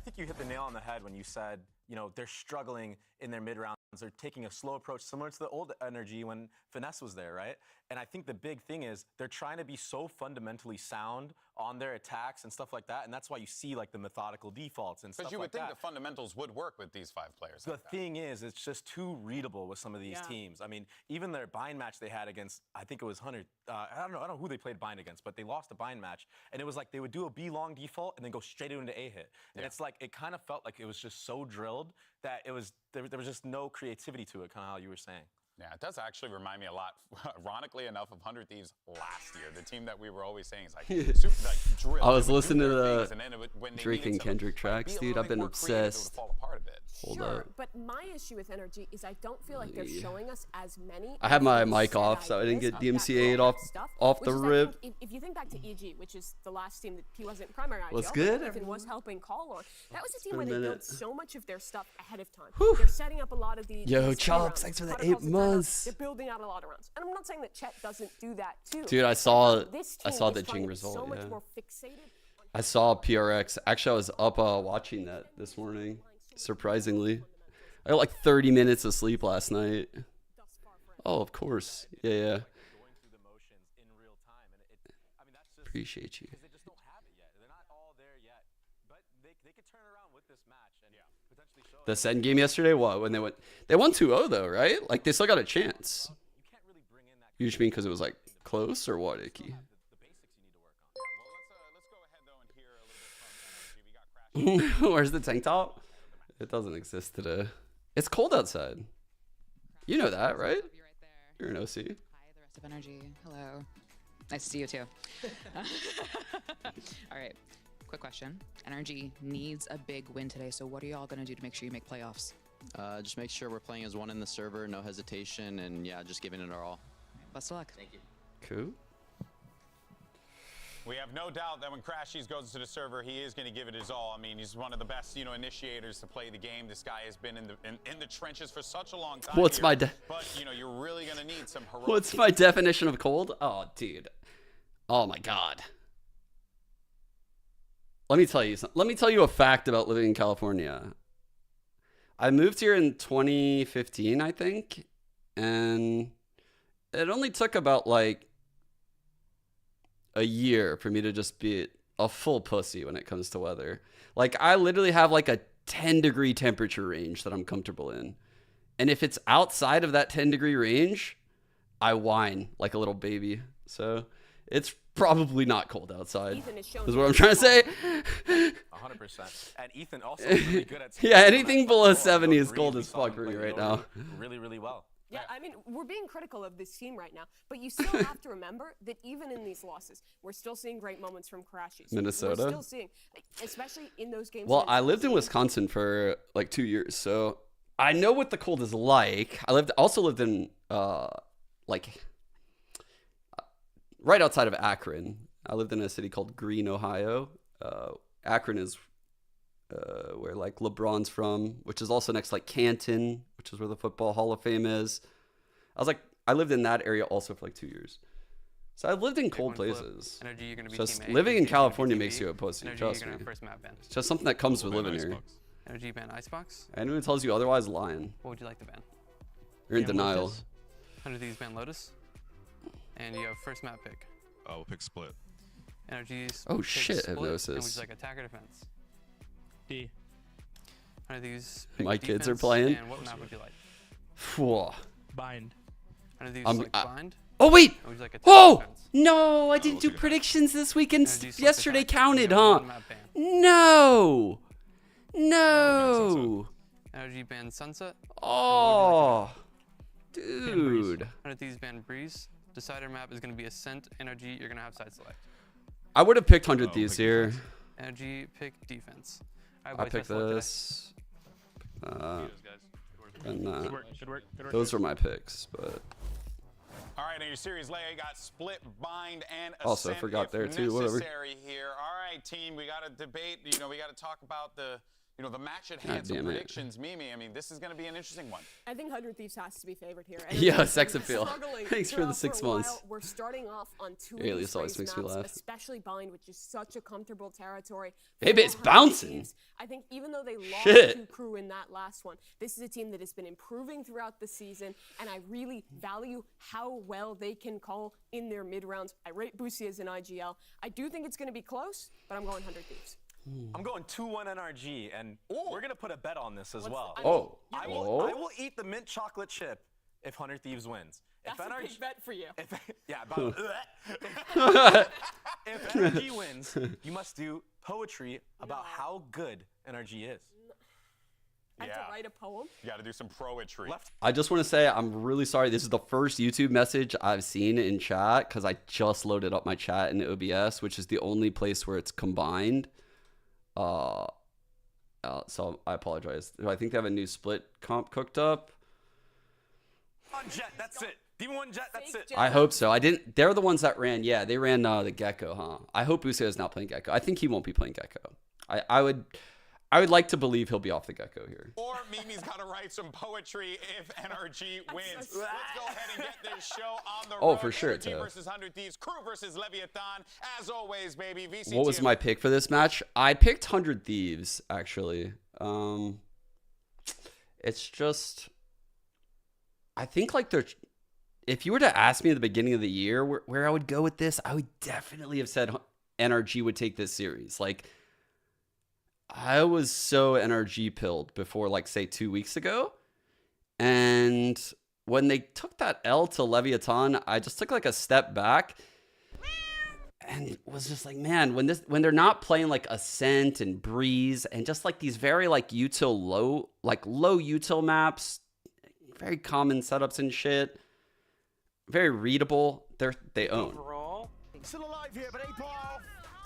think you hit the nail on the head when you said, you know, they're struggling in their mid rounds. They're taking a slow approach, similar to the old energy when Finesse was there, right? And I think the big thing is they're trying to be so fundamentally sound on their attacks and stuff like that, and that's why you see like the methodical defaults and stuff like that. But you would think the fundamentals would work with these 5 players. The thing is, it's just too readable with some of these teams. I mean, even their bind match they had against, I think it was Hunter. I don't know who they played bind against, but they lost a bind match, and it was like they would do a B long default and then go straight into A hit, and it's like it kind of felt like it was just so drilled that it was there was just no creativity to it, kind of how you were saying. Yeah, it does actually remind me a lot, ironically enough, of 100 Thieves last year. The team that we were always saying is like, super, like drill. I was listening to the Drake and Kendrick tracks, dude. I've been obsessed. Hold up. But my issue with energy is I don't feel like they're showing us as many. I had my mic off, so I didn't get DMCA'd off the rip. If you think back to EG, which is the last team that he wasn't primary IGL, what's good? Ethan was helping call on. That was a team where they built so much of their stuff ahead of time. Whew. They're setting up a lot of the Yo, Chops, thanks for the 8 months. They're building out a lot of rounds, and I'm not saying that Chet doesn't do that too. Dude, I saw the the Jing result. So much Yeah. more fixated. I saw PRX. Actually, I was up watching that this morning. Surprisingly, I got like 30 minutes of sleep last night. Oh, of course. Yeah. Appreciate you. The Ascent game yesterday, what? When they won 2-0 though, right? Like they still got a chance. You just mean because it was like close or what, Icky? Where's the tank top? It doesn't exist today. It's cold outside. You know that, right? You're an OC. Hi, the rest of Energy. Hello. Nice to see you too. All right. Quick question. Energy needs a big win today, so what are y'all going to do to make sure you make playoffs? Just make sure we're playing as one in the server, no hesitation, and yeah, just giving it our all. Best of luck. Thank you. Cool. We have no doubt that when Crashies goes to the server, he is going to give it his all. I mean, he's one of the best, initiators to play the game. This guy has been in the trenches for such a long time. What's here, my but you're really going to need some heroic. What's my definition of cold? Oh, dude. Oh my God. Let me tell you something. Let me tell you a fact about living in California. I moved here in 2015, I think, and it only took about like a year for me to just be a full pussy when it comes to weather. Like I literally have like a 10-degree temperature range that I'm comfortable in. And if it's outside of that 10-degree range, I whine like a little baby. So it's probably not cold outside, is what I'm trying to say. 100%. And Ethan also really good at yeah, anything below 70 is cold as fuck for me right now. Really, really well. Yeah, I mean, we're being critical of this team right now, but you still have to remember that even in these losses, we're still seeing great moments from Crashies. Minnesota? We're still seeing, especially in those games. Well, I lived in Wisconsin for like 2 years, so I know what the cold is like. I also lived in right outside of Akron. I lived in a city called Greene, Ohio. Akron is where like LeBron's from, which is also next to like Canton, which is where the Football Hall of Fame is. I lived in that area also for like 2 years. So I've lived in cold places. Energy, you're gonna be Just team A, living in Energy, California team makes B. you a pussy, Energy, trust you're me. gonna first map ban. It's just something that comes with living here. Energy ban Icebox. Anyone who tells you otherwise, lying. What would you like to ban? You're in denial. 100 Thieves ban Lotus. And you have first map pick. We'll pick split. Energies. Oh pick shit, split, hypnosis. and would you like attack or defense? D. 100 Thieves pick My kids are defense, playing. And what map would you like? Whoa. Bind. 100 Thieves like bind. Oh wait! Or would you like attack Oh! or defense? No, I didn't do predictions this weekend. Energy select Yesterday attack, counted, and you have huh? one map ban. No! No! Energy ban Sunset. Oh! Dude. 100 Thieves ban Breeze. Decider map is going to be Ascent. Energy, you're going to have side select. I would have picked 100 Thieves here. Energy, pick defense. I picked this. And Good work. those were my picks, but All right, in your series lay, I got split, bind, and Ascent. also forgot there too. Whatever. Here. All right, team, we got to debate. We got to talk about the you know, the match at God hand. So damn it. predictions, Mimi, I mean, this is going to be an interesting one. I think 100 Thieves has to be favored here. Yeah, Energy sex been appeal. struggling Thanks for the for 6 a while. months. We're starting off on two Hey, of this these always raised makes me maps, laugh. especially Bind, which is such a comfortable territory. Baby, it's for 100 bouncing. Thieves. I think even though they lost Shit. to Kru in that last one, this is a team that has been improving throughout the season, and I really value how well they can call in their mid-rounds. I rate Boosie as an IGL. I do think it's going to be close, but I'm going 100 Thieves. I'm going 2-1 NRG, and we're gonna put a bet on this as well. Oh. I will eat the mint chocolate chip if 100 Thieves wins. That's a big bet for you. Yeah, about if NRG wins, you must do poetry about how good NRG is. I have to write a poem. You got to do some poetry. I just want to say I'm really sorry. This is the first YouTube message I've seen in chat because I just loaded up my chat in OBS, which is the only place where it's combined. So I apologize. I think they have a new split comp cooked up. On Jet, that's it. D1 Jet, that's it. I hope so. I didn't. They're the ones that ran. Yeah, they ran the Gecko, huh? I hope Uso is not playing Gecko. I think he won't be playing Gecko. I would like to believe he'll be off the Gecko here. Or Mimi's got to write some poetry if NRG wins. Let's go ahead and get this show on the road. Oh, for sure, NRG too. versus 100 Thieves, Kru versus Leviathan. As always, baby. Vct. What was my pick for this match? I picked 100 Thieves, actually. It's just, I think like if you were to ask me at the beginning of the year where I would go with this, I would definitely have said NRG would take this series. Like, I was so NRG pilled before, like, say 2 weeks ago. And when they took that L to Leviathan, I just took like a step back and was just like, man, when they're not playing like Ascent and Breeze and just like these very like low util maps, very common setups and shit, very readable, they own. Still alive here, but April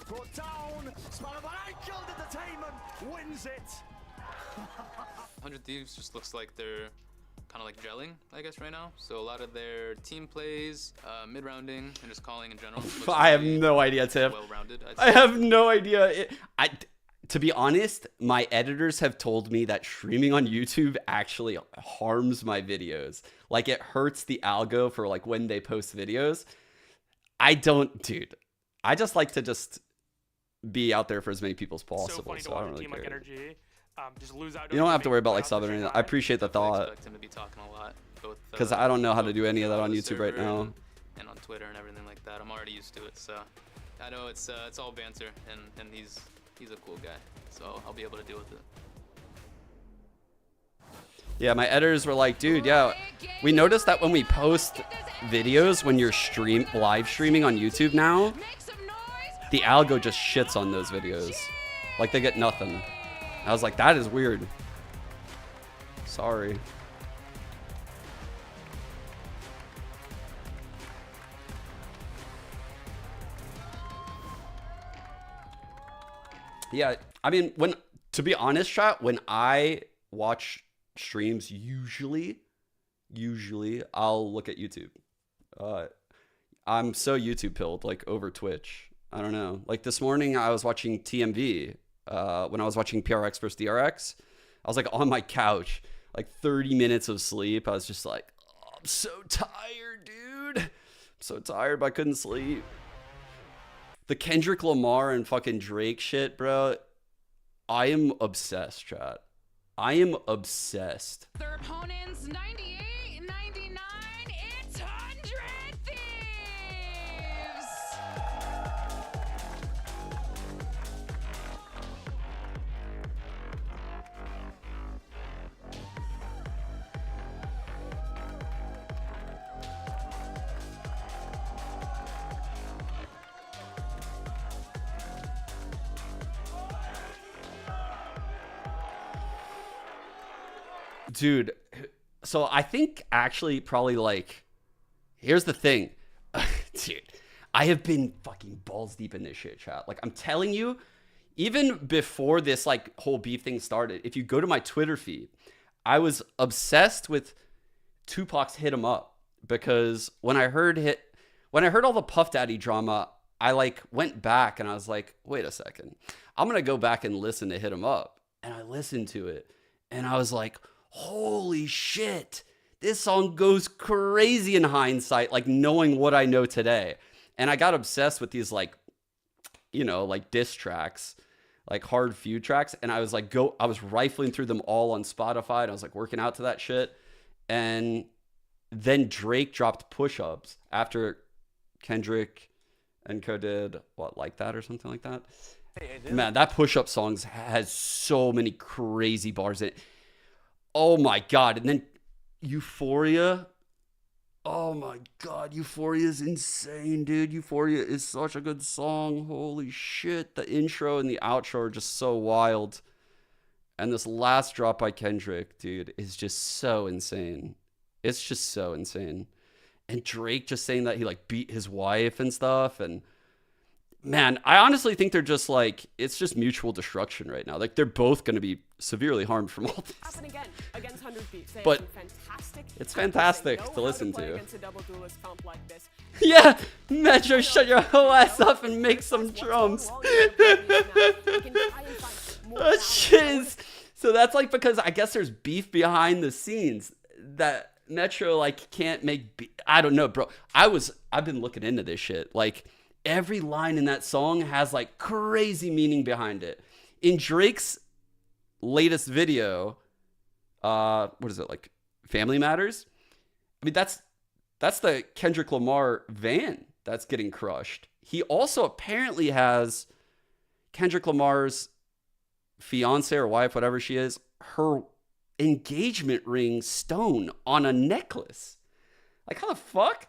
brought down. Smile of an Angel Entertainment wins it. 100 Thieves just looks like they're kind of like gelling, I guess, right now. So a lot of their team plays, mid-rounding, and just calling in general. I have no idea, Tiff. Well-rounded. I have no idea. To be honest, my editors have told me that streaming on YouTube actually harms my videos. Like, it hurts the algo for like when they post videos. I just like to just be out there for as many people as possible. So funny to I watch don't a really team like care. Energy just lose out. You don't have to worry about like subbing or anything. I appreciate the I thought expect him to be talking a lot, both because I don't know how to do any of that on the YouTube right server now. and on Twitter and everything like that. I'm already used to it, so I know it's all banter, and he's a cool guy, so I'll be able to deal with it. Yeah, my editors were like, dude, yeah, we noticed that when we post videos, when you're live streaming on YouTube now, the algo just shits on those videos. Like, they get nothing. I was like, that is weird. Sorry. Yeah, I mean, to be honest, chat, when I watch streams, usually I'll look at YouTube. I'm so YouTube pilled, like, over Twitch. I don't know. Like, this morning I was watching TMV. When I was watching PRX versus DRX, I was like on my couch, like 30 minutes of sleep. I was just like, oh, I'm so tired, dude. I'm so tired, but I couldn't sleep. The Kendrick Lamar and fucking Drake shit, bro. I am obsessed, chat. I am obsessed. Their opponents, 98, 99, it's 100 Thieves! Dude, so I think actually probably like, here's the thing. Dude, I have been fucking balls deep in this shit, chat. Like, I'm telling you, even before this like whole beef thing started, if you go to my Twitter feed, I was obsessed with Tupac's Hit 'Em Up, because when I heard all the Puff Daddy drama, I like went back and I was like, wait a second, I'm gonna go back and listen to Hit 'Em Up. and I listened to it, and I was like, holy shit, this song goes crazy in hindsight, like knowing what I know today. And I got obsessed with these like, you know, like diss tracks, like hard feud tracks. And I was like, I was rifling through them all on Spotify, and I was like working out to that shit. And then Drake dropped Push-Ups after Kendrick and Co did what, Like That or something like that. Man, that Push-Up song has so many crazy bars in it. Oh my God. And then Euphoria. Oh my God. Euphoria is insane, dude. Euphoria is such a good song. Holy shit. The intro and the outro are just so wild. And this last drop by Kendrick, dude, is just so insane. It's just so insane. And Drake just saying that he like beat his wife and stuff. And man, I honestly think they're just like, it's just mutual destruction right now. Like they're both going to be severely harmed from all this. Happen again against 100 Thieves. But fantastic. it's fantastic to listen to. Against a double duelist comp like this. Yeah, Metro, shut your whole ass up and make some drums. That shit is... So that's like, because I guess there's beef behind the scenes that Metro like can't make I don't know, bro. I've been looking into this shit. Like every line in that song has like crazy meaning behind it. In Drake's latest video, what is it, like Family Matters? I mean, that's the Kendrick Lamar van that's getting crushed. He also apparently has Kendrick Lamar's fiance or wife, whatever she is, her engagement ring stone on a necklace. Like, how the fuck?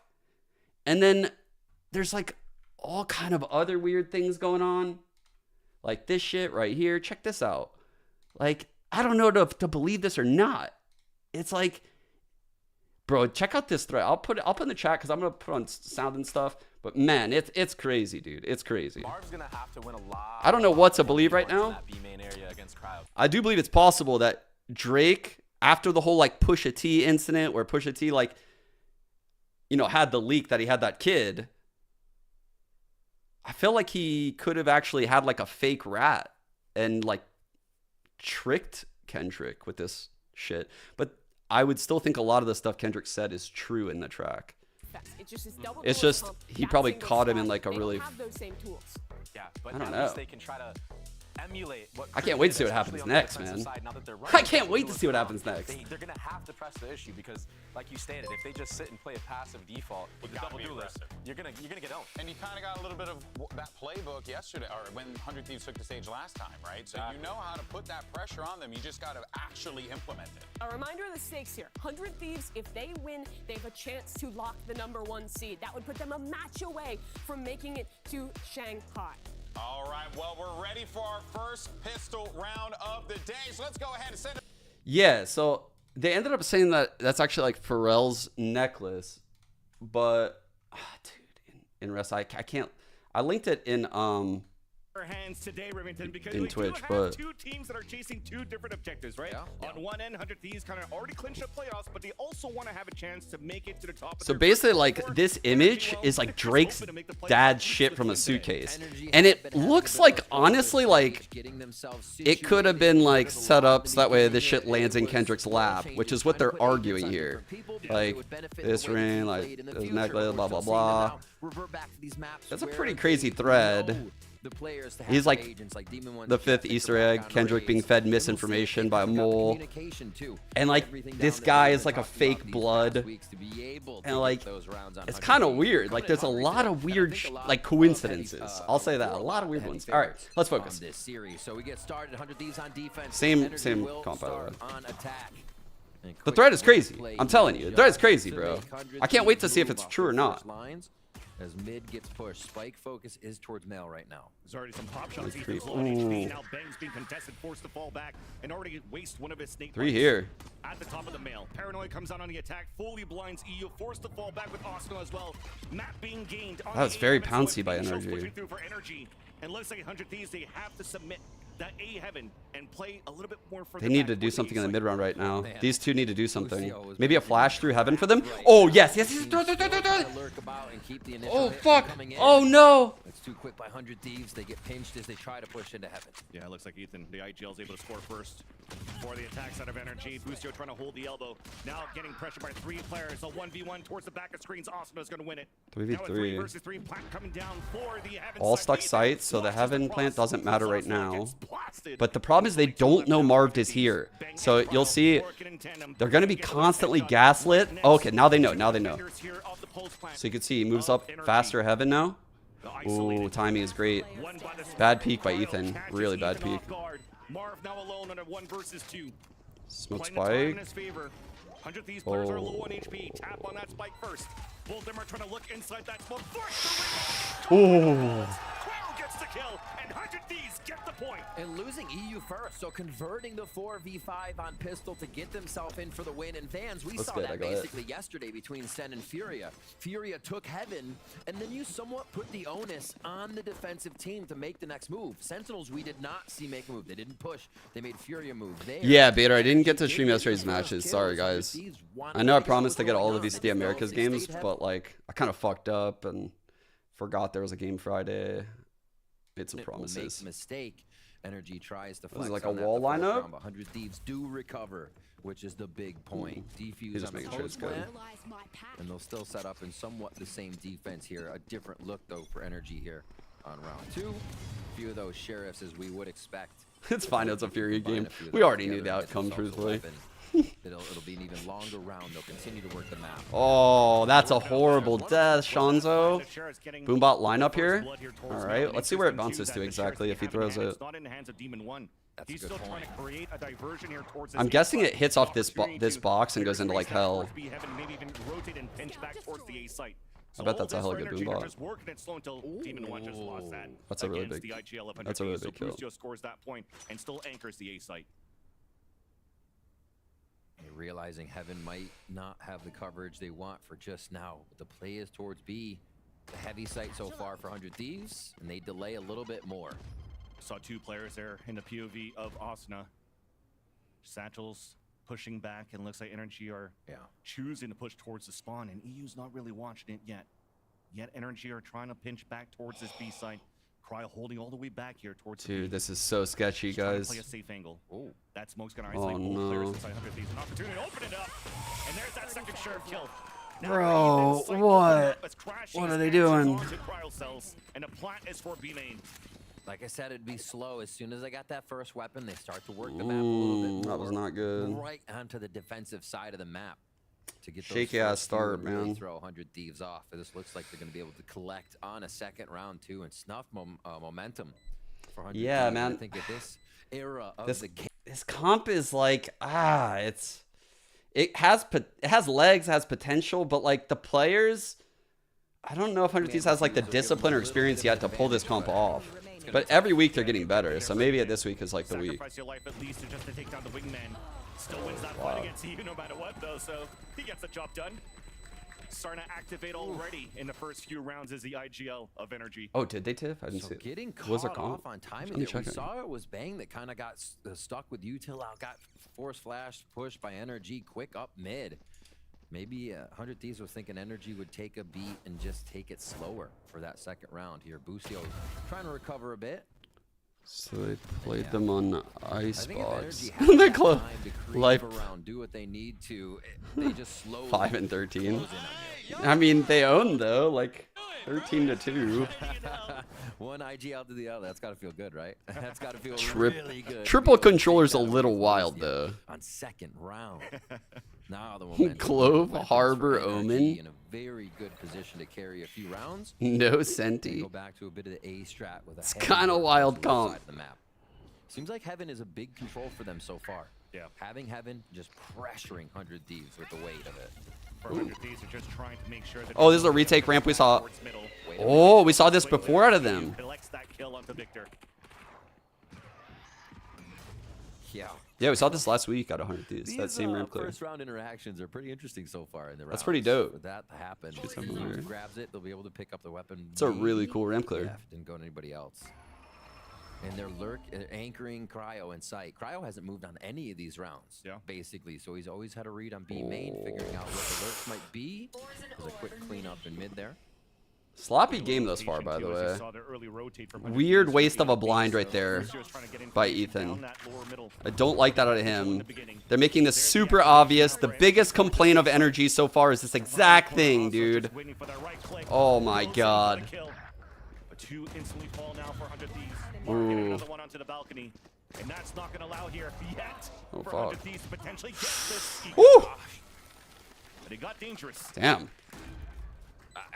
And then there's like all kind of other weird things going on. Like this shit right here. Check this out. Like, I don't know to believe this or not. It's like, bro, check out this thread. I'll put in the chat because I'm gonna put on sound and stuff. But man, it's crazy, dude. It's crazy. Marv's gonna have to win a lot. I don't know what to believe right now. I do believe it's possible that Drake, after the whole like Pusha T incident where Pusha T like, you know, had the leak that he had that kid, I feel like he could have actually had like a fake rat and like tricked Kendrick with this shit. But I would still think a lot of the stuff Kendrick said is true in the track. It's just he probably caught him in like a really... Yeah, but I don't at least know. they can try to emulate what I can't wait to see what happens next, man. I can't wait to see what happens next. They're gonna have to press the issue because, like you stated, if they just sit and play a passive default with the double duelist, you're gonna get owned. And you kind of got a little bit of that playbook yesterday, or when 100 Thieves took the stage last time, right? So you know how to put that pressure on them. You just got to actually implement it. A reminder of the stakes here. 100 Thieves, if they win, they have a chance to lock the #1 seed. That would put them a match away from making it to Shanghai. All right, well, we're ready for our first pistol round of the day. So let's go ahead and send it. Yeah, so they ended up saying that that's actually like Pharrell's necklace, but dude, in rest, I can't. I linked it in hands today, Remington, because in we Twitch, do have but two teams that are chasing two different objectives, right? Yeah. On one end, 100 Thieves kind of already clinched the playoffs, but they also want to have a chance to make it to the top. So basically, like, this image is like Drake's dad's shit from a suitcase, and it looks like, honestly, like it could have been like set up so that way this shit lands in Kendrick's lap, which is what they're arguing here. Like this ring, like this necklace, blah blah blah. That's a pretty crazy thread. He's like the 5th Easter egg, Kendrick being fed misinformation by a mole. And like this guy is like a fake blood. And like it's kind of weird. Like there's a lot of weird like coincidences. I'll say that. A lot of weird ones. All right, let's focus. Same comp, by the way. The thread is crazy. I'm telling you, the thread is crazy, bro. I can't wait to see if it's true or not. As mid gets pushed, Spike focus is towards male right now. There's already some pop shots. He's low on HP. Now Bang's being contested, forced to fall back, and already waste one of his snake. 3 here. At the top of the mail. Paranoid comes out on the attack, fully blinds EU, forced to fall back with Arsenal as well. Map being gained. That was very pouncy by Energy. Pushing through for Energy. And let's say 100 Thieves, they have to submit. that A Heaven and play a little bit more for They need to do something in the mid round right now. These two need to do something. Maybe a flash through Heaven for them. Oh yes, yes, yes. Oh fuck. Oh no. It's too quick by 100 Thieves. They get pinched as they try to push into Heaven. Yeah, it looks like Ethan, the IGL, is able to score first for the attacks out of Energy. Bustio trying to hold the elbow. Now getting pressure by 3 players. A 1v1 towards the back of screens. Asuna is going to win it. 3v3. Versus 3. Plant coming down for the Heaven All side. stuck sites, so the Heaven plant doesn't matter right now. But the problem is they don't know Marved is here. So you'll see they're going to be constantly gaslit. Okay, now they know. Now they know. So you can see he moves up faster Heaven now. Ooh, timing is great. Bad peek by Ethan. Really bad peek. Marv now alone on a 1 versus 2. Smoke spike. 100 Thieves players are low on HP. Tap on that spike first. Both of them are trying to look inside that smoke. Ooh. Gets the kill, and 100 Thieves get the point. And losing EU first, so converting the 4v5 on Pistol to get themselves in for the win. And Vans, we saw that basically yesterday between Sen and Furia. Furia took Heaven, and then you somewhat put the onus on the defensive team to make the next move. Sentinels, we did not see make a move. They didn't push. They made Furia move there. Yeah, Bader, I didn't get to stream yesterday's matches. Sorry, guys. I know I promised to get all of these Vct Americas games, but like I kind of fucked up and forgot there was a game Friday. Made some promises. Mistake. Energy tries to flex like a wall lineup. 100 Thieves do recover, which is the big point. Defuse. He's just making sure it's good. And they'll still set up in somewhat the same defense here. A different look though for Energy here on round 2. A few of those sheriffs as we would expect. It's fine. It's a Fury game. We already knew the outcome, truthfully. It'll be an even longer round. They'll continue to work the map. Oh, that's a horrible death, Shanzo. Boombot lineup here. All right, let's see where it bounces to exactly if he throws it. He's still trying to create a diversion here towards I'm guessing it hits off this box and goes into like hell. I bet that's a hell of a good boombot. That's a really big. That's a really big kill. Scores that point and still anchors the A site. Realizing Heaven might not have the coverage they want for just now. The play is towards B. The heavy site so far for 100 Thieves, and they delay a little bit more. Saw 2 players there in the POV of Asuna. Satchels pushing back, and looks like Energy are choosing to push towards the spawn, and EU's not really watching it yet. Yet Energy are trying to pinch back towards this B site. Cry holding all the way back here towards Dude, this is so sketchy, guys. Play a safe angle. Oh, that smoke's gonna isolate both players inside 100 Thieves. An opportunity to open it up, and there's that second sheriff kill. Bro, what? What are they doing? And the plant is for B main. Like I said, it'd be slow. As soon as I got that first weapon, they start to work the map a little bit more. That was not good. Right onto the defensive side of the map. To get shaky ass start, really man. Throw 100 Thieves off. This looks like they're going to be able to collect on a second round too and snuff momentum. For 100 yeah, Thieves. man. I think at this era of the game, this comp is like it has legs, has potential, but like the players, I don't know if 100 Thieves has like the discipline or experience yet to pull this comp off. But every week they're getting better, so maybe this week is like the week. Still wins that fight against EU no matter what, though, so he gets the job done. Starting to activate already in the first few rounds is the IGL of Energy. Oh, did they tiff? I didn't see it. Getting caught off on timing there. We saw it was Bang that kind of got stuck with Util out, got force flash pushed by Energy quick up mid. Maybe 100 Thieves was thinking Energy would take a beat and just take it slower for that second round here. Bustio trying to recover a bit. So they played them on Icebox. They close life. Do what they need to. They just slowly 5 and 13. I mean, they own though, like 13-2. One IGL to the other. That's got to feel good, right? That's got to feel really good. Triple controller's a little wild though. On second round. Now the momentum. Clove, Harbor, Omen. In a very good position to carry a few rounds. No Senti. Go back to a bit of the A strat with a it's kind of wild comp. The map. Seems like Heaven is a big control for them so far. Yeah. Having Heaven just pressuring 100 Thieves with the weight of it. 100 Thieves are just trying to make sure that oh, this is a retake ramp we saw. Oh, we saw this before out of them. Collects that kill onto Victor. Yeah. Yeah, we saw this last week out of 100 Thieves. That same ramp clear. First round interactions are pretty interesting so far in the round. That's pretty dope. For that to happen, grabs it, they'll be able to pick up the weapon. It's a really cool ramp clear. Yeah, didn't go to anybody else. And they're anchoring Cryo in sight. Cryo hasn't moved on any of these rounds, basically. So he's always had a read on B main, figuring out what the lurks might be. There's a quick cleanup in mid there. Sloppy game thus far, by the way. Weird waste of a blind right there by Ethan. I don't like that out of him. They're making this super obvious. The biggest complaint of Energy so far is this exact thing, dude. Oh my god. Two instantly fall now for 100 Thieves. Ooh. One onto the balcony. And that's not going to allow here yet. Oh, for fuck. 100 Thieves to potentially get this. Woo! But it got dangerous. Damn.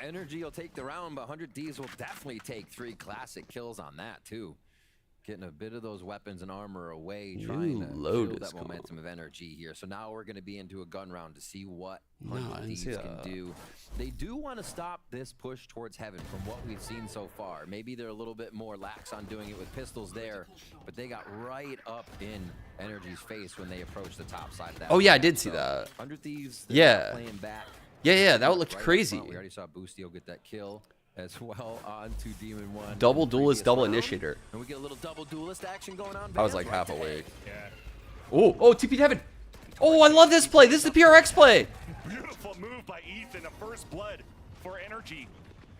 Energy will take the round, but 100 Thieves will definitely take 3 classic kills on that, too. Getting a bit of those weapons and armor away, trying to build that momentum of Energy here. So now we're going to be into a gun round to see what 100 Thieves can do. They do want to stop this push towards Heaven from what we've seen so far. Maybe they're a little bit more lax on doing it with pistols there, but they got right up in Energy's face when they approached the top side of that. Oh, yeah, I did see that. 100 Thieves, playing back. Yeah, that looked crazy. We already saw Boostio get that kill as well on to Demon 1. Double duelist, double initiator. And we get a little double duelist action going on. I was like half awake. Oh, TP Heaven. Oh, I love this play. This is the PRX play. Beautiful move by Ethan. A first blood for Energy.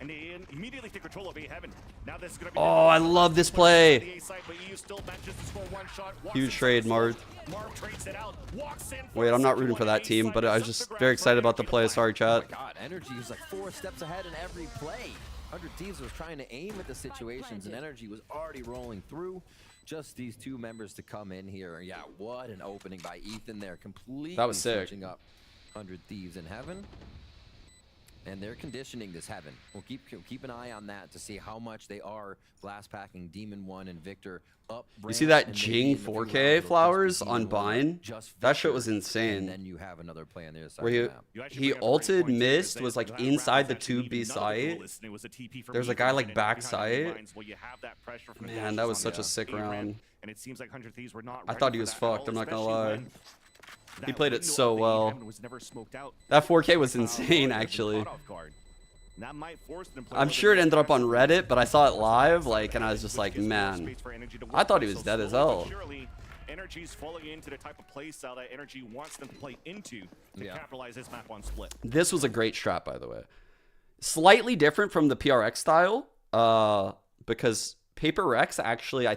And they immediately take control of A Heaven. Now this is going to be I love this play. Huge Huge trade, Marv. Wait, I'm not rooting for that team, but I was just very excited about the play. Sorry, chat. Oh my God, Energy is like 4 steps ahead in every play. 100 Thieves was trying to aim at the situations, and Energy was already rolling through. Just these 2 members to come in here. Yeah, what an opening by Ethan there. Completely That was sick. switching up 100 Thieves in Heaven. And they're conditioning this Heaven. We'll keep an eye on that to see how much they are blast packing Demon 1 and Victor up. You see that Jing 4K flowers on Bind? That shit was insane. And then you have another play on the other side Where of the map. he ulted missed, was like inside the 2B site. There's a guy like backside. Man, that was such a sick round. I thought he was fucked, I'm not gonna lie. He played it so well. That 4K was insane, actually. I'm sure it ended up on Reddit, but I saw it live, and I was just like, man, I thought he was dead as hell. Energy's falling into the type of play style that Energy wants them to play into to capitalize this map on split. This was a great strat, by the way. Slightly different from the PRX style, because Paper Rex actually, I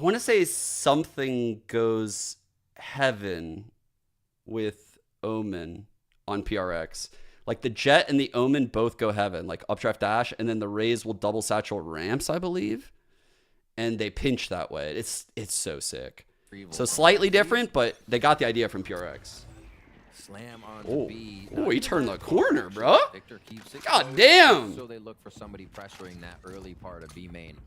want to say something goes Heaven with Omen on PRX. Like the Jet and the Omen both go Heaven, like updraft dash, and then the Rays will double satchel ramps, I believe. And they pinch that way. It's so sick. So slightly different, but they got the idea from PRX. Slam on B. Oh, he turned the corner, bro. Victor keeps it God close, damn. So they look for somebody pressuring that early part of B main.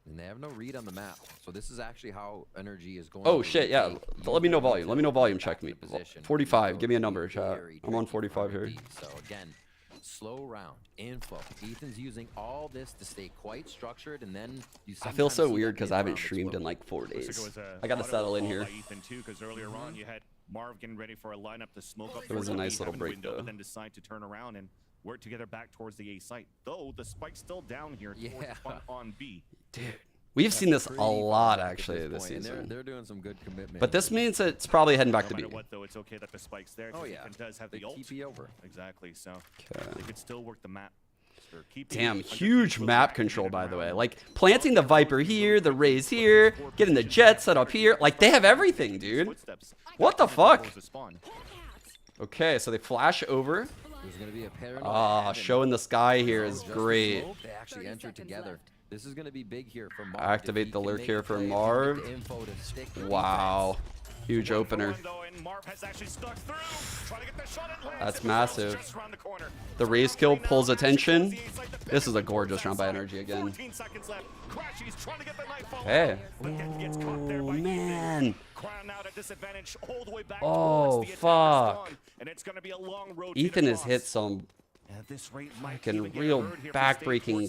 And they have no read on the map. So this is actually how Energy is going. Oh shit, yeah. Let me know volume. Let me know volume check me. 45. Give me a number, chat. I'm on 45 here. So again, slow round, info. Ethan's using all this to stay quite structured, and then you I feel so weird because I haven't streamed in like 4 days. I gotta settle in here. Ethan too, because earlier on you had Marv getting ready for a lineup to smoke up. It was a nice little break though. But then decide to turn around and work together back towards the A site. Though the spike's still down here towards on B. Dude, we've seen this a lot actually this season. They're doing some good commitment. But this means it's probably heading back to B. No matter what, though, it's okay that the spike's there. Oh yeah, it does have the ult. TP over. Exactly. So they could still work the map. Damn, huge map control, by the way. Like, planting the Viper here, the Rays here, getting the Jet set up here. Like, they have everything, dude. What the fuck? Okay, so they flash over. Showing the sky here is great. They actually enter together. This is going to be big here for Marv. Activate the lurk here for Marv. Wow. Huge opener. That's massive. The Raze kill pulls attention. This is a gorgeous round by Energy again. Hey. Oh, man. Oh, fuck. Ethan has hit some fucking real back-breaking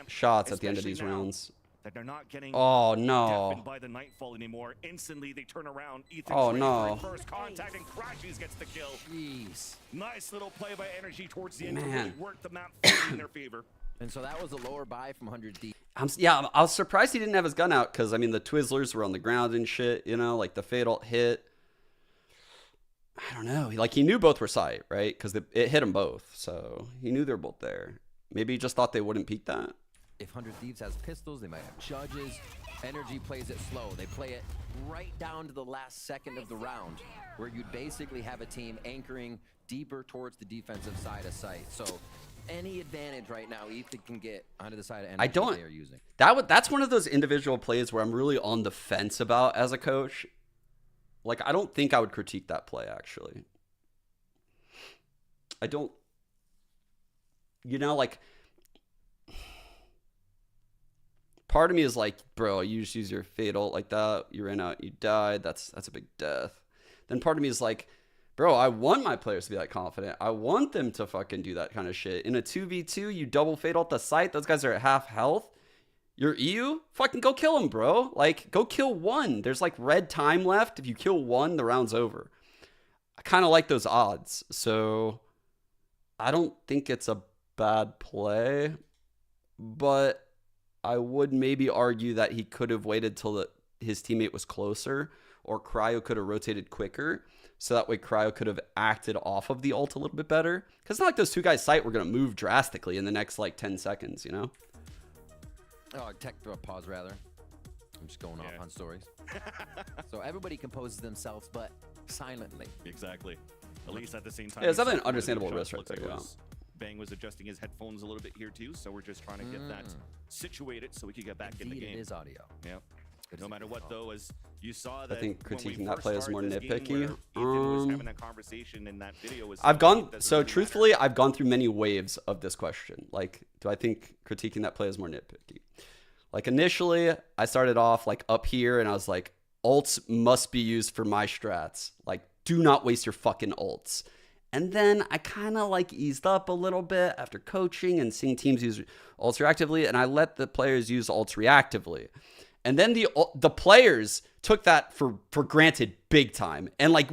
shots at the end of these rounds. That they're not getting no. by the nightfall anymore. Instantly they turn around. Ethan's no. First contact and Crashies gets the kill. Jeez. Nice little play by Energy towards the end. Man. Really worked the map in their favor. And so that was a lower buy from 100 Thieves. Yeah, I was surprised he didn't have his gun out because, I mean, the Twizzlers were on the ground and shit, you know, like the fatal hit. I don't know. Like, he knew both were sight, right? Because it hit them both. So he knew they were both there. Maybe he just thought they wouldn't peek that. If 100 Thieves has pistols, they might have judges. Energy plays it slow. They play it right down to the last second of the round, where you'd basically have a team anchoring deeper towards the defensive side of sight. So any advantage right now Ethan can get onto the side of energy they are using. That's one of those individual plays where I'm really on the fence about as a coach. Like, I don't think I would critique that play, actually. I don't, you know, like, part of me is like, bro, you just use your fatal like that. You ran out, you died. That's a big death. Then part of me is like, bro, I want my players to be that confident. I want them to fucking do that kind of shit. In a 2v2, you double fatal at the site. Those guys are at half health. Your EU, fucking go kill him, bro. Like, go kill one. There's like red time left. If you kill one, the round's over. I kind of like those odds. So I don't think it's a bad play, but I would maybe argue that he could have waited till his teammate was closer, or Cryo could have rotated quicker. So that way Cryo could have acted off of the ult a little bit better. Because it's not like those two guys' sight were going to move drastically in the next like 10 seconds, you know? Oh, tech pause rather. I'm just going off on stories. So everybody composes themselves, but silently. Exactly. At least at the same time. Yeah, it's definitely an understandable risk right there. Yeah. Bang was adjusting his headphones a little bit here too, so we're just trying to get that situated so we could get back in the game. It is audio. Yeah. No matter what, though, as you saw that I think critiquing that play is more nitpicky. Having that conversation in that video was truthfully, I've gone through many waves of this question. Like, do I think critiquing that play is more nitpicky? Like, initially, I started off like up here and I was like, ults must be used for my strats. Like, do not waste your fucking ults. And then I kind of like eased up a little bit after coaching and seeing teams use ults reactively, and I let the players use ults reactively. And then the players took that for granted big time. And like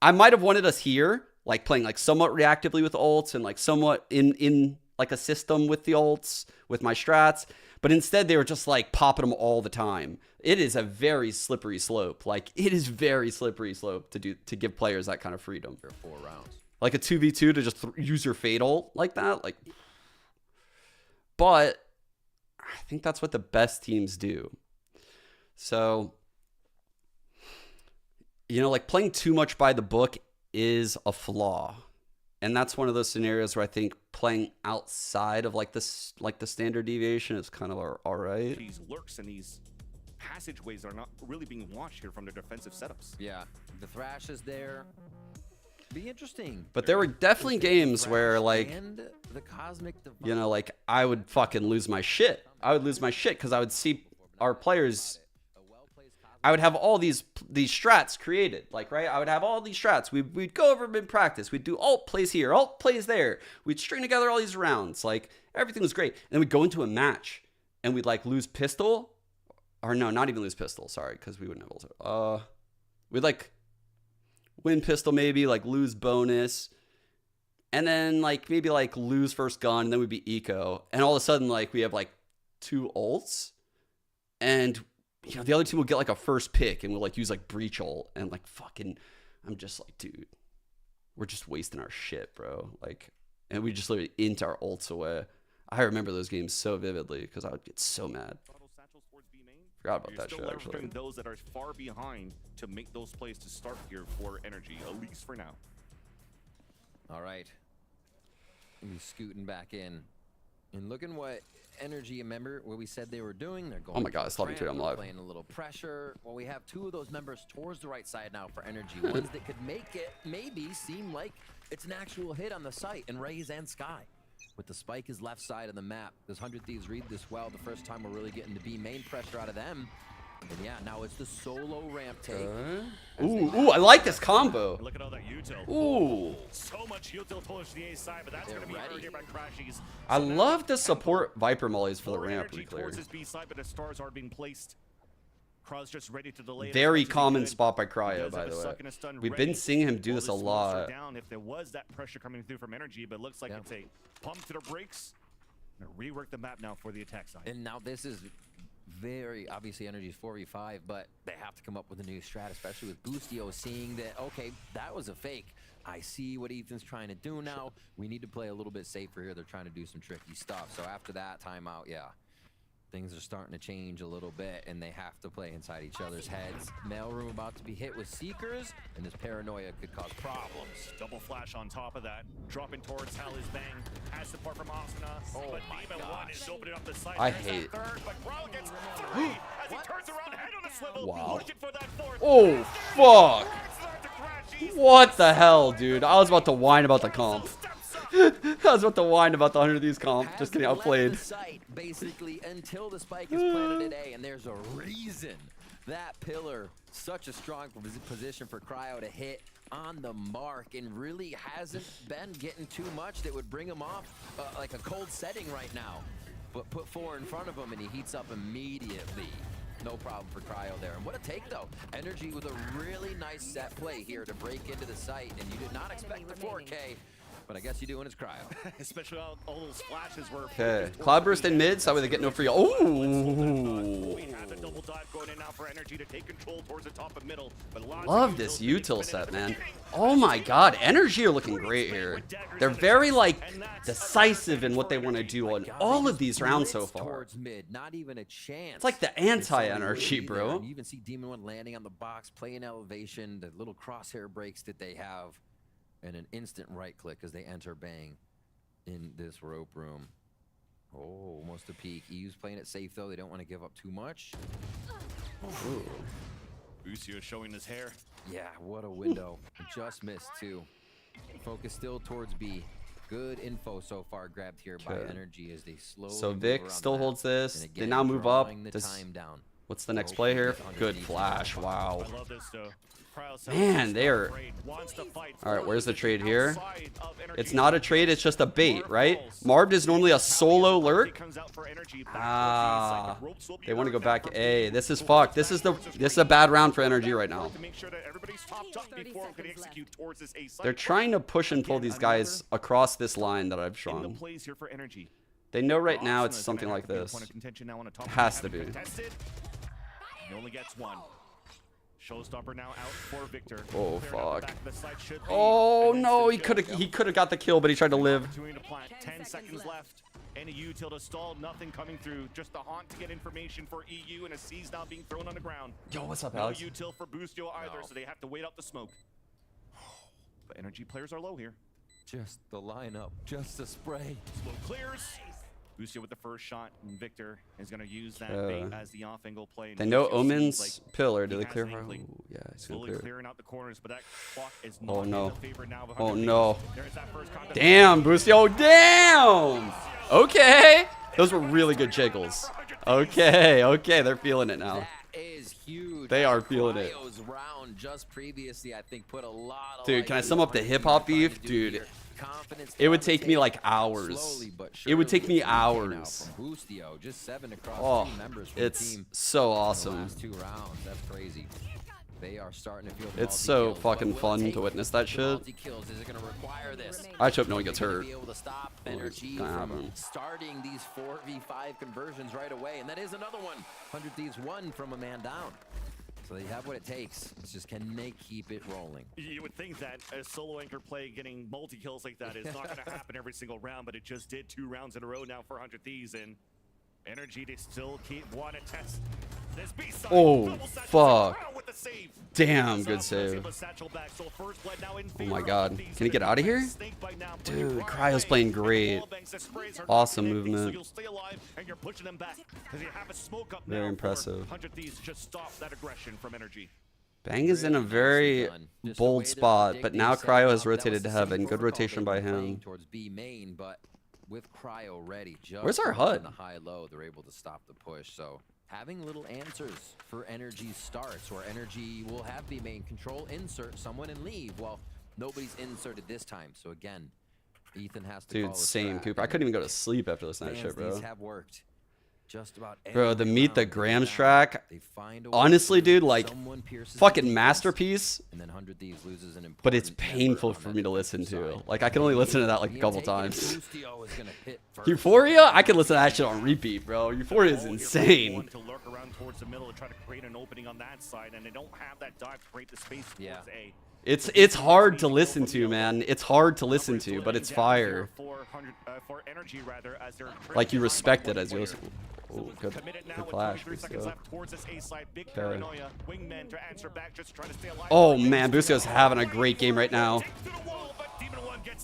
I might have wanted us here, like playing like somewhat reactively with ults and like somewhat in like a system with the ults, with my strats. But instead they were just like popping them all the time. It is a very slippery slope. Like, it is very slippery slope to give players that kind of freedom. For 4 rounds. Like a 2v2 to just use your fatal like that. Like, but I think that's what the best teams do. So, you know, like playing too much by the book is a flaw. And that's one of those scenarios where I think playing outside of like the standard deviation is kind of all right. These lurks and these passageways are not really being watched here from the defensive setups. Yeah, the Thrash is there. Be interesting. But there were definitely games where like, the cosmic you know, like I would fucking lose my shit. I would lose my shit because I would see our players. I would have all these strats created, like, right? I would have all these strats. We'd go over them in practice. We'd do alt plays here, alt plays there. We'd string together all these rounds. Like, everything was great. And then we'd go into a match and we'd like lose pistol, or no, not even lose pistol. Sorry, because we wouldn't have also. We'd like win pistol, maybe like lose bonus, and then like maybe like lose first gun, and then we'd be eco, and all of a sudden like we have like 2 ults, and you know the other team will get like a first pick, and we'll like use like breach ult, and like fucking, I'm just like, dude, we're just wasting our shit, bro. Like, and we just literally int our ults away. I remember those games so vividly because I would get so mad. Forgot about that shit, actually. Those that are far behind to make those plays to start here for energy, at least for now. All right. He's scooting back in. And looking what energy, remember what we said they were doing? They're going. Oh my god, it's loving to I'm live. Playing a little pressure. Well, we have 2 of those members towards the right side now for energy. Ones that could make it maybe seem like it's an actual hit on the site, and Raze and Sky. With the spike is left side of the map. Does 100 Thieves read this well? The first time we're really getting to be main pressure out of them. And yeah, now it's the solo ramp take. Ooh, I like this combo. Look at all that util. Ooh. So much util towards the A side, but that's going to be hurt here by Crashies. I love to support Viper mollies for the ramp reclear. Towards his B side, but the stars are being placed. Crow's just ready to delay. Very common spot by Cryo, by the way. We've been seeing him do this a lot. Down if there was that pressure coming through from energy, but it looks like it's a pump to the brakes. Rework the map now for the attack side. And now this is very obviously Energy's 4v5, but they have to come up with a new strat, especially with Boostio seeing that, okay, that was a fake. I see what Ethan's trying to do now. We need to play a little bit safer here. They're trying to do some tricky stuff. So after that timeout, yeah, things are starting to change a little bit, and they have to play inside each other's heads. Mailroom about to be hit with Seekers, and this paranoia could cause problems. Double flash on top of that. Dropping towards Hell is Bang. Has support from Asuna. Oh but my Demon gosh. 1 is opening up the site. I There's that hate- third, but Kru gets 3 as he turns around, head on a swivel. Wow. Looking for that fourth. Oh, fuck. What the hell, dude? I was about to whine about the comp. I was about to whine about the 100 Thieves comp. Just getting Hasn't left outplayed. the site, basically, until the spike is planted at A, and there's a reason that pillar, such a strong position for Cryo to hit on the mark, and really hasn't been getting too much that would bring him off like a cold setting right now. But put 4 in front of him, and he heats up immediately. No problem for Cryo there. And what a take, though. Energy with a really nice set play here to break into the site, and you did not expect the 4K. But I guess you do when it's Cryo. Especially all those flashes were. Okay. Cloudburst in mid, so that way they get no free. Oh! We have a double dive going in now for Energy to take control towards the top of middle. But lots Love of this utils util to set, the man. beginning. Oh my god, Energy are looking great here. They're very, like, decisive in what they want to do on all of these rounds so far. Towards mid, not even a chance. It's like the anti-Energy, bro. You even see Demon 1 landing on the box, playing elevation, the little crosshair breaks that they have, and an instant right click as they enter Bang in this rope room. Oh, almost a peek. EU's playing it safe, though. They don't want to give up too much. Boostio showing his hair. Yeah, what a window. Just missed, too. Focus still towards B. Good info so far grabbed here by Okay. Energy as they slowly So move Vic around still the map. holds this. And They again, now move up. drawing the Does- time down. What's the next play here? Hopefully Good it's flash. Wow. I love this though. Man, they are. All right, where's the trade here? It's not a trade. It's just a bait, right? Marved is normally a solo lurk. Ah, they want to go back A. This is fucked. This is a bad round for Energy right now. They're trying to push and pull these guys across this line that I've shown. They know right now it's something like this. It has to be. He only gets 1. Showstopper now out for Victor. Oh Clearing out the fuck. back of the site should be, Oh and then no, still he could have got the kill, but he tried to live. opportunity to plant. 10 seconds left. And a util to stall, nothing coming through. Just a haunt to get information for EU, and a C's now being thrown on the ground. Yo, what's up, No Alex? util for Boostio either, so they have to wait out the smoke. But Energy players are low here. Just the lineup, just a spray. Smoke clears. Boostio with the first shot, and Victor is going to use that bait as the off-angle play. They know Boostio Omen's seems like pillar. he Do they has clear? an Oh, inkling. yeah, he's Slowly gonna clear. clearing out the corners, but that clock is Oh, not no. in the favor now of Oh 100 no. Thieves. There's that first contact. Damn, Boostio. Damn. Okay. Those were really good jiggles. Okay, they're feeling it now. That is huge. They are feeling it. Cryo's round just previously, I think, put a lot of Dude, light can I into sum up the what hip he's hop trying to beef? do Dude, here. Confidence it would down take the me tape, like hours. slowly but It would surely take me it's now hours. from Boostio, just 7 across Oh, 3 members from the it's team so in the awesome. last 2 rounds. That's crazy. They are starting to feel the It's so multi-kills. What fucking will it fun take to witness that for shit. multi-kills? Is it going to require this? I just hope no one gets Are they gonna hurt. be able to stop Oh, it's Energy gonna from happen. starting these 4v5 conversions right away, and that is another one. 100 Thieves 1 from a man down. So they have what it takes. It's just, can they keep it rolling? You would think that a solo anchor play getting multi-kills like that is not going to happen every single round, but it just did 2 rounds in a row now for 100 Thieves, and Energy to still want to test this B-side. Oh, Double satchel fuck. Crown with the save. Damn, good South save. with satchel back, so first blood now in Oh favor my of god. Thieves, Can he get out of here? Snake bite now, Dude, playing Cryo's playing great. Wall bangs that sprays are not Awesome connecting, so movement. you'll stay alive, and you're pushing them back, 'cause you have a smoke up Very now for impressive. 100 Thieves. Just stop that aggression from Energy. Bang is in a very bold spot, but now Cryo has rotated to heaven. Good rotation by him. Towards B main, but with Cryo ready, just Where's our in HUD? the high-low, they're able to stop the push. So having little answers for Energy starts, or Energy will have B main control, insert someone and leave. Well, nobody's inserted this time. So again, Ethan has to call Dude, a same, strat. Cooper. I couldn't even go to sleep after listening to that Fans, shit, bro. These have worked. Just about Bro, the every Meet the round they Grams go track, down, they find a way honestly, to dude, like, someone pierces the fucking defense, masterpiece. and then 100 Thieves loses an But it's important painful member for on me that to listen defensive to. side. Like, I can only listen to that like a Being couple taken, times. Bustio is gonna hit first. Euphoria? I could listen to that shit on repeat, bro. Euphoria is insane. To lurk around towards the middle and try to create an opening on that side, and they don't have that dive to create the space towards A. It's hard to listen to, man. It's hard to listen to, but it's fire. For energy, rather, as they're Like, you respect it as you listen. Oh, good flash. Oh man, Bussio's having a great game right now.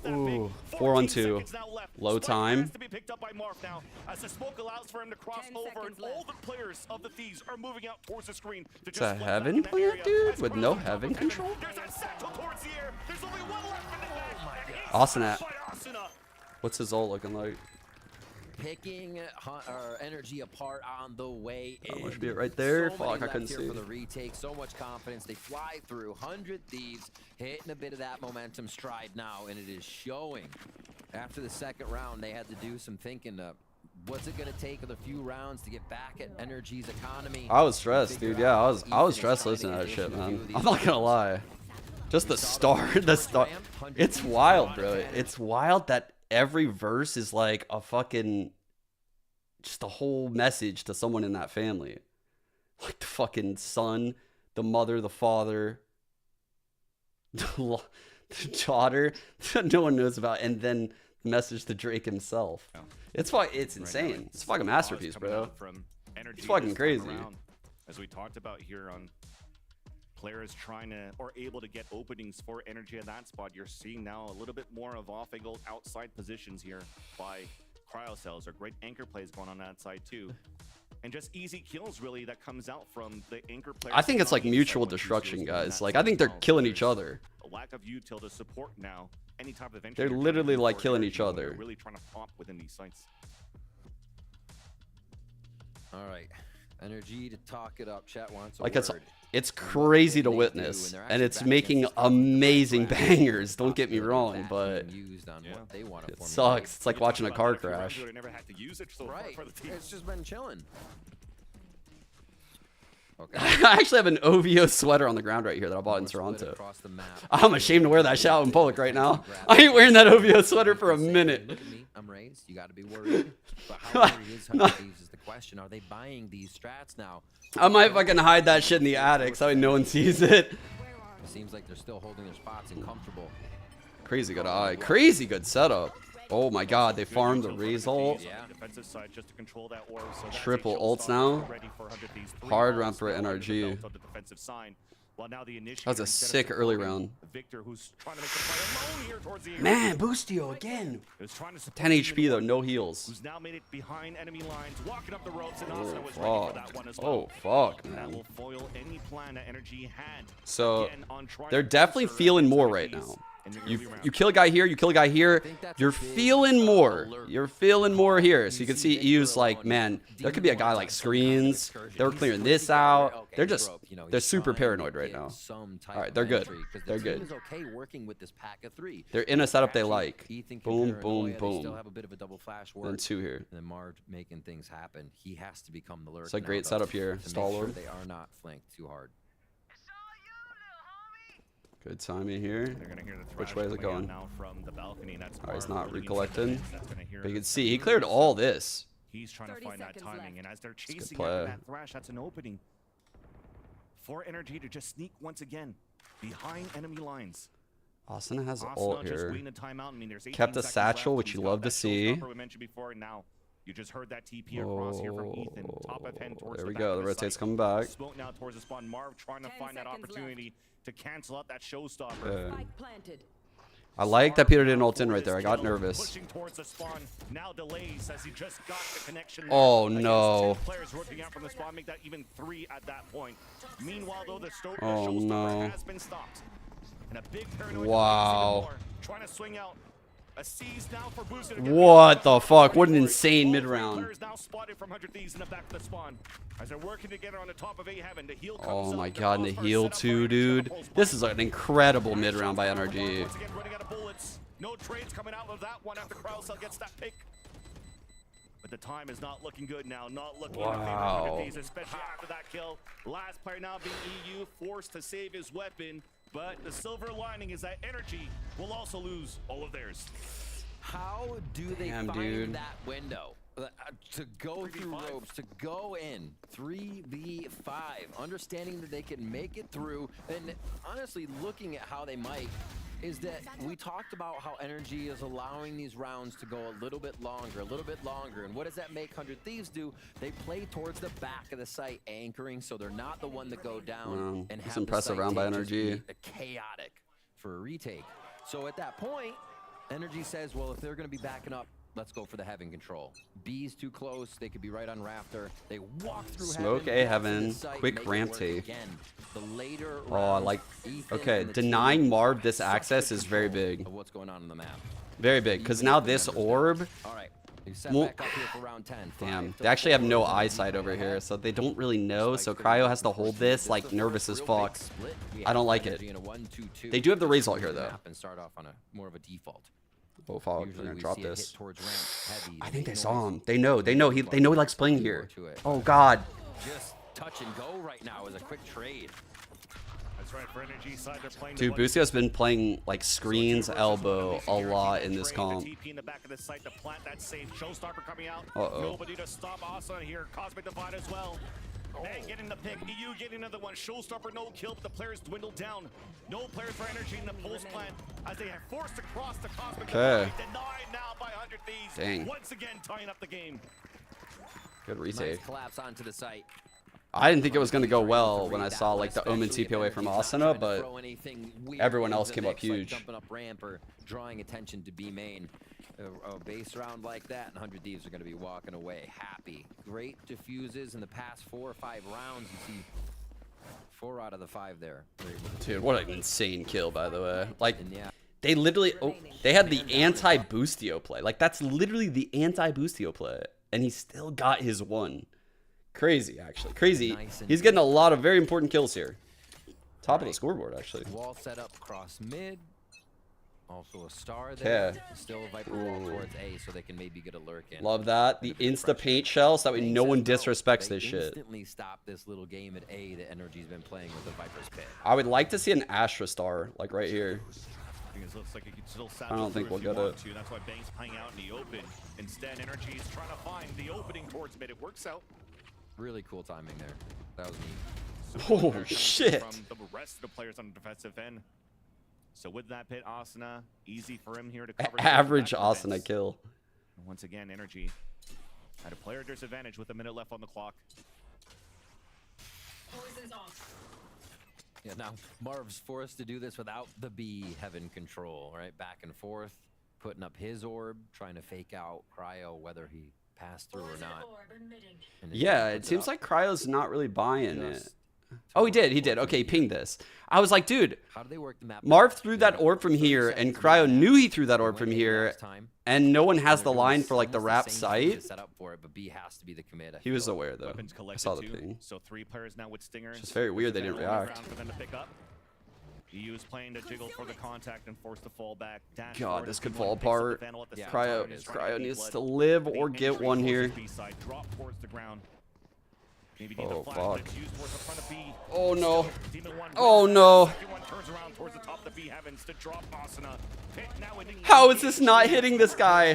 Ooh, 4-on-2. Low time. It's a heaven plant, dude, with no heaven control. Ascent. What's his ult looking like? Picking energy apart on the way in. That must be it right there. So Fuck, I couldn't here see. for the retake. So much confidence. They fly through. 100 Thieves hitting a bit of that momentum stride now, and it is showing. After the second round, they had to do some thinking. What's it gonna take with a few rounds to get back at Energy's economy? I was stressed, dude. Yeah, I was stressed listening to that shit, man. I'm not gonna lie. Just the start, it's wild, bro. It's wild that every verse is like a fucking, just a whole message to someone in that family. Like the fucking son, the mother, the father, the daughter, no one knows about, and then message to Drake himself. It's insane. It's a fucking masterpiece, bro. It's fucking crazy. As we talked about here on players trying to or able to get openings for energy at that spot, you're seeing now a little bit more of off-angle outside positions here by cryocells, or great anchor plays going on that side too, and just easy kills really that comes out from the anchor players. I think it's like mutual destruction, guys. Like, I think they're killing each other. A lack of util to support now any type of entry. They're literally like killing each other. They're really trying to pop within these sites. All right, energy to talk it up. Chat wants a Like, word. it's crazy to witness, and it's making amazing bangers. Don't get me wrong, but it sucks. It's like watching a car crash. Right, it's just been chilling. Okay. I actually have an OVO sweater on the ground right here that I bought in Toronto. I'm ashamed to wear that shit out in public right now. I ain't wearing that OVO sweater for a minute. Look at me, I'm raised. You got to be worried. But how worried is 100 Thieves is the question. Are they buying these strats now? I might fucking hide that shit in the attic so no one sees it. It seems like they're still holding their spots and comfortable. Crazy good eye. Crazy good setup. Oh my god, they farmed the Raze ult. Triple ults now. Hard round for NRG. That was a sick early round. Man, Bustio again. 10 HP though, no heals. Oh fuck. Oh fuck, man. So they're definitely feeling more right now. You kill a guy here, you kill a guy here, you're feeling more. You're feeling more here. So you can see EU's like, man, there could be a guy like Screens. They were clearing this out. They're super paranoid right now. All right, they're good. They're good. They're in a setup they like. Boom, boom, boom. And two here. And then Marge making things happen. He has to become the lurk. It's a great setup here. Stalwart. They are not flanked too hard. Good timing here. Which way is it going? Alright, he's not recollecting. But you can see he cleared all this. He's trying to find that timing, and as they're chasing play. after that thrash, that's an opening for energy to just sneak once again behind enemy lines. Ascent has ult just here. waiting a timeout. I mean, there's 18 Kept a seconds satchel, left. which He's you got love to that see. showstopper we mentioned before, and now you just heard that TP across here from Ethan. Top of hand towards There we the back go. of The the rotate's site. coming back. Smoke now towards the spawn. Marv trying to find that opportunity to cancel out that showstopper. I like that Peter didn't ult in right there. I got nervous. Pushing towards the spawn. Now delays as he just got the connection. Oh, Against no. 10 players working out from the spawn, make that even 3 at that point. Meanwhile, though, the Oh, showstopper no. has been stopped. And a big paranoid Wow. trying to swing out. A seize now for Booster. What the fuck? What an insane mid-round. Players now spotted from 100 Thieves in the back of the spawn. As they're working together on the top of A Heaven, the heal comes Oh up. my The god, and the crossbar heal set up too, for dude. This is an incredible mid-round by NRG. Once again, running out of bullets. No trades coming out of that one after Crowcell gets that pick. But the time is not looking good now. Not looking Wow. in favor of 100 Thieves, especially after that kill. Last player now being EU, forced to save his weapon. But the silver lining is that Energy will also lose all of theirs. How do they Damn, find dude. that window? To go through ropes, to go in 3v5, understanding that they can make it through, and honestly looking at how they might, is that we talked about how Energy is allowing these rounds to go a little bit longer, and what does that make 100 Thieves do? They play towards the back of the site, anchoring, so they're not the one to go down and it's have the impressive site round by take just Energy. be chaotic for a retake. So at that point, Energy says, well, if they're going to be backing up, let's go for the Heaven control. B's too close. They could be right on Rafter. They walk through Smoke Heaven, A Heaven, site, quick make it ramp work take. again. The later Oh, I rounds, like. Ethan Okay, and the team denying Marv this such access good is very control big. of what's going on the map. Very big, because now this orb. All right. You set Well, back up here for round 10. Damn, 5 they actually have no 4. eyesight over here, so they don't really know. So Cryo has to hold this like nervous as fuck. I don't like it. They do have the result here though. And start off on a more of a default. Oh fuck, Usually they're gonna we drop see a hit this. towards ramp heavy. I think they Big saw noise. him. They know he likes playing here. Oh god. Just touch and go right now is a quick trade. That's right, for Energy side, they're playing Dude, Busio's been playing like screens, elbow a lot in this comp. TP in the back of the site to plant that safe. Showstopper coming out. Uh-oh. Nobody to stop Asa here. Cosmic Divide as well. Bang getting the pick. EU getting another one. Showstopper no kill, but the players dwindled down. No players for Energy in the post plant as they are forced to cross the Cosmic Okay. Divide. Denied now by 100 Thieves. Dang. Once again tying up the game. Good Nice retake. collapse onto the site. I didn't think it was gonna go well when I saw like the Omen TP away from Asuna, but everyone else came up huge. Jumping up ramp or drawing attention to B main. A base round like that, and 100 Thieves are going to be walking away happy. Great diffuses in the past 4 or 5 rounds. You see 4 out of the 5 there. Dude, what an insane kill, by the way. Like, And yeah, they literally, they had the anti-Boostio play. Like, that's literally the anti-Boostio play. And he still got his one. Crazy, actually. Crazy. He's getting a lot of very important kills here. Top of the scoreboard, actually. wall set up cross mid. Also a star there. Okay. Still a Viper wall towards A, so they can maybe get a lurk in. Love that. The insta-paint shell, so that way no one disrespects They this shit. instantly stop this little game at A that Energy's been playing with the Viper's Pit. I would like to see an Astra star, like right here. It looks like it could still I don't think we'll get it. That's why Bang's playing out in the open. Instead, Energy is trying to find the opening towards mid. It works out. Really cool timing there. That was neat. Oh, shit. From the rest of the players on the defensive end. So with that pit, Asuna, easy for him here to cover. Average Asuna kill. Once again, Energy at a player disadvantage with a minute left on the clock. Yeah, now Marv's forced to do this without the B Heaven control, right? Back and forth, putting up his orb, trying to fake out Cryo whether he passed through or not. And Yeah, he it puts seems up like Cryo's not really buying it. just Oh, he did. Okay, he pinged this. I was like, dude, How do they work the map? Marv threw that orb from here, and Cryo knew he threw that orb from here, and no one has the line for like the wrap site. Set up for it, but B has to be the commit. I He was feel. aware though. Weapons I collected saw the too. ping. So 3 players now with stingers. It's very weird they didn't There's a react. round for them to pick up. EU is playing to jiggle for the contact and force to fall back. Dash God, forward this as could P1 fall picks up the apart. vandal at the Yeah, same Cryo, time and is trying to Cryo keep needs blood. to live The or get entry one towards here. the B side, drop towards the ground. Maybe need Oh, the flash, fuck. but it's used towards the front of B. Oh no. Demon one Oh wins. no. Second one turns around towards the top of the B heavens to drop Asuna. Pit now in How is this not hitting this guy?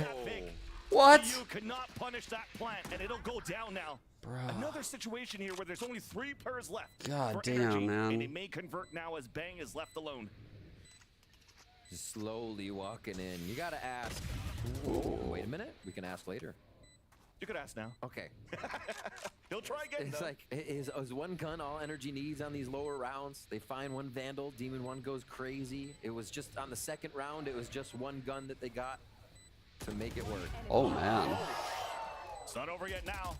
What? You cannot punish that plant, and it'll go down now. Bruh. Another situation here where there's only 3 players left. God for damn, Energy, man. And it may convert now as Bang is left alone. Just slowly walking in. You gotta ask. Ooh, wait a minute. We can ask later. You could ask now. Okay. He'll try again. It's though. like, is one gun all Energy needs on these lower rounds? They find one Vandal, Demon 1 goes crazy. It was just on the second round, it was just one gun that they got to make it work. Oh man. It's not over yet now,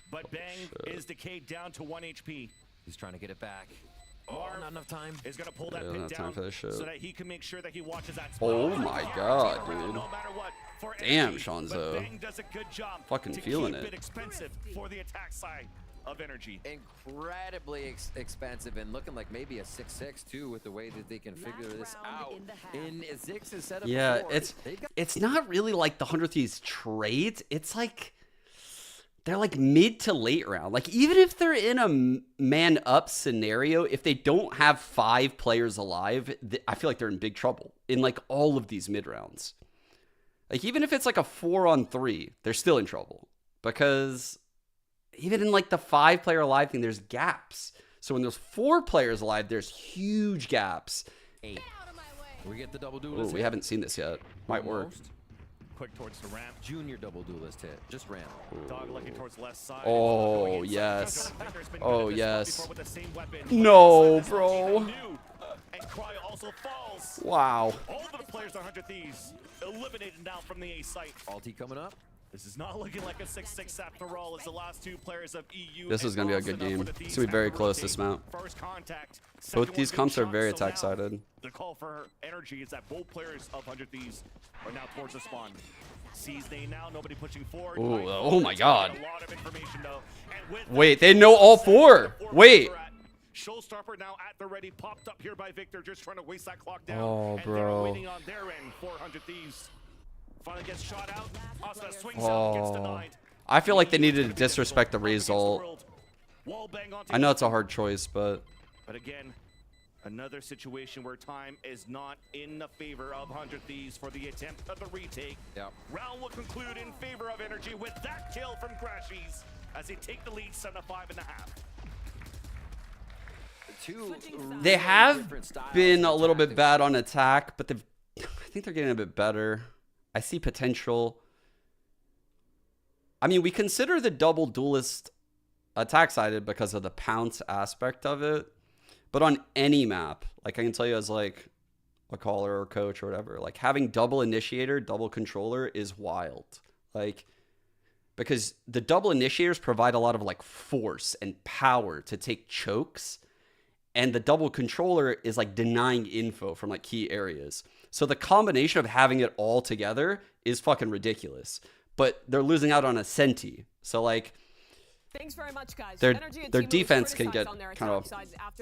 but Bang is decayed down to 1 HP. He's trying to get it back. Oh, Marv not enough time. is going to pull that Yeah, pit not time down for this shit. so that he can make sure that he watches that spot. Oh my god, Around dude. no matter what for Damn, Energy, Shanzo. but Bang does a good job Fucking to feeling keep it. expensive for the attack side of Energy. Incredibly expensive and looking like maybe a 6-6 too with the way that they can figure this out. In Zix's setup Yeah, before, it's they've got it's not really like the 100 Thieves trait. It's like they're like mid to late round. Like even if they're in a man up scenario, if they don't have 5 players alive, I feel like they're in big trouble in like all of these mid rounds. Like even if it's like a 4-on-3, they're still in trouble because even in like the 5-player alive thing, there's gaps. So when there's 4 players alive, there's huge gaps. 8. We get the double Ooh, duelist. we haven't seen this yet. Might work. Quick towards the ramp. Junior double duelist hit. Just ramp. Dog looking towards left side. Oh, yes. Oh, yes. With the same weapon. No, bro. And Cry also falls. Wow. All of the players on 100 Thieves eliminated now from the A site. Ulti coming up. This is not looking like a 6-6 after all, as the last 2 players of EU. This is going to be a good game. It's going to be very close this map. First contact. Both these comps are very attack-sided. The call for energy is that both players of 100 Thieves are now towards the spawn. Sees they now, nobody pushing forward. Ooh, oh my god. A lot of information, though. And with Wait, they know all 4. Wait. Showstopper now at the ready, popped up here by Victor, just trying to waste that clock down. Oh, and bro. they're waiting on their end. 400 Thieves finally gets shot out. Asuna swings out, gets denied. I feel like they needed to disrespect the result. I know it's a hard choice, but again, another situation where time is not in the favor of 100 Thieves for the attempt of the retake. Yep. Round will conclude in favor of Energy with that kill from Crashies as they take the lead 7-5.5. they have been a little bit bad on attack, but I think they're getting a bit better. I see potential. I mean, we consider the double duelist attack-sided because of the pounce aspect of it. But on any map, like I can tell you as like a caller or coach or whatever, like having double initiator, double controller is wild. Like, because the double initiators provide a lot of like force and power to take chokes. And the double controller is like denying info from like key areas. So the combination of having it all together is fucking ridiculous. But they're losing out on a Senti. So like, thanks very much, guys. Their defense can get kind of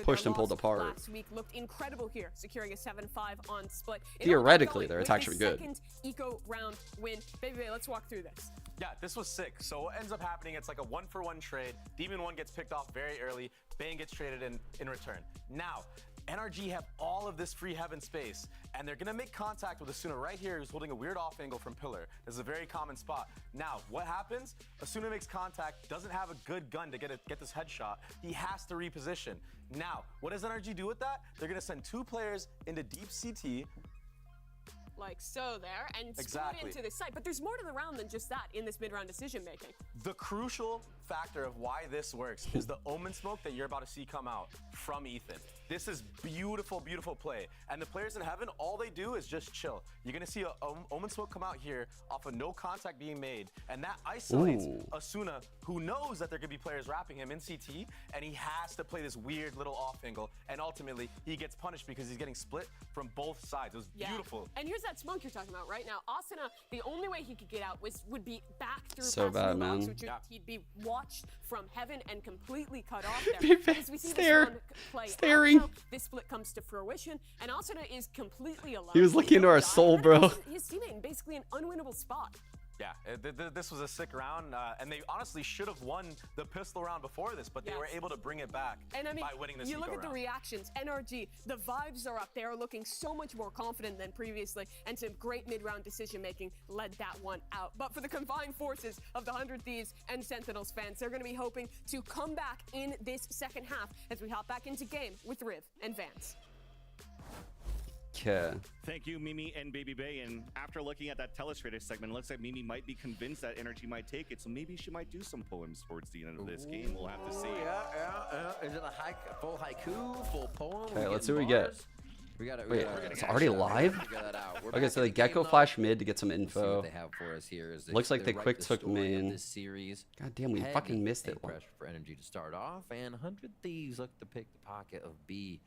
pushed and pulled apart. Last week looked incredible here, securing a 7-5 on split. Theoretically, their attacks are good. Second eco round win. Baby, let's walk through this. Yeah, this was sick. So what ends up happening, it's like a 1-for-1 trade. Demon 1 gets picked off very early. Bane gets traded in return. Now, NRG have all of this free heaven space, and they're gonna make contact with Asuna right here, who's holding a weird off angle from Pillar. This is a very common spot. Now, what happens? Asuna makes contact, doesn't have a good gun to get this headshot. He has to reposition. Now, what does NRG do with that? They're gonna send 2 players into deep CT. Like so there, and split into the site. But there's more to the round than just that in this mid-round decision making. The crucial factor of why this works is the omen smoke that you're about to see come out from Ethan. This is beautiful, beautiful play. And the players in heaven, all they do is just chill. You're gonna see a omen smoke come out here off of no contact being made, and that isolates Asuna, who knows that there could be players wrapping him in CT, and he has to play this weird little off angle, and ultimately he gets punished because he's getting split from both sides. It was beautiful. And here's that smoke you're talking about right now. Asuna, the only way he could get out would be back through so bad, man. Which he'd be watched from heaven and completely cut off there. As we see this round play out, this split comes to fruition, and Asuna is completely alone. He was looking into our soul, bro. His teammate in basically an unwinnable spot. Yeah, this was a sick round, and they honestly should have won the pistol round before this, but they were able to bring it back by winning this you look at round. the reactions, NRG, the vibes are up. They are looking so much more confident than previously, and some great mid-round decision-making led that one out. But for the combined forces of the 100 Thieves and Sentinels fans, they're going to be hoping to come back in this second half as we hop back into game with Riv and Vance. Okay. Thank you, Mimi and Baby Bay. And after looking at that telestrator segment, it looks like Mimi might be convinced that Energy might take it. So maybe she might do some poems towards the end of this game. We'll have to see. Yeah. Is it a full haiku, full poem? Okay, let's see what we get. Wait, it's already live? Okay, so the Gecko flash mid to get some info. What they have for us here is looks like they quick took main. This series. God damn, we fucking missed it. Pressure for Energy to start off, and 100 Thieves look to pick the pocket of B.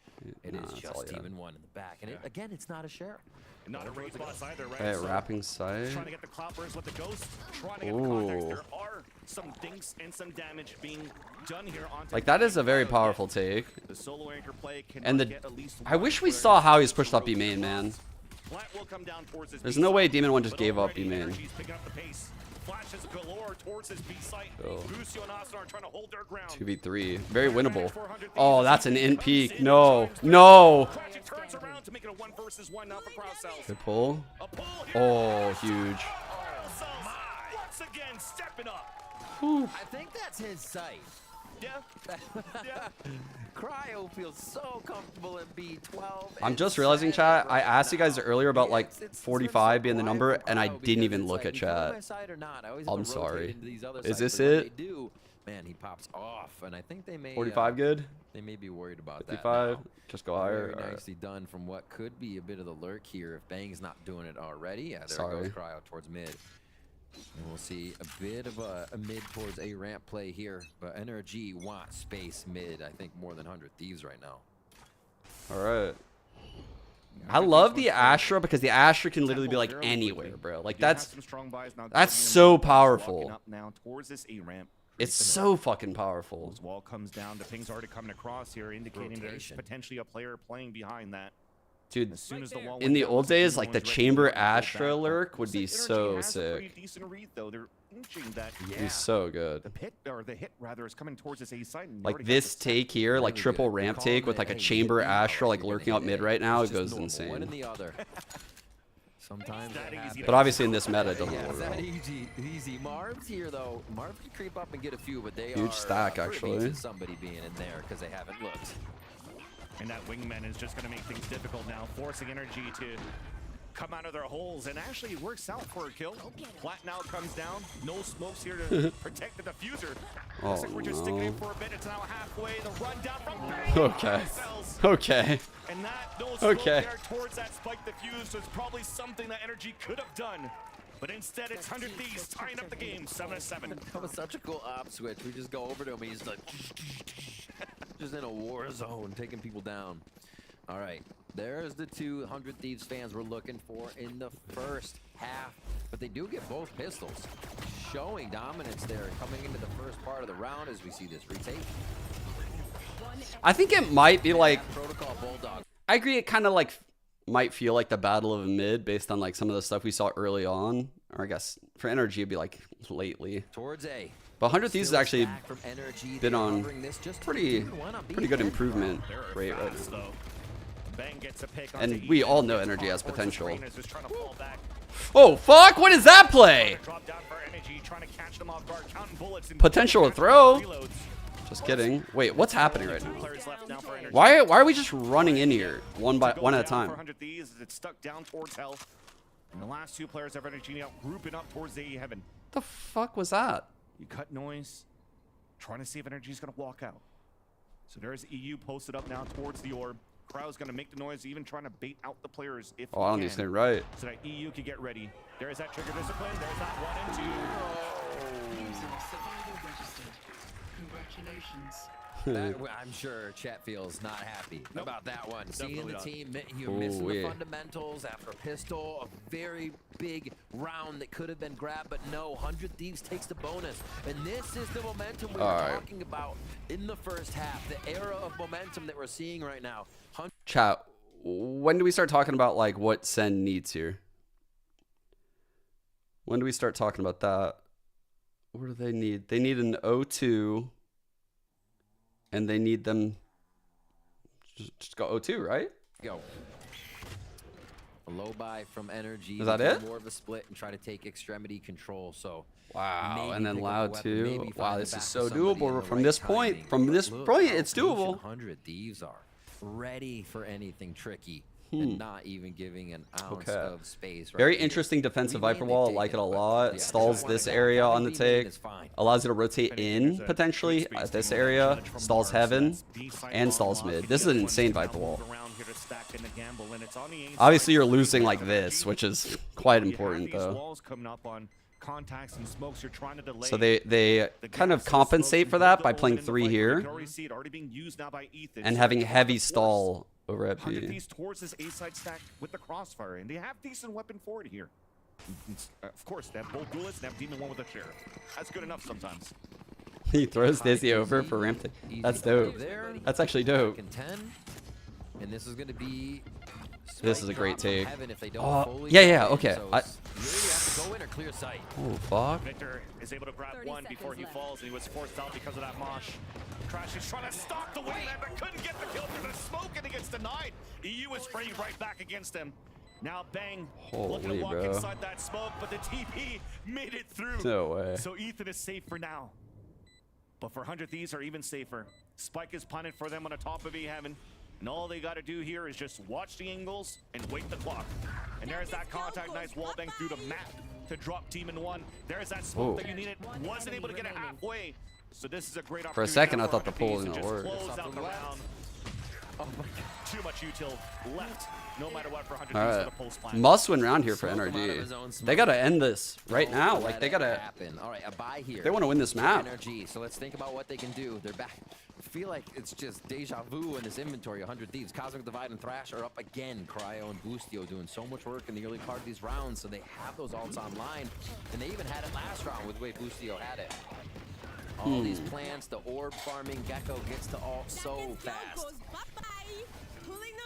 It is just Demon 1 in the back, and again, it's not a share. Not a raid boss either, right? Hey, wrapping side. Trying to get the cloppers with the ghost. Trying to get the contacts. There are some dinks and some damage being done here on. Like that is a very powerful take. The solo anchor play and I wish we saw how he's pushed up B main, man. There's no way Demon 1 just gave up B main. flashes galore towards his B site. Busio and Ascent are trying to hold their ground. 2v3. Very winnable. Oh, that's an int peak. No. No. Turns around to make it a 1 versus 1 now for Crowd. Good pull. Oh, huge. Once again, stepping up. I think that's his site. Yeah. Cryo feels so comfortable in B12. I'm just realizing, chat, I asked you guys earlier about like 45 being the number, and I didn't even look at chat. I'm sorry. Is this it? Man, he pops off, and I think they may 45 good? They may be worried about 55? that. Just go higher. Very nicely done from what could be a bit of the lurk here if Bang's not doing it already. Yeah, there goes Cryo towards mid. And we'll see a bit of a mid towards A ramp play here, but NRG wants space mid, I think, more than 100 Thieves right now. All right. I love the Astra because the Astra can literally be like anywhere, bro. Like that's so powerful. It's so fucking powerful. Wall comes down. The ping's already coming across here, indicating there's potentially a player playing behind that. Dude, as soon as the wall in the old days, like the chamber right Astra lurk would be so sick. Decent read, though. They're inching that. He's so good. The hit rather is coming towards this A site. Like this take here, like triple ramp take with like a chamber Astra like lurking up mid right now, it goes insane. One and the other. Sometimes but obviously in this meta, it doesn't work. That easy. Marv's here though. Marv can creep up and get a few, but they huge are stack actually. Somebody being in there because they haven't looked. And that wingman is just going to make things difficult now, forcing energy to come out of their holes, and actually works out for a kill. Flat now comes down. No smokes here to protect the diffuser. Looks like we're just sticking in for a bit. It's now halfway. The run down from Okay. Okay. And that no smoke there towards that spike diffuse was probably something that energy could have done. But instead, it's 100 Thieves tying up the game, 7-7. That was such a cool op switch. We just go over to him. He's like, just in a war zone, taking people down. All right, there's the 200 Thieves fans we're looking for in the first half. But they do get both pistols, showing dominance there coming into the first part of the round as we see this retake. I think it might be like, Protocol Bulldog. I agree, it kind of like might feel like the battle of mid based on like some of the stuff we saw early on, or I guess for NRG it'd be like lately. Towards A. But 100 Thieves has actually been on pretty good improvement rate right now. And we all know energy has potential. Oh fuck, what is that play? Potential to throw. Just kidding. Wait, what's happening right now? Why are we just running in here one at a time? It's stuck down towards hell. And the last two players have energy now grouping up towards the heaven. The fuck was that? You cut noise, trying to see if energy's gonna walk out. So there's EU posted up now towards the orb. Crowd's gonna make the noise, even trying to bait out the players if I don't think he's right. So that EU can get ready. There's that trigger discipline. There's that 1 and 2. Congratulations. I'm sure chat feels not happy about that one. Seeing the team, you're missing the fundamentals after a pistol, a very big round that could have been grabbed, but no, 100 Thieves takes the bonus. And this is the momentum we were talking about in the first half, the era of momentum that we're seeing right now. Chat, when do we start talking about like what Sen needs here? When do we start talking about that? What do they need? They need an O2. And they need them just go O2, right? Go. A low buy from energy. Is that it? More of a split and try to take extremity control. So wow, and then loud too. Wow, this is so doable from this point. From this point, it's doable. 100 Thieves are ready for anything tricky. And not even giving an ounce of space. Right Very here. interesting defensive Viper wall. I like it a lot. Stalls this area on the take. Allows you to rotate in potentially at this area. Stalls heaven and stalls mid. This is an insane Viper wall. Obviously, you're losing like this, which is quite important though. So they kind of compensate for that by playing 3 here and having heavy stall over at B. Towards this A-side stack with the crossfire, and they have decent weapon forward here. Of course, they have both bullets and have Demon 1 with a share. That's good enough sometimes. He throws Dizzy over for ramp. That's dope. That's actually dope. And this is going to be This is a great take. Oh, yeah, okay. So you really have to go in or clear sight. Oh, fuck. Victor is able to grab one before he falls, and he was forced out because of that mosh. Crash is trying to stalk the wingman, but couldn't get the kill through the smoke, and he gets denied. EU is framed right back against him. Now Bang looking to walk inside that smoke, but the TP made it through. No way. So Ethan is safe for now. But for 100 Thieves are even safer. Spike is punted for them on the top of E-Heaven. And all they got to do here is just watch the angles and wait the clock. And there's that contact, nice wall bang through the map to drop team in one. There's that smoke that you needed. Wasn't able to get it halfway. So this is a great opportunity. For a second, I thought the pull was going to work. Close out the round. Oh my God. Too much util left. No matter what for 100 All for right. the post plan. Must win round here for NRG. They got to end this right now. Like, they got to. All right, a buy here. They want to win this map. Energy. So let's think about what they can do. They're back. I feel like it's just deja vu in this inventory. 100 Thieves, Cosmic Divide, and Thrash are up again. Cryo and Boostio doing so much work in the early part of these rounds, so they have those ults online. And they even had it last round with the way Boostio had it. All these plants, the orb farming, Gecko gets to ult so fast.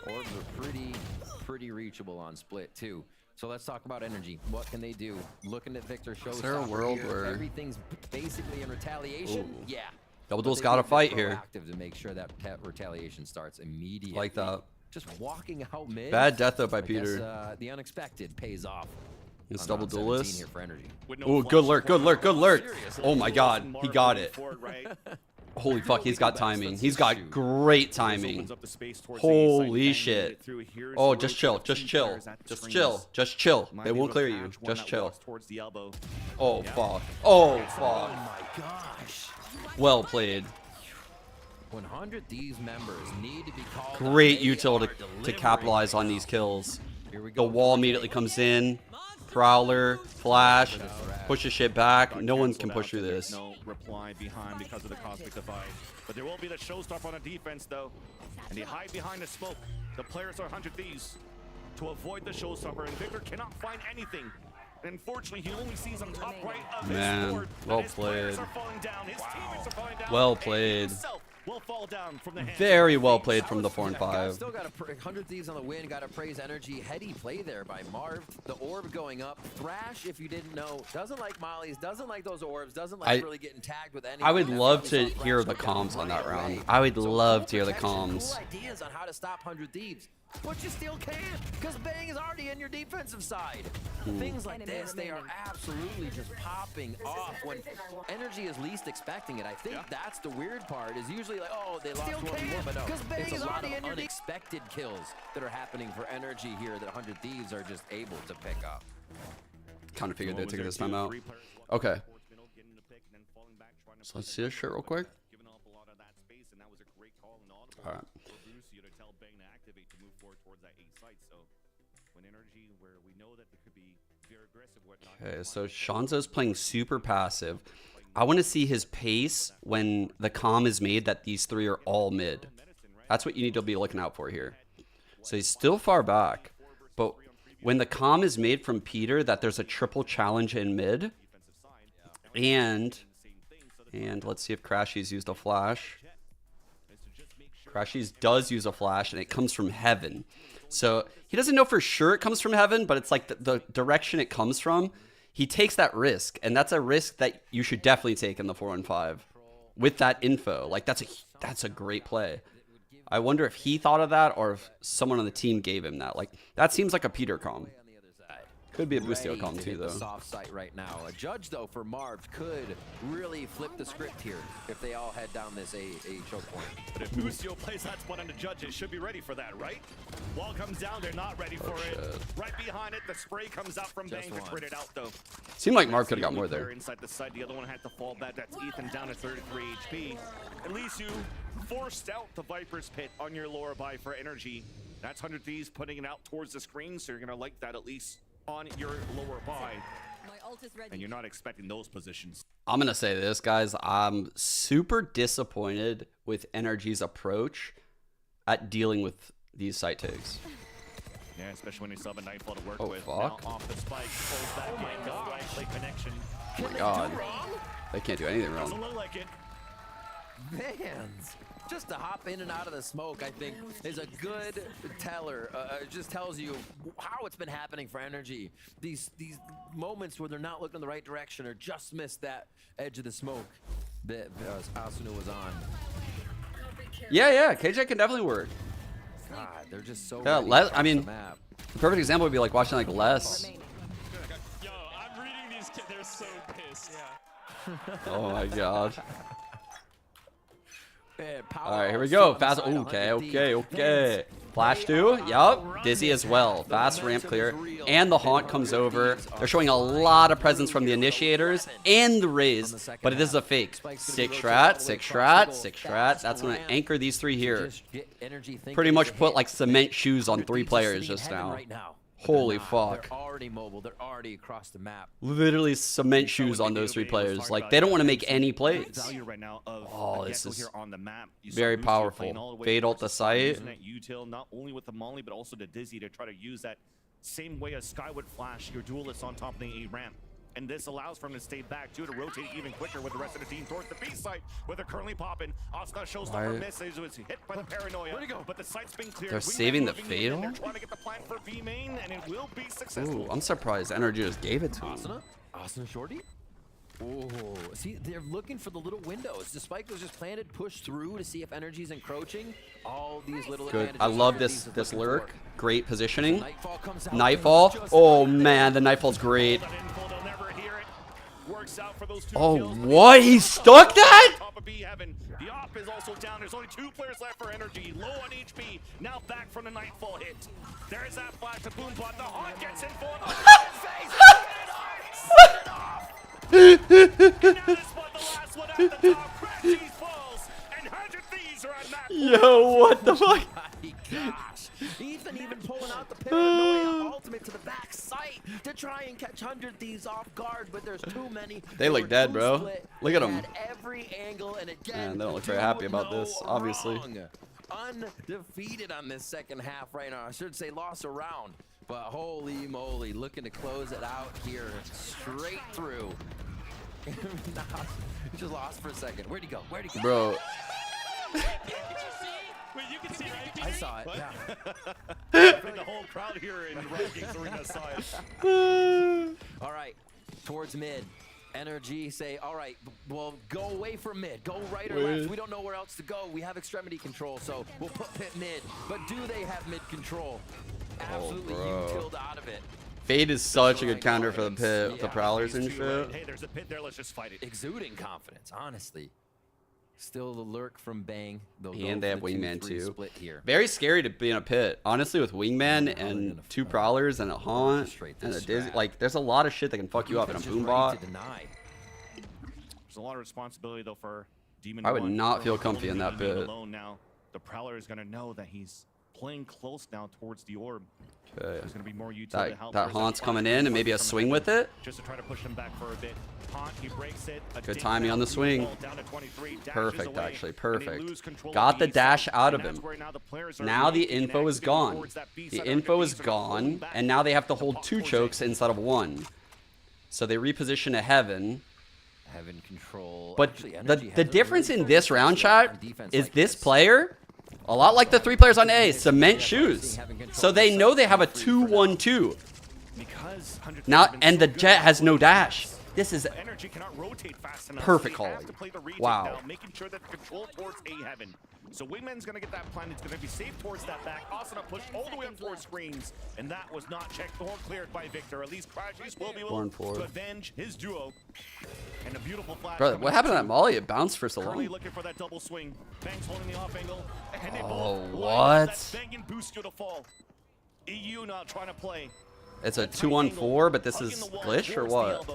Orbs are pretty reachable on split too. So let's talk about energy. What can they do? Looking at Victor shows. Is there a world where everything's basically in retaliation? Ooh. Yeah. Double Duel's got to fight here. To make sure that retaliation starts immediately. Like that. Just walking out mid. Bad death though by I guess, Peter. the unexpected pays off. It's double duelist. Here for energy. Oh, good lurk, good lurk, good lurk. Oh my God, he got it. Holy fuck, he's got timing. He's got great timing. Holy shit. Oh, just chill, just chill, just chill, just chill. They won't clear you. Just chill. Oh fuck. Oh fuck. Oh my gosh. Well played. 100 Thieves members need to be called. Great util to capitalize on these kills. The wall immediately comes in. Prowler, flash, pushes shit back. No one can push through this. No reply behind because of the Cosmic Divide. But there will be the showstopper on the defense though. And they hide behind the smoke. The players are 100 Thieves to avoid the showstopper, and Victor cannot find anything. And unfortunately, he only sees on top right of his board. Well his played. players are falling down. His teammates are falling down. Well And he played. himself will fall down from the hands Very of well the played Thieves. from the 4 and 5. Still got 100 Thieves on the win. Got to praise energy. Heady play there by Marv. The orb going up. Thrash, if you didn't know, doesn't like mollies. Doesn't like those orbs. Doesn't like really getting tagged with anything. I would love to hear the comms on that round. I would love to hear the comms. Cool ideas on how to stop 100 Thieves. But you still can't, because Bang is already in your defensive side. Things like this, they are absolutely just popping off when energy is least expecting it. I think that's the weird part, is usually like, oh, they lost 1v1, but no, it's a lot of unexpected kills that are happening for energy here that 100 Thieves are just able to pick up. Kind of figured they'd take this time out. Okay. So let's see this shit real quick. All right. Okay, so Shanzo's playing super passive. I want to see his pace when the comm is made that these three are all mid. That's what you need to be looking out for here. So he's still far back, but when the comm is made from Peter that there's a triple challenge in mid, and let's see if Crashies used a flash. Crashies does use a flash, and it comes from heaven. So he doesn't know for sure it comes from heaven, but it's like the direction it comes from. He takes that risk, and that's a risk that you should definitely take in the 4 and 5 with that info. Like that's a great play. I wonder if he thought of that or if someone on the team gave him that. Like that seems like a Peter comm. Could be a Boostio comm too, though. Soft site right now. A judge though for Marv could really flip the script here if they all head down this a choke point. But if Boostio plays that spot on the judges, should be ready for that, right? Wall comes down, they're not ready for it. Right behind it, the spray comes out from Bang to crit it out though. Seemed like Marv could have got more there. Inside the side, the other one had to fall back. That's Ethan down to 33 HP. At least you forced out the Viper's Pit on your lower buy for energy. That's 100 Thieves putting it out towards the screen, so you're gonna like that at least on your lower buy. And you're not expecting those positions. I'm gonna say this, guys. I'm super disappointed with Energy's approach at dealing with these site takes. Yeah, especially when you still have a Nightfall to work with. Fuck. Now off the spike, pulls back in, right play connection. Oh my god. They can't do anything wrong. Doesn't look like it. Vans, just to hop in and out of the smoke, I think, is a good teller. It just tells you how it's been happening for Energy. These moments where they're not looking in the right direction or just missed that edge of the smoke that Asuna was on. Yeah, KJ can definitely work. God, they're just so Yeah, ready I mean, across the map. the perfect example would be like watching like Les. Yo, I'm reading these kids. They're so pissed. Yeah. Oh my god. Man, All right, here we go. Fast. Okay. Flash 2. Yup. Dizzy as well. Fast ramp clear. And the haunt comes over. They're showing a lot of presence from the initiators and the raise, but this is a fake. 6 strat. That's going to anchor these 3 here. Pretty much put like cement shoes on 3 players just now. Holy fuck. They're already mobile. They're already across the map. Literally cement shoes on those 3 players. Like, they don't want to make any plays. Oh, this is very powerful. Fade ult the site. Util, not only with the Molly, but also the Dizzy to try to use that same way as Skyward Flash, your duelist on top of the A ramp. And this allows for him to stay back too, to rotate even quicker with the rest of the team towards the B site, where they're currently popping. Oscar shows up misses, who was hit by the paranoia. Where'd he go? But the site's been cleared. They're saving the fatal? They're trying to get the plan for B main, and it will be successful. Ooh, I'm surprised Energy just gave it to him. Asuna shorty? Oh, see, they're looking for the little windows. The spike was just planted, pushed through to see if Energy's encroaching. All these little Good. advantages. I love this lurk. Great positioning. Nightfall comes out. Nightfall. Oh man, the Nightfall's great. Oh, what? He stuck that? The op is also down. There's only 2 players left for Energy. Low on HP. Now back from the Nightfall hit. There's that flash to Boombot. The Haunt gets in for the Yo, what the fuck? Gosh. Ethan even pulling out the paranoia ultimate to the back site to try and catch 100 Thieves off guard, but there's too many. They look dead, bro. Look at them. At every angle, and again, Man, they don't look very happy about this, obviously. Undefeated on this second half right now. I should say lost a round, but holy moly, looking to close it out here straight through. Nah, he just lost for a second. Where'd he go? Bro. Wait, you can see, right? I saw it. Yeah. The whole crowd here in Riot Games Arena saw it. All right, towards mid. Energy say, all right, well, go away from mid. Go right or left. We don't know where else to go. We have extremity control, so we'll put pit mid. But do they have mid control? Absolutely, Util out of it. Fade is such a good counter for the pit with the prowlers and shit. Hey, there's a pit there. Let's just fight it. Exuding confidence, honestly. Still the lurk from Bang. And they have Wingman too. Split here. Very scary to be in a pit. Honestly, with Wingman and 2 prowlers and a haunt and a dizzy, like there's a lot of shit that can fuck you up in a boombot. There's a lot of responsibility though for Demon. I would not feel comfy in that pit. Alone now, the prowler is gonna know that he's playing close now towards the orb. Okay. There's gonna be more utility to help. That haunt's coming in and maybe a swing with it. Just to try to push him back for a bit. Haunt, he breaks it. Good timing on the swing. Perfect, actually, perfect. Got the dash out of him. Now the info is gone. The info is gone, and now they have to hold 2 chokes instead of 1. So they reposition to Heaven. Heaven control. But the difference in this round, chat, is this player, a lot like the 3 players on A, cement shoes. So they know they have a 2-1-2. Now, and the Jet has no dash. This is perfect calling. Wow. Making sure that the control towards A Heaven. So Wingman's gonna get that plan. It's gonna be safe towards that back. Asuna pushed all the way up towards screens, and that was not checked or cleared by Victor. At least Crashies will be able to avenge his duo. And a beautiful flash. Brother, what happened to that Molly? It bounced for so long. Looking for that double swing. Banks holding the off angle. And they what? Banging boost you to fall. EU now trying to play. It's a 2-1-4, but this is glitch or what?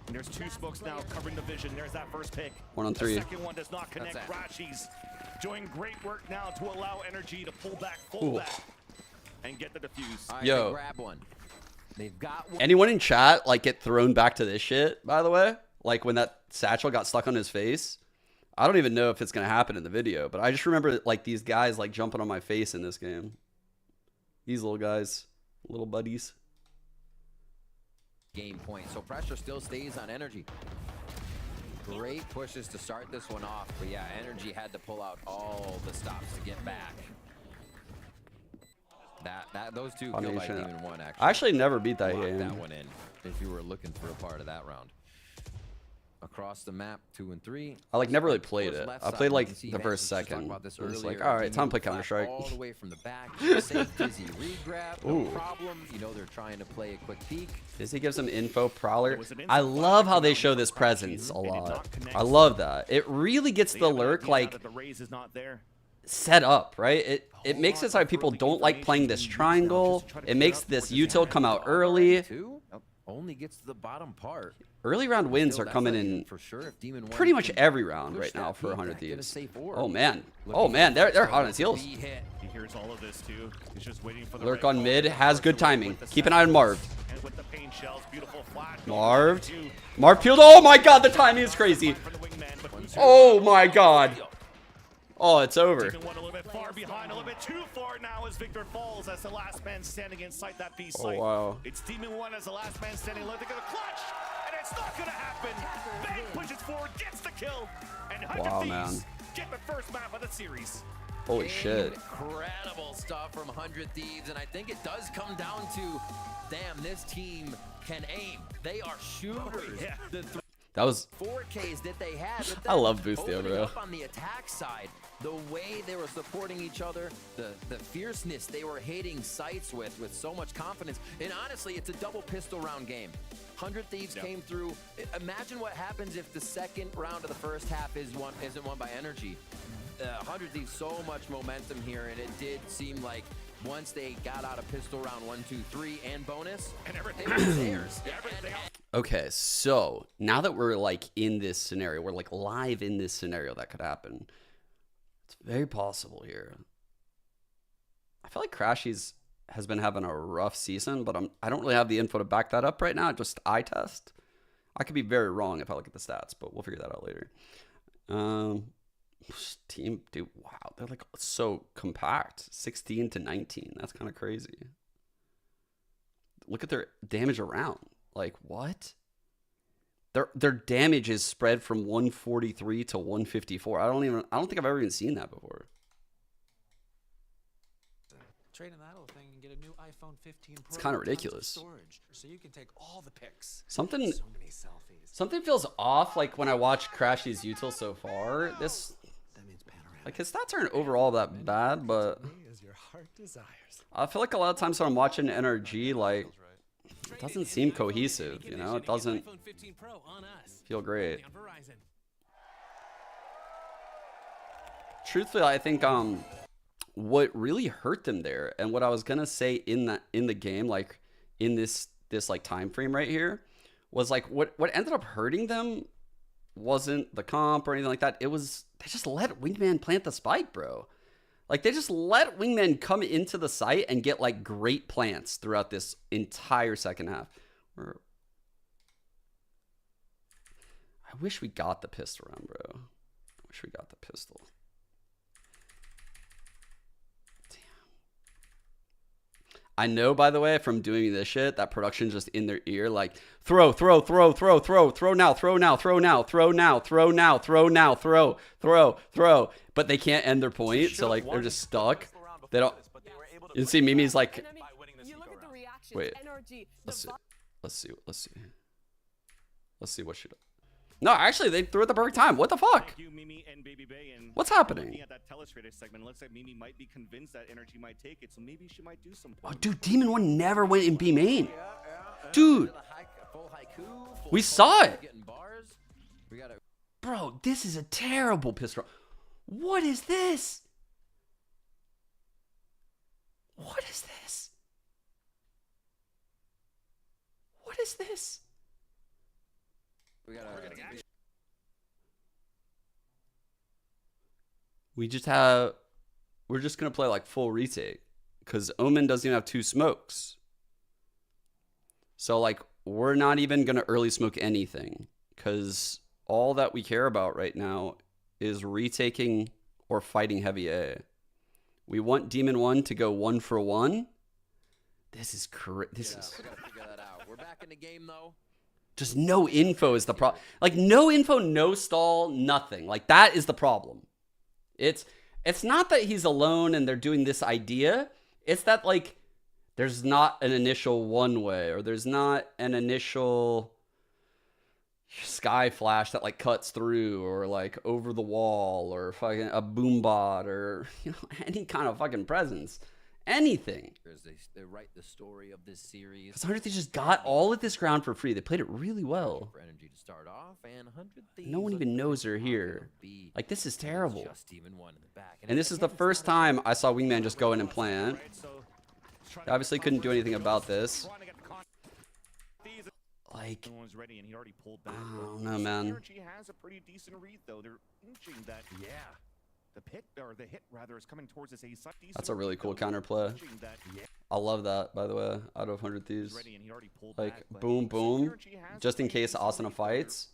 And there's 2 smokes now covering the vision. There's that first pick. 1 on 3. The second one does not connect. Rashi's doing great work now to allow Energy to pull back, and get the defuse. Right, yo, grab one. They've got one. Anyone in chat like get thrown back to this shit? By the way, like when that satchel got stuck on his face. I don't even know if it's gonna happen in the video, but I just remember like these guys like jumping on my face in this game. These little guys, little buddies. Game point, so pressure still stays on Energy. Great pushes to start this one off, but yeah, Energy had to pull out all the stops to get back. Those two kill by Demon 1 actually. I actually never beat that game. That one in if you were looking for a part of that round. Across the map, 2 and 3. I like never really played it. I played like the first second. It was like, all right, time to play Counter-Strike. All the way from the back, safe dizzy regrab, no problem. You know they're trying to play a quick peek. Dizzy gives him info, Prowler. I love how they show this presence a lot. I love that. It really gets the lurk like set up, right? It makes it so people don't like playing this triangle. It makes this util come out early. Only gets to the bottom part. Early round wins are coming in pretty much every round right now for 100 Thieves. Oh man, they're hot on his heels. He hears all of this too. He's just waiting for the lurk on mid, has good timing. Keep an eye on Marv. Marv peeled. Oh my god, the timing is crazy. Oh my god. Oh, it's over. A little bit far behind, a little bit too far now as Victor falls as the last man standing inside that B site. Oh, wow. It's Demon 1 as the last man standing left. They're going to clutch, and it's not going to happen. Bang pushes forward, gets the kill, and 100 Thieves get the first map of the series. Holy shit. Incredible stuff from 100 Thieves, and I think it does come down to, damn, this team can aim. They are shooters. That was 4Ks that they had. I love Boostio, bro. On the attack side, the way they were supporting each other, the fierceness they were hitting sites with so much confidence. And honestly, it's a double pistol round game. 100 Thieves came through. Imagine what happens if the second round of the first half isn't won by Energy. 100 Thieves, so much momentum here, and it did seem like once they got out of pistol round 1, 2, 3 and bonus, and everything was theirs. Okay, so now that we're like in this scenario, we're like live in this scenario that could happen. It's very possible here. I feel like Crashies has been having a rough season, but I don't really have the info to back that up right now. Just eye test. I could be very wrong if I look at the stats, but we'll figure that out later. Team, dude, wow, they're like so compact. 16 to 19. That's kind of crazy. Look at their damage around. Like, what? Their damage is spread from 143 to 154. I don't think I've ever even seen that before. Trade in that little thing and get a new iPhone 15 Pro. It's kind of ridiculous. Storage, so you can take all the pics. Something So many selfies. something feels off like when I watch Crashy's util so far. This like his stats aren't overall that bad, but I feel like a lot of times when I'm watching NRG, like it doesn't seem cohesive, you know? It doesn't feel great. Truthfully, I think what really hurt them there, and what I was gonna say in the game, like in this like time frame right here, was like what ended up hurting them wasn't the comp or anything like that. It was they just let Wingman plant the spike, bro. Like, they just let Wingman come into the site and get, like, great plants throughout this entire second half. I wish we got the pistol round, bro. I wish we got the pistol. Damn. I know, by the way, from doing this shit, that production's just in their ear, like, throw now, but they can't end their point, so like they're just stuck. They don't. You see, Mimi's like, wait, let's see what she does. No, actually, they threw it at the perfect time. What the fuck? What's happening? Looks like Mimi might be convinced that Energy might take it, so maybe she might do some. Oh, dude, Demon 1 never went in B main. Dude, we saw it. Bro, this is a terrible pistol. What is this? What is this? What is this? We're just gonna play like full retake because Omen doesn't even have 2 smokes. So like we're not even gonna early smoke anything because all that we care about right now is retaking or fighting heavy A. We want Demon 1 to go 1 for 1. This is We gotta figure that out. We're back in the game though. Just no info is the problem. Like, no info, no stall, nothing. Like, that is the problem. It's not that he's alone and they're doing this idea. It's that, like, there's not an initial one way, or there's not an initial sky flash that like cuts through, or like over the wall, or fucking a boom bot, or any kind of fucking presence, anything. They write the story of this series. Because 100 Thieves just got all of this ground for free. They played it really well. For energy to start off, and 100 Thieves No one even knows they're here. Like, this is terrible. Just even one in the back. And this is the first time I saw Wingman just go in and plant. They obviously couldn't do anything about this. Like, I don't know, man. Energy has a pretty decent read, though. They're inching that. Yeah. The hit rather is coming towards this A side. That's a really cool counterplay. I love that, by the way, out of 100 Thieves. Like, boom, boom, just in case Asuna fights.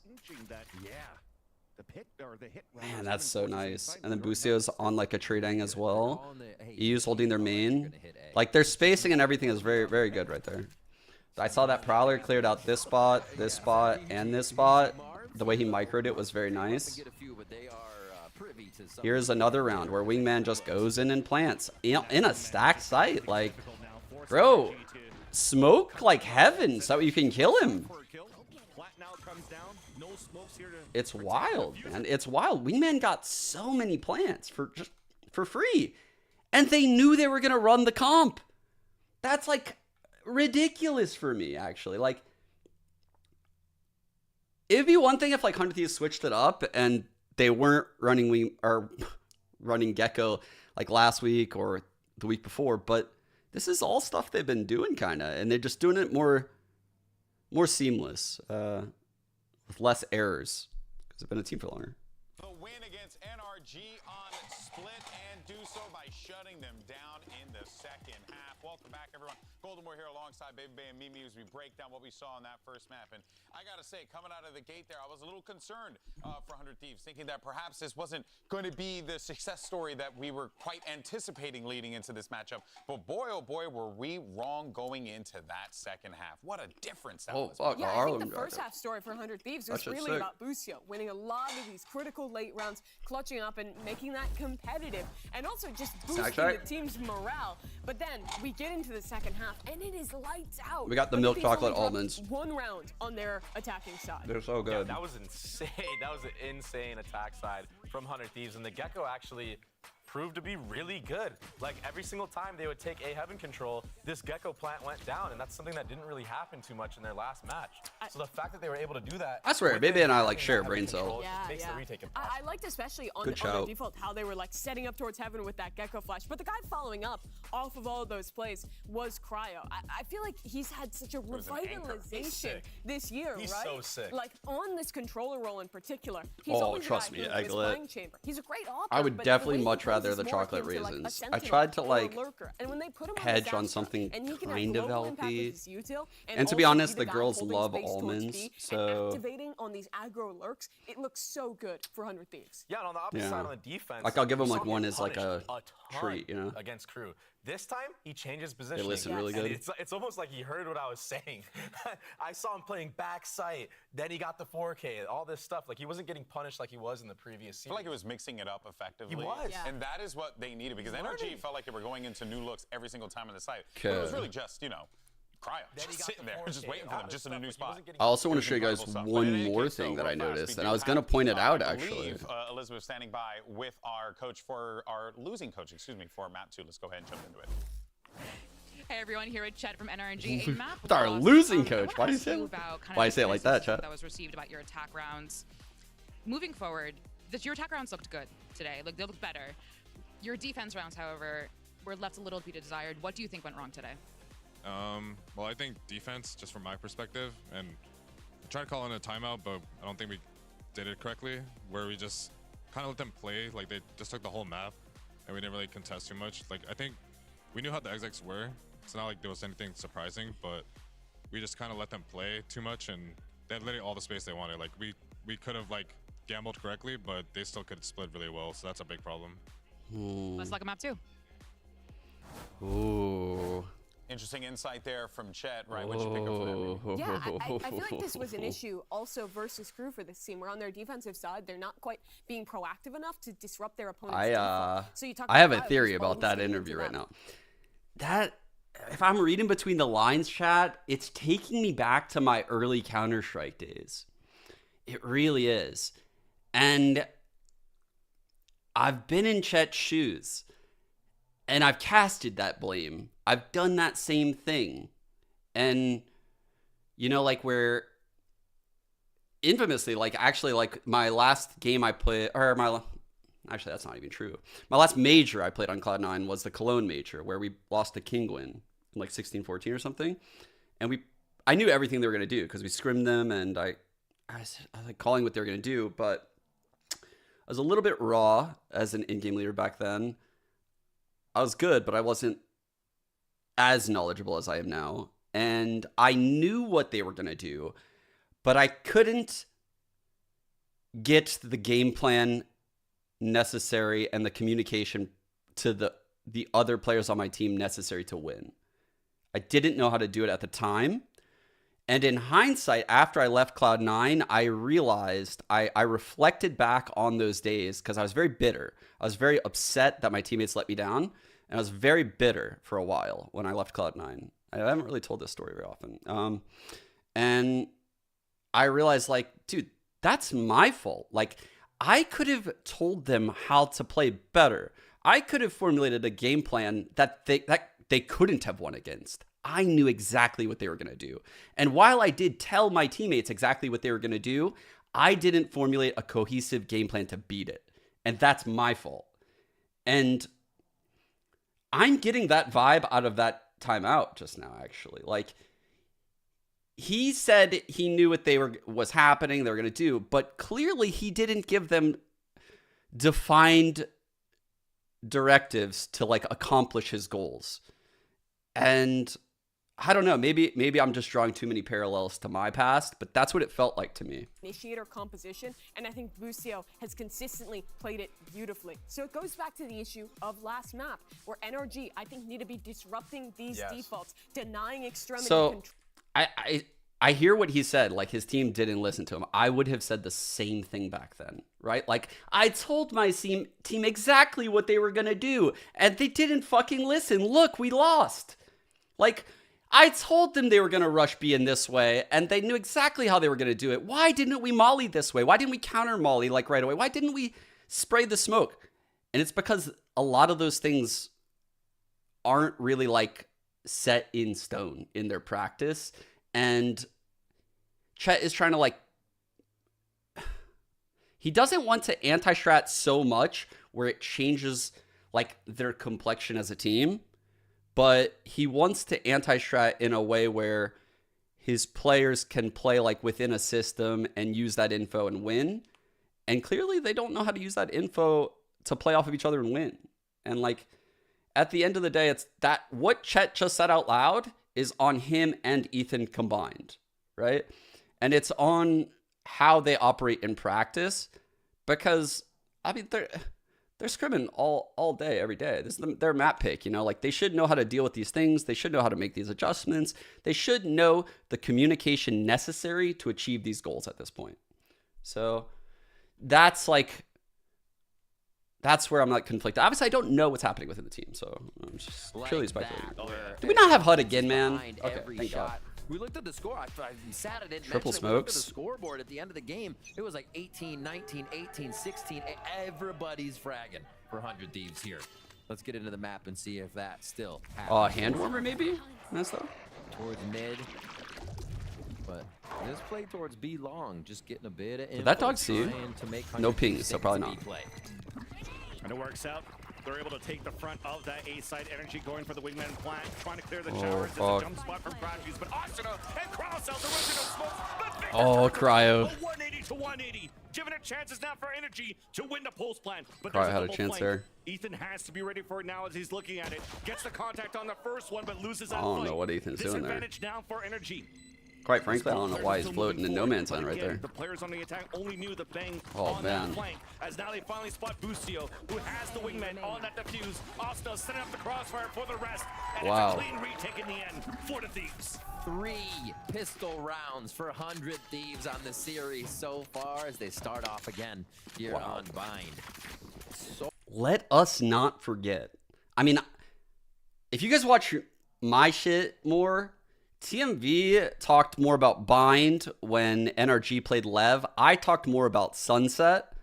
Man, that's so nice. And then Busio's on like a trading as well. EU's holding their main. Like, their spacing and everything is very, very good right there. I saw that Prowler cleared out this spot, and this spot. The way he microed it was very nice. Here's another round where Wingman just goes in and plants in a stacked site. Like, bro, smoke like heaven so you can kill him. It's wild, man. It's wild. Wingman got so many plants for free, and they knew they were gonna run the comp. That's like ridiculous for me, actually. Like, it'd be one thing if like 100 Thieves switched it up and they weren't running Gecko like last week or the week before, but this is all stuff they've been doing kind of, and they're just doing it more seamless, with less errors, because they've been a team for longer. The win against NRG on split, and do so by shutting them down in the second half. Welcome back, everyone. Golden Boy here alongside Baby Bay and Mimi as we break down what we saw in that first map. And I gotta say, coming out of the gate there, I was a little concerned for 100 Thieves, thinking that perhaps this wasn't going to be the success story that we were quite anticipating leading into this matchup. But boy, oh boy, were we wrong going into that second half. What a difference that was. Fuck, yeah, I think the first half story for 100 Thieves was really about Busio winning a lot of these critical late rounds, clutching up and making that competitive, and also just boosting the team's morale. But then we get into the second half, and it is lights out. We got the milk chocolate almonds. One round on their attacking side. They're so good. Yeah, that was insane. That was an insane attack side from 100 Thieves, and the Gecko actually proved to be really good. Like, every single time they would take A Heaven control, this Gecko plant went down, and that's something that didn't really happen too much in their last match. So the fact that they were able to do that, I swear, Baby and I like share a brain cell. Yeah. I liked especially on the default how they were like setting up towards Heaven with that Gecko flash. But the guy following up off of all of those plays was Cryo. I feel like he's had such a revitalization this year, he's right? So sick. Like, on this controller role in particular, he's always trust me, playing chamber. He's a great option. I would definitely much rather the chocolate raisins. I tried to like hedge on something kind of healthy, and to be honest, the girls love almonds, so activating on these aggro lurks, it looks so good for 100 Thieves. Yeah, and on the opposite side on the defense, like I'll give him like one as like a treat, you know, against Kru. This time, he changed his position. They listen really good. It's almost like he heard what I was saying. I saw him playing back sight, then he got the 4K, all this stuff. Like, he wasn't getting punished like he was in the previous season. I feel like he was mixing it up effectively. He was. Yeah. And that is what they needed, because NRG felt like they were going into new looks every single time on the site. But it was really just, you know, Cryo, just sitting there, just waiting for them, just in a new spot. I also want to show you guys one more thing that I noticed, and I was going to point it out, actually. Elizabeth standing by with our coach for our losing coach, for map 2. Let's go ahead and jump into it. Hey everyone, here with Chet from NRG. A map with our losing coach. Why do you say it like that, Chet? That was received about your attack rounds. Moving forward, your attack rounds looked good today. Like, they looked better. Your defense rounds, however, were left a little bit desired. What do you think went wrong today? Well, I think defense, just from my perspective, and I tried to call in a timeout, but I don't think we did it correctly, where we just kind of let them play. Like, they just took the whole map, and we didn't really contest too much. Like, I think we knew how the execs were. It's not like there was anything surprising, but we just kind of let them play too much, and they had literally all the space they wanted. Like, we could have, like, gambled correctly, but they still could have split really well, so that's a big problem. Let's look at map 2. Ooh. Interesting insight there from Chet, right? What you pick up for that? Yeah, I feel like this was an issue also versus Kru for this team, where on their defensive side, they're not quite being proactive enough to disrupt their opponent's default. So you talk I have a about theory about that interview right now. That, if I'm reading between the lines, chat, it's taking me back to my early Counter-Strike days. It really is. And I've been in Chet's shoes, and I've casted that blame. I've done that same thing. And, you know, like where infamously, like actually like my last game I played, or actually that's not even true. My last major I played on Cloud9 was the Cologne major, where we lost to Kingwin in like 16-14 or something. And I knew everything they were going to do because we scrimmed them, and I was like calling what they were going to do, but I was a little bit raw as an in-game leader back then. I was good, but I wasn't as knowledgeable as I am now. And I knew what they were going to do, but I couldn't get the game plan necessary and the communication to the other players on my team necessary to win. I didn't know how to do it at the time. And in hindsight, after I left Cloud9, I realized, I reflected back on those days because I was very bitter. I was very upset that my teammates let me down. And I was very bitter for a while when I left Cloud9. I haven't really told this story very often. And I realized, like, dude, that's my fault. Like, I could have told them how to play better. I could have formulated a game plan that they couldn't have won against. I knew exactly what they were going to do. And while I did tell my teammates exactly what they were going to do, I didn't formulate a cohesive game plan to beat it. And that's my fault. And I'm getting that vibe out of that timeout just now, actually. Like, he said he knew what was happening, they were going to do, but clearly he didn't give them defined directives to, like, accomplish his goals. And I don't know, maybe I'm just drawing too many parallels to my past, but that's what it felt like to me. Initiator composition, and I think Busio has consistently played it beautifully. So it goes back to the issue of last map, where NRG, I think, need to be disrupting these defaults, denying extremity control. I hear what he said, like his team didn't listen to him. I would have said the same thing back then, right? Like, I told my team exactly what they were gonna do, and they didn't fucking listen. Look, we lost. Like, I told them they were going to rush B in this way, and they knew exactly how they were going to do it. Why didn't we molly this way? Why didn't we counter molly, like, right away? Why didn't we spray the smoke? And it's because a lot of those things aren't really, like, set in stone in their practice. And Chet is trying to, like, he doesn't want to anti-strat so much where it changes, like, their complexion as a team. But he wants to anti-strat in a way where his players can play, like, within a system and use that info and win. And clearly they don't know how to use that info to play off of each other and win. And, like, at the end of the day, it's that what Chet just said out loud is on him and Ethan combined, right? And it's on how they operate in practice, because, I mean, they're scrimming all day, every day. This is their map pick, you know? Like, they should know how to deal with these things. They should know how to make these adjustments. They should know the communication necessary to achieve these goals at this point. So that's, like, that's where I'm, like, conflicted. Obviously, I don't know what's happening within the team, so I'm just purely speculating. Do we not have HUD again, man? Okay, thank God. We looked at the score. I'm sad I didn't Triple mention it. We looked at the smokes. scoreboard at the end of the game. It was like 18, 19, 18, 16. Everybody's fragging for 100 Thieves here. Let's get into the map and see if that still happens. Hand warmer, maybe? That's though. Towards mid. But this play towards B long, just getting a bit of info. Did that dog see you? No ping, so probably not. And it works out. They're able to take the front of that A side. Energy going for the wingman plant, trying to clear the showers. It's a jump spot from Crafties, but Asuna and Kraus out the original smokes. Oh, Cryo. 180 to 180. Giving it chances now for Energy to win the pulse plan. But Cryo had a chance there. Ethan has to be ready for it now as he's looking at it. Gets the contact on the first one, but loses that I don't fight. know what Ethan's doing there. Disadvantage now for Energy. Quite frankly, I don't know why he's floating in no man's land right there. The players on the attack only knew the bang on that flank, as now they finally spot Bustio, who has the wingman on that defuse. Asta setting up the crossfire for the rest, and it's a clean retake in the end for the Thieves. 3 pistol rounds for 100 Thieves on the series so far as they start off again here on Bind. Let us not forget. I mean, if you guys watch my shit more, TMV talked more about Bind when NRG played Lev. I talked more about Sunset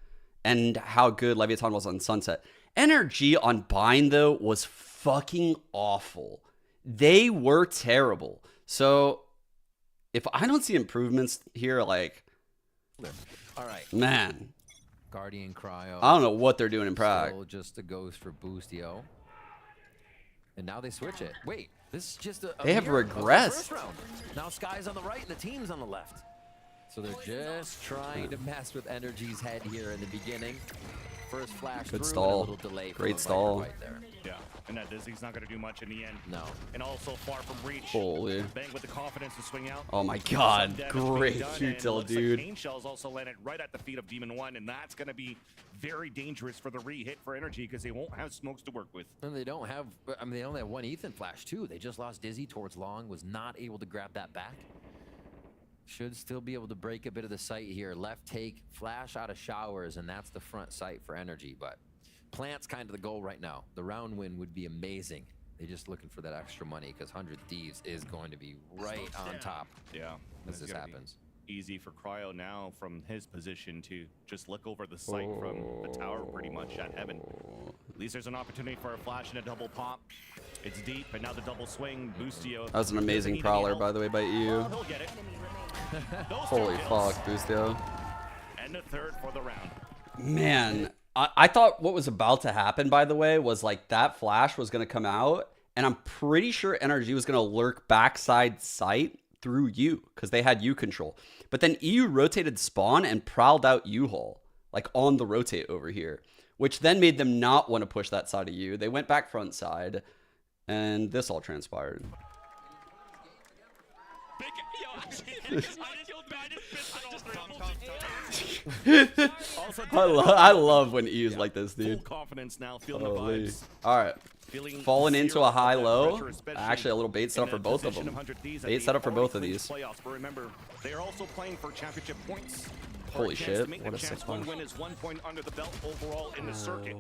and how good Leviathan was on Sunset. NRG on Bind, though, was fucking awful. They were terrible. So, if I don't see improvements here, like, all right, man. Guardian Cryo. I don't know what they're doing in Prague. Still just a ghost for Bustio. And now they switch it. Wait, this is just a they have regressed. Now Sky's on the right and the team's on the left. So they're just trying to mess with Energy's head here in the beginning. First flash good through stall. And a little delay. Great stall. Right there. Yeah, and that Dizzy's not going to do much in the end. No. And also far from reach. Holy. Bang with the confidence to swing out. Oh my god, great util, dude. Pain shells also landed right at the feet of Demon 1, and that's going to be very dangerous for the re-hit for Energy because they won't have smokes to work with. And they don't have, I mean, they only have one Ethan flash too. They just lost Dizzy towards long, was not able to grab that back. Should still be able to break a bit of the sight here. Left take, flash out of showers, and that's the front sight for Energy. But Plant's kind of the goal right now. The round win would be amazing. They're just looking for that extra money because 100 Thieves is going to be right on top. Yeah, as this happens. Easy for Cryo now from his position to just look over the site from the tower pretty much at Heaven. At least there's an opportunity for a flash and a double pop. It's deep, but now the double swing. Bustio. That was an amazing prowler, by the way, by EU. He'll get it. Holy fuck, Bustio. And the third for the round. Man, I thought what was about to happen, by the way, was like that flash was going to come out, and I'm pretty sure NRG was going to lurk backside sight through U because they had U control. But then EU rotated spawn and prowled out U-Haul, like on the rotate over here, which then made them not want to push that side of U. They went back front side, and this all transpired. I love when EU's like this, dude. Confidence now, feeling the vibes. All right. Falling into a high-low. Actually, a little bait setup for both of them. Bait setup for both of these. But remember, they are also playing for championship points. Holy shit. What a 6 one. win is 1 point under the belt overall in the circuit.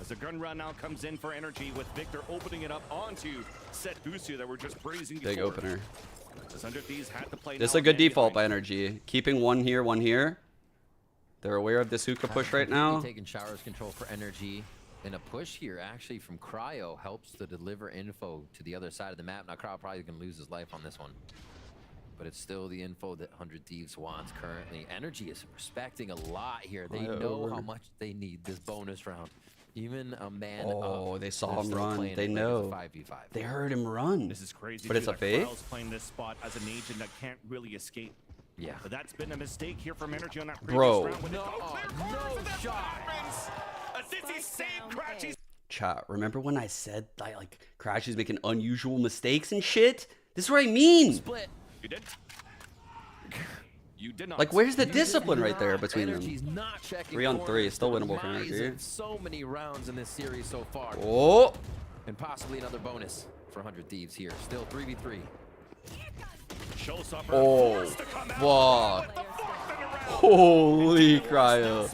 As the gun run now comes in for Energy with Victor opening it up onto set Bustio that were just brazing before. Big opener. This is a good default by Energy. Keeping one here. They're aware of this hookah push right now. Taking showers control for Energy. And a push here actually from Cryo helps to deliver info to the other side of the map. Now Cryo probably going to lose his life on this one. But it's still the info that 100 Thieves wants currently. Energy is respecting a lot here. They know how much they need this bonus round. Even a man Oh, up, they saw him run. They like know. 5v5. They heard him run. This is crazy. But it's a fake? Cryo's playing this spot as an agent that can't really escape. Yeah. But that's been a mistake here from Energy on that previous Bro. round. No shot. Chat, remember when I said like Crashy's making unusual mistakes and shit? This is what I mean. Split. You did. You did not. Like, where's the discipline right there between Energy's them? not checking 3 on 3, corners. still The winnable for demise Energy. of so many rounds in this series so far. Oh. And possibly another bonus for 100 Thieves here. Still 3v3. Oh, fuck. Holy Cryo.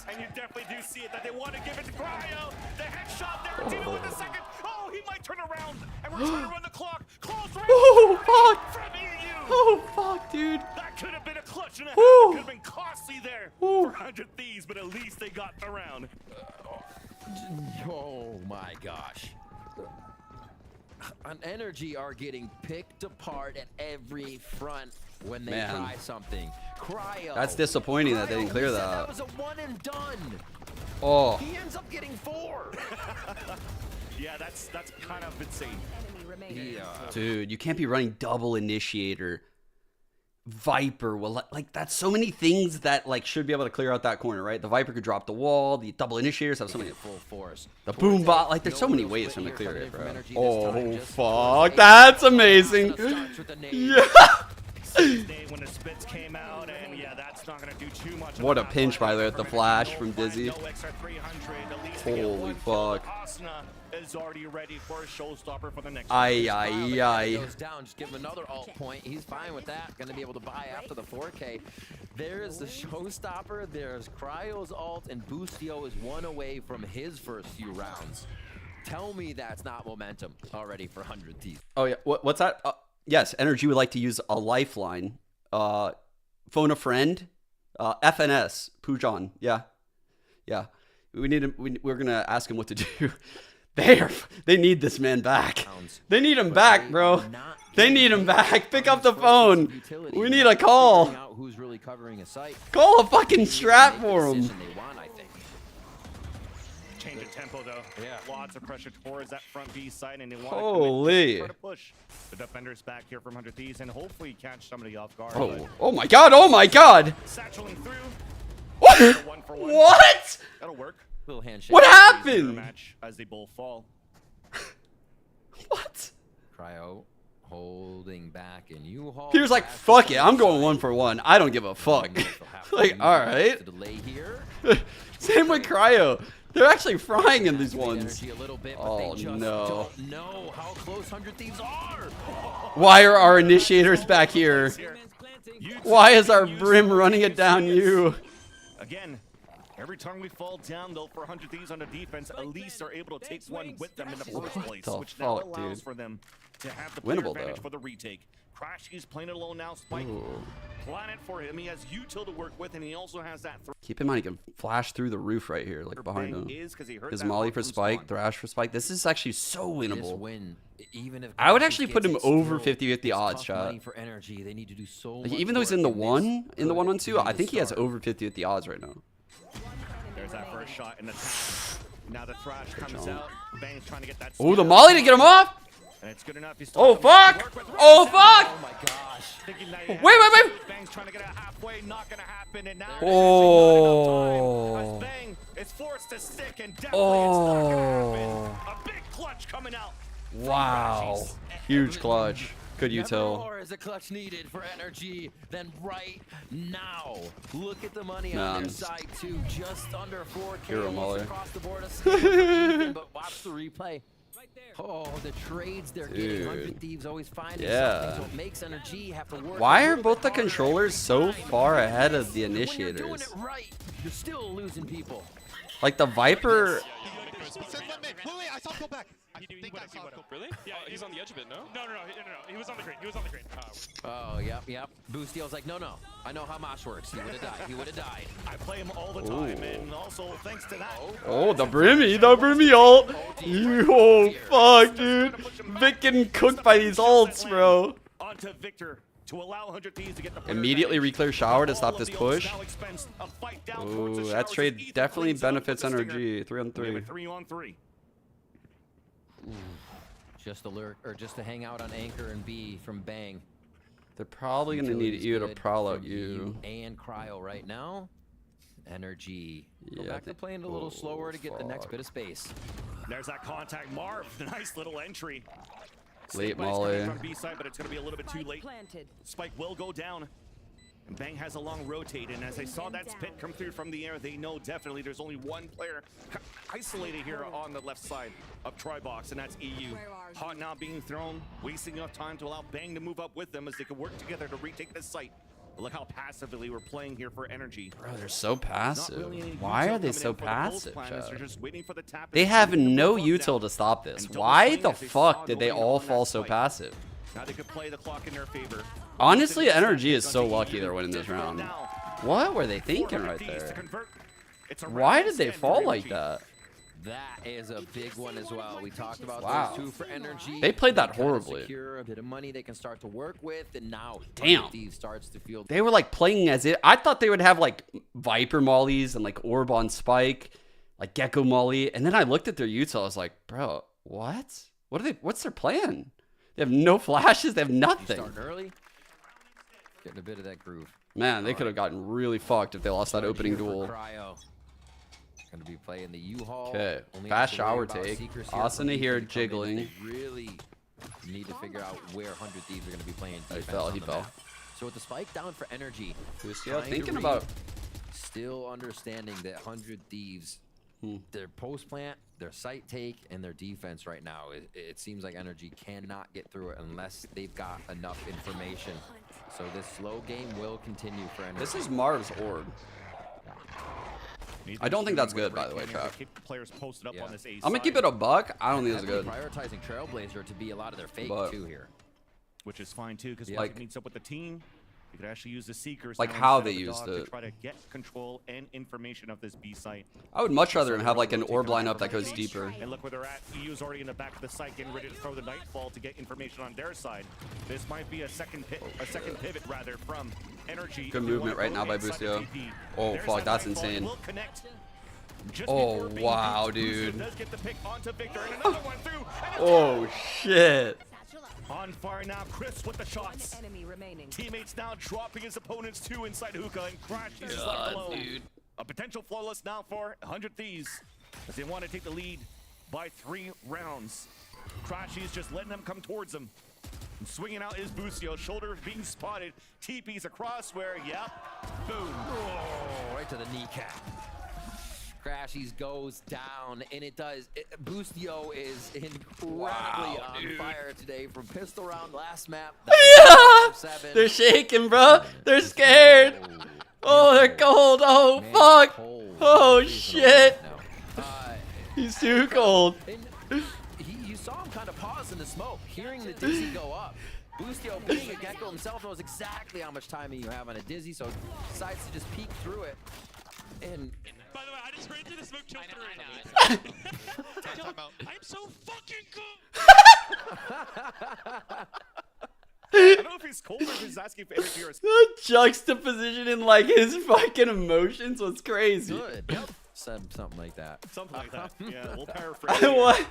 And you definitely do see it that they want to give it to Cryo. The headshot there, Dino with the second. Oh, he might turn around. And we're trying to run the clock. Close range. Oh, fuck. From EU. Oh, fuck, dude. That could have been a clutch and a half. It could have been costly there for 100 Thieves, but at least they got around. Oh my gosh. And Energy are getting picked apart at every front when they try something. Cryo. That's disappointing that they didn't clear that. That was a one and done. Oh. He ends up getting 4. Yeah, that's kind of insane. Dude, you can't be running double initiator. Viper will like that's so many things that like should be able to clear out that corner, right? The Viper could drop the wall, the double initiators have so many full force. The boom bot, like there's so many ways for him to clear it, bro. Oh fuck, that's amazing. Yeah. When the spits came out, and yeah, that's not gonna do too much. What a pinch by the way with the flash from Dizzy. Holy fuck. Is already ready for a showstopper for the next. Goes down, just give him another alt point. He's fine with that. Gonna be able to buy after the 4K. There's the showstopper. There's Cryo's alt, and Boostio is one away from his first few rounds. Tell me that's not momentum already for 100 Thieves. Oh yeah, what's that? Yes, Energy would like to use a lifeline. Phone a friend. FNS. Pujan. Yeah. We need him. We're gonna ask him what to do. They need this man back. They need him back, bro. They need him back. Pick up the phone. We need a call. Call a fucking strat for him. Change of tempo though. Yeah. Lots of pressure towards that front B side, and they want Holy. to push the defenders back here from 100 Thieves and hopefully catch somebody off guard. Oh my god. Oh my god. Satcheling through. What? What? That'll work. Little handshake. What happened? Match as they both fall. What? Cryo holding back, and you haul. He was like, "Fuck it, I'm going 1-for-1. I don't give a fuck." Like, all right. Same with Cryo. They're actually frying in these ones. Oh no. Know how close 100 Thieves are. Why are our initiators back here? Why is our Brim running it down you? Again, every time we fall down, though, for 100 Thieves on the defense, at least are able to take one with them in the first place, which now allows for them to have the player advantage for the retake. Crash, he's playing it alone now. Spike, plan it for him. He has util to work with, and he also has that. Keep in mind, he can flash through the roof right here, like behind him. His Molly for Spike, Thrash for Spike. This is actually so winnable. I would actually put him over 50-50 odds, chat. Like, even though he's in the 1-on-2, I think he has over 50-50 odds right now. There's that first shot in the top. Now the Thrash comes out. Bang's trying to get that. Oh, the Molly to get him off. And it's good enough. Oh fuck! Oh fuck! Oh my gosh! Wait! Bang's trying to get it halfway. Not gonna happen. And now oh! Bang is forced to stick, and definitely it's not gonna happen. A big clutch coming out. Wow! Huge clutch. Good util. More is a clutch needed for Energy than right now. Look at the money on their side too. Just under 4K. Hero Molly. Across the board. But watch the replay. Oh, the trades they're getting. 100 Thieves always finding something, so it makes Energy have to work. Why are both the controllers so far ahead of the initiators? When you're doing it right, you're still losing people. Like the Viper. Wait, I saw him go back. I think I saw him go. Really? Yeah, he's on the edge of it, no? No. He was on the green. Oh, yep. Boostio's like, no. I know how Mosh works. He would have died. I play him all the time, and also thanks to that. Oh, the Brimmy ult. Oh, fuck, dude. Vic getting cooked by these ults, bro. On to Victor. To allow 100 Thieves to get the immediately reclear shower to stop this push. Oh, that trade definitely benefits Energy. 3-on-3. 3-on-3. Just to lurk, or just to hang out on anchor and B from Bang. They're probably gonna need you to prowl out you. And Cryo right now. Energy. Go back to playing a little slower to get the next bit of space. There's that contact. Marv, nice little entry. Late Molly. From B side, but it's gonna be a little bit too late. Spike will go down. And Bang has a long rotate, and as they saw that spit come through from the air, they know definitely there's only one player isolated here on the left side of Tribox, and that's EU. Hot now being thrown, wasting enough time to allow Bang to move up with them as they can work together to retake this site. But look how passively we're playing here for Energy. Bro, they're so passive. Why are they so passive, Chad? They have no util to stop this. Why the fuck did they all fall so passive? Now they could play the clock in their favor. Honestly, Energy is so lucky they're winning this round. What were they thinking right there? Why did they fall like that? That is a big one as well. We talked about those two for Energy. They played that horribly. Secure a bit of money they can start to work with, and now starts to feel. They were like playing as it. I thought they would have like Viper mollies and like Orb on Spike, like Gecko molly, and then I looked at their util. I was like, bro, what? What are they? What's their plan? They have no flashes. They have nothing. Starting early. Getting a bit of that groove. Man, they could have gotten really fucked if they lost that opening duel. Going to be playing the U-Haul. Okay, fast shower take. Ascent here jiggling. They really need to figure out where 100 Thieves are going to be playing defense. He fell. So with the spike down for energy, yeah, thinking about still understanding that 100 Thieves, their post plant, their site take, and their defense right now, it seems like energy cannot get through it unless they've got enough information. So this slow game will continue for energy. This is Marv's orb. I don't think that's good, by the way, Trap. Players posted up on this A I'm gonna keep it a buck. I don't think it's good. Prioritizing Trailblazer to be a lot of their fake too here, which is fine too, because like it meets up with the team. You could actually use the Seekers. Like how they used to it. try to get control and information of this B site. I would much rather have like an orb lineup that goes deeper. And look where they're at. EU's already in the back of the site, getting ready to throw the Nightfall to get information on their side. This might be a second pivot rather from energy. Good movement right now by Busio. Oh fuck, that's insane. Oh wow, dude. Oh shit. On fire now, Chris with the shots. Teammates now dropping his opponents too inside hookah, and Crash is left alone. Dude. A potential flawless now for 100 Thieves as they want to take the lead by 3 rounds. Crashy's just letting them come towards him. And swinging out is Busio, shoulder being spotted. TP's across where, yep, boom. Oh, right to the kneecap. Crashies goes down, and it does. Busio is incredibly on fire today from pistol round last map. Yeah! They're shaking, bro. They're scared. Oh, they're cold. Oh, fuck. Oh, shit. He's too cold. You saw him kind of pause in the smoke, hearing the dizzy go up. Busio, being a Gecko himself, knows exactly how much timing you have on a dizzy, so decides to just peek through it. And by the way, I just ran through the smoke kill I'm so fucking good. I don't know if he's cold or if he's asking for energy or the juxtaposition in like his fucking emotions was crazy. Good. Yep. Something like that. Something like that. Yeah, we'll paraphrase. What?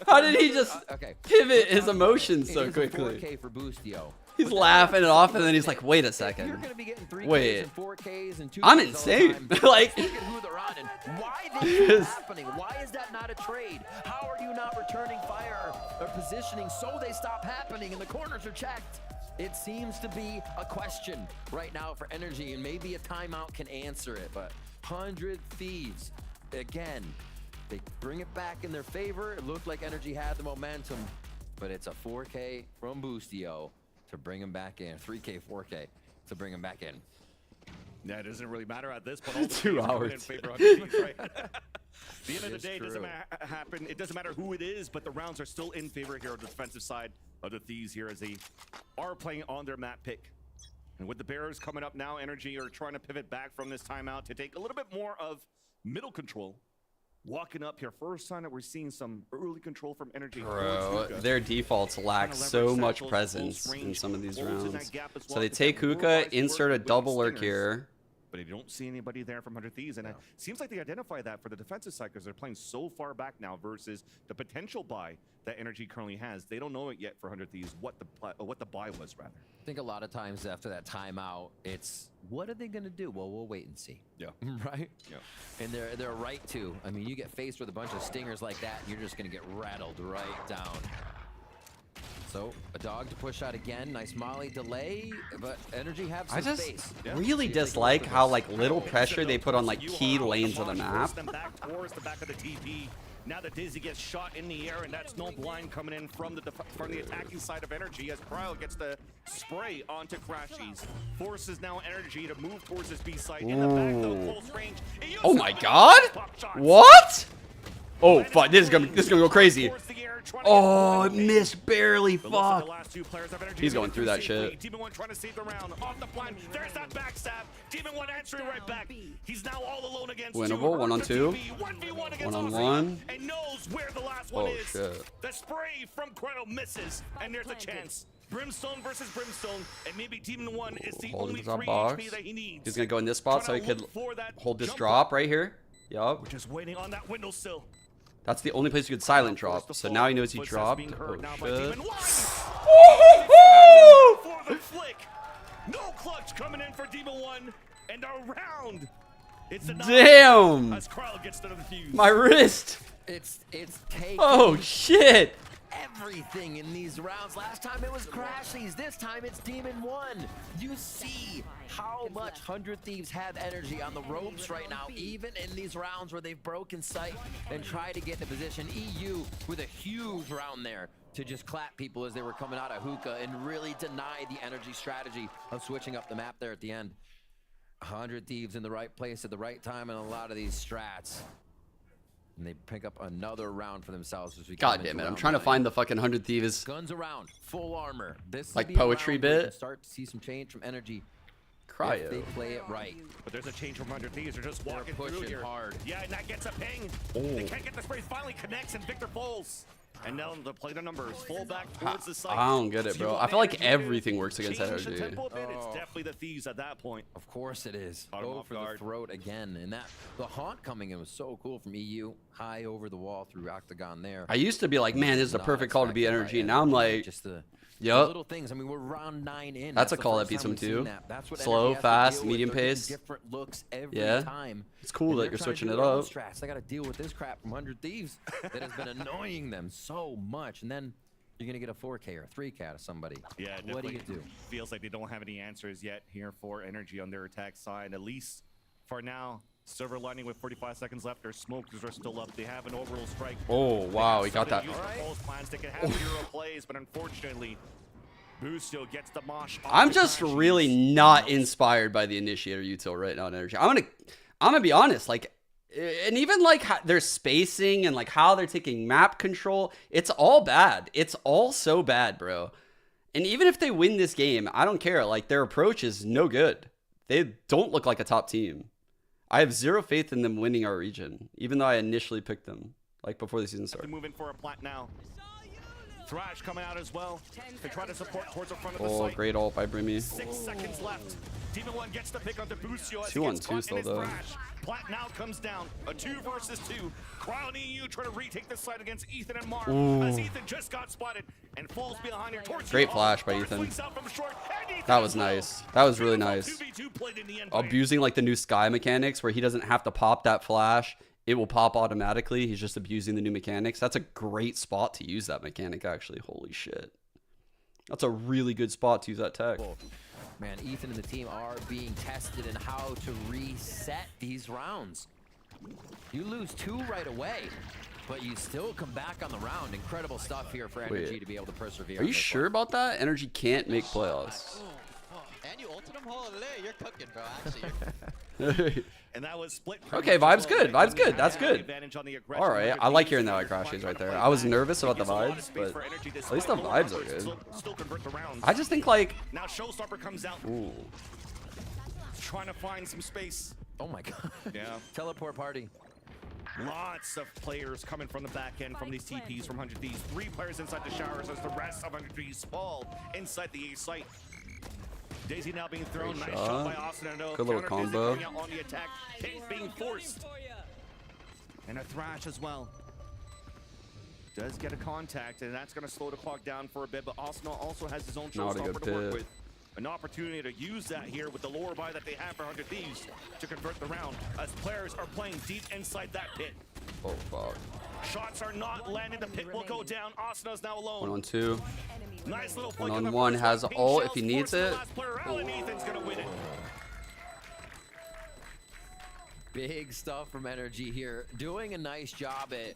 How did he just pivot his emotions so quickly? 4K for Busio. He's laughing it off, and then he's like, "Wait a second. You're gonna be getting 3Ks Wait, and 4Ks and 2Ks I'm insane." Like, look at who they're on and why this is happening. Why is that not a trade? How are you not returning fire or positioning so they stop happening and the corners are checked? It seems to be a question right now for energy, and maybe a timeout can answer it. But 100 Thieves, again, they bring it back in their favor. It looked like energy had the momentum, but it's a 4K from Busio to bring him back in. 3K, 4K to bring him back in. Yeah, it doesn't really matter at this point. 2 hours. In favor of the, right? The end of the day, it doesn't happen. It doesn't matter who it is, but the rounds are still in favor here on the defensive side of the Thieves here as they are playing on their map pick. And with the Bears coming up now, energy are trying to pivot back from this timeout to take a little bit more of middle control. Walking up here, first time that we're seeing some early control from energy. Bro, their defaults lack so much presence in some of these rounds. So they take hookah, insert a double lurk here. But you don't see anybody there from 100 Thieves, and it seems like they identify that for the defensive side because they're playing so far back now versus the potential buy that energy currently has. They don't know it yet for 100 Thieves what the buy was rather. I think a lot of times after that timeout, it's what are they gonna do? Well, we'll wait and see. Yeah. Right. Yeah. And they're right to. I mean, you get faced with a bunch of stingers like that, and you're just gonna get rattled right down. So a dog to push out again. Nice molly delay, but energy have some space. Really dislike how like little pressure they put on like key lanes of the map. Them back towards the back of the TP. Now the Dizzy gets shot in the air, and that's no blind coming in from the attacking side of energy as Cryo gets the spray onto Crashies. Forces now energy to move towards this B site. In the back though, close range. Oh my god! What? Oh fuck! This is gonna go crazy. Oh, it missed barely. Fuck. He's going through that shit. Demon 1 trying to save the round. Off the blind. There's that backstab. Demon 1 answering right back. He's now all alone against Winnable. 1-on-2. 1-on-1. And knows where the last one is. Shit. The spray from Cryo misses, and there's a chance. Brimstone versus Brimstone, and maybe Demon 1 is the only 3 HP that he needs. He's gonna go in this spot so he could hold this drop right here. Yup. We're just waiting on that windowsill. That's the only place you could silent drop. So now he knows he dropped. Oh shit. No clutch coming in for Demon 1. And a round. It's a Damn. as Kru gets to the fuse. My wrist. It's taking Oh, shit. everything in these rounds. Last time it was Crashies. This time it's Demon 1. You see how much 100 Thieves have energy on the ropes right now, even in these rounds where they've broken sight and tried to get into position. EU with a huge round there to just clap people as they were coming out of hookah and really deny the energy strategy of switching up the map there at the end. 100 Thieves in the right place at the right time in a lot of these strats. And they pick up another round for themselves as we God damn it. I'm trying to find the fucking 100 Thieves. Guns around, full armor. This like will be a poetry round where you bit. can start to see some change from energy. Cryo. If they play it right. But there's a change from 100 Thieves. They're just walking through pushing here. hard. Yeah, and that gets a ping. They can't get the spray. Finally connects, and Victor falls. And now they'll play the numbers. Full back towards the site. I don't get it, bro. I feel like everything works against Change the energy. tempo a bit. It's definitely the Thieves at that point. Of course it is. Caught him Go off for guard. the throat again. And that the haunt coming in was so cool from EU. High over the wall through Octagon there. I used to be like, man, this is a Not perfect call to be expected by energy. Now I'm like, just the yup. little things. I mean, we're round 9 in. That's a the call first that beats time them we've seen too. that. That's what Slow, energy has to fast, deal with. medium They're getting pace. Different looks every Yeah. time. It's cool And that they're you're trying to switching do it their own up. strats. They got to deal with this crap from 100 Thieves that has been annoying them so much. And then you're gonna get a 4K or a 3K out of somebody. Yeah, what do you definitely do? feels like they don't have any answers yet here for energy on their attack side. At least for now. Silver Lightning with 45 seconds left. Their smokers are still up. They have an overall strike. Oh, wow, he got that. Plans. They can have hero plays, but unfortunately, Busio gets the mosh. I'm just really not inspired by the initiator util right now in energy. I'm gonna be honest, like, and even like their spacing and like how they're taking map control, it's all bad. It's all so bad, bro. And even if they win this game, I don't care. Like, their approach is no good. They don't look like a top team. I have zero faith in them winning our region, even though I initially picked them like before the season started. Moving for a plant now. Thrash coming out as well. They try to support towards the front of the Oh, site. great ult by Brimmy. 6 seconds left. Demon 1 gets the pick on the Busio as 2 he on gets 2 caught still in his though. thrash. Plat now comes down. A 2 versus 2. Kru and EU trying to retake the site against Ethan and Mark. Ooh. As Ethan just got spotted and falls behind here towards Great the flash by Mark Ethan. swings out from short, and Ethan That was as well. nice. That was really nice. 2v2 played in the end. Abusing like the new Sky mechanics where he doesn't have to pop that flash. It will pop automatically. He's just abusing the new mechanics. That's a great spot to use that mechanic, actually. Holy shit. That's a really good spot to use that tech. Man, Ethan and the team are being tested in how to reset these rounds. You lose 2 right away, but you still come back on the round. Incredible stuff here for Energy Wait. to be able to persevere. Are you sure about that? Energy can't make playoffs. And you ulted him, holy, you're cooking, bro. Actually, And that was split. Okay, vibes good. Vibes good. That's good. Advantage on the aggression. All right, I like hearing that like crashes right there. I was nervous about the vibes, but at least the vibes are good. Still convert the rounds. I just think like, Now Showstopper comes out. ooh, Trying to find some space. Oh my god. Yeah. Teleport party. Lots of players coming from the back end from these TPs from 100 Thieves. 3 players inside the showers as the rest of 100 Thieves fall inside the A site. Daisy now being thrown. Great Nice shot by Austin. Good little combo. Coming out on the attack. Hit being forced. And a thrash as well. Does get a contact, and that's going to slow the clock down for a bit. But Arsenal also has his own Not a showstopper good to work pit. with. An opportunity to use that here with the lower buy that they have for 100 Thieves to convert the round as players are playing deep inside that pit. oh fuck. Shots are not landing. The pit will go down. Asna's now alone. 1 on 2. Nice little One flick on in the one first has Pink ult if shells he needs force the it. last player out, and Ethan's gonna win it. Big stuff from Energy here. Doing a nice job at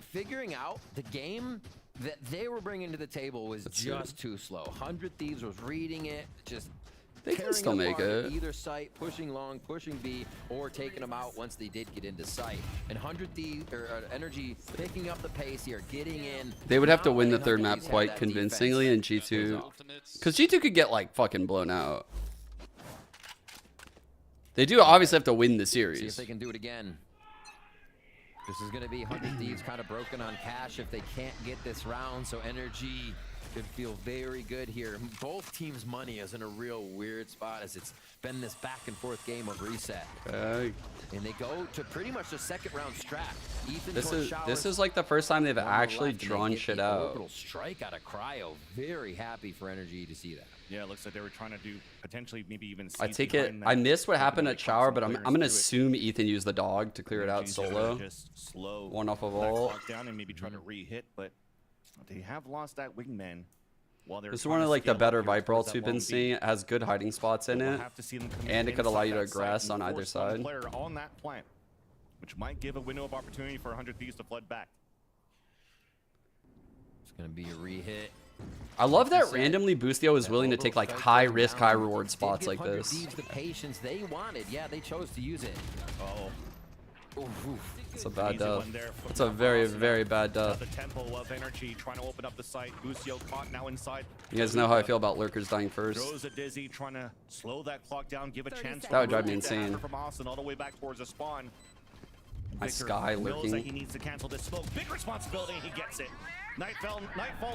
figuring out the game that they were bringing to the table was just too slow. 100 Thieves was reading it, just They can tearing still make apart it. either site, pushing long, pushing B, or taking them out once they did get into sight. And 100 Thieves, or Energy picking up the pace here, getting in. They would have to not win the letting third 100 map Thieves have quite that convincingly in defense. G2. Because G2 could get like fucking blown out. They do obviously have to win the See if series. they can do it again. This is going to be 100 Thieves kind of broken on cash if they can't get this round. So Energy Could feel very good here. Both teams' money is in a real weird spot as it's been this back and forth game of reset. And they go to pretty much the second round strat. This is like the first time they've actually drawn shit out. Little strike out of Cryo. Very happy for Energy to see that. Yeah, it looks like they were trying to do potentially maybe even. I take it. I missed what happened at Shower, but I'm gonna assume Ethan used the dog to clear it out solo. Just slow one off of all. Down and maybe try to re-hit, but they have lost that wingman. This is one of like the better Viper ults we've been seeing. It has good hiding spots in it, and it could allow you to aggress on either side. Player on that plant, which might give a window of opportunity for 100 Thieves to flood back. It's gonna be a re-hit. I love that randomly Boostio is willing to take like high risk, high reward spots like this. The patience they wanted, yeah, they chose to use it. It's a bad dub. It's a very, very bad dub. The tempo of Energy trying to open up the site. Boostio caught now inside. You guys know how I feel about lurkers dying first. Throws a dizzy, trying to slow that clock down, give a chance. That would drive me insane. From Austin all the way back towards the spawn. My Sky lurking. That he needs to cancel this smoke. Big responsibility. He gets it. Nightfall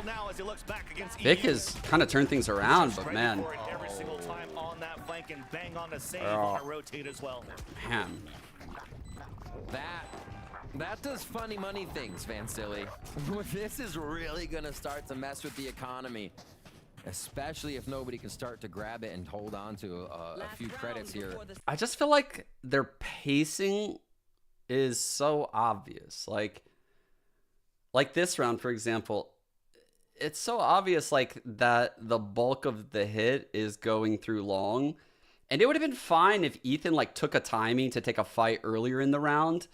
now as he looks back against Vic has kind of turned things around, but man. Every single time on that flank and bang on the save on a rotate as well. Man. That does funny money things, Van Silly. This is really gonna start to mess with the economy, especially if nobody can start to grab it and hold on to a few credits here. I just feel like their pacing is so obvious. Like this round, for example, it's so obvious like that the bulk of the hit is going through long. And it would have been fine if Ethan like took a timing to take a fight earlier in the round.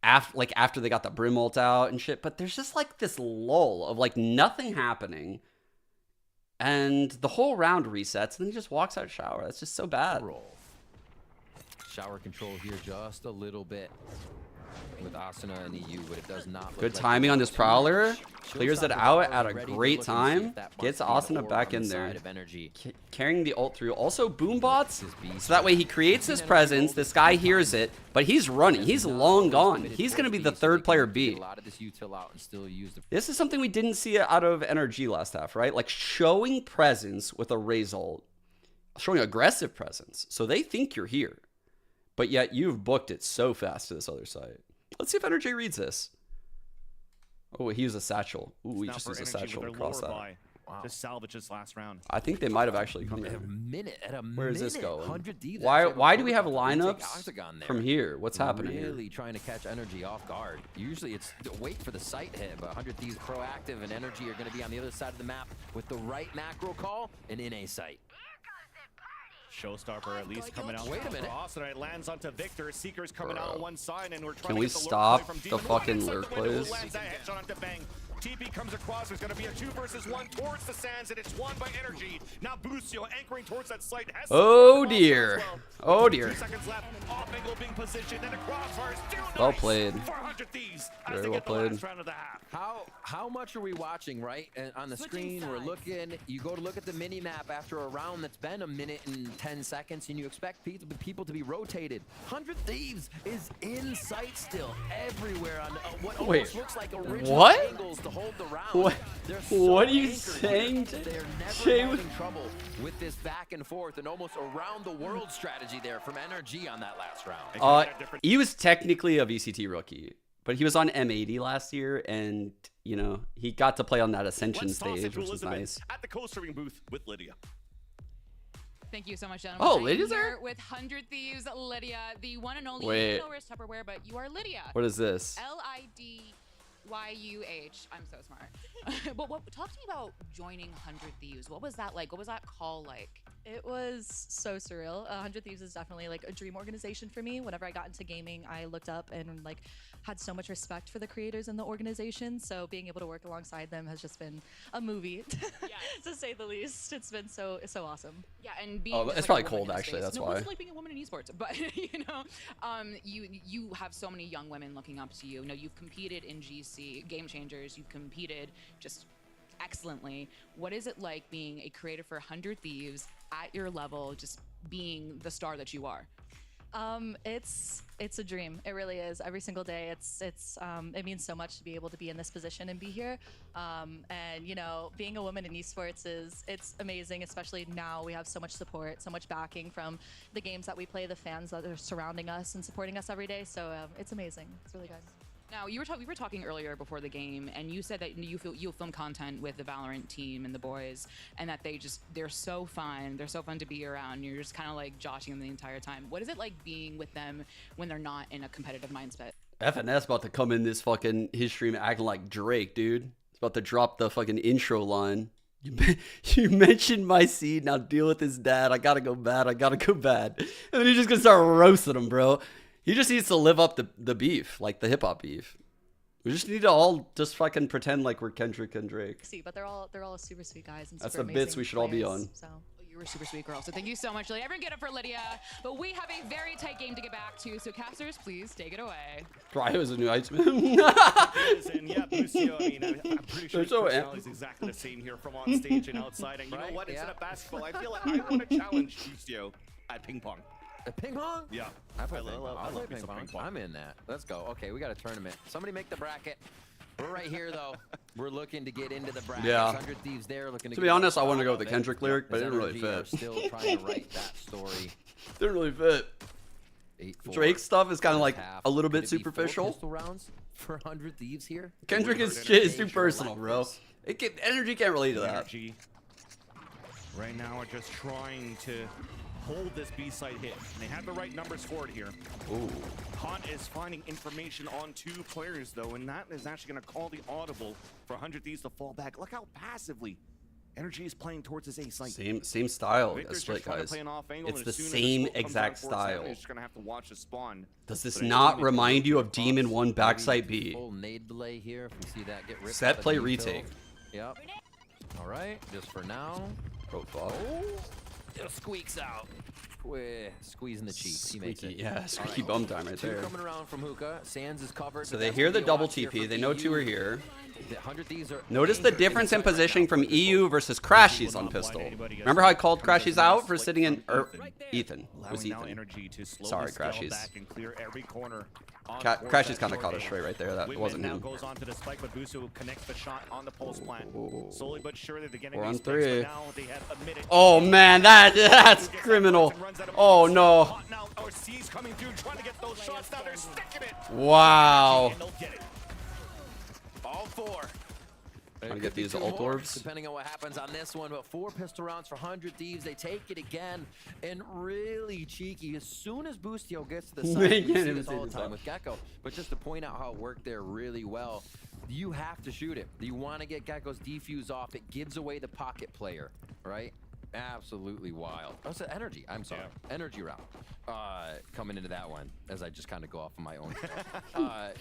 After they got the Brim ult out and shit. But there's just like this lull of like nothing happening. And the whole round resets and then he just walks out of Shower. That's just so bad. Shower control here just a little bit with Asuna and EU, but it does not good timing on this Prowler. Clears it out at a great time. Gets Asuna back in there. Carrying the ult through. Also boombots. So that way he creates this presence. This guy hears it, but he's running. He's long gone. He's going to be the third player B. This is something we didn't see out of NRG last half, right? Like showing presence with a Raze ult. Showing aggressive presence. So they think you're here. But yet you've booked it so fast to this other side. Let's see if Energy reads this. Oh, he used a satchel. Ooh, he just used a satchel across that. Wow. To salvage his last round. I think they might have actually come here. Where is this going? DD, why do we have lineups from here? What's happening here? Really trying to catch Energy off guard. Usually it's wait for the sight hit, but 100 Thieves proactive and Energy are going to be on the other side of the map with the right macro call and in a sight. Showstopper at least coming out. Wait a minute. Austin, it lands onto Victor. Seeker's coming out on one side, and we're trying Can to we get the stop from the fucking lurk plays? Lands that headshot onto Bang. TP comes across. There's going to be a 2 versus 1 towards the Sands, and it's won by Energy. Now Boostio anchoring towards that site. Oh dear. Oh dear. 2 seconds left. Off angle being positioned, and a crossfire is still well played. 400 Thieves. Very well played. How much are we watching, right? And on the screen, we're looking. You go to look at the mini map after a round that's been 1 minute and 10 seconds, and you expect people to be rotated. 100 Thieves is in sight still, everywhere on what almost looks like original angles to hold the round. What are you saying? They're never having trouble with this back and forth and almost around the world strategy there from NRG on that last round. He was technically a VCT rookie, but he was on M80 last year, and you know he got to play on that Ascension stage, which was nice. At the Costream booth with Lydia. Thank you so much, gentlemen. Oh, Lydia's there? With 100 Thieves, Lydia, the one and only. Wait. You know where's Tupperware, but you are Lydia. What is this? LIDYUH. I'm so smart. But talk to me about joining 100 Thieves. What was that like? What was that call like? It was so surreal. 100 Thieves is definitely like a dream organization for me. Whenever I got into gaming, I looked up and like had so much respect for the creators in the organization. So being able to work alongside them has just been a movie, to say the least. It's been so awesome. Yeah, and being it's probably cold actually. That's why. It's like being a woman in esports, but you know, you have so many young women looking up to you. You know, you've competed in GC Game Changers. You've competed just excellently. What is it like being a creator for 100 Thieves at your level, just being the star that you are? It's a dream. It really is. Every single day, it means so much to be able to be in this position and be here. And you know, being a woman in esports it's amazing. Especially now, we have so much support, so much backing from the games that we play, the fans that are surrounding us and supporting us every day. So it's amazing. It's really good. Now, we were talking earlier before the game, and you said that you'll film content with the Valorant team and the boys, and that they're so fun. They're so fun to be around. You're just kind of like joshing them the entire time. What is it like being with them when they're not in a competitive mindset? FNS about to come in his stream acting like Drake, dude. He's about to drop the fucking intro line. You mentioned my seed, now deal with his dad. I gotta go bad. And then he's just gonna start roasting him, bro. He just needs to live up the beef, like the hip hop beef. We just need to all just fucking pretend like we're Kendrick and Drake. See, but they're all super sweet guys and that's super the bits we should all be players, on. So. You were a super sweet girl, so thank you so much, Lydia. Everyone get up for Lydia. But we have a very tight game to get back to, so casters, please take it away. Cryo's a new item. And yeah, Bucio, I mean, I'm pretty sure his personality is exactly the same here from on stage and outside. And you know what? Instead of basketball, I feel like I want to challenge Bucio at ping pong. Ping pong? Yeah. I play ping pong. I'm in that. Let's go. Okay, we got a tournament. Somebody make the bracket. We're right here, though. We're looking to get into the bracket. Yeah. 100 Thieves there looking to be honest, I want to go with the Kendrick lyric, but it didn't really fit. Still trying to write that story. Didn't really fit. Drake stuff is kind of like a little bit superficial. Pistol rounds for 100 Thieves here. Kendrick is too personal, bro. Energy can't relate to that. Right now, we're just trying to hold this B-side hit. And they have the right numbers for it here. Ooh. Hunt is finding information on 2 players, though, and that is actually going to call the audible for 100 Thieves to fall back. Look how passively Energy is playing towards his A site. Same style Victor's as Split, guys. It's the same exact style. He's just going to have to watch the spawn. Does this not remind you of Demon 1 backside B? Full nade delay here. If we see that get ripped Set play retake. Yep. All right, just for now. Profile. It squeaks out. Squeezing the cheeks. He makes it. Yeah, squeaky bum time right there. Coming around from Hookah. Sands is covered. So they hear the double TP. They know 2 are here. The 100 Thieves are Notice the difference in positioning from EU versus Crashies on pistol. Remember how I called Crashies out for sitting in... Ethan. It was Ethan. Sorry, Crashies. Crashies kind of caught us straight right there. That wasn't him. Goes on to the spike, but Bucio connects the shot on the pulse plant. Slowly but surely they're getting 4 on these 3. picks, but now they have a minute. Oh man, that's criminal. Oh no. Wow. All 4. Trying to get these ult orbs. Depending on what happens on this one, but 4 pistol rounds for 100 Thieves. They take it again, and really cheeky. As soon as Bucio gets to the side, we see this all the time with Gecko. But just to point out how it worked there really well, you have to shoot it. You want to get Gecko's defuse off. It gives away the pocket player, right? Absolutely wild. Oh, so energy. I'm sorry. Yeah. Energy round. Coming into that one as I just kind of go off on my own.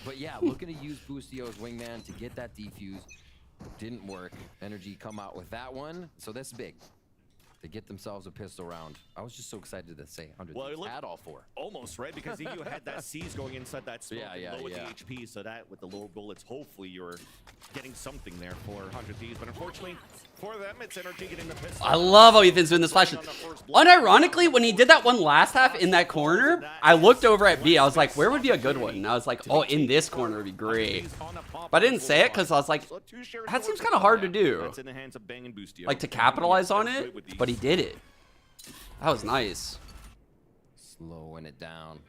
But yeah, looking to use Bucio's wingman to get that defuse. Didn't work. Energy come out with that one. So that's big. They get themselves a pistol round. I was just so excited to say 100 Thieves had all 4. Almost, right? Because you had that C's going inside that smoke low with the HP, so that with the low bullets, hopefully you're getting something there for 100 Thieves. But unfortunately, for them, it's Energy getting the pistol. I love how Ethan's doing this flash. Unironically, when he did that one last half in that corner, I looked over at B. I was like, where would be a good one? And I was like, oh, in this corner would be great. But I didn't say it because I was like, that seems kind of hard to do. Like to capitalize on it, but he did it. That was nice. Slowing it down.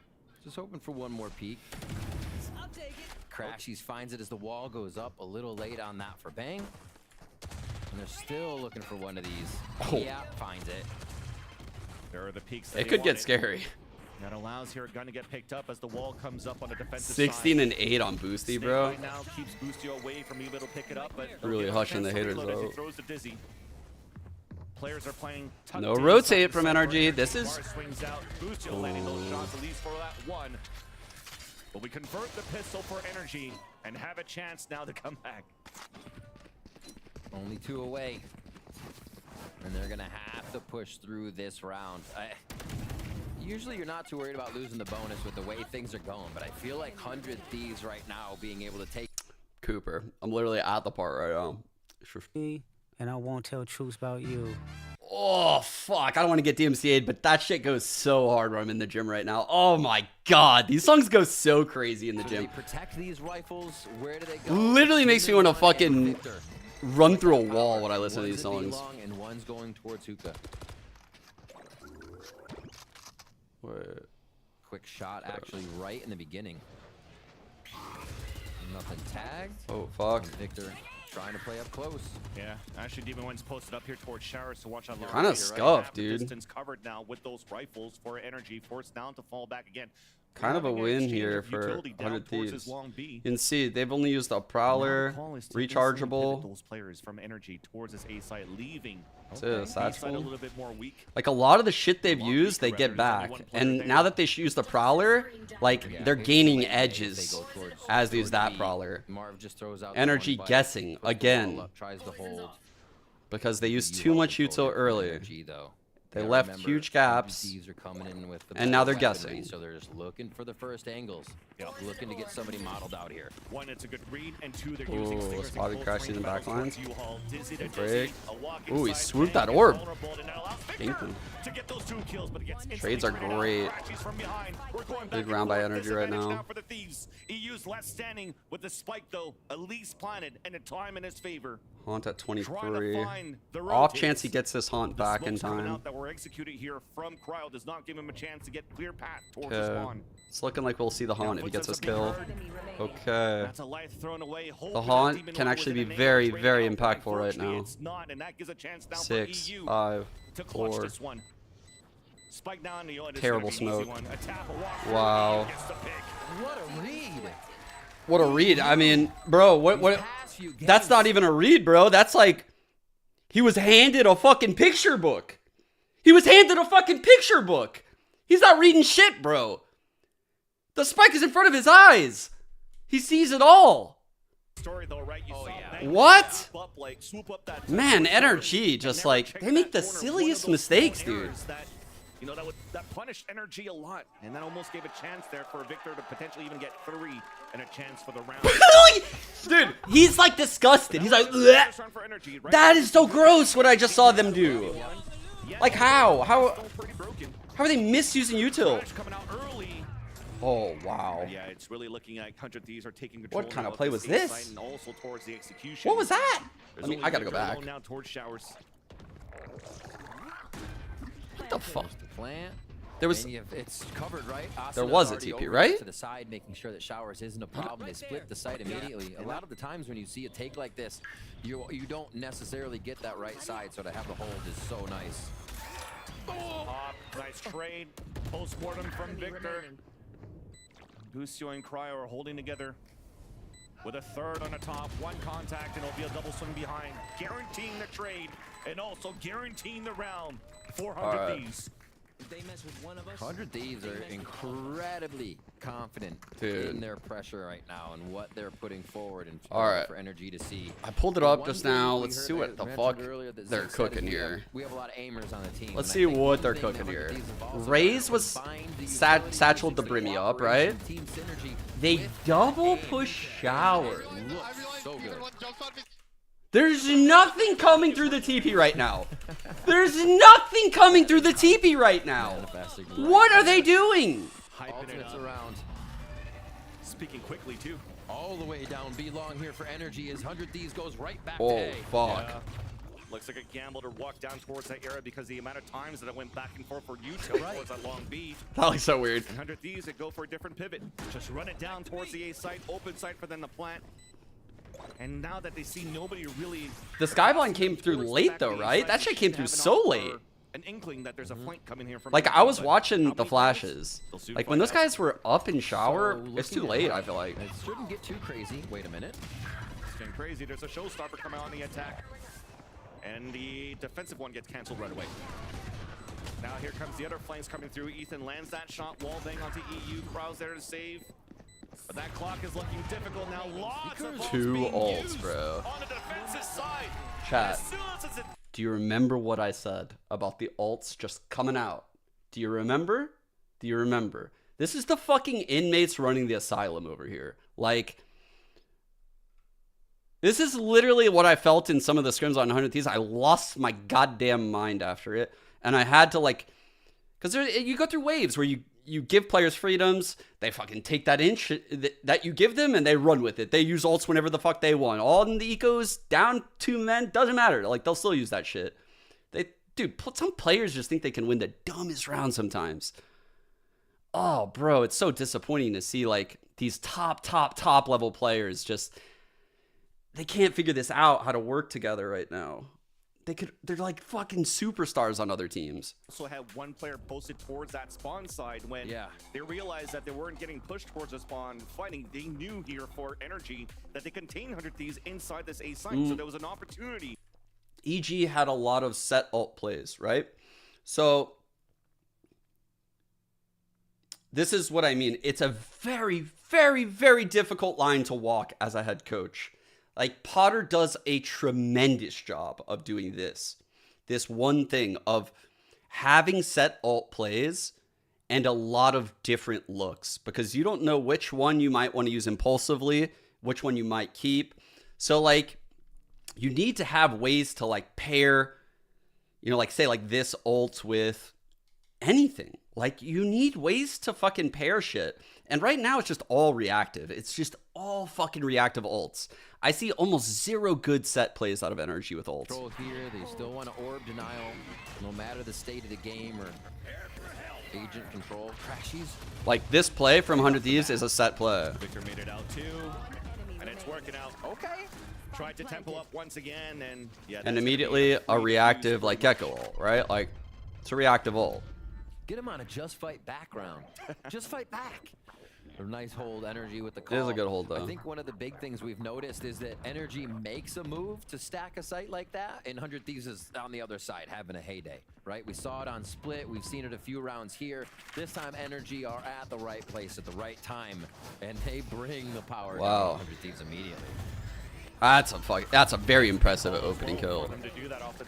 Just hoping for one more peek. Crashies finds it as the wall goes up. A little late on that for Bang. And they're still looking for one of these. Oh. Yeah, finds it. There are the peaks. It could get scary. That allows here a gun to get picked up as the wall comes up on the defensive 16 side. and 8 on Boosty, bro. Right now keeps Bucio away from being able to pick it up, but really hushing the haters though. Throws the dizzy. Players are playing no rotate from NRG. This is. Swings out. Bucio landing those shots at least for that one. But we convert the pistol for Energy and have a chance now to come back. Only 2 away. And they're gonna have to push through this round. Usually you're not too worried about losing the bonus with the way things are going, but I feel like 100 Thieves right now being able to take Cooper. I'm literally at the part right now. And I won't tell truths about you. Oh, fuck. I don't want to get DMCA'd, but that shit goes so hard when I'm in the gym right now. Oh, my God. These songs go so crazy in the gym. Protect these rifles. Where do they go? Literally makes me want to fucking run through a wall when I listen to these songs. And one's going towards Hookah. Wait. Quick shot, actually, right in the beginning. Nothing tagged. Oh, fuck. Victor trying to play up close. Yeah, actually, Demon One's posted up here towards Showers to watch out. Kind of scuffed, dude. Distance covered now with those rifles for energy, forced down to fall back again. Kind of a win here for 100 Thieves. You can see they've only used a Prowler, rechargeable. Those players from energy towards this A side, leaving. That's a little bit more weak. Like a lot of the shit they've used, they get back. And now that they use the Prowler, like they're gaining edges as they use that Prowler. Energy guessing again. Tries to hold. Because they used too much util earlier. They left huge gaps, and now they're guessing. So they're just looking for the first angles. Looking to get somebody modeled out here. One, it's a good read, and two, they're using Spotted crashing in the back lines. Break. Ooh, he swooped that orb. Trades are great. Big round by energy right now. EU's left standing with the spike, though. Elise planted, and a time in his favor. Haunt at 23. Off chance he gets this Haunt back in time. That were executed here from Cryo does not give him a chance to get clear path towards his spawn. It's looking like we'll see the Haunt if he gets this kill. Okay. That's a life thrown away. The Haunt can actually be very, very impactful right now. It's not, and that gives a chance now 6, for EU 5, to clutch 4. this one. Spike down the Terrible smoke. Wow. What a read. What a read. I mean, bro, what that's not even a read, bro. That's like he was handed a fucking picture book. He was handed a fucking picture book. He's not reading shit, bro. The spike is in front of his eyes. He sees it all. What? Man, NRG just like, they make the silliest mistakes, dude. You know, that punished energy a lot, and that almost gave a chance there for Victor to potentially even get 3 and a chance for the round. Dude, he's like disgusted. He's like, bleh. That is so gross what I just saw them do. Like how? How are they misusing util? Oh, wow. Yeah, it's really looking like 100 Thieves are taking control. What kind of play was this? And also towards the execution. What was that? I gotta go back. Now towards Showers. What the fuck? Plant. There was. It's covered, right? There was a TP, right? To the side, making sure that Showers isn't a problem. They split the site immediately. A lot of the times when you see a take like this, you don't necessarily get that right side. So to have the hold is so nice. Nice trade. Post-mortem from Victor. Lucio and Cryo are holding together with a third on the top, one contact, and it'll be a double swing behind, guaranteeing the trade and also guaranteeing the round. 400 Thieves. They mess with one of us. 100 Thieves are incredibly confident in their pressure right now and what they're putting forward and for energy to see. I pulled it up just now. Let's see what the fuck they're cooking here. We have a lot of aimers on the team. Let's see what they're cooking here. Raze was satcheled the Brimmy up, right? They double push Shower. So good. There's nothing coming through the TP right now. There's nothing coming through the TP right now. What are they doing? Ultimates around. Speaking quickly, too. All the way down B long here for energy as 100 Thieves goes right back to Oh, A. fuck. Yeah. Looks like a gamble to walk down towards that area because the amount of times that it went back and forth for you towards that long B. That looks so weird. 100 Thieves that go for a different pivot. Just run it down towards the A site, open site for them to plant. And now that they see nobody really... The Skyblind came through late though, right? That shit came through so late. An inkling that there's a flank coming here from... Like, I was watching the flashes. Like, when those guys were up in Shower, it's too late, I feel like. It shouldn't get too crazy. Wait a minute. It's getting crazy. There's a showstopper coming on the attack. And the defensive one gets canceled right away. Now here comes the other flanks coming through. Ethan lands that shot, wall bang onto EU. Crowd's there to save. But that clock is looking difficult now. Lots of ults Two being ults, used bro. on the defensive side. Chat, do you remember what I said about the ults just coming out? Do you remember? Do you remember? This is the fucking inmates running the asylum over here. Like, This is literally what I felt in some of the scrims on 100 Thieves. I lost my goddamn mind after it. And I had to like, because you go through waves where you give players freedoms, they fucking take that inch that you give them and they run with it. They use ults whenever the fuck they want. All in the ecos, down 2 men, doesn't matter. Like, they'll still use that shit. Dude, some players just think they can win the dumbest round sometimes. Oh, bro, it's so disappointing to see, like, these top level players just, they can't figure this out, how to work together right now. They're like fucking superstars on other teams. Also had one player posted towards that spawn side when they realized that they weren't getting pushed towards the spawn fighting. They knew here for Energy that they contain 100 Thieves inside this A site, so there was an opportunity. EG had a lot of set ult plays, right? So this is what I mean. It's a very, very, very difficult line to walk as a head coach. Like, Potter does a tremendous job of doing this one thing of having set ult plays and a lot of different looks, because you don't know which one you might want to use impulsively, which one you might keep. So, like, you need to have ways to, like, pair, you know, like, say, like, this ult with anything. Like, you need ways to fucking pair shit. And right now, it's just all reactive. It's just all fucking reactive ults. I see almost zero good set plays out of Energy with ults. Control here, they still want to orb denial, no matter the state of the game or agent control. Crashies. Like, this play from 100 Thieves is a set play. Victor made it out too, and it's working out. Okay. Tried to tempo up once again, and and immediately a reactive, like, Gecko ult, right? Like, it's a reactive ult. Get him on a just fight background. Just fight back. A nice hold, Energy with the call. It is a good hold, though. I think one of the big things we've noticed is that Energy makes a move to stack a site like that, and 100 Thieves is on the other side having a heyday, right? We saw it on Split. We've seen it a few rounds here. This time, Energy are at the right place at the right time, and they bring the power to 100 Thieves immediately. That's a very impressive opening kill.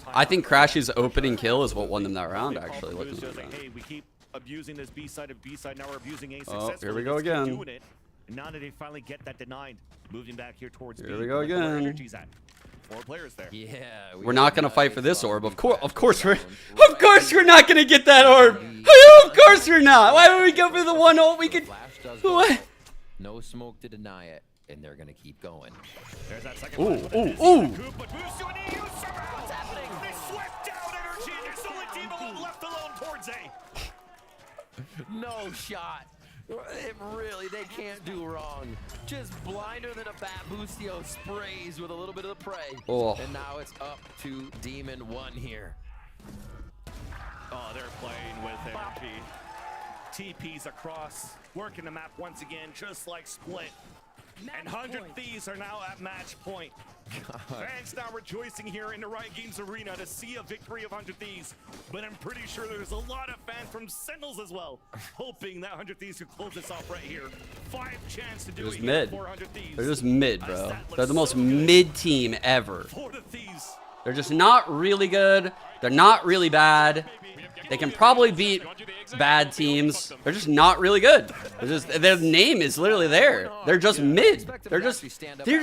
I think Crash's opening kill is what won them that round, actually. Looking at that. Hey, we keep abusing this B side of B side. Now we're abusing A Oh, successfully. here we go again. Doing it. And now that they finally get that denied, moving back here towards B. Here we go again. Energy's at. 4 players there. Yeah. We're not gonna fight for this orb. Of course we're not gonna get that orb. Of course we're not. Why would we go for the one ult we could? What? No smoke to deny it, and they're gonna keep going. There's that second Ooh. What's happening? They swept down Energy, and there's only team left alone towards A. No shot. They can't do wrong. Just blinder than a bat. Bustio sprays with a little bit of the prey. Oh. And now it's up to Demon 1 here. Oh, they're playing with Energy. TPs across, working the map once again, just like Split. And 100 Thieves are now at match point. Fans now rejoicing here in the Riot Games Arena to see a victory of 100 Thieves. But I'm pretty sure there's a lot of fans from Sentinels as well, hoping that 100 Thieves could close this off right here. 5 chance to do it here for 100 Thieves. They're just mid, bro. They're the most mid team ever. For the Thieves. They're just not really good. They're not really bad. They can probably beat bad teams. They're just not really good. Their name is literally there. They're just mid. They're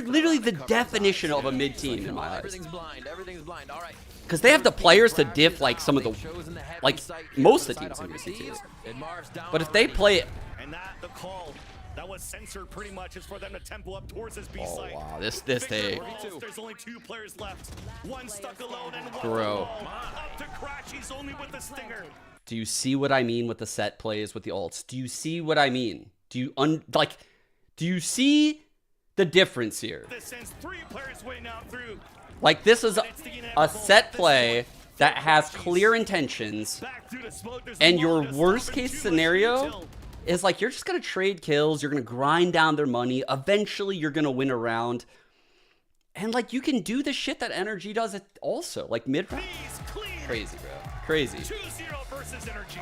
literally the definition of a mid team in my eyes. Everything's blind. Everything's blind. All right. Because they have the players to diff like some of the, like most of the teams in VCT. But if they play it. And the call that was censored pretty much is for them to tempo up towards this B site. Oh wow, this take. There's only 2 players left. One stuck alone and one Bro. up to Crash. He's only with the stinger. Do you see what I mean with the set plays with the ults? Do you see what I mean? Do you see the difference here? This sends 3 players way now through. Like, this is a set play that has clear intentions, and your worst case scenario is like, you're just gonna trade kills, you're gonna grind down their money, eventually you're gonna win a round, and like, you can do the shit that Energy does it also, like mid-round. Crazy, bro. Crazy. 2-0 versus Energy.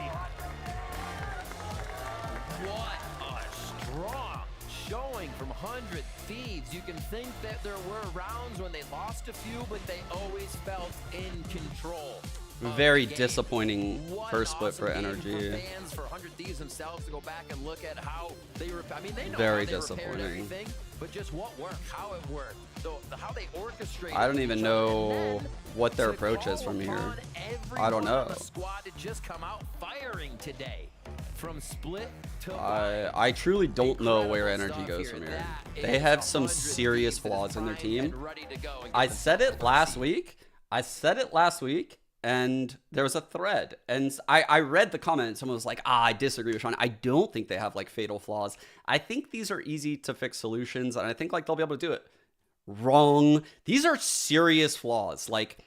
What a strong showing from 100 Thieves. You can think that there were rounds when they lost a few, but they always felt in control. Very disappointing first split for Energy. Fans, for 100 Thieves themselves to go back and look at how they were. I mean, they know very how they disappointing. repaired everything, but just what worked, how it worked. how they orchestrate. I don't even know what their approach is from here. I don't know. Squad to just come out firing today. From split to I truly don't know where energy goes from here. They have some serious flaws in their team. I said it last week. And there was a thread, and I read the comment. Someone was like, I disagree with Sean. I don't think they have like fatal flaws. I think these are easy to fix solutions, and I think like they'll be able to do it. Wrong. These are serious flaws. Like,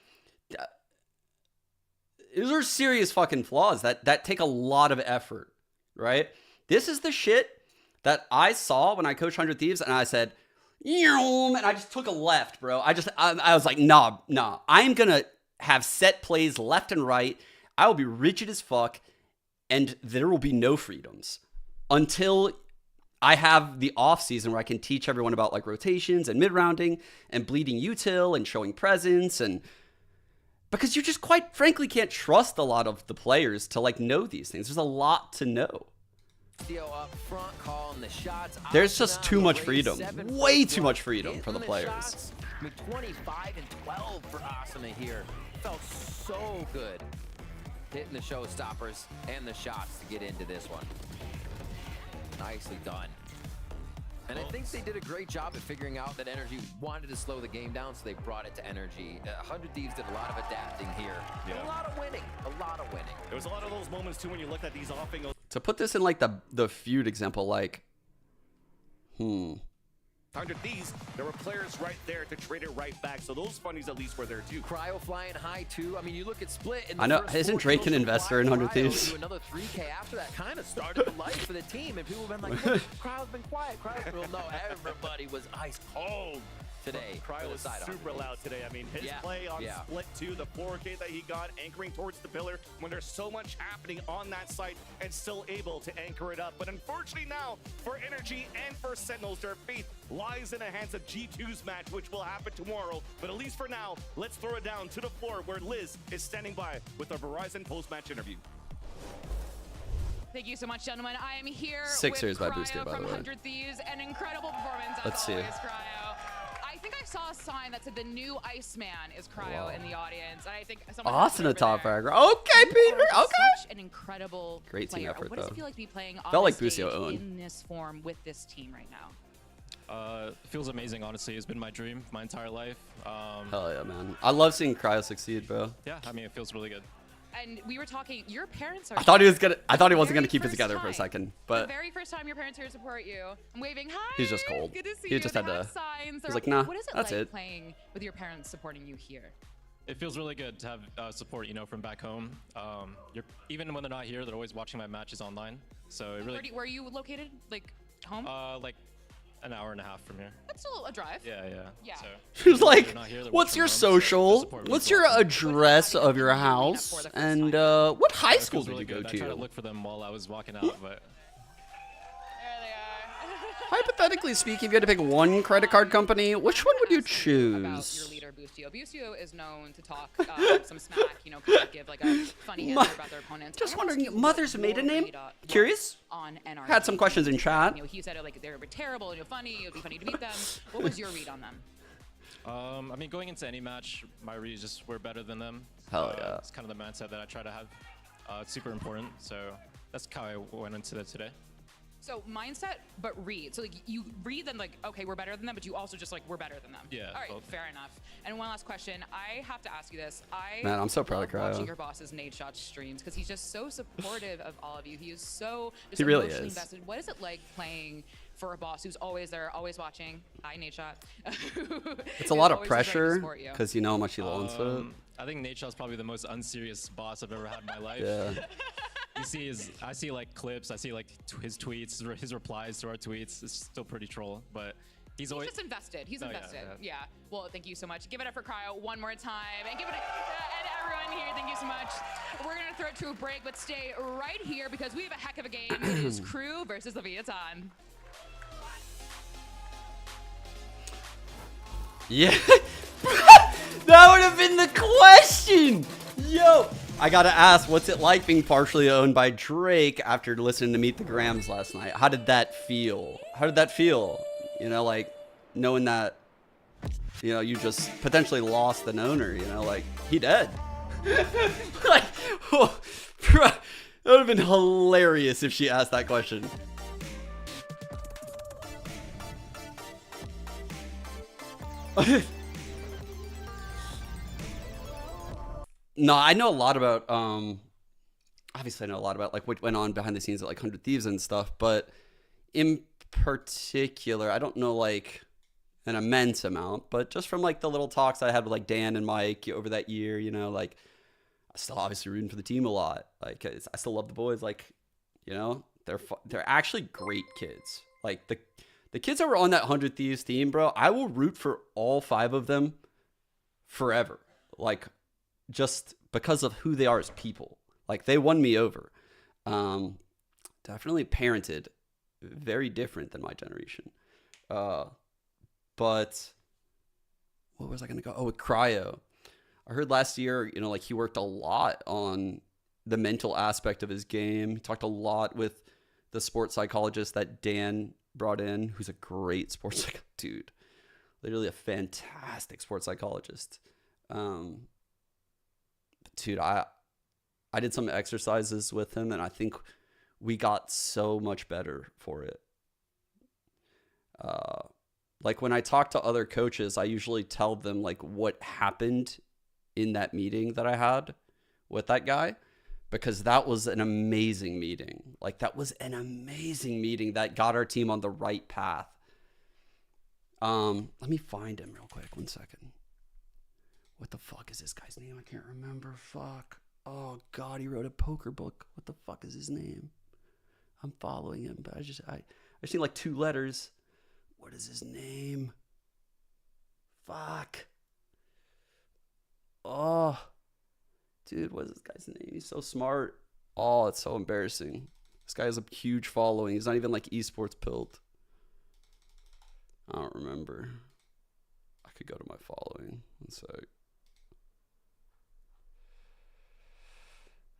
these are serious fucking flaws that take a lot of effort, right? This is the shit that I saw when I coached 100 Thieves, and I said, and I just took a left, bro. I was like, nah. I'm gonna have set plays left and right. I will be rigid as fuck, and there will be no freedoms until I have the off season where I can teach everyone about like rotations and mid rounding and bleeding util and showing presence, and because you just quite frankly can't trust a lot of the players to like know these things. There's a lot to know. Up front, calling the shots. There's just too much freedom, way too much freedom for the players. I mean, 25 and 12 for Asuna here. Felt so good hitting the showstoppers and the shots to get into this one. Nicely done. And I think they did a great job at figuring out that Energy wanted to slow the game down, so they brought it to Energy. 100 Thieves did a lot of adapting here. Yeah. And a lot of winning. There was a lot of those moments too when you look at these offing. To put this in like the feud example, like, 100 Thieves, there were players right there to trade it right back, so those funnies at least were there too. Cryo flying high too. I mean, you look at Split. In the I know, first isn't 4 Drake an kills investor in 100 Thieves? Do another 3K after that, kind of started the life for the team, and people have been like, Cryo's been quiet. Well, no, everybody was ice cold today. Cryo was super loud today. I mean, his play on Split 2, the 4K that he got, anchoring towards the pillar, when there's so much happening on that site, and still able to anchor it up. But unfortunately now, for Energy and for Sentinels, their faith lies in the hands of G2's match, which will happen tomorrow. But at least for now, let's throw it down to the floor where Liz is standing by with a Verizon post-match interview. Thank you so much, gentlemen. I am here 6 with years by Cryo Boosted, by the from way. 100 Thieves. An incredible performance. Let's see. Always, Cryo. I think I saw a sign that said the new Iceman is Cryo in the audience. And I think someone Austin a top fragger. Okay, Peter. Okay. Such an incredible Great team player. effort, What does though. it feel like to be playing on Felt like this stage Busio owned. in this form with this team right now? Feels amazing, honestly. It's been my dream my entire life. Hell yeah, man. I love seeing Cryo succeed, bro. Yeah, I mean, it feels really good. And we were talking, your parents are I thought he wasn't gonna keep it together for a second, the but very first time your parents here to support you. I'm waving, hi. he's just cold. Good to see He you. just They had to. have signs. He's They're- like, nah, what is it that's like it. playing with your parents supporting you here? It feels really good to have support, you know, from back home. Even when they're not here, they're always watching my matches online. So it really. Where are you located? Like home? Like an hour and a half from here. That's still a drive. Yeah. So She's like, they're not here, they're what's watching your from home, so social? support What's really your well. address of your house? And what high It school feels did really you go good. I tried to to? look for them while I was walking out, but. Hypothetically speaking, if you had to pick one credit card company, which one would you About your choose? leader, Busio. Busio is known to talk some smack, you know, kind of give like a funny answer about their opponents. Just I wanna wondering, ask you Mother's what maiden your name? read was Curious? On NRG. Had some questions in chat. You know, he said like they were terrible, you know, funny. It would be funny to beat them. What was your read on them? I mean, going into any match, my reads just were better than them. Hell yeah. It's kind of the mindset that I try to have. It's super important, so that's how I went into it today. So mindset, but read. So like you read them like, okay, we're better than them, but you also just like, we're better than them. Yeah. All right, both. fair enough. And one last question. I have to ask you this. Man, I'm so proud of love watching Cryo. your boss's Nate Shot streams because he's just so supportive of all of you. He is so just He really emotionally is. invested. What is it like playing for a boss who's always there, always watching? Hi, Nate Shot. It's a lot of pressure because you know how much he loans to it. I think Nate Shot's probably the most unserious boss I've ever had in my life. Yeah. You see I see like clips, I see like his tweets, his replies to our tweets. It's still pretty troll, but he's always just invested. He's Oh, yeah, invested. yeah. Yeah. Well, thank you so much. Give it up for Cryo one more time, and give it and everyone here. Thank you so much. We're gonna throw it to a break, but stay right here because we have a heck of a game. It is Kru versus Leviathan. Yeah. That would have been the question. Yo. I gotta ask, what's it like being partially owned by Drake after listening to Meet the Grams last night? How did that feel? How did that feel? You know, like knowing that you know, you just potentially lost an owner, you know, like, he dead. Like, oh, bro, that would have been hilarious if she asked that question. No, I know a lot about, obviously I know a lot about like what went on behind the scenes at like 100 Thieves and stuff, but in particular, I don't know like an immense amount, but just from like the little talks I had with like Dan and Mike over that year, you know, like I still obviously rooting for the team a lot. Like I still love the boys. Like, you know, they're actually great kids. Like the kids that were on that 100 Thieves team, bro, I will root for all 5 of them forever. Like just because of who they are as people. Like they won me over. Definitely parented very different than my generation. But what was I going to go? Oh, with Cryo. I heard last year, you know, like he worked a lot on the mental aspect of his game. He talked a lot with the sports psychologist that Dan brought in, who's a great sports dude. Literally a fantastic sports psychologist. Dude, I did some exercises with him, and I think we got so much better for it. Like when I talk to other coaches, I usually tell them like what happened in that meeting that I had with that guy, because that was an amazing meeting. Like that was an amazing meeting that got our team on the right path. Let me find him real quick. 1 second. What the fuck is this guy's name? I can't remember. Fuck. Oh God, he wrote a poker book. What the fuck is his name? I'm following him, but I just see like 2 letters. What is his name? Fuck. Oh, dude, what is this guy's name? He's so smart. Oh, it's so embarrassing. This guy has a huge following. He's not even like esports built. I don't remember. I could go to my following. 1 sec.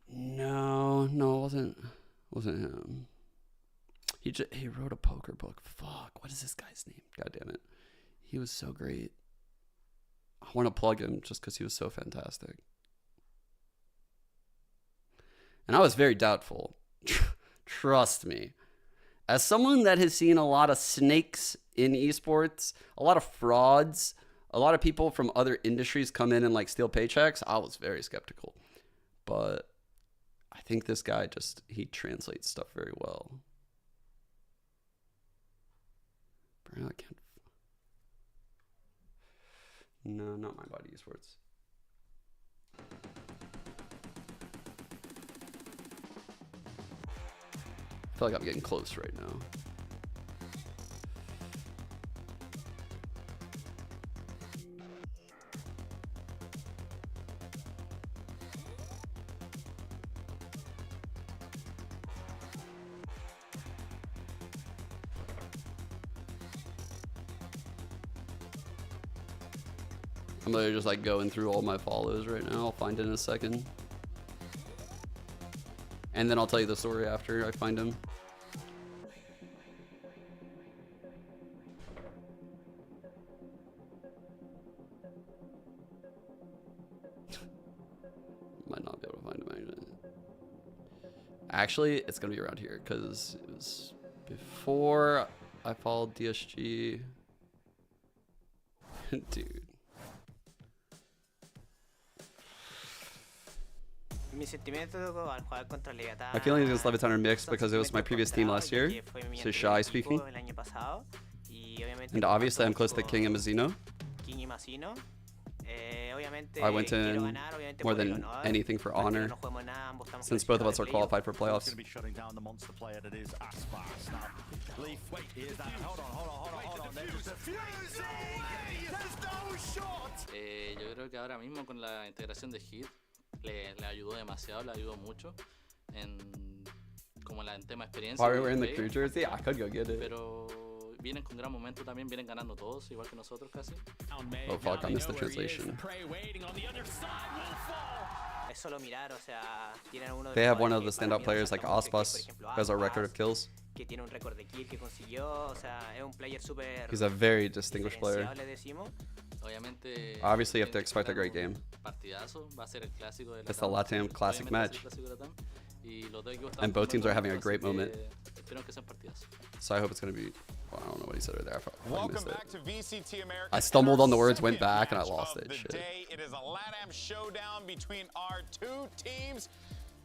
No, it wasn't him. He wrote a poker book. Fuck, what is this guy's name? God damn it. He was so great. I want to plug him just because he was so fantastic. And I was very doubtful. Trust me. As someone that has seen a lot of snakes in esports, a lot of frauds, a lot of people from other industries come in and like steal paychecks, I was very skeptical. But I think this guy he translates stuff very well. Bro, I can't. No, not my body esports. I feel like I'm getting close right now. I'm literally just like going through all my follows right now. I'll find it in a second. And then I'll tell you the story after I find him. Might not be able to find him actually. Actually, it's gonna be around here because it was before I followed DSG. Dude. My feeling against Leviton are mixed because it was my previous team last year. So Shy speaking. And obviously I'm close to King and Mazzino. I went in more than anything for honor, since both of us are qualified for playoffs. Yo creo que ahora mismo con la integración de Hit le ayudó demasiado, le ayudó mucho en como en tema experiencia. While we were in the Kru jersey, I could go get it. Pero vienen con gran momento también, vienen ganando todos, igual que nosotros casi. Oh fuck, I missed the translation. They have one of the standout players like Aspas, who has a record of kills. He's a very distinguished player. Obviamente, Obviously, you have to expect a great game. Partidazo, va a ser el clásico de It's the LATAM Classic Obviamente match. va a ser el clásico de LATAM. Y los dos equipos están And both teams are having a así great que moment. Esperemos que sean partidazos. So I hope it's going to be... Well, I don't know what he said right there. I probably Welcome missed back it. to Vct Americas. I stumbled on the words, went Second back, and I match lost of it. the Shit. day. It is a LATAM showdown between our two teams.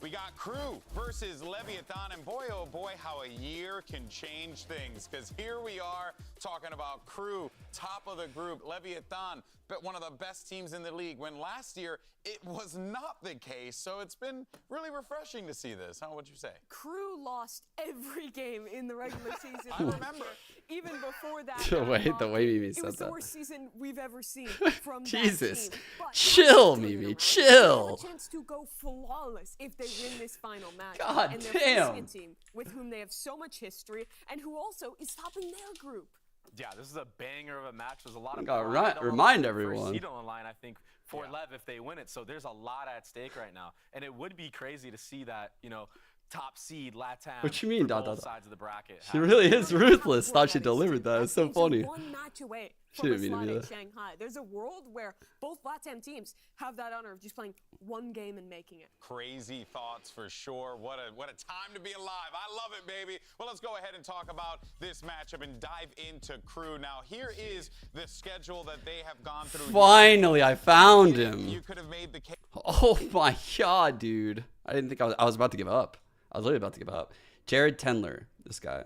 We got Kru versus Leviathan, and boy, oh boy, how a year can change things. Because here we are talking about Kru, top of the group, Leviathan, but one of the best teams in the league. When last year it was not the case, so it's been really refreshing to see this. Huh? What'd you say? Kru lost every game in the regular season. I remember. Even before that, The way Mimi it said was the that. worst season we've ever seen from Jesus. that team. But Chill, turn it Mimi, around. chill. They have a chance to go flawless if they win this final match. God and they're damn. facing a team with whom they have so much history and who also is topping their group. Yeah, this is a banger of a match. There's a lot of Gotta pride on remind the everyone. first seed on the line, I think, for Lev if they win it. So there's a lot at stake right now, and it would be crazy to see that, you know, top seed LATAM. What you mean, for dot, both dot, dot? sides of the bracket. She really is ruthless. Thought she delivered that. It's so Teams funny. are one match away She from a didn't mean to slot do in that. Shanghai. There's a world where both LATAM teams have that honor of just playing one game and making it. Crazy thoughts for sure. What a time to be alive. I love it, baby. Well, let's go ahead and talk about this matchup and dive into Kru. Now, here is the schedule that they have gone through. Finally, I found him. You could have made the case. Oh my god, dude. I didn't think I was about to give up. I was literally about to give up. Jared Tendler, this guy.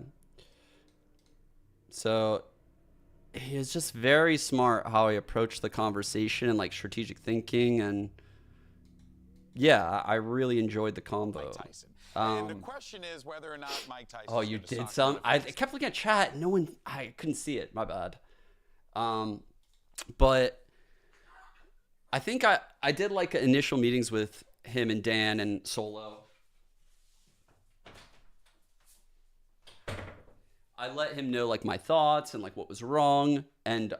So he is just very smart how he approached the conversation and like strategic thinking, and yeah, I really enjoyed the combo. Mike Tyson. And the question is whether or not Mike Tyson. Oh, you did some? I kept looking at chat. No one, I couldn't see it. My bad. But I think I did like initial meetings with him and Dan and Solo. I let him know like my thoughts and like what was wrong, and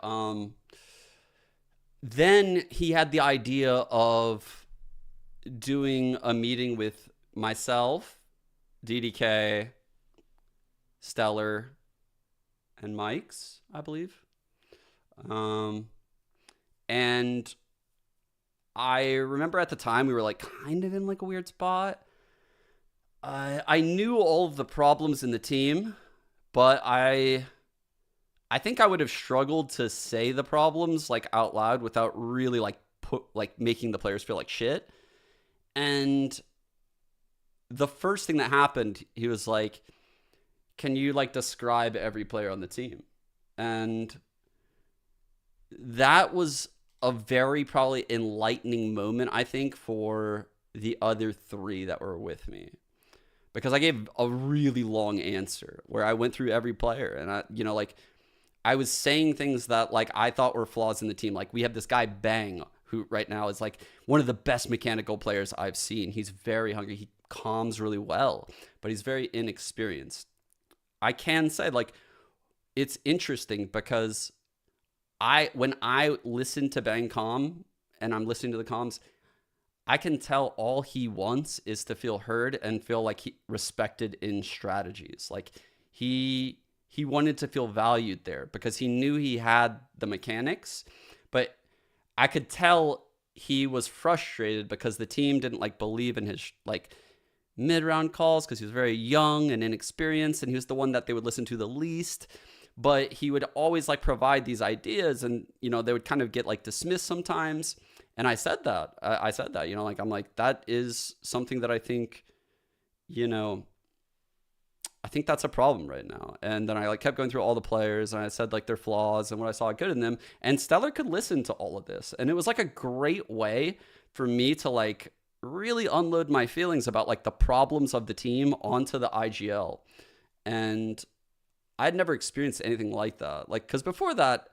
then he had the idea of doing a meeting with myself, DDK, Stellar, and Mike's, I believe. And I remember at the time we were like kind of in like a weird spot. I knew all of the problems in the team, but I think I would have struggled to say the problems like out loud without really like making the players feel like shit. And the first thing that happened, he was like, "Can you like describe every player on the team?" And that was a very probably enlightening moment, I think, for the other three that were with me. Because I gave a really long answer where I went through every player, and I was saying things that like I thought were flaws in the team. Like we have this guy Bang, who right now is like one of the best mechanical players I've seen. He's very hungry. He calms really well, but he's very inexperienced. I can say like it's interesting because when I listen to Bang calm and I'm listening to the comms, I can tell all he wants is to feel heard and feel like he respected in strategies. Like he wanted to feel valued there because he knew he had the mechanics, but I could tell he was frustrated because the team didn't like believe in his like mid-round calls because he was very young and inexperienced, and he was the one that they would listen to the least. But he would always like provide these ideas, and they would kind of get like dismissed sometimes. And I said that. Like I'm like, that is something that I think, I think that's a problem right now. And then I like kept going through all the players, and I said like their flaws and what I saw good in them. And Stellar could listen to all of this, and it was like a great way for me to like really unload my feelings about like the problems of the team onto the IGL. And I'd never experienced anything like that. Like, because before that,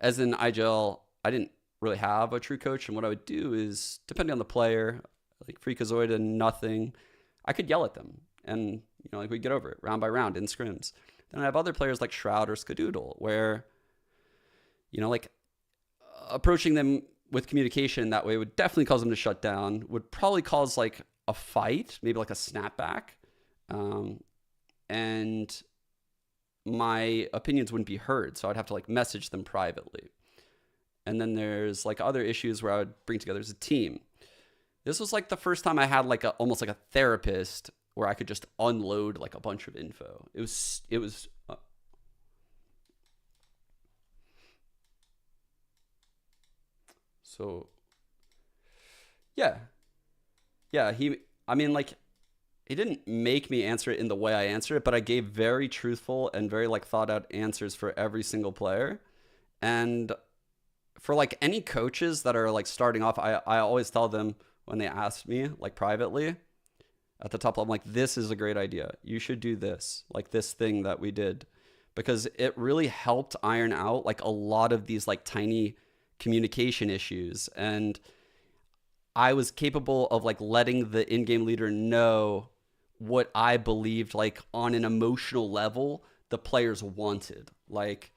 as an IGL, I didn't really have a true coach, and what I would do is, depending on the player, like Freakazoid and nothing, I could yell at them, and like we'd get over it round by round in scrims. Then I have other players like Shroud or Skadoodle, where like approaching them with communication that way would definitely cause them to shut down, would probably cause like a fight, maybe like a snapback, and my opinions wouldn't be heard, so I'd have to like message them privately. And then there's like other issues where I would bring together as a team. This was like the first time I had like almost like a therapist where I could just unload like a bunch of info. It was so yeah. I mean, like, he didn't make me answer it in the way I answered it, but I gave very truthful and very like thought out answers for every single player. And for like any coaches that are like starting off, I always tell them when they ask me like privately at the top, I'm like, this is a great idea. You should do this, like this thing that we did, because it really helped iron out like a lot of these like tiny communication issues. And I was capable of like letting the in-game leader know what I believed like on an emotional level the players wanted. Like,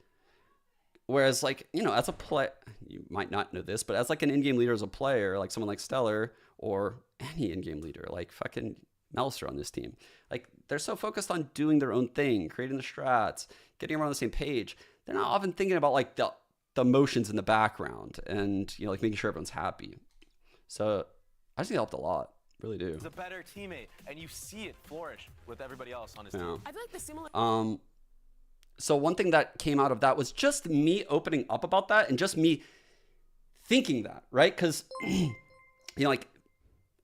whereas like, you know, as a play, you might not know this, but as like an in-game leader, as a player, like someone like Stellar or any in-game leader, like fucking Melster on this team, like they're so focused on doing their own thing, creating the strats, getting everyone on the same page. They're not often thinking about like the emotions in the background and, you know, like making sure everyone's happy. So I just think it helped a lot. Really do. He's a better teammate, and you see it flourish with everybody else on his Yeah. team. I feel like the similar. So one thing that came out of that was just me opening up about that and just me thinking that, right? Because, you know, like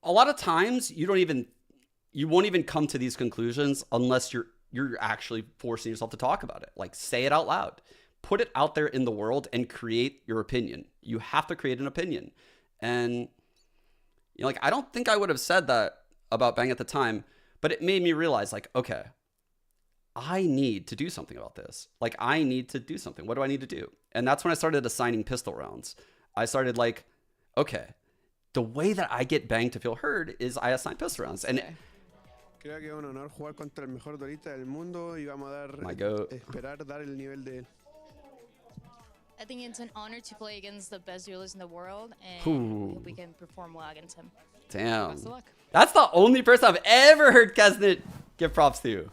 a lot of times you won't even come to these conclusions unless you're actually forcing yourself to talk about it. Like, say it out loud, put it out there in the world and create your opinion. You have to create an opinion. And, you know, like, I don't think I would have said that about Bang at the time, but it made me realize, like, okay, I need to do something about this. Like, I need to do something. What do I need to do? And that's when I started assigning pistol rounds. I started like, okay, the way that I get Bang to feel heard is I assign pistol rounds. And Creo que es un honor jugar contra el mejor duelista del mundo y vamos a esperar dar el nivel de él. I think it's an honor to play against the best duelist in the world, and Ooh. hope we can perform well against him. damn, Best of luck. that's the only person I've ever heard Kesnet give props to.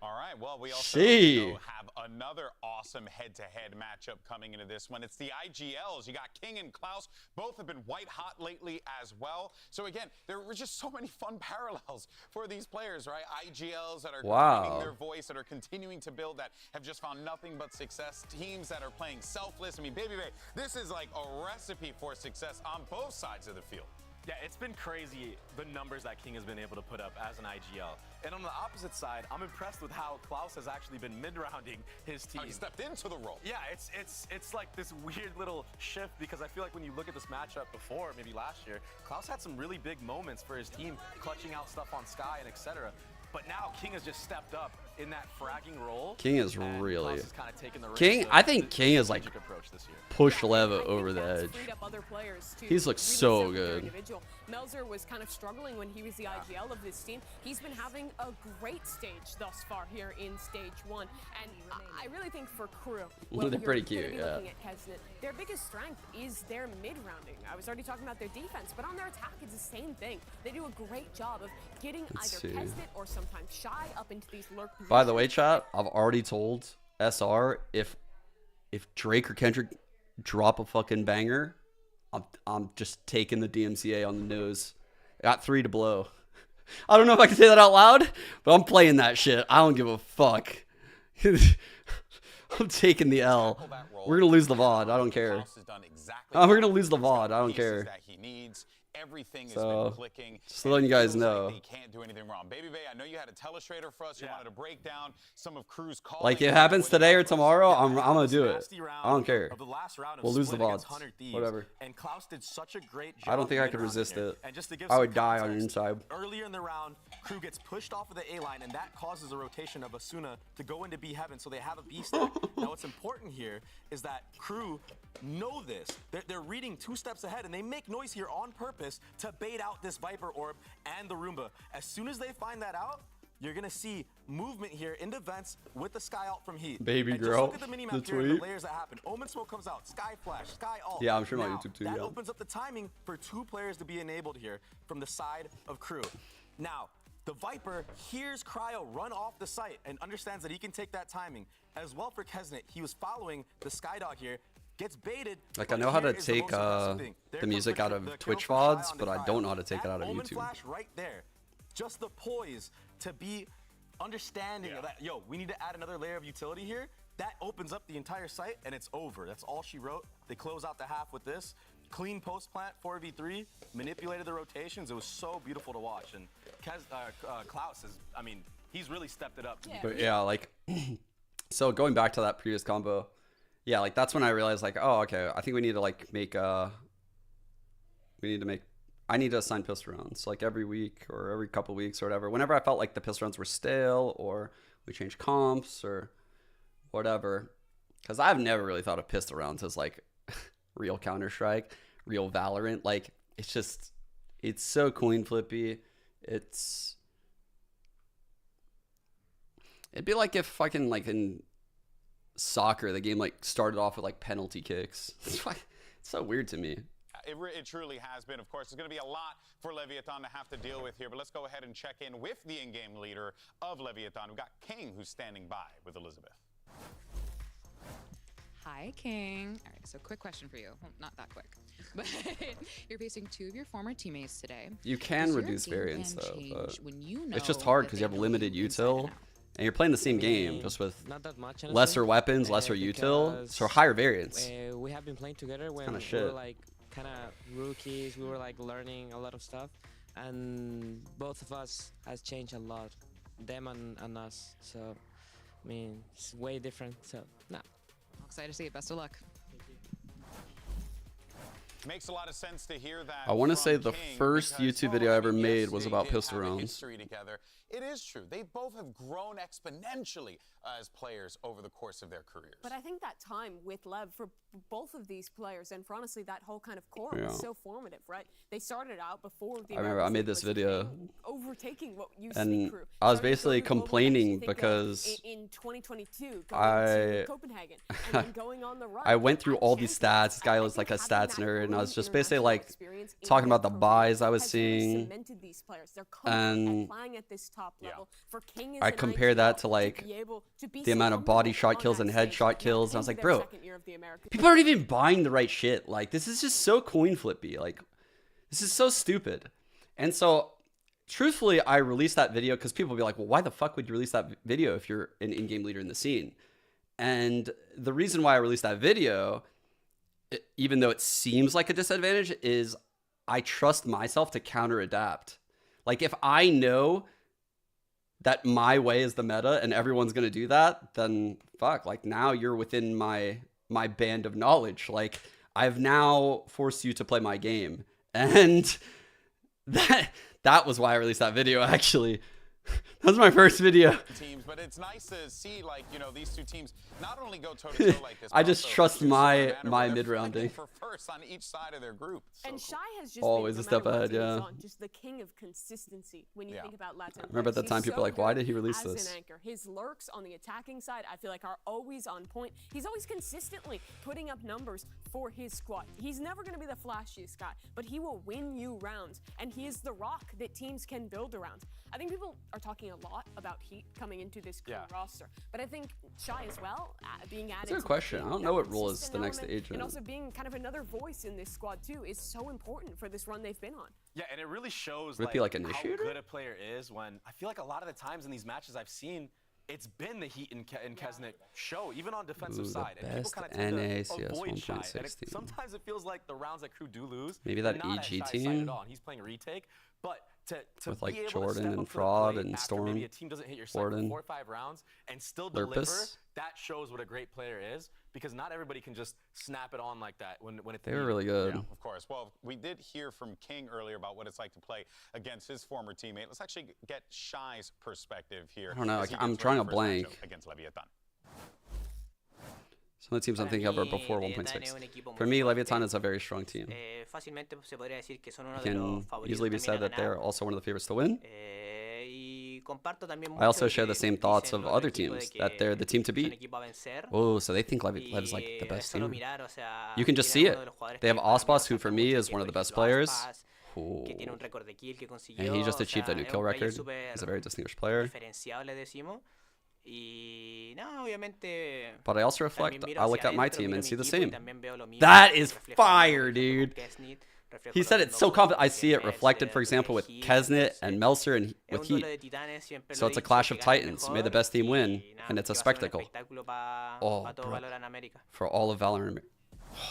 All right, well, we also have another awesome head-to-head matchup coming into this one. It's the IGLs. You got King and Klaus. Both have been white hot lately as well. So again, there were just so many fun parallels for these players, right? IGLs that are finding their voice, that are continuing to build, that have just found nothing but success. Teams that are playing selfless. I mean, Baby Bay, this is like a recipe for success on both sides of the field. Yeah, it's been crazy, the numbers that King has been able to put up as an IGL. And on the opposite side, I'm impressed with how Klaus has actually been mid-rounding his team. How he stepped into the role. Yeah, it's like this weird little shift, because I feel like when you look at this matchup before, maybe last year, Klaus had some really big moments for his team, clutching out stuff on Sky and etc. But now King has just stepped up in that fragging role. King is really Klaus has kind of taken the King. I think King is like push Lev I over think the that's edge. freed up other players to He's looked really so step up their good. individual. Melzer was kind of struggling when he was the IGL of this team. He's been having a great stage thus far here in stage 1. And I really think for Kru, They're pretty cute, be yeah. looking at Kesnet, their biggest strength is their mid-rounding. I was already talking about their defense, but on their attack, it's the same thing. They do a great job of getting Let's either see. Kesnet or sometimes Shy up into these lurk positions. By the way, chat, I've already told SR if Drake or Kendrick drop a fucking banger, I'm just taking the DMCA on the nose. I got 3 to blow. I don't know if I can say that out loud, but I'm playing that shit. I don't give a fuck. I'm taking the L. We're gonna lose the VOD. I don't care. We're gonna lose the VOD. I don't care. Everything has So, been clicking. just letting you guys Feels like know. they can't do anything wrong. Baby Bay, I know you had a telestrator for us. You wanted to break down some of Kru's calling. Like, it happens today or tomorrow, I'm gonna do it. I don't care. Of the last round of We'll lose the split against VODs. 100 Thieves, Whatever. And Klaus did such a great job. I don't think I could mid-round resist here. it. And just to give I some would die on context, inside. Earlier in the round, Kru gets pushed off of the A line, and that causes a rotation of Asuna to go into B heaven, so they have a B stack. Now, what's important here is that Kru know this. They're reading 2 steps ahead, and they make noise here on purpose to bait out this Viper Orb and the Roomba. As soon as they find that out, you're gonna see movement here into vents with the Sky Ult from Heat. Baby and girl, just look at the mini the map here and the tweet. layers that happen. Omen Smoke comes out, Sky Flash, Sky Ult. Yeah, I'm sure my Now, YouTube too, that yeah. opens up the timing for 2 players to be enabled here from the side of Kru. Now, the Viper hears Cryo run off the site and understands that he can take that timing. As well for Kesnet, he was following the Skydog here, gets baited. Like I know how to take the music out of Twitch VODs, but I don't know how to take it out of Omen YouTube. flash right there, just the poise to be understanding of that. Yo, we need to add another layer of utility here. That opens up the entire site, and it's over. That's all she wrote. They close out the half with this. Clean post plant, 4v3, manipulated the rotations. It was so beautiful to watch. And Klaus is, I mean, he's really stepped it up. But yeah, like, so going back to that previous combo, yeah, like that's when I realized like, oh, okay, I think we need to like make, I need to assign pistol rounds like every week or every couple weeks or whatever. Whenever I felt like the pistol rounds were stale or we changed comps or whatever. Because I've never really thought of pistol rounds as like real Counter-Strike, real Valorant. Like, it's just, it's so coin flippy. It'd be like if fucking like in soccer, the game like started off with like penalty kicks. It's so weird to me. It truly has been. Of course, it's going to be a lot for Leviathan to have to deal with here, but let's go ahead and check in with the in-game leader of Leviathan. We've got King, who's standing by with Elizabeth. Hi, King. All right, so quick question for you. Well, not that quick, but you're facing 2 of your former teammates today. You can reduce variance though, but when you know it's just hard because you have limited util, and you're playing the same game just with lesser weapons, lesser util, so higher variance. We have been playing together when we were like kind of rookies. We were like learning a lot of stuff, and both of us has changed a lot, them and us. So, I mean, it's way different. So, nah. Excited to see it. Best of luck. Makes a lot of sense to hear that. I want to say the King first because, YouTube video I ever yes, made was about they pistol have a rounds. history together. It is true. They both have grown exponentially as players over the course of their careers. But I think that time with Lev for both of these players, and for honestly that whole kind of core Yeah. was so formative, right? They started out before the I remember I Americas made this was video, overtaking what used to be and Kru. I was Starting to basically go to global complaining matches, I think, because in 2022 going to Copenhagen and then going on the run. I went through all these stats. This guy was like a stats nerd, and I was just basically like talking about the buys I was seeing, These players. They're coaching and and playing at this top level. For King I compared that to like the amount of body shot kills and headshot kills, and I was like, bro, people aren't even buying the right shit. Like, this is just so coin flippy. Like, this is so stupid. And so, truthfully, I released that video because people will be like, well, why the fuck would you release that video if you're an in-game leader in the scene? And the reason why I released that video, even though it seems like a disadvantage, is I trust myself to counter-adapt. Like, if I know that my way is the meta and everyone's going to do that, then fuck, like now you're within my band of knowledge. Like, I've now forced you to play my game. And that was why I released that video, actually. That was my first video. Teams, but it's nice to see, like, you know, these two teams not only go toe-to-toe like this, I just trust my mid-rounding. For first on each side of their group. And Shy has just always been, a step no matter ahead, what team yeah. he's on, just the king of consistency when you think about Latin. I remember at the time people were like, why did he release as this? An anchor. His lurks on the attacking side, I feel like, are always on point. He's always consistently putting up numbers for his squad. He's never going to be the flashiest guy, but he will win you rounds, and he is the rock that teams can build around. I think people are talking a lot about Heat coming into this roster, but I think Shy as well, being added. That's a good question. I don't know what role is the next agent. And also being kind of another voice in this squad too is so important for this run they've been on. Yeah, and it really shows Would it be like initiator? how good a player is when I feel like a lot of the times in these matches I've seen, it's been the Heat and Kesnick show, even on defensive side. And people kind of tend to avoid Shy. And sometimes it feels like the rounds that Kru do lose. Maybe that not EG as team? He's playing retake, but to with be like able Jordan to step and up to the Fraud plate and after Storm, maybe a team doesn't hit your cycle Jordan, 4 or 5 rounds and still deliver, Lurpus. that shows what a great player is, because not everybody can just snap it on like that when it's They were really good. Yeah, of course. Well, we did hear from King earlier about what it's like to play against his former teammate. Let's actually get Shy's perspective here. I don't know, as he I'm gets drawing ready a for his blank. matchup against Leviathan. Some of the teams I'm thinking of are before 1.6. For me, Leviathan is a very strong team. It can easily be said that they're also one of the favorites to win. I also share the same thoughts of other teams, that they're the team to beat. Oh, so they think Lev is like the best team. You can just see it. They have Ospas, who for me is one of the best players. Ooh. And he just achieved a new kill record. He's a very distinguished player. Y no, obviamente. But I also reflect, También miro I look hacia at my adentro, team miro and mi see the equipo y same. también veo lo mismo, That is reflejo fire, lo mismo dude. con Kesnit, reflejo He lo said mismo it's so con confident. I see it reflected, Melser, for example, with Heat, Kesnit entonces, and Melser and es with un Heat. duelo de titanes, siempre So lo it's a he dicho, clash que of gane el titans. May the mejor best team win, y nada, and it's a que va a ser un spectacle. espectáculo pa Oh, todo bro. Valorant América. For all of Valorant.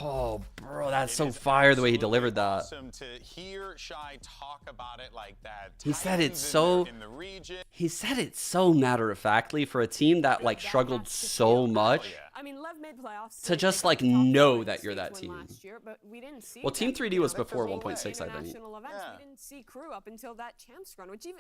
Oh, bro, that's so fire the way he delivered that. Awesome to hear Shy talk about it like that. He said it Titans so. in the region. He said it so matter-of-factly for a team that like struggled so much. I mean, Lev made playoffs To just like know that you're that team. last year, but we didn't see Well, Team them, 3D you know, was at before the 1.6, I think. international events. We didn't see Kru up until that Champs run, which even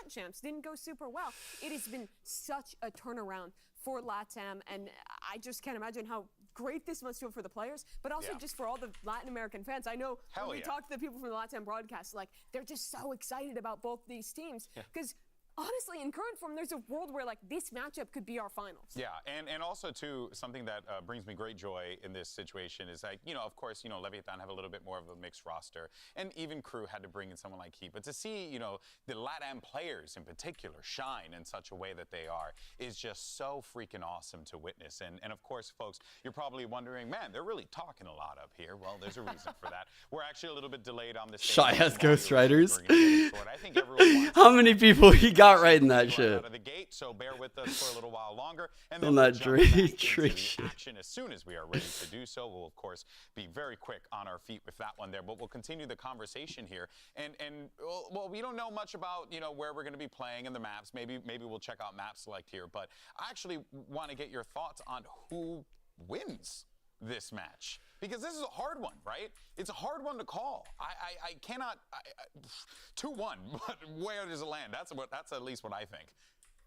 at Champs didn't go super well. It has been such a turnaround for LATAM, and I just can't imagine how great this must feel for the players, but also just for all the Latin American fans. I know when we talk to the people from the LATAM broadcast, like, they're just so excited about both these teams, because honestly, in current form, there's a world where like this matchup could be our finals. Yeah, and also too, something that brings me great joy in this situation is like, you know, of course, you know, Leviathan have a little bit more of a mixed roster, and even Kru had to bring in someone like Heat. But to see, you know, the LATAM players in particular shine in such a way that they are is just so freaking awesome to witness. And of course, folks, you're probably wondering, man, they're really talking a lot up here. Well, there's a reason for that. We're actually a little bit delayed on this. Shy has Ghost Riders. I think everyone How many people he got right in that shit? out of the gate, so bear with us for a little while longer. And On then that Drake shit. action as soon as we are ready to do so. We'll of course be very quick on our feet with that one there, but we'll continue the conversation here. And well, we don't know much about, you know, where we're going to be playing in the maps. Maybe we'll check out map select here, but I actually want to get your thoughts on who wins this match, because this is a hard one, right? It's a hard one to call. I cannot 2-1, but where does it land? That's at least what I think.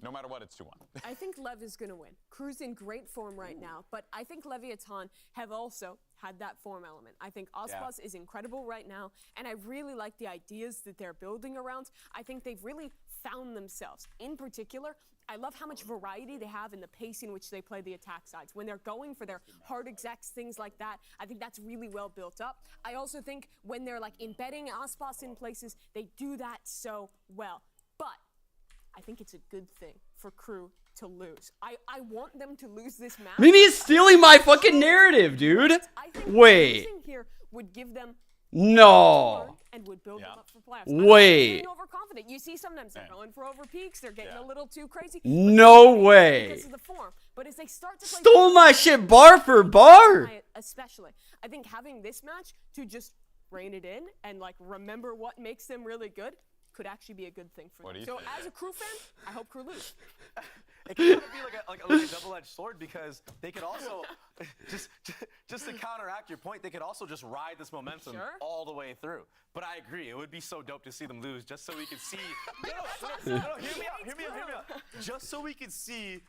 No matter what, it's 2-1. I think Lev is going to win. Kru's in great form right now, but I think Leviathan have also had that form element. I think Ospas is incredible right now, and I really like the ideas that they're building around. I think they've really found themselves. In particular, I love how much variety they have in the pace in which they play the attack sides. When they're going for their hard execs, things like that, I think that's really well built up. I also think when they're like embedding Aspas in places, they do that so well. But I think it's a good thing for Kru to lose. I want them to lose this match. Mimi is stealing my fucking narrative, dude. Wait. Losing here would give them No. and would build them up for playoffs. Wait. I'm overconfident. You see sometimes they're going for over peaks, they're getting a little too crazy. No way. Because of the form. But as they start to play Stole my shit bar for bar. Especially, I think having this match to just rein it in and like remember what makes them really good could actually be a good thing for them. So as a Kru fan, I hope Kru lose. It can kind of be like a double-edged sword, because they could also just to counteract your point, they could also just ride this momentum all the way through. But I agree, it would be so dope to see them lose, just so we could see. No, hear me out. Just so we could see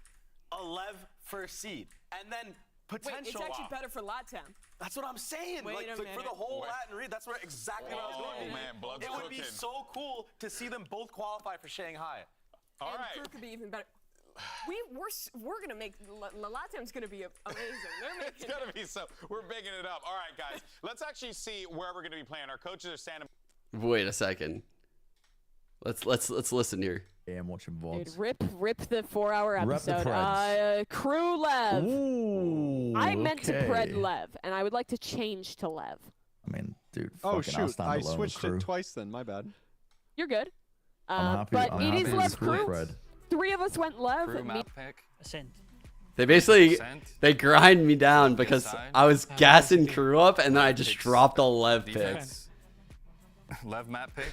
a Lev first seed, and then potential. Wait, it's actually better for LATAM. That's what I'm saying. Wait a minute. For the whole Latin region, that's where exactly what I was going. Man, blood's it would be so cool to see them both qualify for Shanghai. All right. Kru could be even better. We're gonna make LATAM's gonna be amazing. They're making it's gonna be so. We're bigging it up. All right, guys. Let's actually see where we're gonna be playing. Our coaches are standing. Wait a second. Let's listen here. Yeah, I'm watching VODs. Dude, rip the 4-hour episode. Kru Lev. Ooh, I meant to pred Lev, and I would like to change to Lev. I mean, dude. Oh fucking, I'll shoot! stand I alone switched with it Kru. twice then. My bad. You're good. I'm happy. But I'm it happy is with Lev Kru, Kru. Fred. 3 of us went Lev. Kru map pick. Ascent. They basically Ascent. they grind me down because Inside. I was gassing Kru up and then I just dropped a Lev pick. Defense. Lev map pick.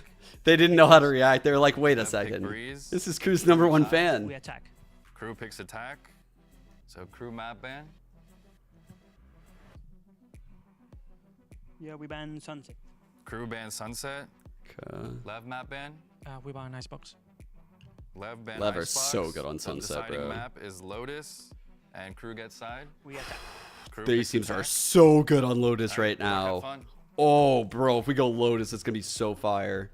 They didn't know how to react. They were like, wait a Lev pick second. Breeze. This is Kru's #1 fan. We attack. Kru picks attack. So Kru map ban. Yeah, we ban Sunset. Kru ban sunset. Okay. Lev map ban. We ban Icebox. Lev ban Lev are Icebox. so good on The sunset, deciding bro. map is Lotus, and Kru gets side. We attack. Kru These picks teams are attack. so good on Lotus right Have now. fun. Oh, bro, if we go Lotus, it's gonna be so fire.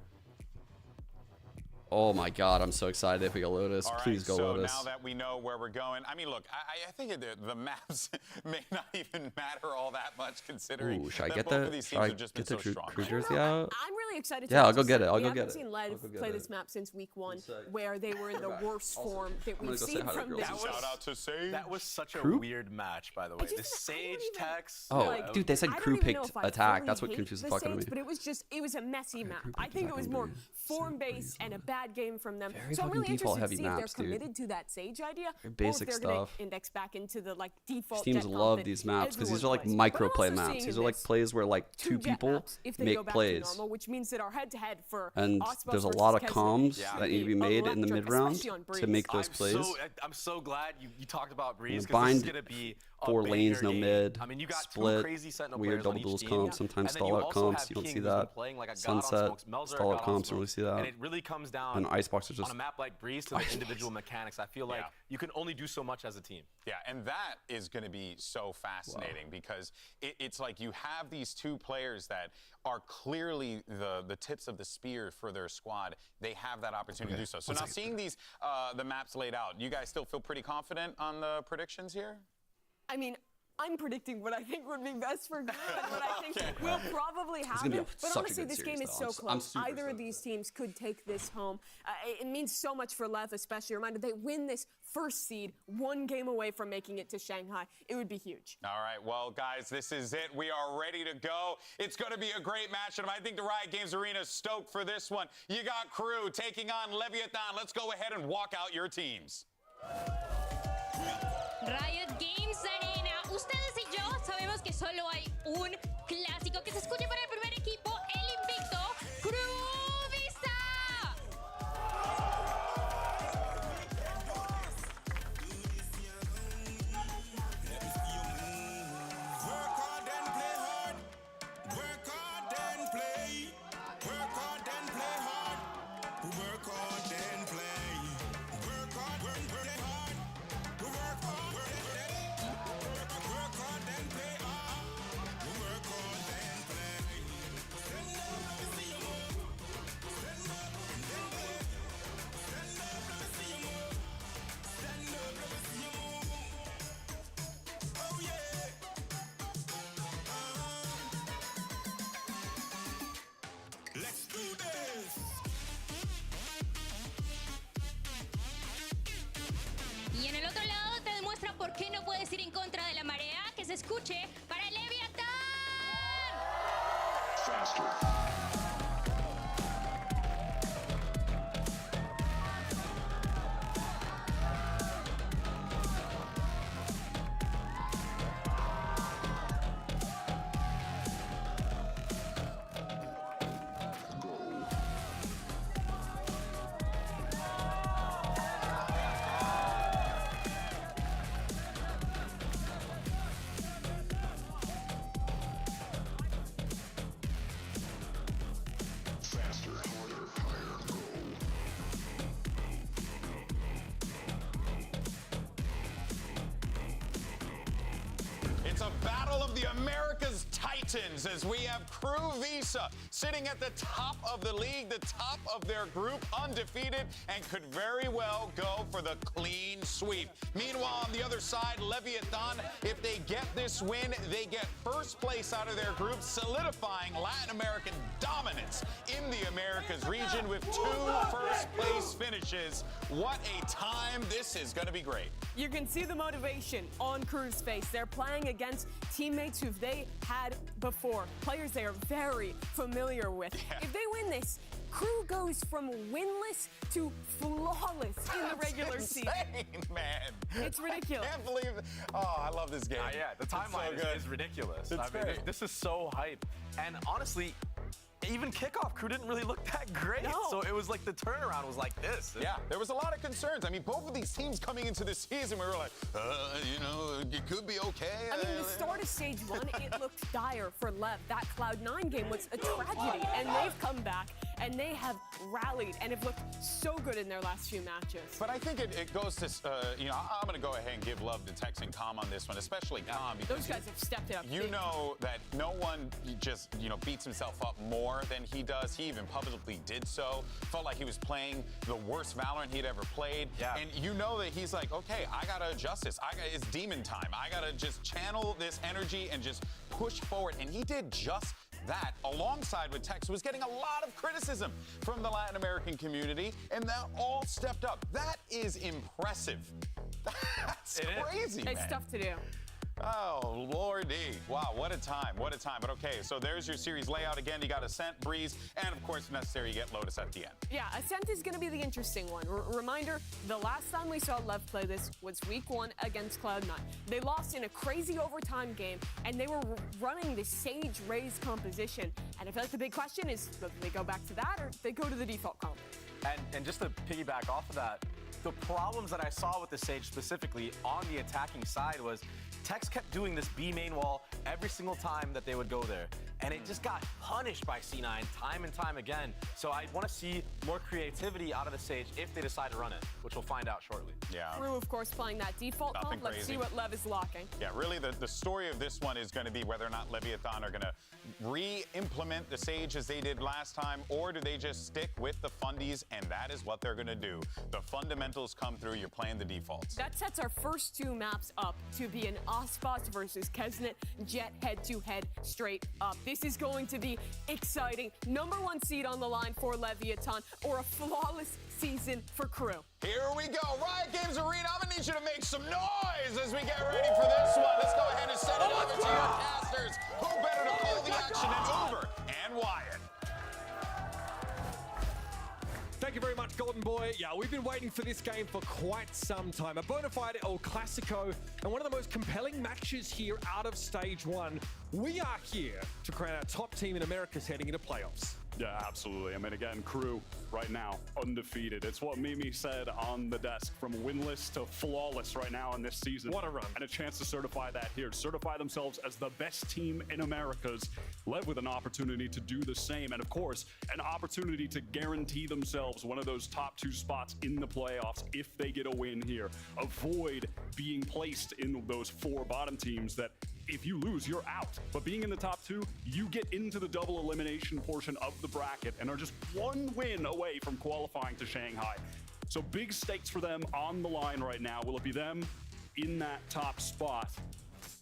Oh my God, I'm so excited if we go Lotus. All right, Please go so Lotus. now that we know where we're going, I mean, look, I think the maps may not even matter all that much, considering Ooh, should I that get both of the these should teams I have just been get the so strong. Kru jersey out? I'm really excited. Yeah, to I'll go get it. I'll we go haven't get it. seen Lev go get play it. this map since week 1, where they were in the worst form that we've seen from this. Shout out to Sage. That was such a Kru? weird match, by the way. The Sage Tex. Oh, dude, they said Kru picked attack. That's what confused the fuck out of me. But it was a messy map. I think it was more form-based and a bad game from them. Very So I'm fucking really interested to default-heavy see if they're maps, dude. committed to that Sage idea, Very basic or if they're going stuff. to index back into the like default. These teams jet love comp these that maps because these are everyone like plays. micro But I'm play also maps. seeing These in are like this plays where like two two jet people maps if they go make back plays. to normal, which means that our head-to-head for And Osmos there's a versus lot of Kesnet comms should that need to be made in the electric, mid-round especially on to Breeze. make those plays. I'm so glad you talked about Breeze And because this is bind going to be a 4 banger lanes, no game. mid, I mean, you got split, two crazy Sentinel weird players on double each duels team. comps, sometimes And then you stall out also comps. have You don't King see who's been that. playing like a god on Sunset, smokes. Melzer, stall a out god on comps, you don't really smokes. see that. And it really comes down And Icebox are just on a map like Breeze to the individual mechanics. I feel like you can only do so much as a team. Yeah, and that is going to be so fascinating because it's like you have these two players that are clearly the tips of the spear for their squad. They have that opportunity to do so. So now seeing these the maps laid out, you guys still feel pretty confident on the predictions here? I mean, I'm predicting what I think would be best for good, what I think will probably gonna be happen. But such a honestly, good this series, game is though. so I'm close. super Either of these teams could take this home. It means so much for Lev, especially. Reminder, they win this first seed, 1 game away from making it to Shanghai. It would be huge. All right, well, guys, this is it. We are ready to go. It's going to be a great match, and I think the Riot Games Arena is stoked for this one. You got Kru taking on Leviathan. Let's go ahead and walk out your teams. Riot Games Arena. Ustedes y yo sabemos que solo hay un clásico que se escuche para el primer equipo, el invicto Kru Vs Y en el otro lado te demuestra por qué no puedes ir en contra de la marea. Que se escuche para Leviathan. It's a battle of the Americas Titans as we have Kru Vs sitting at the top of the league, the top of their group, undefeated, and could very well go for the clean sweep. Meanwhile, on the other side, Leviathan, if they get this win, they get first place out of their group, solidifying Latin American dominance in the Americas region with 2 first-place finishes. What a time. This is going to be great. You can see the motivation on Kru's face. They're playing against teammates who they had before, players they are very familiar with. If they win this, Kru goes from winless to flawless in the regular season. Man. It's ridiculous. I can't believe. Oh, I love this game. Yeah, the timeline is ridiculous. It's I mean, great. this is so hype. And honestly, even kickoff, Kru didn't really look that great. No. So it was like the turnaround was like this. Yeah, there was a lot of concerns. I mean, both of these teams coming into this season, we were like, you know, it could be okay. I mean, the start of Stage 1, it looked dire for Lev. That Cloud9 game was a tragedy, and they've come back, and they have rallied, and have looked so good in their last few matches. But I think it goes to, you know, I'm going to go ahead and give love to Tex and Calm on this one, especially Calm. Because those guys have stepped it up. You know that no one just, you know, beats himself up more than he does. He even publicly did so. Felt like he was playing the worst Valorant he'd ever played. Yeah. And you know that he's like, okay, I got to adjust this. It's demon time. I got to just channel this energy and just push forward. And he did just That, alongside with Tex, was getting a lot of criticism from the Latin American community, and that all stepped up. That is impressive. That's crazy, man. It's tough to do. Oh, Lordy. Wow, what a time, what a time. But okay, so there's your series layout again. You got Ascent, Breeze, and of course, if necessary, you get Lotus at the end. Yeah, Ascent is going to be the interesting one. Reminder, the last time we saw Lev play this was week 1 against Cloud9. They lost in a crazy overtime game, and they were running the Sage Raze composition. And I feel like the big question is, do they go back to that, or do they go to the default comp? And just to piggyback off of that, the problems that I saw with the Sage specifically on the attacking side was Tex kept doing this B main wall every single time that they would go there. And it just got punished by C9 time and time again. So I want to see more creativity out of the Sage if they decide to run it, which we'll find out shortly. Yeah. Kru, of course, playing that default comp. Let's see what Lev is locking. Yeah, really, the story of this one is going to be whether or not Leviathan are going to re-implement the Sage as they did last time, or do they just stick with the fundies, and that is what they're going to do. The fundamentals come through, you're playing the defaults. That sets our first 2 maps up to be an Ospas versus Kesnet Jet head-to-head straight up. This is going to be exciting. #1 seed on the line for Leviathan, or a flawless season for Kru. Here we go, Riot Games Arena. I'm gonna need you to make some noise as we get ready for this one. Let's go ahead and send it over to your casters. Who better to call the action than Uber and Wyatt? Thank you very much, Golden Boy. Yeah, we've been waiting for this game for quite some time. A bona fide El Clasico, and one of the most compelling matches here out of Stage 1. We are here to crown our top team in Americas heading into playoffs. Yeah, absolutely. I mean, again, Kru right now undefeated. It's what Mimi said on the desk, from winless to flawless right now in this season. What a run. And a chance to certify that here, certify themselves as the best team in Americas. Lev with an opportunity to do the same, and of course, an opportunity to guarantee themselves one of those top 2 spots in the playoffs if they get a win here. Avoid being placed in those 4 bottom teams that, if you lose, you're out. But being in the top 2, you get into the double elimination portion of the bracket and are just 1 win away from qualifying to Shanghai. So big stakes for them on the line right now. Will it be them in that top spot?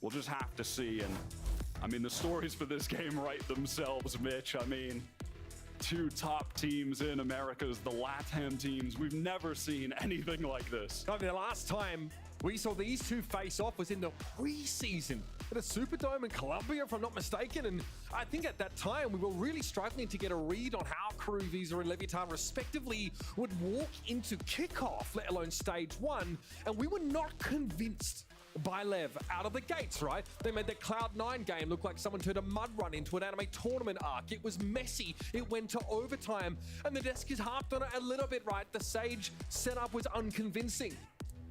We'll just have to see. And I mean, the stories for this game write themselves, Mitch. I mean, 2 top teams in Americas, the LATAM teams. We've never seen anything like this. I mean, the last time we saw these 2 face off was in the preseason at a Superdome in Colombia, if I'm not mistaken. And I think at that time we were really struggling to get a read on how Kru Vs and Leviathan respectively would walk into kickoff, let alone Stage 1. And we were not convinced by Lev out of the gates, right? They made that Cloud9 game look like someone turned a mud run into an anime tournament arc. It was messy. It went to overtime. And the desk is harped on it a little bit, right? The Sage setup was unconvincing.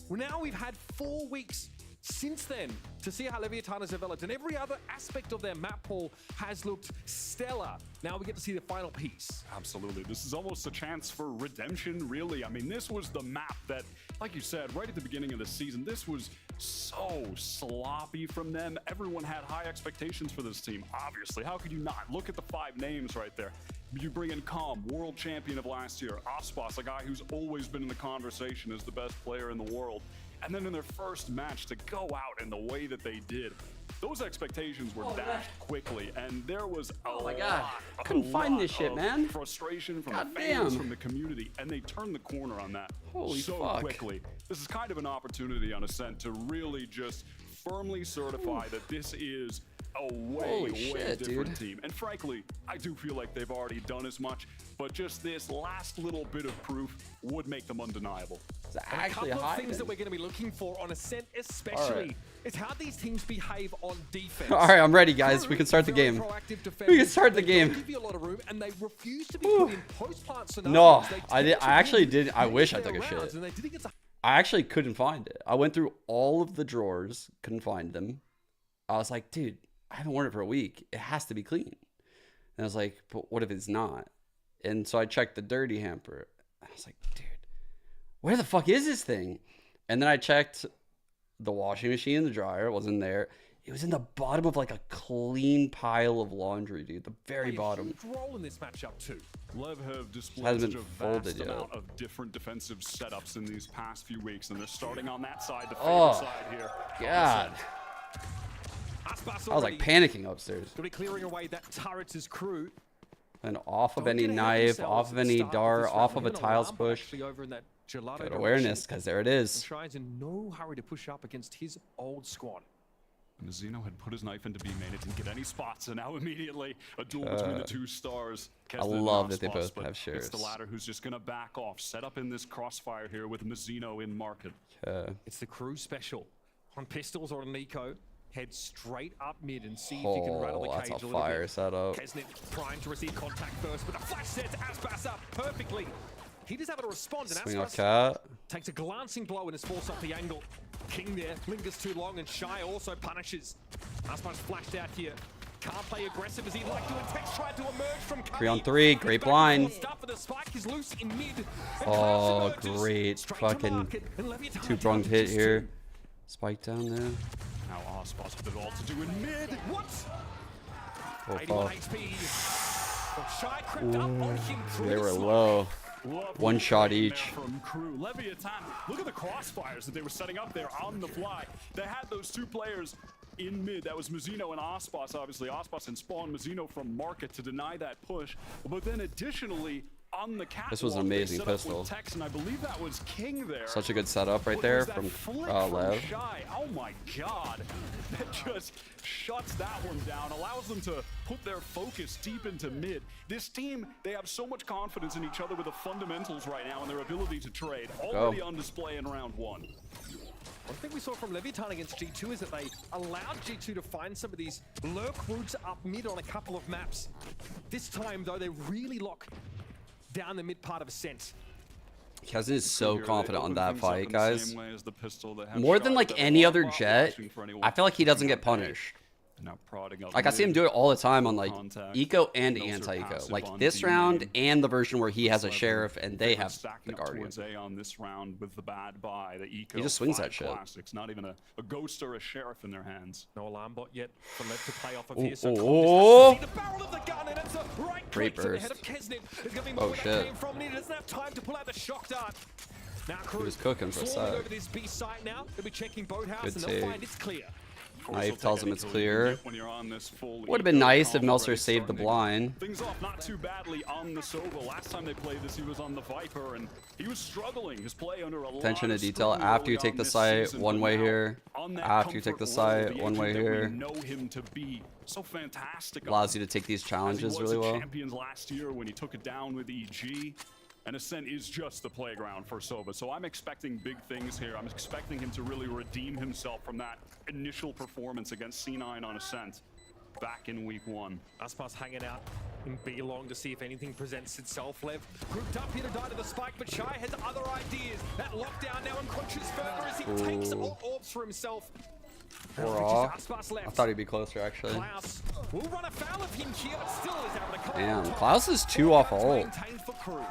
Now we've had 4 weeks since then to see how Leviathan has developed, and every other aspect of their map pool has looked stellar. Now we get to see the final piece. Absolutely. This is almost a chance for redemption, really. I mean, this was the map that, like you said, right at the beginning of the season, this was so sloppy from them. Everyone had high expectations for this team, obviously. How could you not? Look at the 5 names right there. You bring in Calm, world champion of last year. Ospas, a guy who's always been in the conversation as the best player in the world. And then in their first match, to go out in the way that they did, those expectations were dashed quickly, and there was a lot of frustration from the fans, from the community, and they turned the corner on that quickly. This is kind of an opportunity on Ascent to really just firmly certify that this is a way different team. And frankly, I do feel like they've already done as much, but just this last little bit of proof would make them undeniable. A couple of things that we're going to be looking for on Ascent especially is how these teams behave on defense. All right, I'm ready, guys. We can start the game. We can start the game. Give you a lot of room, and they refuse to be put in post-plant scenarios. No, I actually did. I wish I took a shit. I actually couldn't find it. I went through all of the drawers, couldn't find them. I was like, dude, I haven't worn it for a week. It has to be clean. And I was like, but what if it's not? And so I checked the dirty hamper. I was like, dude, where the fuck is this thing? And then I checked the washing machine and the dryer. It wasn't there. It was in the bottom of like a clean pile of laundry, dude. The very bottom. Huge role in this matchup too. Lev have displayed such a vast amount of different defensive setups in these past few weeks, and they're starting on that side, the favorite side here. God. Aspas I was like already panicking upstairs. gonna be clearing away that turret's crew. And off of Don't any get ahead of knife, themselves off of at the any start dart, this off round. of a Even tiles Lambo push. actually over in that gelato Good direction. awareness, because there it is. And Shine's in no hurry to push up against his old squad. Mizzino had put his knife into B main. It didn't get any spots, and now immediately a duel between the two stars. I love that they both have It's shares. the latter who's just going to back off, set up in this crossfire here with Mizzino in market. It's the Kru special. On pistols or on Eco, head straight up mid and see if you can rattle the cage that's a little fire bit. setup. Kesnit primed to receive contact first, but the flash sets Aspas up perfectly. He does have to respond, and Swing off Aspas cat. takes a glancing blow and is forced off the angle. King there lingers too long, and Shy also punishes. Aspas flashed out here. Can't play aggressive as he'd like to, and Tex tried to emerge from 3-on-3, great blind. The spike is loose in mid. Oh, great fucking two-pronged hit here. Spike down there. Now Aspas with it all to do in mid. What? 81 HP. But Shy crept up on him through They the were smoke. low. Lovely One shot play each. there from Kru. Vct, look at the crossfires that they were setting up there on the fly. They had those two players in mid. That was Mizzino and Aspas, obviously. Aspas and Spawn, Mizzino from market to deny that push. But then additionally, on the catwalk, This was an they amazing set up with pistol. Tex, and I believe that was King there. Such a good setup right But there was that from flick Lev. Shy? Oh my god. That just shuts that one down, allows them to put their focus deep into mid. This team, they have so much confidence in each other with the fundamentals right now and their ability to trade. Already on display in round one. One thing we saw from Leviathan against G2 is that they allowed G2 to find some of these lurk routes up mid on a couple of maps. This time, though, they really lock down the mid part of Ascent. Kevin is so confident on that fight, guys. More More than like any other Jet, I feel like he doesn't get punished. Now prodding up Like I see him mid. do it all the time on like Contact. eco and Those are anti-eco. passive Like on this B round main. and the version where he has a Clever. sheriff and they have the Stacking up guardian. towards A on this round with the bad buy, the eco. He just swings 5 that shit. Classics, not even a ghost or a sheriff in their hands. No alarm bot yet for Lev to play off of Oh, here. So oh, see the barrel of the gun, and it's a right Great click to the head burst. of Kesnit. There's gonna be Oh, more where shit. that came from, and he doesn't have time to pull out the shock dart. Now Kru was cooking for a swarming sec. over this B site now. They'll be checking boathouse, Good and they'll take. find it's clear. Knife tells him it's clear. When you're on this full Would have been eco nice if comp Melser already saved the starting to blind. Things off not too badly on the Sova. Last time they played this, he was on the Viper, and he was struggling. His play under a Attention lot to of detail scrutiny after you early take on the this site, season, one but way now, here. on that After you take comfort the level, site, the one way agent that we here. know him to be so fantastic. Allows you to take these As he challenges was really at well. Champions last year when he took it down with EG. And Ascent is just the playground for Sova. So I'm expecting big things here. I'm expecting him to really redeem himself from that initial performance against C9 on Ascent back in week 1. Aspas hanging out in B long to see if anything presents itself. Lev grouped up here to die to the spike, but Shy has other ideas. That lockdown now encroaches further as he takes all orbs for himself. Or off. I thought he'd be closer actually. Klaus will run afoul of him here, but still is able to come Damn, out. Klaus is 2 off ult. Maintained for Kru.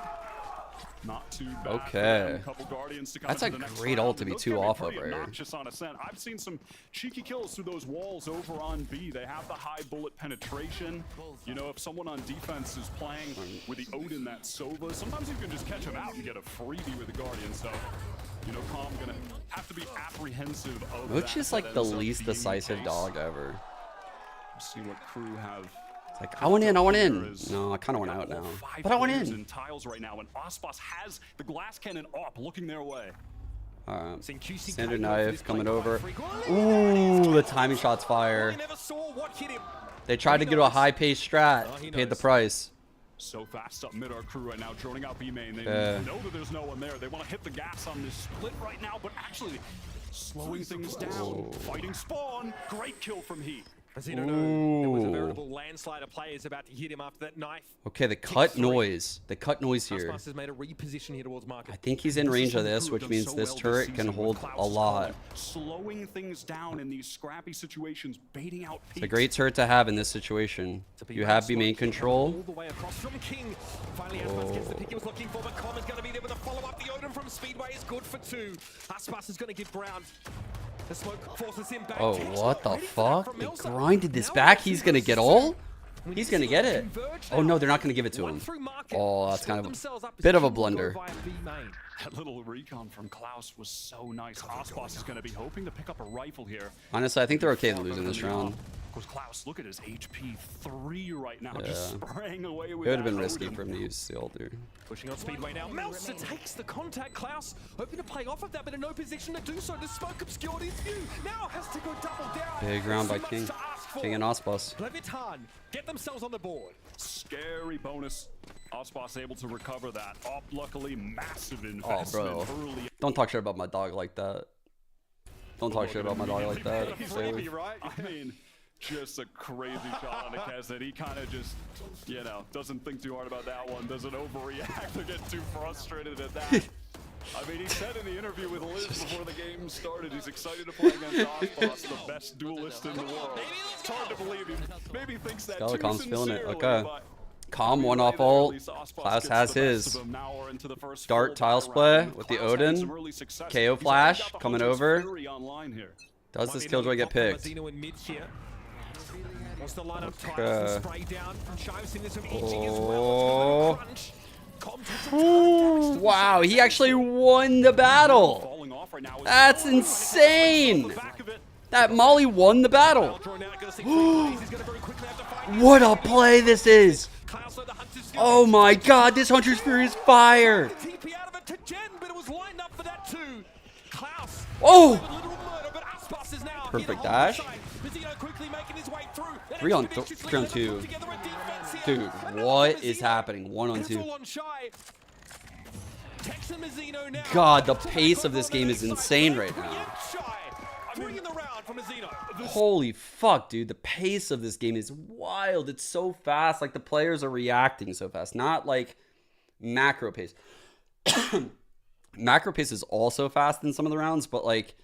Not too bad. for Okay. them. Couple Guardians to come That's a into the next great round. ult to be Those 2 can be off of pretty right here. obnoxious on Ascent. I've seen some cheeky kills through those walls over on B. They have the high bullet penetration. You know, if someone on defense is playing with the Odin, that Sova, sometimes you can just catch them out and get a freebie with the Guardian. So, you know, Calm gonna have to be apprehensive of Which that. is like That the ends up least being the decisive case. dog ever. See what Kru have. It's like, I want in, I want in. No, I kind of want out now. But I want in. Tiles right now, and Aspas has the glass cannon up, looking their way. Alright. Standard knife coming over. Ooh, the timing shot's fire. They tried to get a high pace strat. Paid the price. So fast up mid our Kru right now, droning out B main. They Yeah. know that there's no one there. They want to hit the gas on this split right now, but actually slowing things down. Fighting Spawn. Great kill from Heat. As you don't know, there was a veritable landslide of players about to hit him after that knife. Okay, the cut noise. The cut noise here. Aspas has made a reposition here towards market. I think he's in range of this, which means this turret can hold a lot. Slowing things down in these scrappy situations, baiting out It's a great turret to have in this situation. You have B main control. All the way across from King. Finally, Aspas gets the pick he was looking for, but Com is going to be there with a follow-up. The Odin from Speedway is good for 2. Aspas is going to give ground. The smoke forces him back. Oh, what the fuck? They grinded this back. He's gonna get all? He's gonna get it. Oh no, they're not gonna give it to him. Oh, that's kind of a bit of a blunder. That little recon from Klaus was so nice. Ospas is going to be hoping to pick up a rifle here. Honestly, I think they're okay losing this round. Of course, Klaus, look at his HP 3 right now, Yeah. just spraying away It with would have been that risky Odin. for him to use the ult there. Pushing on speedway now. Melsa takes the contact. Klaus hoping to play off of that, but in no position to do so. The smoke obscured his view. Now has to go double down. Big round by So much King. to ask for. King and Ospas. Levitan get themselves on the board. Scary bonus. Ospas able to recover that. Op, luckily, massive Oh, investment bro. early. Don't talk shit about my dog like that. Don't talk shit about my dog like that. Maybe, right? I mean, just a crazy shot on the cast that he kind of just, you know, doesn't think too hard about that one, doesn't overreact or get too frustrated at that. I mean, he said in the interview with Liz before the game started, he's excited to play against Ospas, the best duelist in the world. It's hard to believe he maybe thinks that too Calm feeling it. sincerely, Okay. but Calm one off ult. Klaus has his. Dart tile split with the Odin. KO flash coming over. Does this Killjoy get picked? Oh. Ooh, wow, he actually won the battle. That's insane. That Molly won the battle. What a play this is. Oh my god, this Hunter's Fury is fire. Oh! Perfect dash. 3 on 2. Dude, what is happening? 1 on 2. God, the pace of this game is insane right now. Holy fuck, dude. The pace of this game is wild. It's so fast. Like, the players are reacting so fast. Not like macro pace. Macro pace is also fast in some of the rounds, but like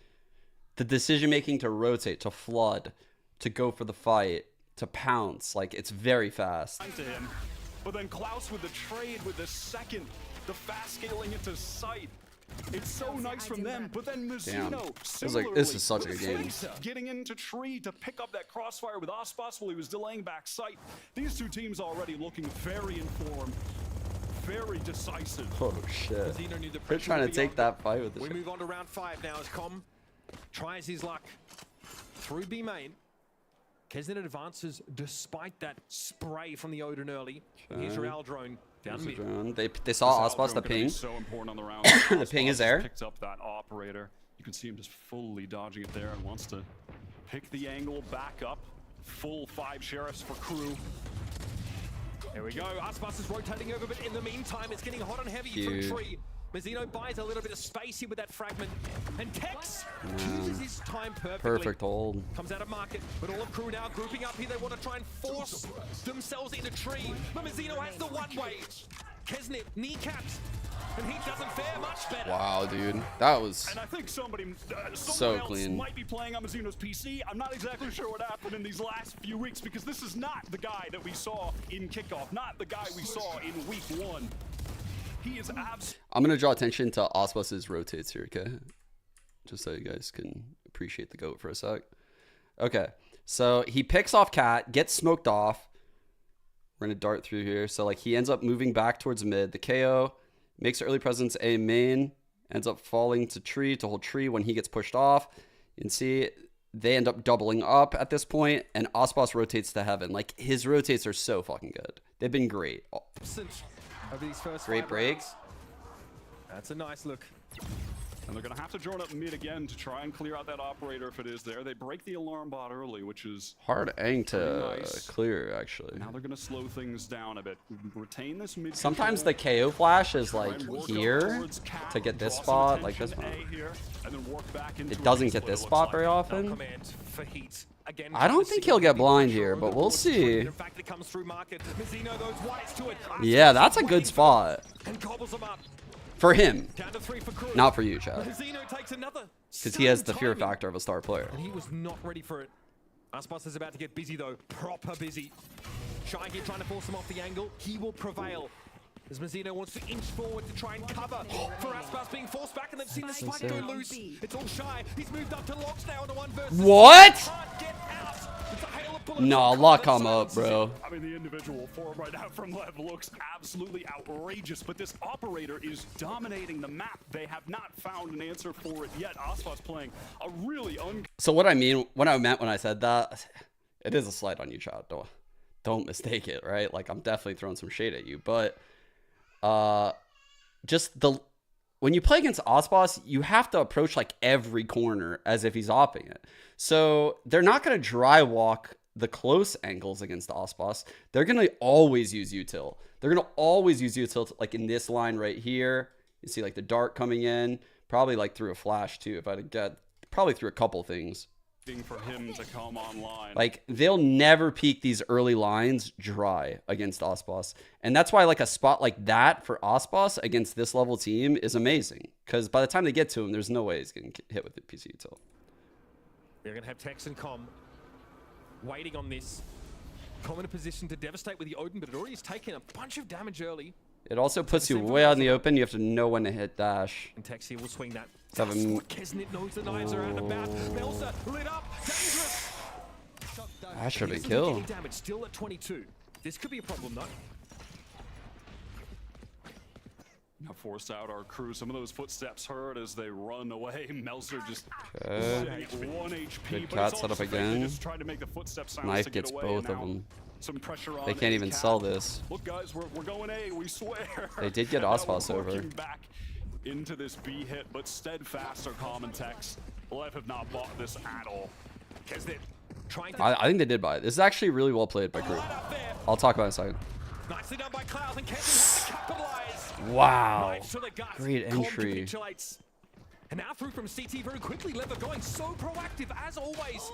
the decision making to rotate, to flood, to go for the fight, to pounce, like it's very fast. To him. But then Klaus with the trade with the second, the fast scaling into sight. It's so nice from them, but then Mizzino, Damn. This is such a good game. Getting into tree to pick up that crossfire with Ospas while he was delaying back sight. These two teams already looking very informed, very decisive. Oh shit. They're trying to take that fight with the We move on to round 5 now as Com tries his luck through B main. Kesnet advances despite that spray from the Odin early. Here's your Al drone down mid. They saw Ospas the ping. So important on the round. The ping is there. Picked up that operator. You can see him just fully dodging it there and wants to pick the angle back up. Full 5 sheriffs for Kru. Here we go. Ospas is rotating over, but in the meantime, it's getting hot and heavy from tree. Mizzino buys a little bit of space here with that fragment. And Tex uses his time perfectly. Perfect hold. Comes out of market, but all of Kru now grouping up here. They want to try and force themselves into tree. But Mizzino has the one-way. Kesnet kneecaps, and he doesn't fare much better. Wow, dude. That was and I think somebody so else clean. might be playing on Mizzino's PC. I'm not exactly sure what happened in these last few weeks because this is not the guy that we saw in kickoff, not the guy we saw in week 1. He is I'm gonna draw attention to Ospas's rotates here, okay? Just so you guys can appreciate the GOAT for a sec. Okay, so he picks off Cat, gets smoked off. We're gonna dart through here. So like he ends up moving back towards mid. The KO makes early presence A main, ends up falling to tree to hold tree when he gets pushed off. You can see they end up doubling up at this point, and Ospas rotates to heaven. Like his rotates are so fucking good. They've been great. Over these first Great 5 breaks. rounds. That's a nice look. And they're going to have to drone up mid again to try and clear out that operator if it is there. They break the alarm bot early, which is Hard ang to nice. clear, actually. Now they're going to slow things down a bit. Retain this mid. Sometimes the KO flash is like here to get this spot, like this one. It doesn't get this spot very often. I don't think he'll get blind here, but we'll see. Yeah, that's a good spot. For him. Not for you, Chad. Because he has the fear factor of a star player. And he was not ready for it. Aspas is about to get busy though. Proper busy. Shy here trying to force him off the angle. He will prevail. As Mizzino wants to inch forward to try and cover for Aspas being forced back, and they've seen the spike go loose. It's all Shy. He's moved up to Logs now on the 1 versus. What? Can't get out. It's a hail No, lock him up, bro. I mean, the individual form right now from Lev looks absolutely outrageous, but this operator is dominating the map. They have not found an answer for it yet. Aspas playing a really So what I meant when I said that, it is a slight on you, Chad. Don't mistake it, right? Like, I'm definitely throwing some shade at you, but when you play against Aspas, you have to approach like every corner as if he's opping it. So they're not going to dry walk the close angles against Aspas. They're going to always use util. They're going to always use util, like in this line right here. You see like the dart coming in, probably like through a flash too, if I had to get, probably through a couple things. for him to come online. Like, they'll never peak these early lines dry against Aspas. And that's why, like, a spot like that for Aspas against this level team is amazing. Because by the time they get to him, there's no way he's getting hit with the PC util. They're going to have Tex and Com waiting on this. Com in a position to devastate with the Odin, but it already has taken a bunch of damage early. It also puts you way out in the open. You have to know when to hit dash. And Tex here will swing that. Kesnit knows the knives are out and about. Melsa lit up. Dangerous. That should have been killed. Damage still at 22. This could be a problem though. Now forced out our crew. Some of those footsteps heard as they run away. Melser just Okay. 1 HP. Good cat setup again. Just trying to make the footsteps sound Knife to gets get away, both and of them. Some pressure on They can't even sell this. Look, guys, we're going A. We swear. They did get Now Aspas we're over. working back into this B hit, but steadfast are common Tex. Lev have not bought this at all. I think they did buy it. This is actually really well played by Kru. I'll talk about it in a second. Nicely done by Cloud, and has to capitalize. Wow. Knife to the gut. Great Com entry. capitulates. And now through from CT very quickly. Lev are going so proactive as always.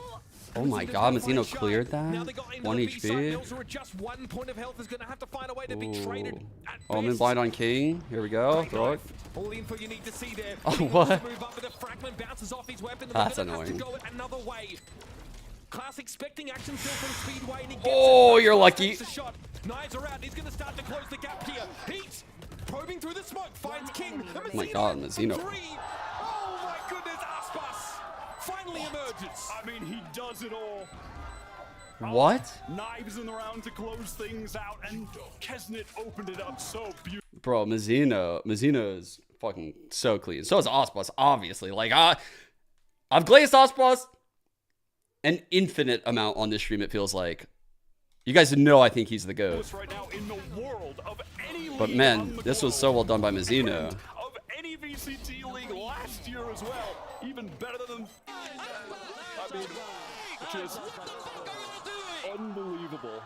Oh my god, Mazzino cleared Now that? they got into 1 the B side. HP. Melser at just 1 point of health is going to have to find a way to be traded. Oh, I'm in blind on King. Here we go. Throw it. All the info you need to see there. Oh, He what? wants to move up, but the fragment bounces off his weapon. That's They're gonna have annoying. to go it another way. Klaus expecting action still from Speedway, and he gets Oh, it. you're Klaus lucky. takes a shot. Knives are out. He's going to start to close the gap here. Heat probing through the smoke finds King. Oh my god, Mazzino. Oh my goodness, Aspas finally emerges. I mean, he does it all. What? Knives in the round to close things out, and Kesnit opened it up so beautifully. Bro, Mazzino is fucking so clean. So is Aspas, obviously. Like, I've glazed Aspas an infinite amount on this stream, it feels like. You guys know I think he's the GOAT. Right now in the world of any But league man, on the this was globe, so well done by Mazzino. of any VCT league last year as well, even better than. I mean, just unbelievable.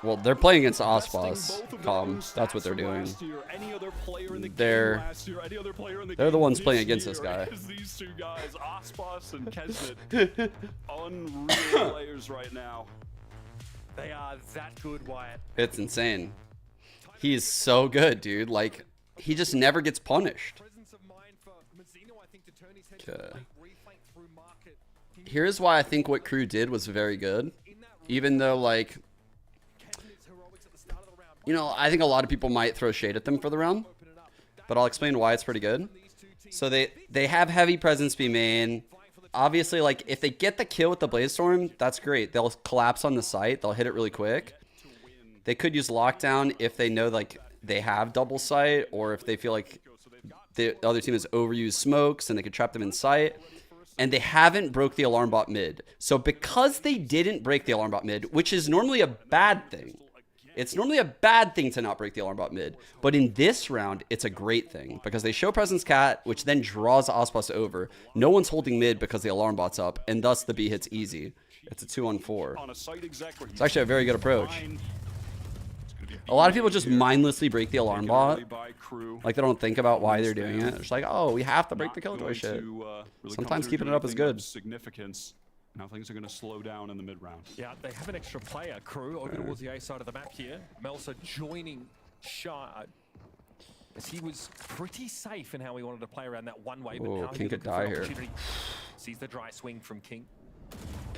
Well, they're playing against Aspas. That's what they're doing. They're the ones playing against this guy. These two guys, Aspas and Kesnit, unreal players right now. They are that good, Wyatt. It's insane. He is so good, dude. Like, he just never gets punished. Okay. Here's why I think what Kru did was very good. Even though, like, you know, I think a lot of people might throw shade at them for the round. But I'll explain why it's pretty good. So they have heavy presence B main. Obviously, like, if they get the kill with the Blaze Storm, that's great. They'll collapse on the site. They'll hit it really quick. They could use lockdown if they know, like, they have double sight, or if they feel like the other team has overused smokes and they could trap them in sight. And they haven't broke the alarm bot mid. So because they didn't break the alarm bot mid, which is normally a bad thing. It's normally a bad thing to not break the alarm bot mid. But in this round, it's a great thing. Because they show presence cat, which then draws Aspas over. No one's holding mid because the alarm bot's up. And thus the B hit's easy. It's a 2-on-4. It's actually a very good approach. A lot of people just mindlessly break the alarm bot. Like, they don't think about why they're doing it. It's like, oh, we have to break the Killjoy shit. Sometimes keeping it up is good. Significance. Now things are going to slow down in the mid-round. Yeah, they have an extra player, Kru, over towards the A side of the map here. Melsa joining Shah, as he was pretty safe in how he wanted to play around that one way. But Oh, now King he's could looking for die an here. opportunity. Sees the dry swing from King.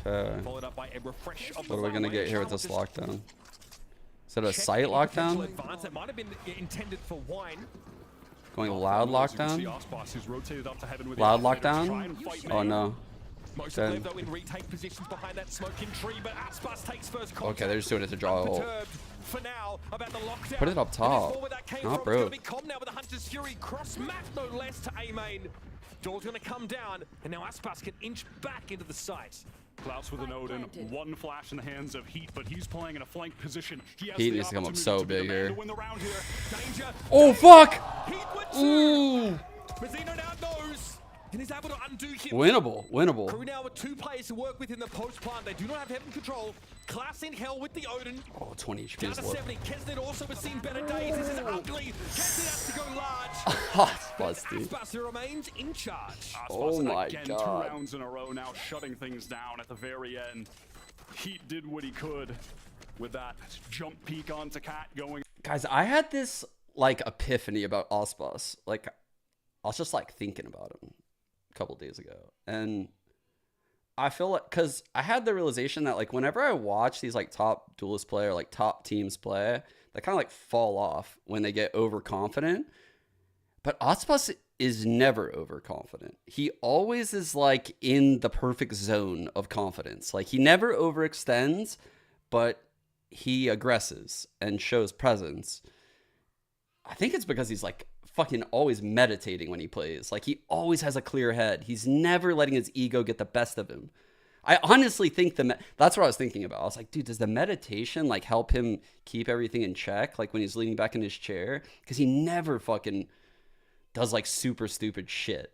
Okay. Followed up by a refresh of What are we going to get here with this Charlotte lockdown? Is it a sight lockdown? advance that might have been intended for Wine. Going loud lockdown? Loud lockdown? Oh no. Most of Lev, though, in retake positions behind that smoking tree, but Aspas takes first contact. Okay, they're just doing it to draw a hole. For now, about the lockdown. Put it up top. Not bro. Now with the Hunter's Fury cross map, no less to A main. Door's gonna come down, and now Aspas can inch back into the site. Klaus with an Odin, one flash in the hands of Heat, but he's playing in a flank position. Heat needs to come up so big here. Oh fuck! Ooh! Mazzino now knows. And he's able to undo him. Winnable. Kru now with 2 players to work with in the post plant. They do not have heaven control. Klaus in hell with the Odin. Oh, 20 HP down is to low. 70. Kesnet also has seen better days. This is ugly. Kesnet has to go large. Aspas remains in charge. Oh my again, god. 2 rounds in a row now, shutting things down at the very end. Heat did what he could with that jump peek onto Cat going. Guys, I had this like epiphany about Aspas. Like, I was just like thinking about him a couple days ago, and I feel like, because I had the realization that like whenever I watch these like top duelist play or like top teams play, they kind of like fall off when they get overconfident. But Aspas is never overconfident. He always is like in the perfect zone of confidence. Like he never overextends, but he aggresses and shows presence. I think it's because he's like fucking always meditating when he plays. Like he always has a clear head. He's never letting his ego get the best of him. I honestly think that's what I was thinking about. I was like, dude, does the meditation like help him keep everything in check? Like when he's leaning back in his chair? Because he never fucking does like super stupid shit.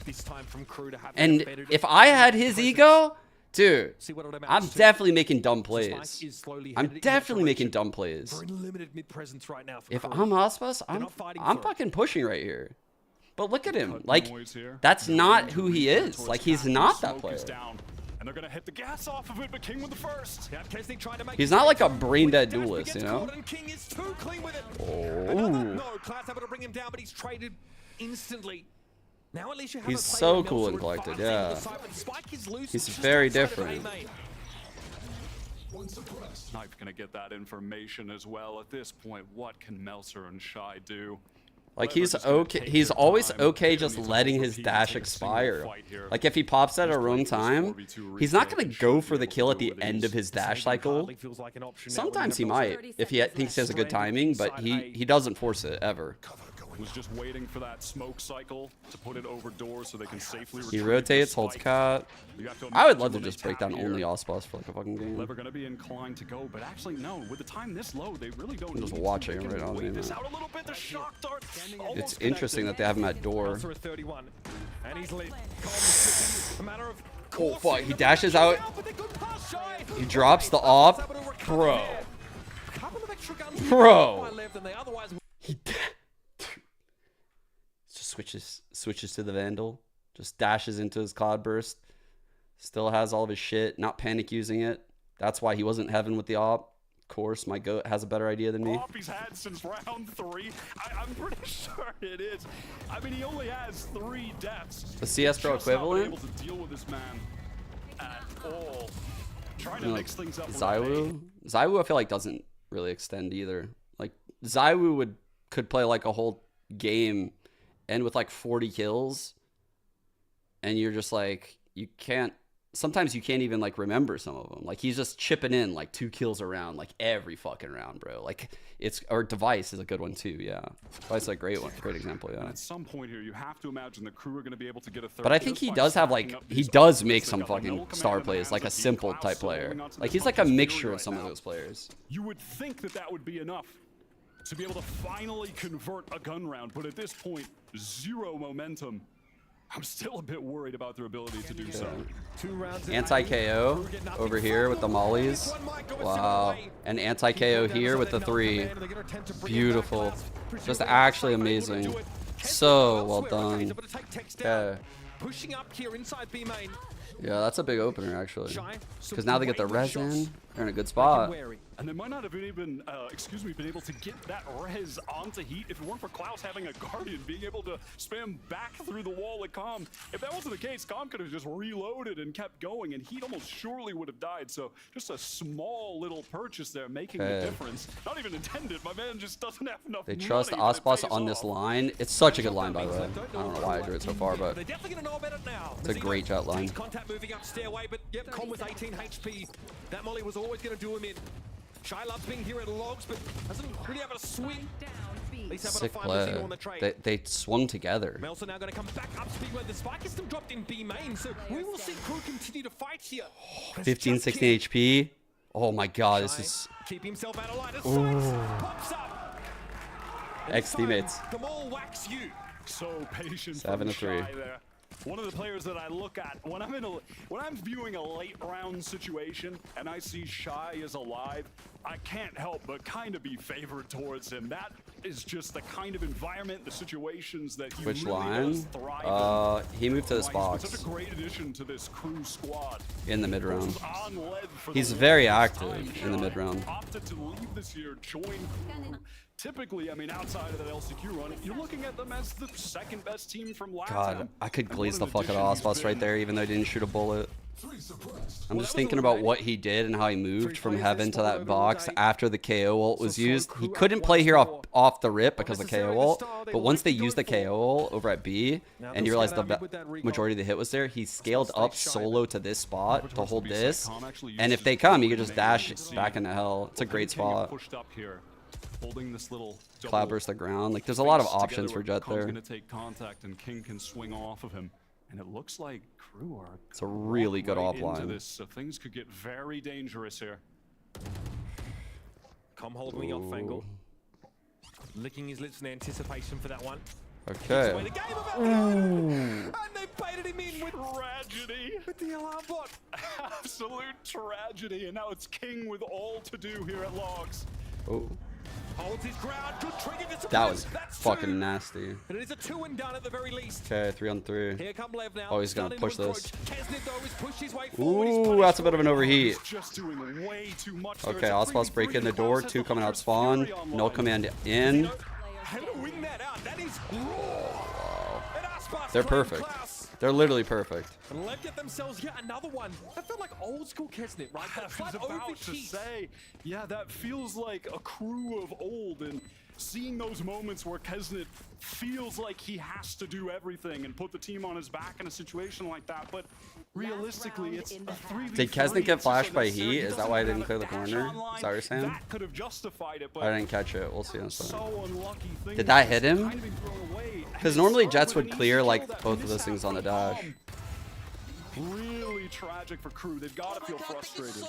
This time from Kru to have and if I had his ego, dude, I'm definitely making dumb plays. I'm definitely making dumb plays. If I'm Aspas, I'm fucking pushing right here. But look at him. Like, that's not who he is. Like, he's not that player. And they're gonna hit the gas off of it, but King with the first. He's not like a brain dead duelist, you know? King is too clean with it. Oh. No, Klaus able to bring him down, but he's traded instantly. Now at least you have he's so cool and collected, yeah. He's very different. Snipe gonna get that information as well. At this point, what can Melser and Shy do? Like he's okay. He's always okay just letting his dash expire. Like if he pops at a wrong time, he's not gonna go for the kill at the end of his dash cycle. Sometimes he might if he thinks he has a good timing, but he doesn't force it ever. Was just waiting for that smoke cycle to put it over doors so they can safely he rotates, holds cat. I would love to just break down only Aspas for like a fucking game. Lever gonna be inclined to go, but actually no. With the time this low, they really don't. I'm just watching it right now, man. It's interesting that they have him at door. Oh fuck! He dashes out. He drops the off, bro. He switches to the Vandal, just dashes into his Cloudburst, still has all of his shit, not panic using it. That's why he wasn't heaven with the op. Of course, my goat has a better idea than me. Op he's had since round 3. I'm pretty sure it is. I mean, he only has 3 deaths. The CS Pro equivalent. Able to deal with this man at all. Trying to mix things up. Zywoo, I feel like doesn't really extend either. Like Zywoo could play like a whole game and with like 40 kills, and you're just like, sometimes you can't even like remember some of them. Like he's just chipping in like 2 kills a round, like every fucking round, bro. Like or Device is a good one too, yeah. Device is a great example, yeah. And at some point here, you have to imagine the Kru are going to be able to get a third. But I think he does have like, he does make some fucking star plays, like a simple type player. Like he's like a mixture of some of those players. You would think that would be enough to be able to finally convert a gun round, but at this point, 0 momentum. I'm still a bit worried about their ability to do so. Anti-KO over here with the mollies. Wow. And anti-KO here with the 3. Beautiful. Just actually amazing. So well done. Okay. Yeah, that's a big opener actually. Because now they get the res in. They're in a good spot. And they might not have even been able to get that res onto Heat if it weren't for Klaus having a Guardian, being able to spam back through the wall at Calm. If that wasn't the case, Calm could have just reloaded and kept going, and Heat almost surely would have died. So just a small little purchase there making the difference. Not even intended. My man just doesn't have enough. They trust Aspas on this line. It's such a good line, by the way. I don't know why I drew it so far, but it's a great jet line. that moving up stairway, but yep, Con was 18 HP. That molly was always going to do him in. Shy loves being here at logs, but doesn't really have a swing. Sick play. They swung together. Melson now going to come back up speed where the spike is still dropped in B main, so we will see Kru continue to fight here. 15, 16 HP. Oh my god, this is... Keep himself out of line as Sights pops up. Ex-teammates. The mall whacks you. So patient. 7-3. There. One of the players that I look at when I'm viewing a late round situation and I see Shy is alive, I can't help but kind of be favored towards him. That is just the kind of environment, the situations that he Which really line? does thrive in. He moved to this box. Such a great addition to this Kru squad. In the mid round. On Lev for He's the very longest active time. in the mid round. Opted to leave this year, join Kru. Typically, I mean, outside of that LCQ run, you're looking at them as the second best team from last God, I could glaze the fuck out of Ospas right there, even though I didn't shoot a bullet. I'm just thinking about what he did and how he moved from heaven to that box after the KO ult was used. He couldn't play here off the rip because of the KO ult, but once they used the KO ult over at B, and you realize the majority of the hit was there, he scaled up solo to this spot to hold this, and if they come, you can just dash back into hell. It's a great spot. Holding this little Cloud burst the ground. Like, there's a lot of options for Jet there. Gonna take contact and King can swing off of him. And it looks like Kru are It's a really good offline. This, so things could get very dangerous here. Come holding the off angle. Licking his lips in anticipation for that one. Okay. And they baited him in with tragedy. With the alarm bot. Absolute tragedy. And now it's King with all to do here at Logs. Oh. Holds his ground. Good trigger. That was fucking nasty. And it is a 2 and done at the very least. Okay, 3-on-3. Here come Lev now. Oh, he's gonna push this. Ooh, that's a bit of an overheat. Just doing way too much. Okay, Ospas break in the door. 2 coming out spawn. No command in. They're perfect. They're literally perfect. And Lev get themselves yet another one. That felt like old school Kesnet, right? I was about to say, yeah, that feels like a Kru of old, and seeing those moments where Kesnet feels like he has to do everything and put the team on his back in a situation like that, but realistically, it's a 3v3. Did Kesnet get flashed by Heat? Is that why I didn't clear the corner? Is that what you're saying? That could have justified it, but I didn't catch it. We'll see in a second. So unlucky. Did that hit him? Because normally Jets would clear like both of those things on the dash. Really tragic for Kru. They've got to feel frustrated.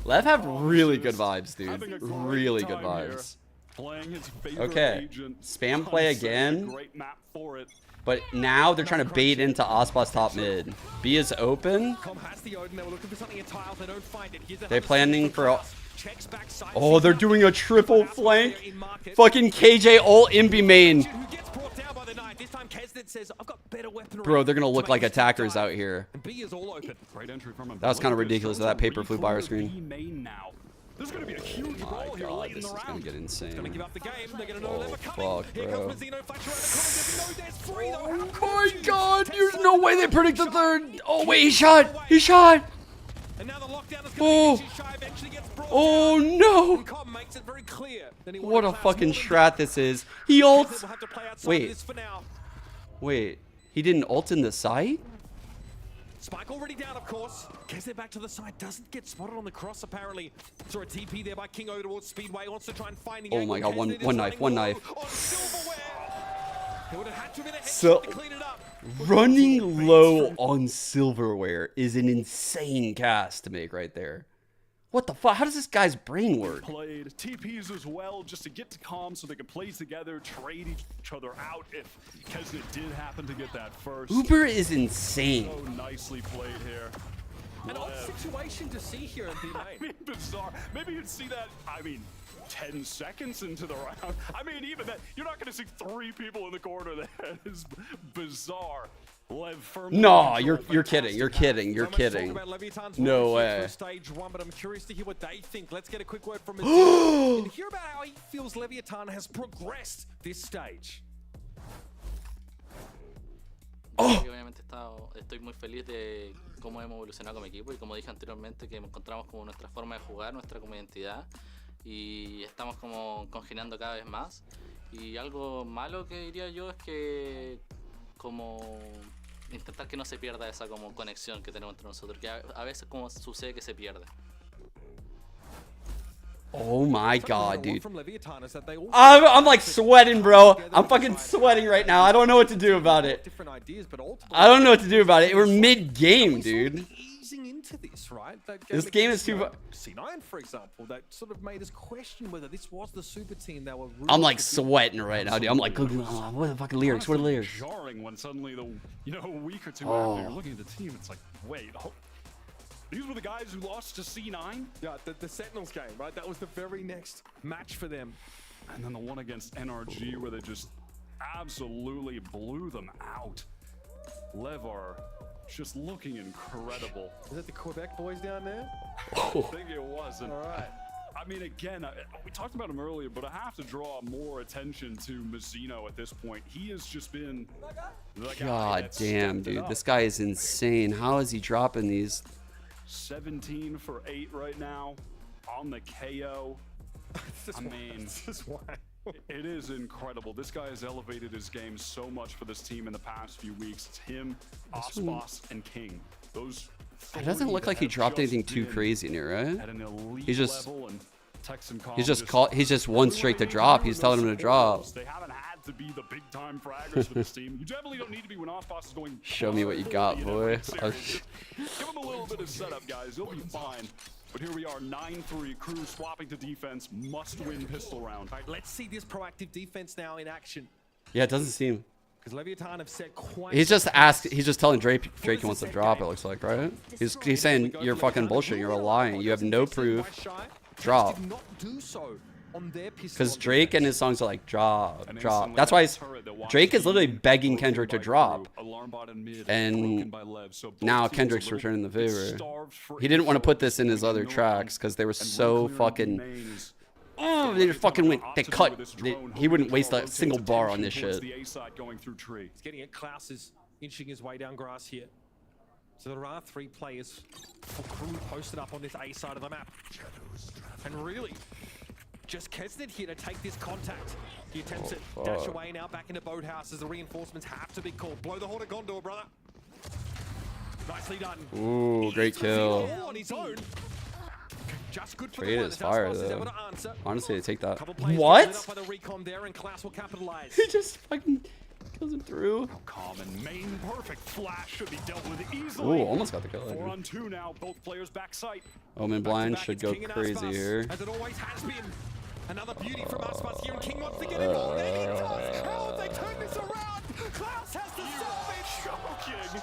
Lev have really good vibes, dude. Really good vibes. Okay, spam play again. But now they're trying to bait into Ospas top mid. B is open. They're planning for... Oh, they're doing a triple flank. Fucking KJ ult in B main. Bro, they're gonna look like attackers out here. That was kind of ridiculous. That paper flew by our screen. There's going to be a huge ball here late in the round. This is going to get insane. Oh, fuck, bro. Oh my god, there's no way they predict the third. Oh, wait, he shot. He shot. Oh. Oh, no. What a fucking strat this is. He ults. Wait. He didn't ult in the site? Spike already down, of course. Kesnet back to the side. Doesn't get spotted on the cross, apparently. Saw a TP there by King over towards Speedway. Wants to try and find the Oh my god, one knife. So, running low on Silverware is an insane cast to make right there. What the fuck? How does this guy's brain work? Played TPs as well, just to get to calm so they can play together, trade each other out if Kesnet did happen to get that first. Uber is insane. So nicely played here. An odd situation to see here in B-Main. I mean, bizarre. Maybe you'd see that, 10 seconds into the round. I mean, even that, you're not going to see 3 people in the corner. That is bizarre. No, you're kidding. You're kidding. No way. Stage 1, but I'm curious to hear what they think. Let's get a quick word from him and hear about how he feels Leviathan has progressed this stage. Obviamente estoy muy feliz de cómo hemos evolucionado como equipo y como dije anteriormente que encontramos como nuestra forma de jugar, nuestra como identidad y estamos como congeniando cada vez más y algo malo que diría yo es que como intentar que no se pierda esa como conexión que tenemos entre nosotros, que a veces como sucede que se pierde. Oh my god, dude. I'm like sweating, bro. I'm fucking sweating right now. I don't know what to do about it. I don't know what to do about it. We're mid-game, dude. Into this, right? This game is too. C9, for example, that sort of made us question whether this was the super team that were. I'm like sweating right now, dude. I'm like, what are the fucking lyrics? What are the lyrics? Jarring when suddenly a week or two after you're looking at the team, it's like, wait, these were the guys who lost to C9? Yeah, the Sentinels game, right? That was the very next match for them. And then the one against NRG where they just absolutely blew them out. Lev are just looking incredible. Is that the Quebec boys down there? I think it was. And all right. I mean, again, we talked about him earlier, but I have to draw more attention to Mazzino at this point. He has just been the guy. God damn, dude. This guy is insane. How is he dropping these? 17 for 8 right now on the KO. I mean, this is why. It is incredible. This guy has elevated his game so much for this team in the past few weeks. It's him, Ospas, and King. Those. It doesn't look like he dropped anything too crazy in here, right? At an elite he's just level, and he's just one straight to drop. He's telling him to drop. They haven't had to be the big time fraggers for this team. You definitely don't need to be when Ospas is going. Show me what you got, boy. Give him a little bit of setup, guys. He'll be fine. But here we are, 9-3, Kru swapping to defense, must-win pistol round. All right, let's see this proactive defense now in action. Yeah, it doesn't seem. Because Leviathan have set quite. He's just telling Drake he wants to drop. It looks like, right? He's saying you're fucking bullshit. You're lying. You have no proof. Drop. Because Drake and his songs are like drop. That's why Drake is literally begging Kendrick to drop. And now Kendrick's returning the favor. He didn't want to put this in his other tracks because they were so fucking. Oh, they just fucking went. They cut. He wouldn't waste a single bar on this shit. He's getting it. Klaus is inching his way down grass here. So there are 3 players for Kru posted up on this A side of the map. And really, just Kesnet here to take this contact. He attempts it. Dash away now, back into Boathouse as the reinforcements have to be called. Blow the horn of Gondor, brother. Nicely done. Ooh, great kill. On his own. Just good for Trade the is fire, though. Honestly, they take that. What? He just fucking kills him through. Common main perfect flash should be dealt with easily. Ooh, almost got the kill. 4 on 2 now, both players back sight. Omen Blind should go crazy here. As it always has been. Another beauty from Aspas here, and King wants to get involved. And he does. How have they turned this around? Klaus has to stop it. Choking.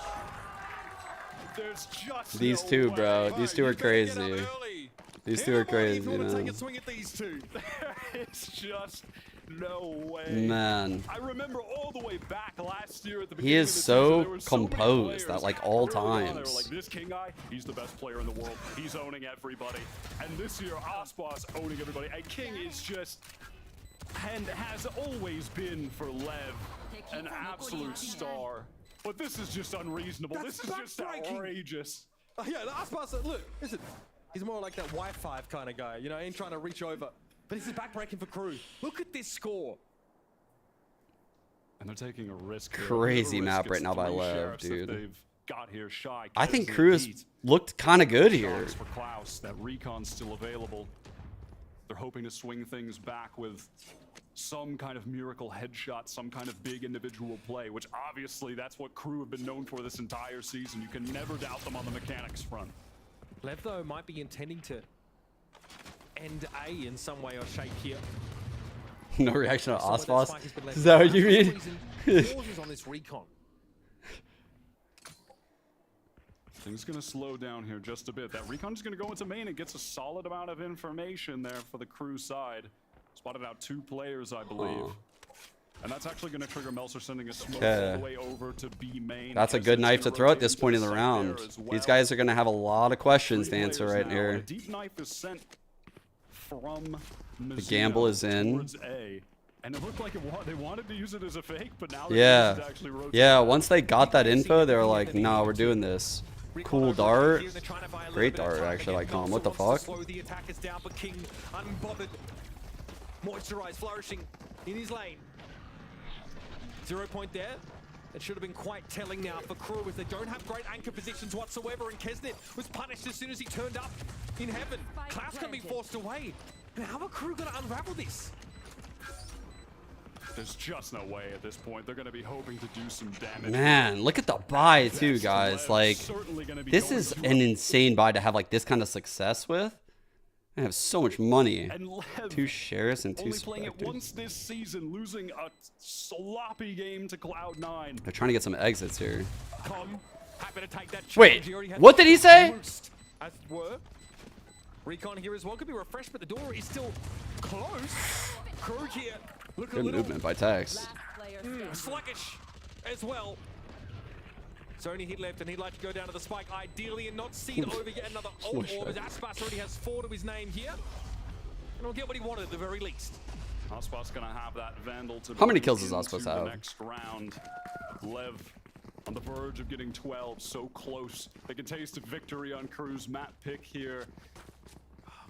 There's just These two, bro. These two are crazy. These two are crazy, man. There is just no way. Man. I remember all the way back last year at the He is so composed at like all times. Like this King guy, he's the best player in the world. He's owning everybody. And this year, Ospas owning everybody. And King is just, and has always been for Lev, an absolute star. But this is just unreasonable. This is just outrageous. Yeah, Aspas, look, listen. He's more like that Wi-Fi kind of guy, you know, ain't trying to reach over. But this is backbreaking for Kru. Look at this score. And they're taking a risk. Crazy map right now by Lev, dude. They've got here shy. I think Kru has looked kind of good here. For Klaus, that recon's still available. They're hoping to swing things back with some kind of miracle headshot, some kind of big individual play, which obviously that's what Kru have been known for this entire season. You can never doubt them on the mechanics front. Lev, though, might be intending to end A in some way or shape here. No reaction to Ospas? Is that what you mean? Pauses on this recon. Things gonna slow down here just a bit. That recon's gonna go into main and gets a solid amount of information there for the Kru side. Spotted out 2 players, I believe. And that's actually going to trigger Melser sending a smoke all the way over to B main. That's a good knife to throw at this point in the round. These guys are going to have a lot of questions to answer right here. A deep knife is sent from the gamble is in. A. And it looked like they wanted to use it as a fake, but now yeah, once they got that info, they were like, no, we're doing this. Cool dart. Great dart, actually. Like, what the fuck? Slow the attackers down, but King unbothered. Moisturized, flourishing in his lane. 0 point there. It should have been quite telling now for Kru as they don't have great anchor positions whatsoever, and Kesnet was punished as soon as he turned up in heaven. Klaus can be forced away. And how are Kru going to unravel this? There's just no way at this point. They're going to be hoping to do some damage. Man, look at the buy too, guys. Like, this is an insane buy to have like this kind of success with. I have so much money. 2 shares and 2 only playing it specters. once this season, losing a sloppy game to Cloud9. They're trying to get some exits here. Happy to take that Wait, challenge. He already had what did he say? As it were. Recon here as well could be refreshed, but the door is still closed. Kru here. Look a Good little movement by Tex. sluggish as well. It's only hit left, and he'd like to go down to the spike ideally and not see over yet another ult orb, as Aspas already has 4 to his name here. And he'll get what he wanted at the very least. Aspas gonna have that Vandal to How many bring kills does into Aspas the have? next round. Lev on the verge of getting 12, so close. They can taste a victory on Kru's map pick here.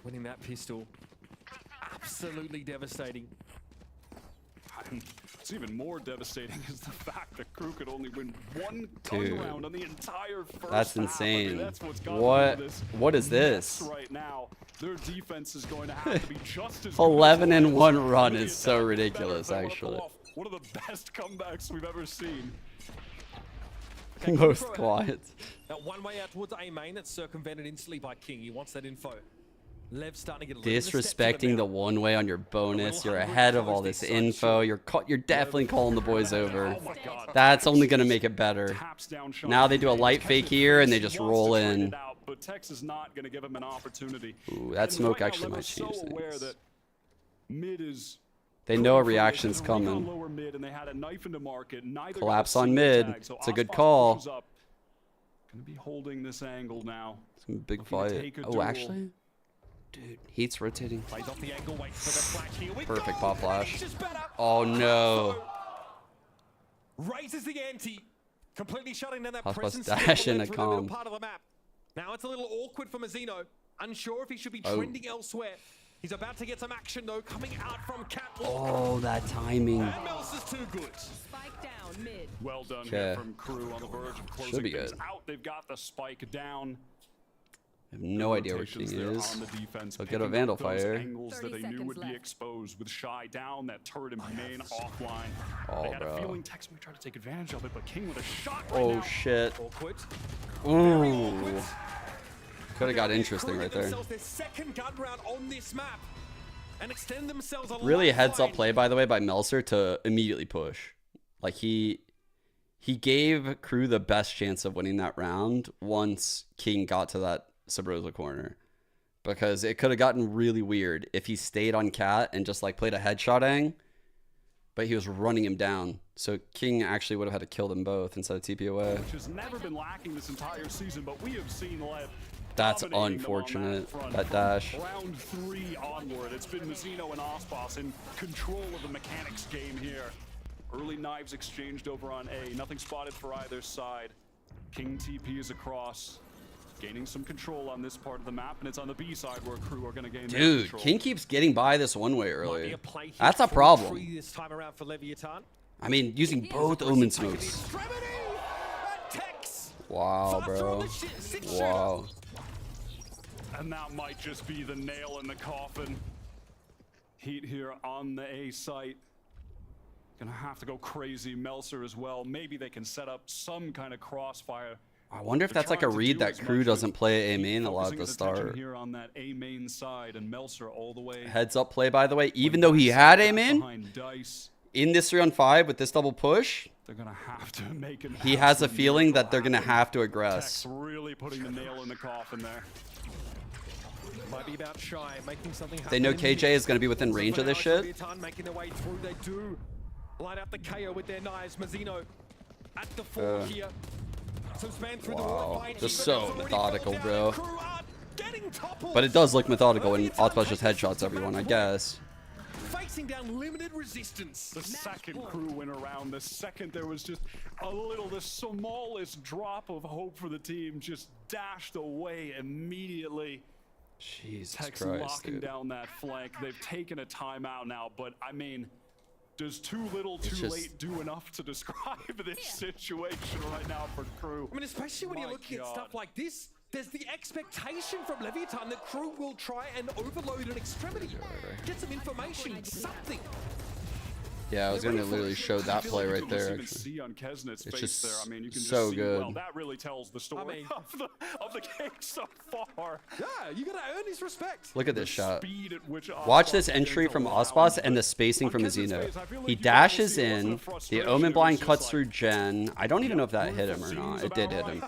Winning that pistol, absolutely devastating. And what's even more devastating is the fact that Kru could only win 1 Dude, gun round on the entire first that's half. insane. I mean, that's what's got What is this? right now. Their defense is going to have to be just as 11 and 1 run is so ridiculous, actually. One of the best comebacks we've ever seen. Most quiet. That one way out towards A main that's circumvented instantly by King. He wants that info. Lev starting to get a little Disrespecting the one way on your bonus. You're ahead of all this info. You're definitely calling the boys over. That's only going to make it better. Now they do a light fake here and they just roll in. But Tex is not going to give him an opportunity. Ooh, that smoke actually might change things. things. Mid is They know a reaction's coming. lower mid, and they had a knife into market. Neither Collapse on mid. It's a good call. Going to be holding this angle now. Some big fight. Oh, actually? Dude, Heat's rotating. Plays off the angle, waits for the flash. Here we Perfect go. pop flash. Oh no. Raises the ante, completely shutting down that Aspas presence dash in a through the middle calm. part of the map. Now it's a little awkward for Mazzino. Unsure if he should be Oh. trending elsewhere. He's about to get some action though, coming out from Catwalk. Oh, that timing. And Mills is too good. Spike down mid. Well done Okay. here from Kru on the verge of closing Should be things good. out. They've got the spike down. I have no idea where Rotations King there is. on the defense, They'll get a picking Vandal up those fire. angles that they knew would be exposed with Shy down, that turret and main offline. Oh, they had bro. a feeling Tex might try to take advantage of it, but King with a shot right Oh now. shit. Awkward. Ooh. Could have got interesting right there. Themselves their second gun round on this map and extend themselves a Really a lifeline. heads up play, by the way, by Melser to immediately push. Like he gave Kru the best chance of winning that round once King got to that Sabrosa corner. Because it could have gotten really weird if he stayed on Cat and just like played a headshot ang, but he was running him down. So King actually would have had to kill them both instead of TP away. Which has never been lacking this entire season, but we have seen Lev That's dominating them unfortunate, on that front. dash. Round 3 onward, it's been Mazzino and Aspas in control of the mechanics game here. Early knives exchanged over on A, nothing spotted for either side. King TP is across, gaining some control on this part of the map, and it's on the B side where Kru are going to gain their Dude, control. King keeps getting by this one way Might be early. a play here That's a for problem. three this time around for Leviathan. I mean, using both Omen smokes. Extremity! And Tex! Wow, bro. Wow. And that might just be the nail in the coffin. Heat here on the A site. Gonna have to go crazy. Melser as well. Maybe they can set up some kind of crossfire. I wonder if They're that's like a trying to read do that as Kru much doesn't with play A Heat main a lot focusing at the his attention start. here on that A main side, and Melser all the way Heads up play, by the way. Even though he had A main, behind Dice. in this 3-on-5 with this double push, They're gonna have to make an he has a absolute feeling that miracle they're going to happen. have to Tex aggress. really putting the nail in the coffin there. Might be about Shy, making something happen. They know in KJ mid. is going to be within range For of this now, shit. Leviathan making their way through. They do line up the KO with their knives. Mazzino at the fore here. So span through the wall, Wow. find Just Heat, so but it's already methodical, fallen bro. down. Kru are getting toppled. But it does look methodical when Aspas just headshots everyone, I guess. Facing down limited resistance. The second Kru went around, the second there was just a little, the smallest drop of hope for the team just dashed away immediately. Jesus Tex Christ, locking dude. down that flank. They've taken a timeout now, but I mean, Does too little, too late do enough to describe this situation right now for Kru? I mean, especially when you're looking at stuff like this, there's the expectation from Leviathan that Kru will try and overload an extremity. Get some information, something. Yeah, I was going to literally show that play right there. Actually. See on Kesnet's it's face just there. I mean, you can so just see, good. Well, that really tells the story of the game so far. Yeah, you gotta earn his respect. Look at this shot. Which Watch this entry from Ospas and the spacing from Azino. He dashes in, the Omen Blind cuts through Gen. I don't even know if that hit him or not. It did hit him.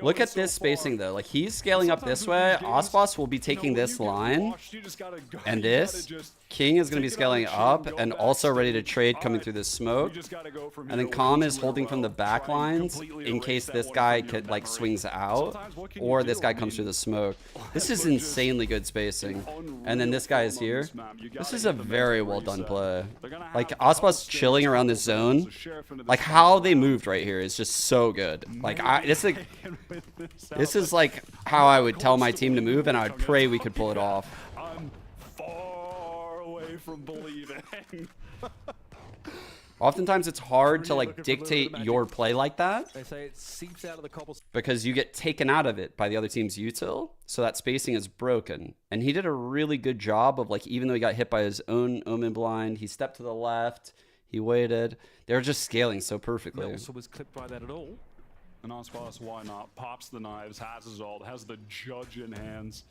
Look at this spacing though. Like he's scaling up this way. Ospas will be taking this line, and this. King is going to be scaling up and also ready to trade coming through this smoke. And then Calm is holding from the back lines in case this guy could like swings out or this guy comes through the smoke. This is insanely good spacing. And then this guy is here. This is a very well done play. Like Ospas chilling around this zone. Like how they moved right here is just so good. Like this is like how I would tell my team to move, and I would pray we could pull it off. From believing. Oftentimes it's hard to like dictate your play like that. They say it seeps out of the cobbles because you get taken out of it by the other team's util, so that spacing is broken. And he did a really good job of like, even though he got hit by his own Omen Blind, he stepped to the left, he waited. They were just scaling so perfectly. Also was clipped by that at all. And Ospas, why not? Pops the knives, has his ult, has the judge in hands.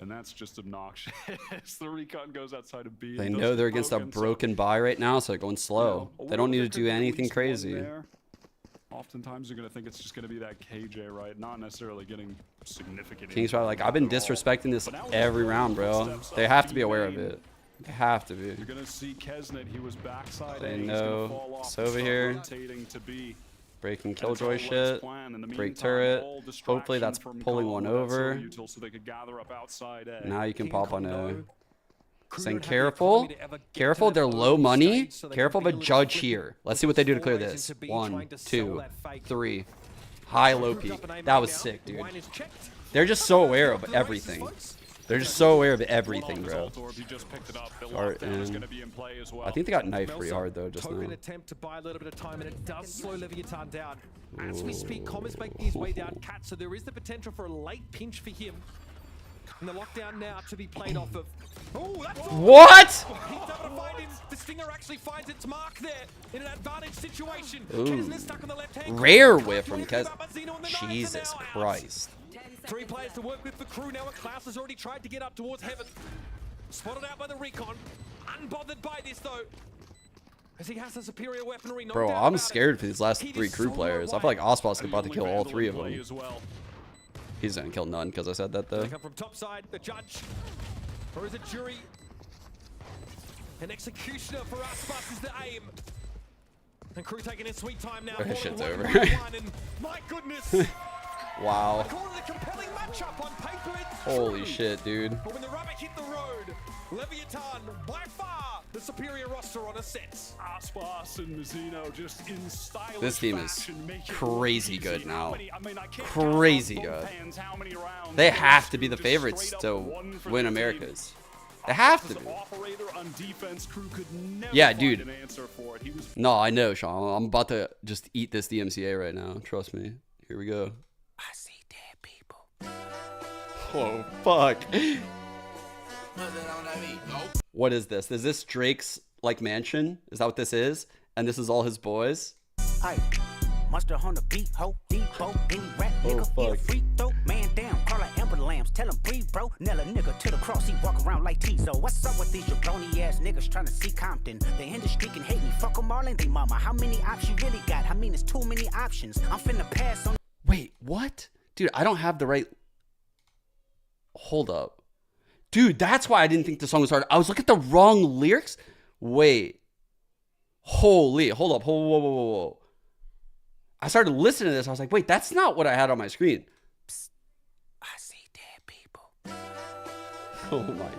And that's just obnoxious. The recon goes outside of B. They know they're against a broken buy right now, so they're going slow. They don't need to do anything crazy. Oftentimes you're going to think it's just going to be that KJ, right? Not necessarily getting significant. King's probably like, I've been disrespecting this every round, bro. They have to be aware of it. They have to be. You're going to see Kesnet, he was backside. They know it's over here. Breaking Killjoy shit, break turret, hopefully that's pulling one over. Now you can pop on A. Saying careful, careful, they're low money, careful of a judge here. Let's see what they do to clear this. 1, 2, 3, high, low peak. That was sick, dude. They're just so aware of everything. They're just so aware of everything, bro. Art in. I think they got knifed pretty hard though just now. Attempt to buy a little bit of time, and it does slow Leviathan down. As we speak, Com is making his way down Cat, so there is the potential for a late pinch for him. And the lockdown now to be played off of. Oh, that's what? He's able to find him. The Stinger actually finds its mark there in an advantage situation. Stuck on the left hand. Rare whiff from Kes. Jesus Christ. 3 players to work with for Kru now, and Klaus has already tried to get up towards Heaven. Spotted out by the recon. Unbothered by this though, as he has a superior weaponry. Bro, I'm scared for these last 3 Kru players. I feel like Ospas is about to kill all 3 of them. He's gonna kill none because I said that though. They come from top side, the judge, or is it jury? An executioner for Ospas is the aim. And Kru taking his sweet time now. This shit's over. My goodness. Wow. Holy shit, dude. But when the rubber hit the road, Leviathan, by far, the superior roster on Ascent. Aspas and Mizzino just in stylish this team is fashion, crazy good now. Crazy good. They have to be the favorites to win Americas. They have to be. Yeah, dude. No, I know, Sean. I'm about to just eat this DMCA right now. Trust me. Here we go. I see dead people. Oh, fuck. What is this? Is this Drake's, like, mansion? Is that what this is? And this is all his boys? Mustard on the beat, ho, depot, any rap nigga, he a free throw, man down, call like Amber Lambs, tell him breathe, bro, nail a nigga to the cross, he walk around like Tizo. What's up with these jabroni ass niggas trying to see Compton? The industry can hate me, fuck them all and they mama. How many options you really got? I mean, it's too many options. I'm finna pass on. Wait, what? Dude, I don't have the right. Hold up. Dude, that's why I didn't think the song was hard. I was looking at the wrong lyrics. Wait. Holy, hold up. Whoa. I started listening to this. I was like, wait, that's not what I had on my screen. Psst, I see dead people. Oh my.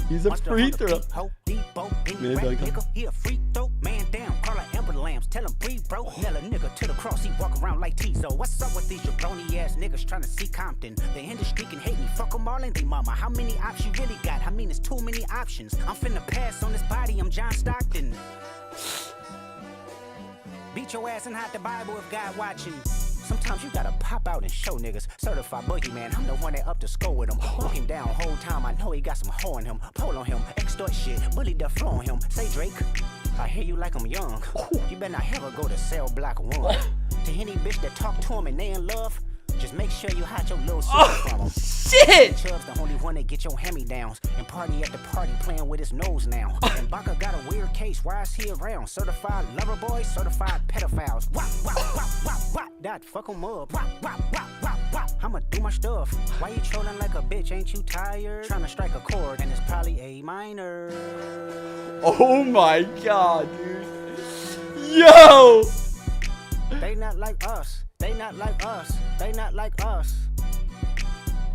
He's a free throw. Maybe I can. tell him breathe, bro. Nella nigga to the cross, he walk around like Tizo. What's up with these jabroni ass niggas trying to see Compton? The industry can hate me, fuck them all and they mama. How many options you really got? I mean, it's too many options. I'm finna pass on this body, I'm John Stockton. Beat your ass and hide the Bible if God watching. Sometimes you gotta pop out and show niggas. Certified boogeyman, I'm the one that up to score with him. Walk him down whole time, I know he got some hoe in him. Pole on him, extort shit, bully the flow on him. Say Drake, I hear you like I'm young. You better not ever go to cell block 1. To any bitch that talk to him and they in love, just make sure you hide your little sister from him. Shit! Chubb's the only one that get your hand-me-downs. And party at the party playing with his nose now. And Baka got a weird case, why is he around? Certified lover boys, certified pedophiles. Wop, wop, wop, wop, wop. That fuck him up. Wop, wop, wop, wop, wop. I'ma do my stuff. Why you trolling like a bitch? Ain't you tired? Trying to strike a chord, and it's probably A minor. Oh my god, dude. Yo! They not like us. They not like us. They not like us.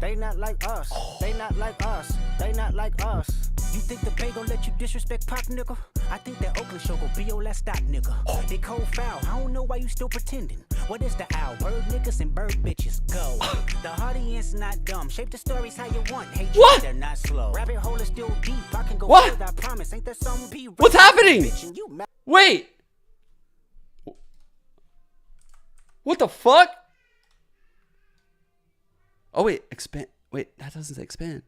They not like us. They not like us. They not like us. You think the Bay gon' let you disrespect Pop, nigga? I think that Oakland show gon' be your last stop, nigga. They cold foul. I don't know why you still pretending. What is the owl? Bird niggas and bird bitches. Go. The audience not dumb. Shape the stories how you want. Hey, what? They're not slow. Rabbit hole is still deep. I can go further, I promise. Ain't there something be right? What's happening? Wait. What the fuck? Oh wait, expand. Wait, that doesn't say expand.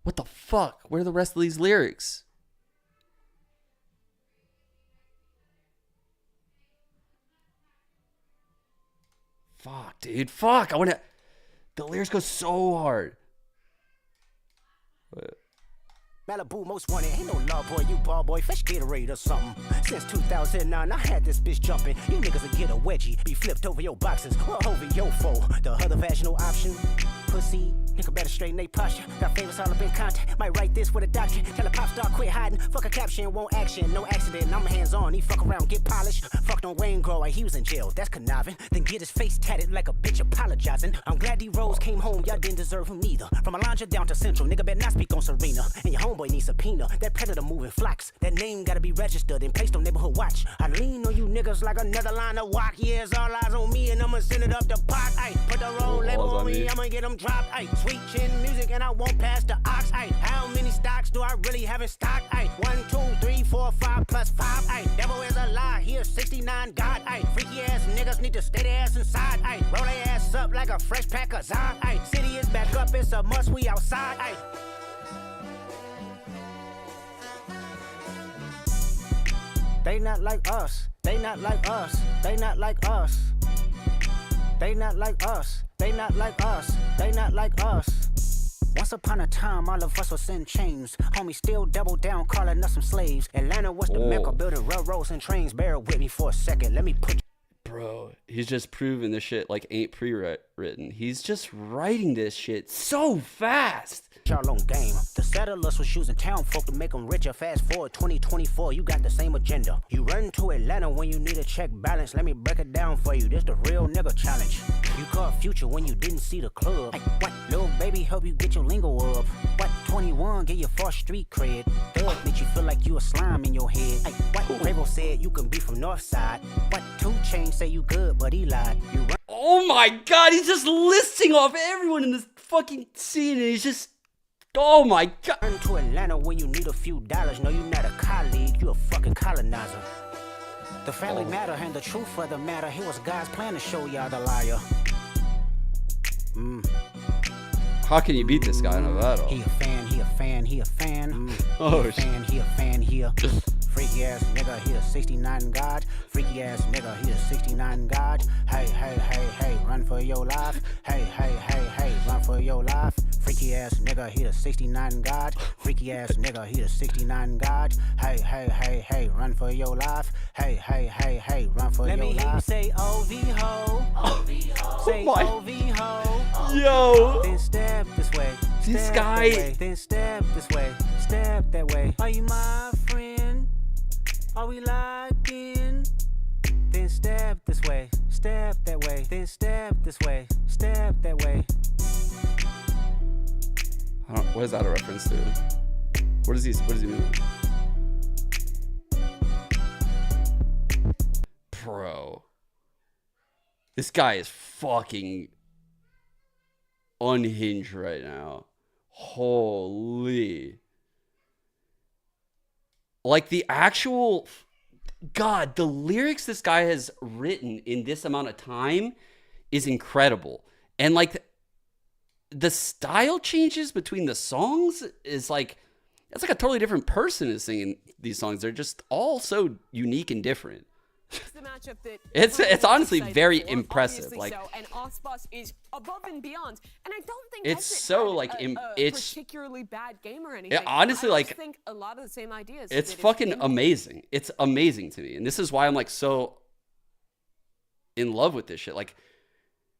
What the fuck? Where are the rest of these lyrics? Fuck, dude. Fuck. I want to. The lyrics go so hard. Wait. Malibu most wanted, ain't no law boy, you ball boy, fresh Gatorade or something. Since 2009, I had this bitch jumping. You niggas will get a wedgie, be flipped over your boxes, or over your foe. The other vaginal option, pussy, nigga better straighten they posture. Got favorites all up in contact, might write this with a doctor. Tell a pop star quit hiding, fuck a caption, won't action, no accident. I'm hands on, he fuck around, get polished. Fucked on Wayne Grower, he was in jail, that's conniving. Then get his face tatted like a bitch apologizing. I'm glad D-Rose came home, y'all didn't deserve him neither. From Alondra down to Central, nigga better not speak on Serena. And your homeboy needs subpoena, that predator moving flocks. That name gotta be registered and placed on neighborhood watch. I lean on you niggas like another line of walk. Yeah, it's all eyes on me and I'ma send it up the pot. Ay, put the roll label on me, I'ma get them dropped. Ay, sweet chin music and I won't pass the ox. Ay, how many stocks do I really have in stock? Ay, 1, 2, 3, 4, 5 plus 5. Ay, devil is a lie, here 69 God. Ay, freaky ass niggas need to stay their ass inside. Ay, roll their ass up like a fresh pack of Zod. Ay, city is back up, it's a must, we outside. Ay. They not like us. They not like us. They not like us. They not like us. They not like us. They not like us. Once upon a time, all of us was in chains. Homie still double down, calling us some slaves. Atlanta was the Mecca, building railroads and trains. Bear with me for a second. Let me put. Bro, he's just proving this shit like ain't pre-written. He's just writing this shit so fast. Y'all on game. The settlers was using town folk to make them richer. Fast forward 2024, you got the same agenda. You run to Atlanta when you need a check balance. Let me break it down for you. This the real nigga challenge. You caught Future when you didn't see the club. Hey, what? Little baby help you get your lingo up. What? 21 get your 4th street cred. Thug make you feel like you a slime in your head. Hey, what? Quavo said you can be from North Side. What? 2 Chainz say you good, but he lied. You run. Oh my god, he's just listing off everyone in this fucking scene and he's just. Oh my god. Run to Atlanta when you need a few dollars. No, you're not a colleague, you a fucking colonizer. The family matter and the truth of the matter. Here was God's plan to show y'all the liar. How can you beat this guy in a battle? He a fan, he a fan, he a fan. Oh, he a fan, he a fan, he a freaky ass nigga, he a 69 God. Freaky ass nigga, he a 69 God. Hey, hey, hey, hey, run for your life. Hey, hey, hey, hey, run for your life. Freaky ass nigga, he the 69 God. Freaky ass nigga, he the 69 God. Hey, hey, hey, hey, run for your life. Hey, hey, hey, hey, run for your life. Let me hear you say OV ho. OV ho. Say OV ho. Yo. Then step this way. This guy. Then step this way. Step that way. Are you my friend? Are we locked in? Then step this way. Step that way. Then step this way. Step that way. What is that a reference to? What does he mean? This guy is fucking unhinged right now. Holy. Like the actual... God, the lyrics this guy has written in this amount of time is incredible. And like the style changes between the songs is like, it's like a totally different person is singing these songs. They're just all so unique and different. The matchup that It's honestly very impressive. Like, so, and Osboss is above and beyond, and I don't think it's Ascent so had like it's particularly bad game or anything. honestly, I like, just think a lot of the same ideas. it's that fucking in- amazing. It's amazing to me, and this is why I'm like so in love with this shit. Like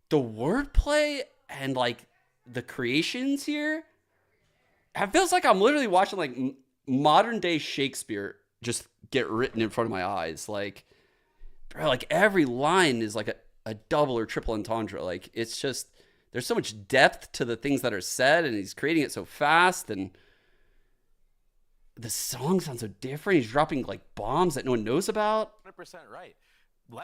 the wordplay and like the creations here. It feels like I'm literally watching like modern day Shakespeare just get written in front of my eyes. Like, bro, like every line is like a double or triple entendre. Like it's just, there's so much depth to the things that are said, and he's creating it so fast, and the song sounds so different. He's dropping like bombs that no one knows about. 100% right.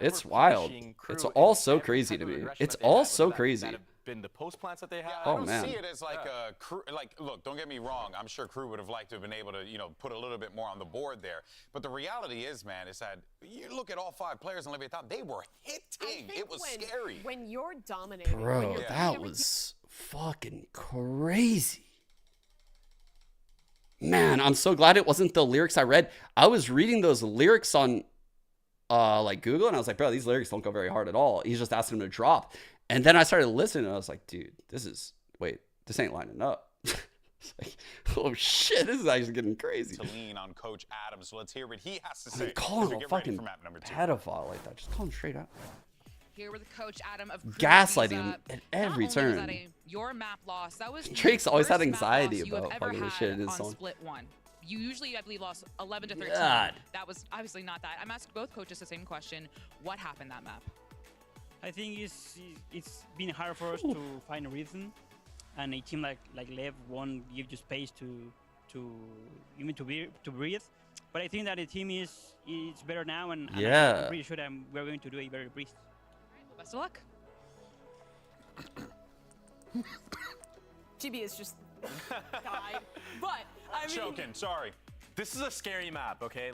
It's wild. It's all so crazy to me. It's all so crazy. Been the post plants that they have. I don't see it as like a Kru. Like, look, don't get me wrong. I'm sure Kru would have liked to have been able to, you know, put a little bit more on the board there. But the reality is, man, is that you look at all 5 players in Leviathan, they were hitting. It was scary. When you're dominating, Bro, that was fucking crazy. Man, I'm so glad it wasn't the lyrics I read. I was reading those lyrics on like Google, and I was like, bro, these lyrics don't go very hard at all. He's just asking him to drop. And then I started listening, and I was like, dude, this ain't lining up. It's like, oh shit, this is actually getting crazy. To lean on Coach Adams. So let's hear what he has to say. Call as we him a get ready fucking for map number 2. pedophile like that. Just call him straight out. Here with Coach Adam of Kru Gaslighting Vs him Lev. at every Not only was turn. that your map loss, that was Drake's the always had worst map anxiety loss you have about ever fucking this had shit in his on song. Split 1. You usually, I believe, lost 11 to 13. God. That was obviously not that. I'm asking both coaches the same question. What happened that map? I think it's been hard for us to find a rhythm, and a team like Lev won't give you space to breathe. But I think that the team is better now, and Yeah. I'm pretty sure that we're going to do a better breathe. Well, best of luck. GB is just died, but I mean, Choking, sorry. This is a scary map, okay?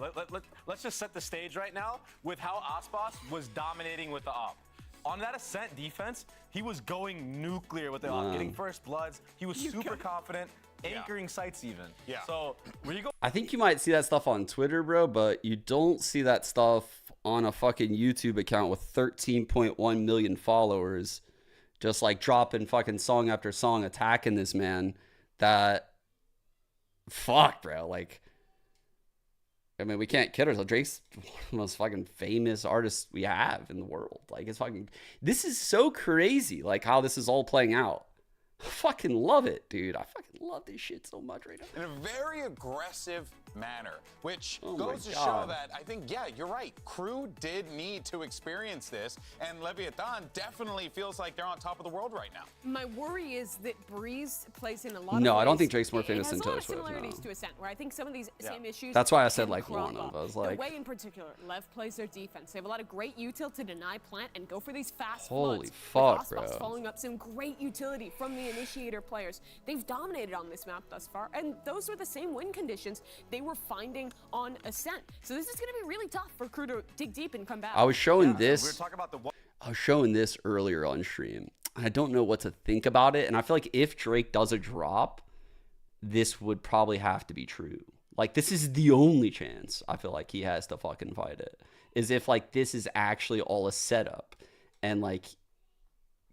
Let's just set the stage right now with how Osboss was dominating with the op. On that Ascent defense, he was going nuclear with the op, getting first bloods. He was super confident, anchoring sites even. Yeah. So when you go, I think you might see that stuff on Twitter, bro, but you don't see that stuff on a fucking YouTube account with 13.1 million followers, just like dropping fucking song after song, attacking this man. That, fuck, bro. Like, I mean, we can't kid ourselves. Drake's one of the most fucking famous artists we have in the world. Like, it's fucking, this is so crazy, like how this is all playing out. I fucking love it, dude. I fucking love this shit so much right now. In a very aggressive manner, which Oh goes to my show God. that I think, yeah, you're right. Kru did need to experience this, and Leviathan definitely feels like they're on top of the world right now. my worry is that Breeze plays in a lot of No, I don't ways- think Drake's more it famous has than a lot Taylor of Swift, similarities no. to Ascent, where I think some of these same issues. That's why I said, can like, crop one of. up. I was The like, way in particular Lev plays their defense. They have a lot of great util to deny plant and go for these fast Holy floods. fuck, with Osboss bro. following up some great utility from the initiator players. They've dominated on this map thus far, and those were the same win conditions they were finding on Ascent. So this is going to be really tough for Kru to dig deep and come back. I was showing we were this. talking about the one. I was showing this earlier on stream. I don't know what to think about it, and I feel like if Drake does a drop, this would probably have to be true. Like, this is the only chance I feel like he has to fucking fight it. Is if like this is actually all a setup, and like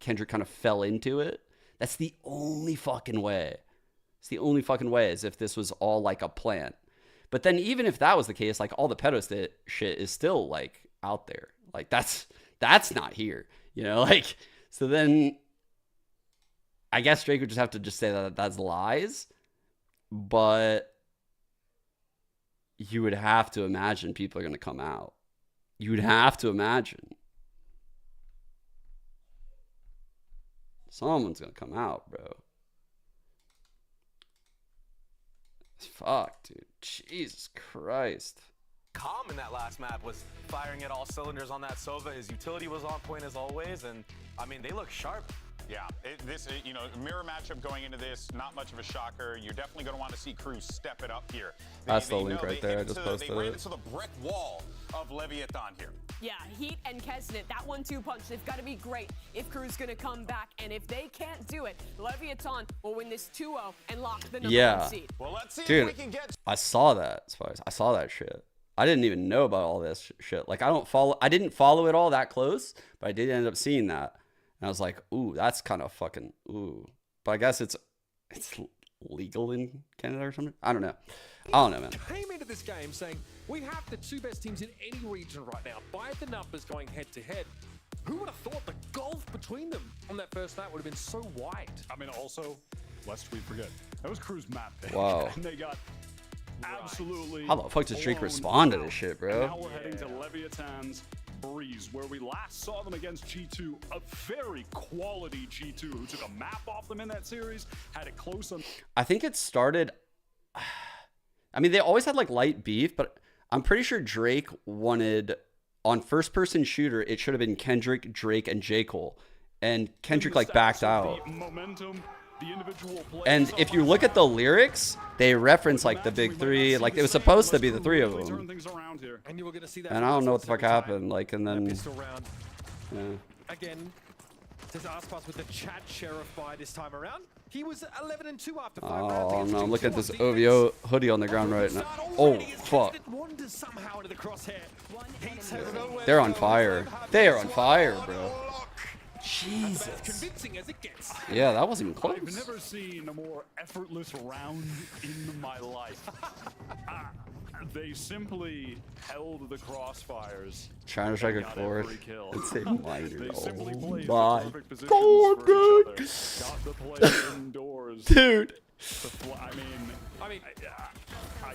Kendrick kind of fell into it. That's the only fucking way. It's the only fucking way, is if this was all like a plant. But then even if that was the case, like all the pedo shit is still like out there. Like that's not here, you know? Like, so then I guess Drake would just have to just say that that's lies. But you would have to imagine people are going to come out. You would have to imagine. Someone's going to come out, bro. Fuck, dude. Jesus Christ. calm in that last map, was firing at all cylinders on that Sova. His utility was on point as always, and I mean, they look sharp. Yeah, you know, mirror matchup going into this, not much of a shocker. You're definitely going to want to see Kru step it up here. That's the link right there. I just posted They ran it. into the brick wall of Leviathan here. Yeah, Heat and Kesnet, that 1-2 punch, they've got to be great if Kru's going to come back. And if they can't do it, Leviathan will win this 2-0 and lock the number one seed. Well, let's see Dude, if we can get... I saw that, Spice. I saw that shit. I didn't even know about all this shit. Like, I didn't follow it all that close, but I did end up seeing that. And I was like, ooh, that's kind of fucking, ooh. But I guess it's legal in Canada or something. I don't know. Man. Came into this game saying, we have the two best teams in any region right now. By the numbers going head to head. Who would have thought the gulf between them on that first night would have been so wide? I mean, also, lest we forget, that was Kru's map pick. Wow. And they got absolutely... How the fuck does Drake respond to this shit, bro? And now we're heading to Leviathan's Breeze, where we last saw them against G2, a very quality G2 who took a map off them in that series, had it close on... I think it started... I mean, they always had like light beef, but I'm pretty sure Drake wanted... On first-person shooter, it should have been Kendrick, Drake, and J. Cole. And Kendrick like backed out. And if you look at the lyrics, they reference like the big three. Like it was supposed to be the three of them. And I don't know what the fuck happened. Like, and then... Yeah. Again, does Aspas with the chat sheriff by this time around? He was 11-2 after 5 rounds. Oh no, look at this OVO hoodie on the ground right now. Oh, fuck. They're on fire. They are on fire, bro. Jesus. Yeah, that wasn't even close. I've never seen a more effortless round in my life. They simply held the crossfires. Trying to strike a chord. It's a minor. They simply Oh played my the perfect positions god, for dude. each other. Got the play indoors. Dude. I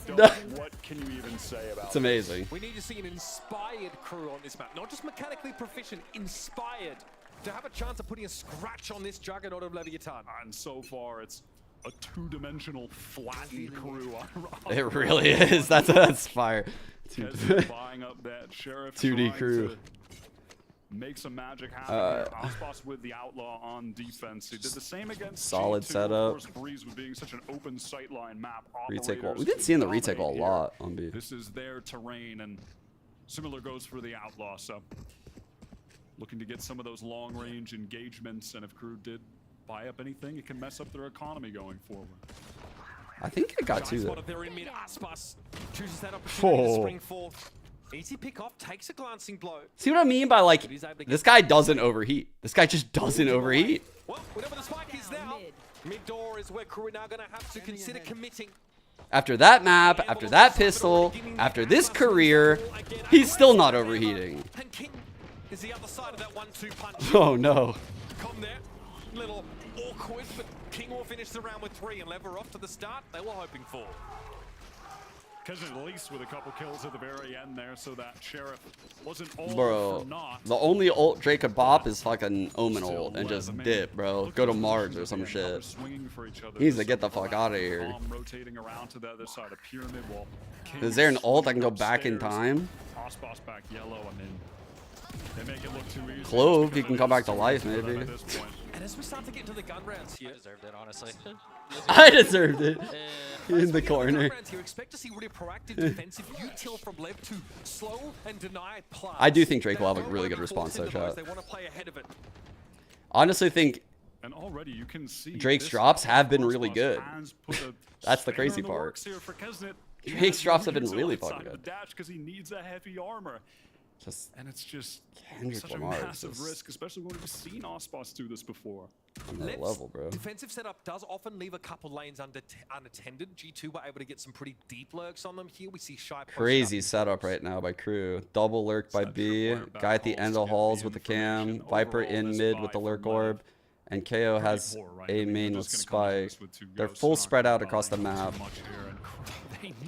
don't know what can you even say about It's amazing. We need to see an inspired Kru on this map. Not just mechanically proficient, inspired. To have a chance of putting a scratch on this juggernaut of Leviathan. And so far, it's a two-dimensional flattened Kru. It really is. That's fire. Buying up that sheriff. 2D Kru. To make some magic happen here. Aspas with the outlaw on defense. He did the same against solid G2. setup. Of course, Breeze with being such an open sightline map. Retake wall. We've been seeing the retake wall a lot on B. This is their terrain, and similar goes for the outlaw. So looking to get some of those long-range engagements, and if Kru did buy up anything, it can mess up their economy going forward. I think it got to that. They're in mid. Aspas chooses that opportunity to spring forth. Easy pick off, takes a glancing blow. See what I mean by like, this guy doesn't overheat. This guy just doesn't overheat. Well, whatever the spike is now, mid door is where Kru are now going to have to consider committing. After that map, after that pistol, after this career, he's still not overheating. And King is the other side of that 1-2 punch. Oh no. Come there, little awkward, but King will finish the round with 3 and lever off to the start they were hoping for. Because at least with a couple kills at the very end there, so that sheriff wasn't all Bro, for naught. the only ult Drake could bop is fucking Omen ult and just dip, bro. Go to Mars or some shit. He needs to get the fuck out of here. Rotating around to the other side of pyramid wall. Is there an ult I can go back in time? Aspas back yellow, I mean, they make it look too easy. Clove, he can come back to life maybe. And as we start to get into the gun rounds here, I deserved it, honestly. I deserved it. In the corner. You expect to see really proactive defensive util from Lev to slow and deny plus. I do think Drake will have a really good response though, chat. They want to play ahead of it. Honestly think and already you can see Drake's drops have been really good. That's the crazy part. Drake's drops have been really fucking good. Because he needs a heavy armor. And it's just such a massive risk, especially when we've seen Aspas do this before. Another level, bro. Defensive setup does often leave a couple lanes unattended. G2 were able to get some pretty deep lurks on them. Here we see Shy. Crazy setup right now by Kru. Double lurk by B. Guy at the end of halls with the cam. Viper in mid with the lurk orb. And KO has a main with Spike. They're full spread out across the map.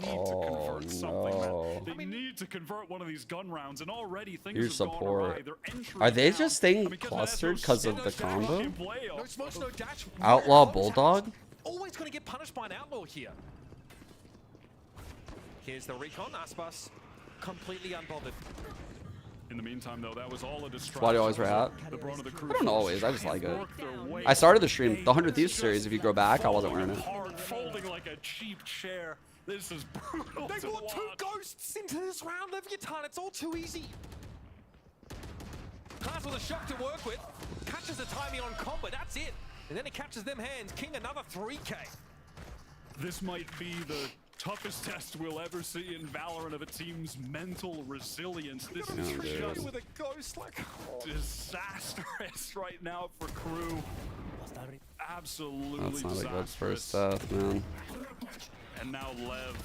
Oh no. They need to convert one of these gun rounds, and already things Here's have gone awry. support. Are they just staying clustered because of the combo? No smokes, no dash. Outlaw Bulldog? Always going to get punished by an outlaw here. Here's the recon. Aspas completely unbothered. In the meantime, though, that was all a distraction. Why do you always rap? The brunt of the Kru I don't always. I just like it. worked their way I started the stream, the 100 Thieves series. If you go back, I wasn't wearing it. hard, folding like a cheap chair. This is brutal They to brought two watch. ghosts into this round, Leviathan. It's all too easy. Class with a shock to work with. Catches the timing on combo, that's it. And then he catches them hands. King another 3K. This might be the toughest test we'll ever see in Valorant of a team's mental resilience. This is just with a ghost like disastrous right now for Kru. Absolutely That's not a good disastrous. first death, man. And now Lev,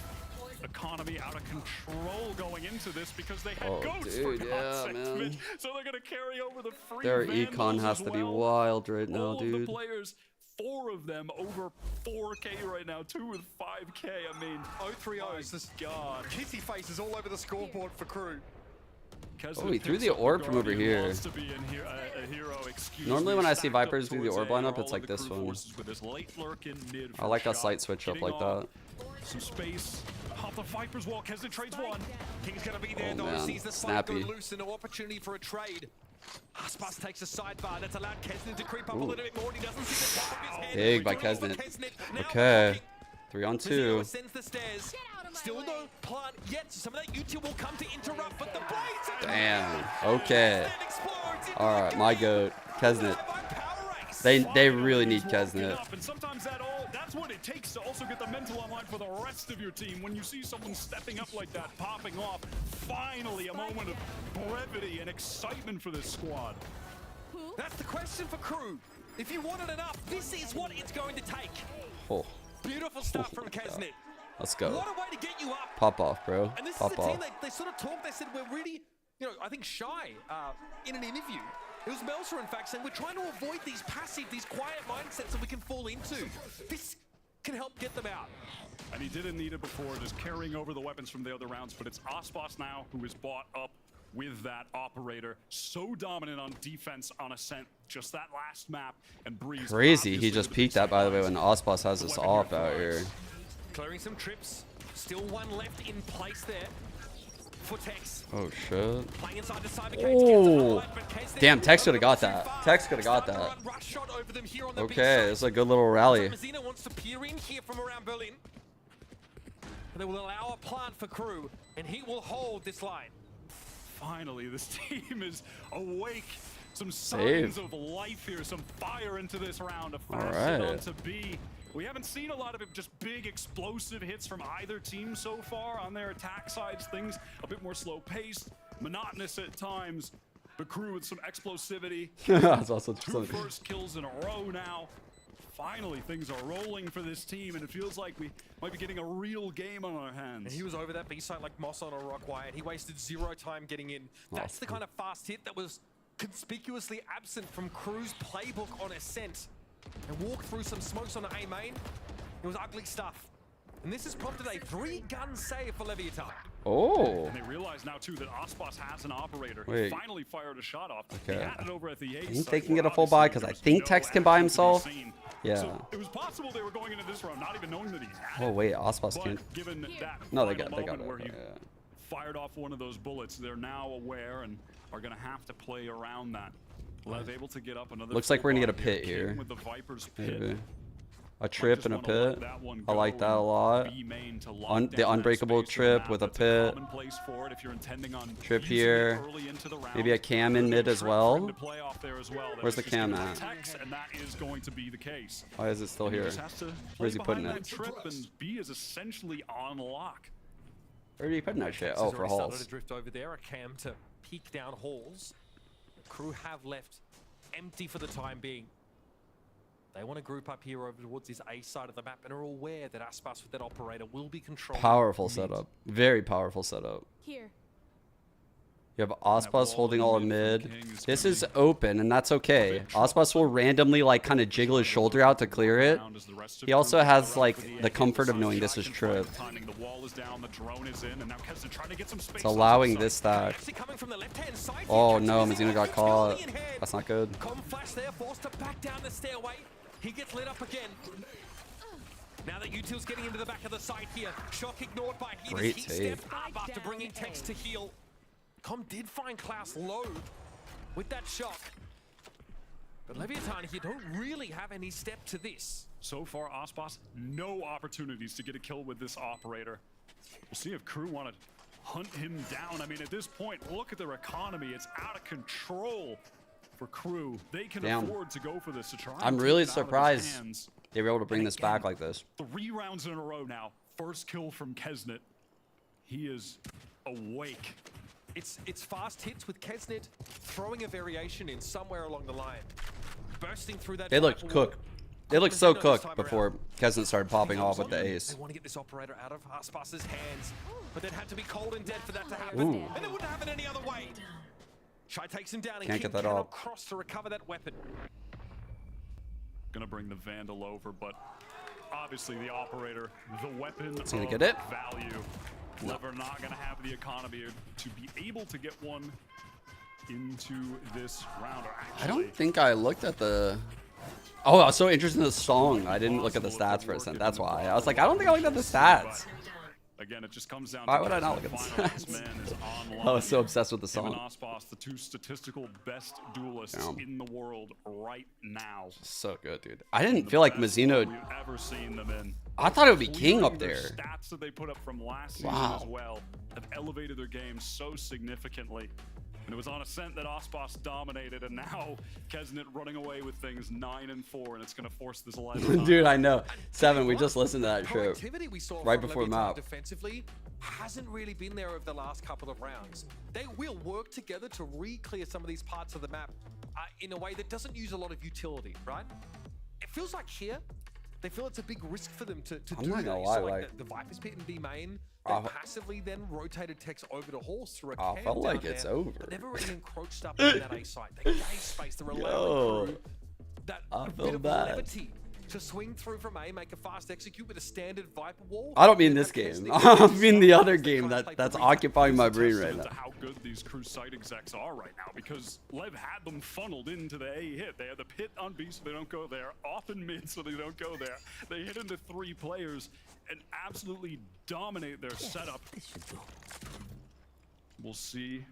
economy out of control going into this because they had ghosts dude, for God's sake, man. Mitch. So they're gonna carry over the free Their Vandals econ has as to be well. wild right now, All of dude. the players, 4 of them over 4K right now, 2 with 5K. I mean, 0-3-0s. This God. kissy faces all over the scoreboard for Kru. Oh, he threw the orb from over here. Normally when I see Vipers do the orb lineup, it's like this one. I like a sight switch up like that. Some space. Off the Viper's wall, Kesnet trades one. King's gonna be there, Oh, though. man. Sees the side go Snappy. loose and no opportunity for a trade. Aspas takes a sidebar. That's allowed Kesnet to creep up a Ooh. little bit more. He doesn't see the top of his head. Big by Going over Kesnet. Now Okay. 3 on Mizzino 2. ascends the stairs. Still no plant yet. Some of that util will come to interrupt, but the blades are Damn. Okay. All right, my goat, Kesnet. They really need Kesnet. And sometimes that's what it takes to also get the mental online for the rest of your team. When you see someone stepping up like that, popping off, finally a moment of brevity and excitement for this squad. That's the question for Kru. If you want it enough, this is what it's going to take. Oh. Beautiful stuff from Kesnet. Let's go. What a way to get you up. Pop off, bro. And this Pop is a off. team, they sort of talked, they said, we're really, I think shy in an interview. It was Melser, in fact, saying we're trying to avoid these passive, these quiet mindsets that we can fall into. This can help get them out. And he didn't need it before, just carrying over the weapons from the other rounds, but it's Aspas now who is bought up with that operator. So dominant on defense on Ascent, just that last map, and Breeze. Crazy. He just peeked that, by the way, when Aspas has this off out here. Clearing some trips. Still one left in place there. For Tex. Oh, shit. Playing inside the cyber Oh. Damn, Tex could have got that. Tex could have got that. Okay, it's a good little rally. Mizzino wants to peer in here from around Berlin. And they will allow a plant for Kru, and he will hold this line. Finally, this team is awake. Some signs of life here, some fire into this round. A fast hit on to B. We haven't seen a lot of it, just big explosive hits from either team so far on their attack sides. Things a bit more slow-paced, monotonous at times, but Kru with some explosivity. That's also 2 first kills in a row now. Finally, things are rolling for this team, and it feels like we might be getting a real game on our hands. And he was over that B site like Moss on a rock wire. He wasted 0 time getting in. That's the kind of fast hit that was conspicuously absent from Kru's playbook on Ascent. And walked through some smokes on the A main. It was ugly stuff. And this has prompted a 3-gun save for Leviathan. Oh. And they realize now too that Aspas has an operator. Wait. He finally fired a shot off. Okay. He had it over at the A I think site they can where get a full buy because I think Tex can buy himself. Yeah. So it was possible they were going into this round not even knowing that he had Oh wait, Aspas but can't. given that No, they final got moment it. where he Yeah. fired off one of those bullets, they're now aware and are going to have to play around that. Lev able to get up another. Looks like we're gonna get a full pit King here. with the Viper's pit. Maybe. A trip and a pit. I like that a lot. The unbreakable trip with a pit. Trip here. Maybe a cam in mid as well. Where's the cam at? And that is going to be the case. Why is it still here? Where's he putting it? Trip and B is essentially on lock. Where are you putting that shit? Tex Oh, has for already started halls. to drift over there. A cam to peek down halls. Kru have left empty for the time being. They want to group up here over towards this A side of the map and are aware that Aspas with that operator will be controlled. Powerful setup. Very powerful setup. Here. You have Aspas holding all of mid. This is open, and that's okay. Aspas will randomly, like, kind of jiggle his shoulder out to clear it. He also has, like, the comfort of knowing this is trip. It's allowing this stack. Oh, no, Mizzino got caught. That's not good. Flash there, forced to back down the stairway. He gets lit up again. Now that Util's getting into the back of the side here. Shock ignored by Heat. Great Heat save. stepped up after bringing Tex to heal. Com did find Klaus low with that shock. But Leviathan here don't really have any step to this. So far, Aspas, no opportunities to get a kill with this operator. We'll see if Kru want to hunt him down. I mean, at this point, look at their economy. It's out of control for Kru. They can afford to go for this to try. I'm really surprised they were able to bring this back like this. 3 rounds in a row now. First kill from Kesnet. He is awake. It's fast hits with Kesnet throwing a variation in somewhere along the line. Bursting through that. They looked cooked. They looked so cooked before Kesnet started popping off with the ace. They want to get this operator out of Aspas's hands, but they'd have to be cold and dead for that to happen. Ooh. And it wouldn't happen any other way. Shy takes him down and Can't King get that cannot off. cross to recover that weapon. Gonna bring the Vandal over, but obviously the operator, the weapon Is he gonna of get it? value. Lev are not gonna have the economy to be able to get one into this round. Or actually, I don't think I looked at the... Oh, I was so interested in the song. I didn't look at the stats for a second. That's why. I was like, I don't think I looked at the stats. Again, it just comes down Why to would I not look at the stats? I was so obsessed with the Him and song. Aspas, the 2 statistical best duelists in the world right now. So good, dude. I didn't feel like Mazzino... We've ever seen them in. I thought it would be King up Their there. Stats that they put up from last season Wow. as well have elevated their game so significantly. And it was on Ascent that Aspas dominated, and now Kesnet running away with things 9-4, and it's going to force this line. Dude, I know. 7, we just listened to that trip. Productivity we saw Right from before Leviathan map. defensively hasn't really been there over the last couple of rounds. They will work together to re-clear some of these parts of the map in a way that doesn't use a lot of utility, right? It feels like here, they feel it's a big risk for them to I'm do not that. gonna So lie, like the Viper's Pit and B main, they passively then rotated Tex over to Horse through a I cam felt down like it's there, over. but never really encroached up in that A site. They gave space, they're allowing Yo, through that I bit feel of bad. levity to swing through from A, make a fast execute with a standard Viper wall. I don't mean this game. I mean the other game that's occupying my brain right now. To how good these Kru site execs are right now, because Lev had them funneled into the A hit. They had the pit on B so they don't go there, off in mid so they don't go there. They hit into 3 players and absolutely dominate their setup. We'll see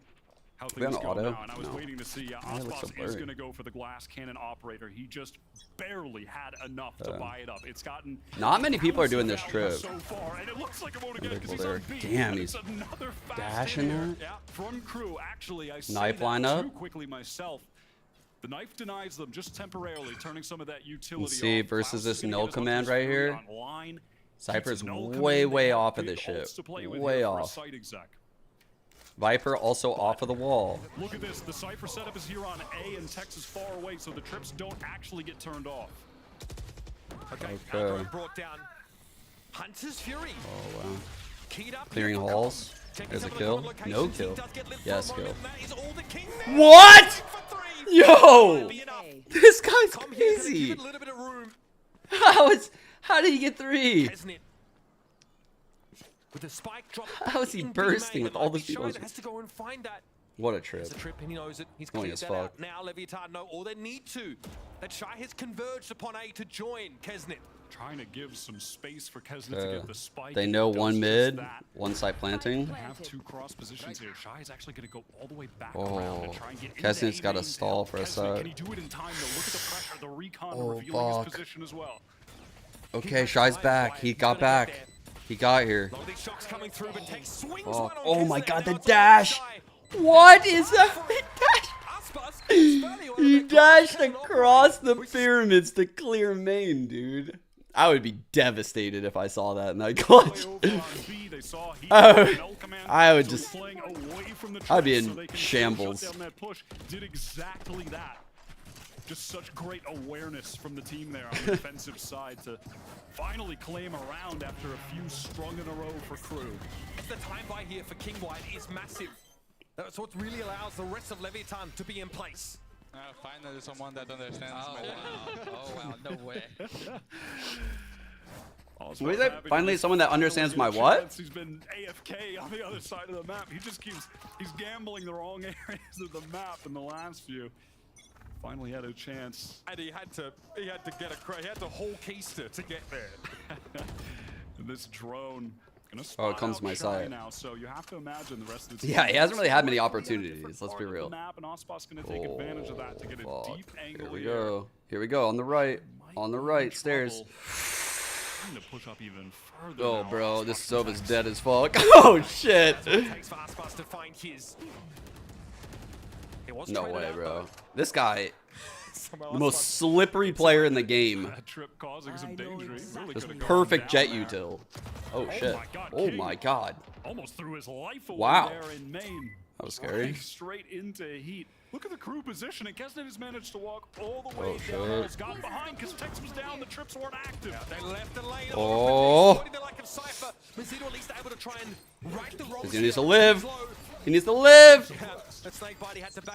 how We on things go auto? now, and I was No. waiting to see. Why it looks so Aspas is blurry? going to go for the glass cannon operator. He just barely had enough to buy it up. It's gotten Not many people are doing this trip. so far, and it looks like it won't again People because he's there. on B. Damn, but he's it's another fast dashing hit. that. Yeah, from Kru. Actually, I say Knife that lineup. too quickly myself. The knife denies them just temporarily, turning some of that utility see, off. versus Klaus this is gonna null get as much command as right Fury here. online. Cypher's Keeps null way, command. way They have off of big this shit. ults to play with Way here for a off. site exec. Viper also off of the wall. Look at this. The Cypher setup is here on A, and Tex is far away, so the trips don't actually get turned off. Okay. Brought down Hunter's Fury. Oh, wow. Keyed up Clearing here for halls. Checking There's a some of the kill. current No locations. He kill. does get lit for Yes, a kill. moment. That is all the King there. What? For 3. Yo! Be enough. This guy's Come here, gonna crazy. give it a little bit of room. How did he get 3? Kesnet. With the spike drop. How is he in B bursting main, with and all like these Shy people? that has to go and find that. What a trip. It's a trip and he knows it. He's Annoying cleared as that fuck. out. Now Leviathan know all they need to. That Shy has converged upon A to join Kesnet. Trying to give some space for Kesnet to get the spike. They know Does one just mid, that. one side planting. They have 2 cross positions here. Shy is actually going to go all the way back around and Oh, try and get Kesnet's into got A a stall for a Kesnet, can side. he do it in time? Though? Look at the pressure, the recon, Oh, revealing fuck. his position as well. Okay, Shy's back. He got back. He got here. All these shocks coming through, but Tex swings Fuck. one on Oh my Kesnet, god, and the now it's dash! all Shy. What is that? Aspas gets value out of He it. Klaus dashed cannot across the operate. pyramids to clear main, dude. I would be devastated if I saw that in that clutch. I would just... I'd be in shambles. Shut down that push. Did exactly that. Just such great awareness from the team there on the defensive side to finally claim a round after a few strung in a row for Kru. The time buy here for King White is massive. That's what really allows the rest of Leviathan to be in place. Finally, someone that understands my wow. Oh, wow, no way. What is that? Finally, someone that understands my what? He's been AFK on the other side of the map. He just keeps, he's gambling the wrong areas of the map in the last few. Finally had a chance. And he had to get he had to whole keister to get there. This drone gonna Oh, it comes spot to my out side. Shy now, so you have to imagine the rest of the team. Yeah, he hasn't really had many opportunities. Let's be Part of the real. map, and Ospas gonna take advantage of that to get a deep angle Here we go. Here we go. On the right. On the right. Stairs. Trying to push up even further. Oh, now. bro. This Sova's dead as fuck. Oh, shit. Takes for Aspas to find his. No way, bro. This guy, the most slippery player in the game. That trip causing some danger. Really Just could've gone perfect down jet there. util. Oh, shit. my God, Oh, King my God. Almost threw his life away Wow. there in Maine. That was scary. Right straight into heat. Look at the crew position, and Kesnet has managed to walk all the way Oh, down. shit. Has gotten behind because Tex was down. The trips weren't active. They left the lane. Oh. Mizzino at least able to try and right the wrong. He needs to live. He needs to live.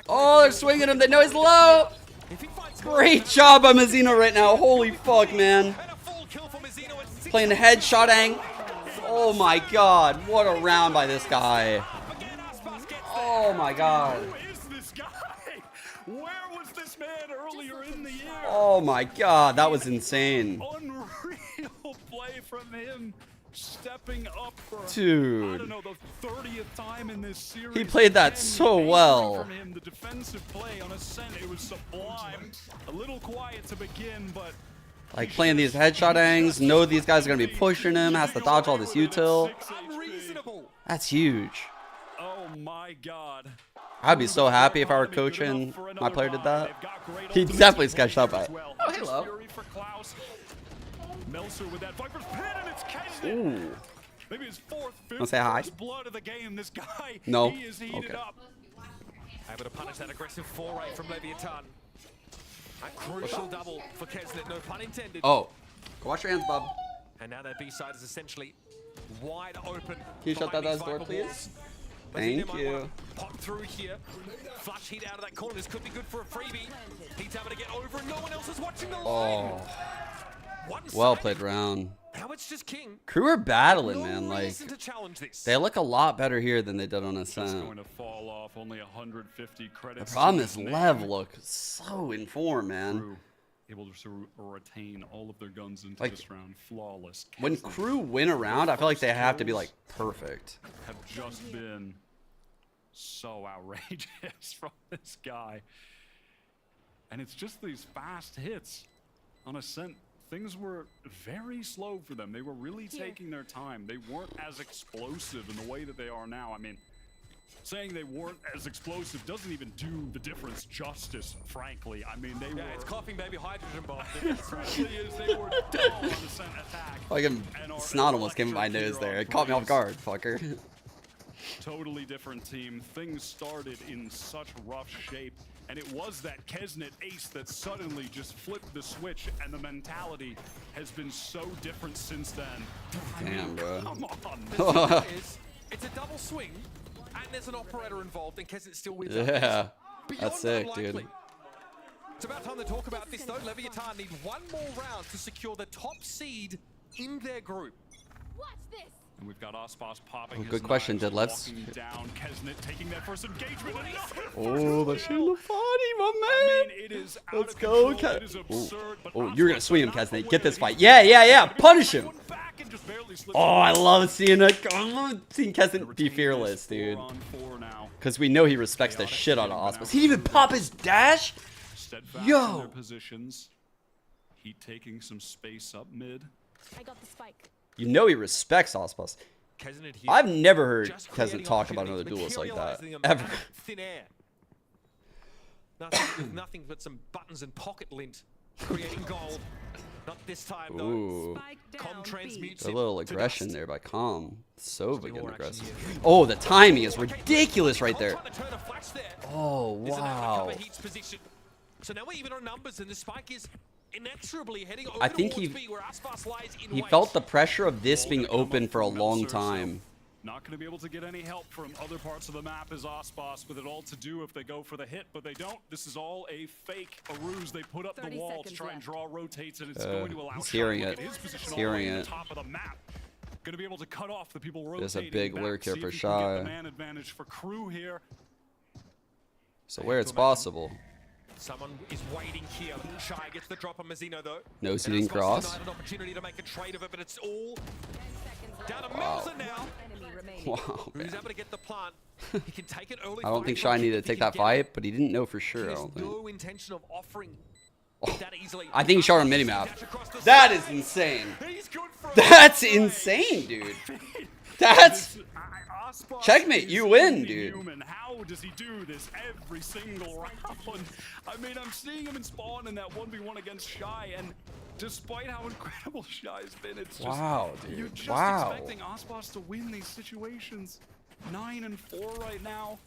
Oh, they're swinging him. They know he's low. Great job by Mizzino right now. Holy fuck, man. Playing headshotting. Oh my God. What a round by this guy. Oh my God. Who is this guy? Where was this man earlier in the year? Oh my God. That was insane. Unreal play from him. Stepping up for, Dude. I don't know, the 30th time in this series. He played that so well. From him, the defensive play on Ascent, it was sublime. A little quiet to begin, but Like playing these headshot angs, know these guys are gonna be pushing him, has to dodge all this util. That's huge. oh my God. I'd be so happy if I were coaching my player did that. He definitely sketched up at. Oh, hello. Melser with that Viper's pin, and it's Kesnet. Ooh. Maybe his fourth, Wanna fifth say hi? first blood of the game. This guy, No? he is heated Okay. up. Able to punish that aggressive foray from Leviathan. A crucial double for Kesnet, no pun intended. Oh. Go wash your hands, bub. And now their B side is essentially wide open. Can you shut that behind these door, Viper please? walls. Thank Might you. wanna Pop through here. Flush heat out of that corner. This could be good for a freebie. He's able to get over, and no one else is watching the line. Oh. Well played round. Now it's just King. Crew are battling, No man. Like, reason to challenge this. they look a lot better here than they did on Just Ascent. going to fall off. Only 150 The credits. problem to is his Lev name. look so in form, man. Crew able to retain all of their guns into Like, this round. Flawless. When Kesnet Crew win a round, I feel like they have to be like perfect. have just been so outrageous from this guy. And it's just these fast hits on Ascent. Things were very slow for them. They were really taking their time. They weren't as explosive in the way that they are now. I mean, saying they weren't as explosive doesn't even do the difference justice, frankly. I mean, they were... It's coughing baby hydrogen bomb. It really is. They were dull on Ascent attack. Fucking snot almost came in my nose there. It caught me off guard, fucker. Totally different team. Things started in such rough shape, and it was that Kesnet ace that suddenly just flipped the switch, and the mentality has been so different since then. Damn, bro. Come on. The thing is, it's a double swing, and there's an operator involved, and Kesnet still wins. Yeah, Beyond that's sick, unlikely. dude. It's about time to talk about this, though. Leviathan need one more round to secure the top seed in their group. Watch this. And we've got Ospas popping. Oh, his good question, knives, Deadlifts. walking down. Kesnet taking that first engagement. Oh, the Shield of Body, my man. I mean, it is out Let's of go, control. Cat. It is absurd, but Oh, you're gonna swing him, Kesnet. Get this fight. Yeah, yeah, yeah. Punish him. Oh, I love seeing it. I love seeing Kesnet be fearless, dude. Because we know he respects the shit out of Ospas. He didn't even pop his dash. Steadfast in Yo. their positions. Heat taking some space up mid. I got the spike. You know he respects Ospas. Kesnet here, I've never heard just Kesnet creating talk about another opportunities, duelist like that. materializing them Ever. out of Thin air. Nothing but some buttons and pocket lint creating gold. Not this time, though. Ooh. Com transmutes A him little to aggression dust. there by Com. Sova getting more action aggressive. here. Oh, the timing is ridiculous right there. Trying to turn a flash there. Oh, Isn't able to wow. cover Heat's position. So now we're even on numbers, and the spike is inexorably heading over I think towards B, where Aspas lies in He wait. felt the pressure of this being open for a long time. Not going to be able to get any help from other parts of the map as Ospas with it all to do if they go for the hit, but they don't. This is all a fake, a ruse. They put up the 30 wall to seconds try and left. draw rotates, and it's going to allow he's Shy hearing to it. look at his position He's all the way hearing at it. the top of the map. Going to be able to cut off the people rotating. There's a big back, lurk here see for if he can get Shy. the man advantage for Crew here. So where it's possible. Someone is waiting here. Shy gets the drop on Mazzino though. No seating cross. An opportunity to make a trade of it, but it's all down to Melzer now. Wow, man. Who's able to get the plant? He can take it early. I don't think Shy needed to take that fight, but he didn't know for sure. I don't think. No intention of offering that easily. I think he shot on minimap. That is insane. That's insane, dude. That's checkmate. You win, dude. How does he do this every single round? I mean, I'm seeing him in spawn in that 1v1 against Shy, and despite how incredible Shy's been, it's just you're just expecting Aspas to win these situations. 9-4 right now.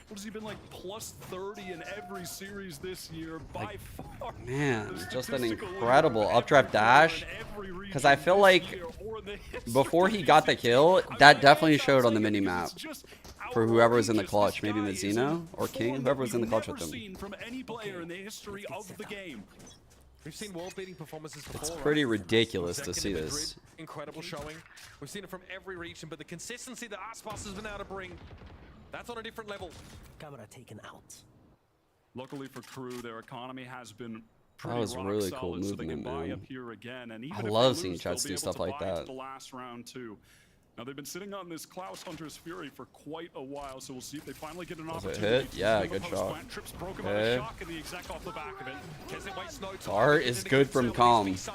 What has he been like? Plus 30 in every series this year by far. Man, just an incredible updraft dash. Because I feel like before he got the kill, that definitely showed on the mini map for whoever was in the clutch. Maybe Mazzino or King, whoever was in the clutch with him. From any player in the history of the game. We've seen world-beating performances before. It's pretty ridiculous to see this. Incredible showing. We've seen it from every region, but the consistency that Aspas has been able to bring, that's on a different level. Camera taken out. Luckily for Kru, their economy has been pretty That was rock really solid, cool so they can movement, buy man. up here again. And even I if they love seeing lose, Chats they'll do be stuff able to like buy into that. the last round too. Now they've been sitting on this Klaus Hunter's Fury for quite a while, so we'll see if they finally get an Was it opportunity. hit? to Yeah, steal good the shot. post-plant. Trips broke him out of Okay. shock and the exec off the back of it. Kesset waits no time. Art is good from Calm. Here's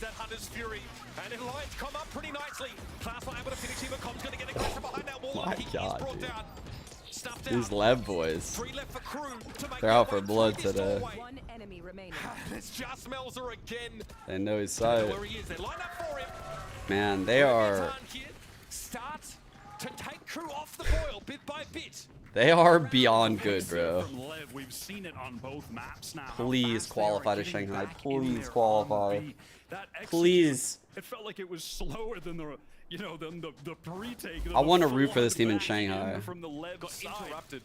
that Hunter's Fury, and the lights come up pretty nicely. Klaus not able to finish him, but Com's going to get aggressive behind that wall. My He is God, brought dude. down. Stuffed These out. Lev boys. 3 left for Kru to make They're out for blood today. One enemy remaining. It's just Melzer again. They know his side. Where he is, they line up for him. Man, they are Start to take Kru off the boil bit by bit. beyond good, bro. From Lev, we've seen it on both maps now. Please qualify to Shanghai. Please qualify. That exit Please. It felt like it was slower than the, you know, than the pre-take. I want to root for this team in Shanghai. From the Lev side. Interrupted.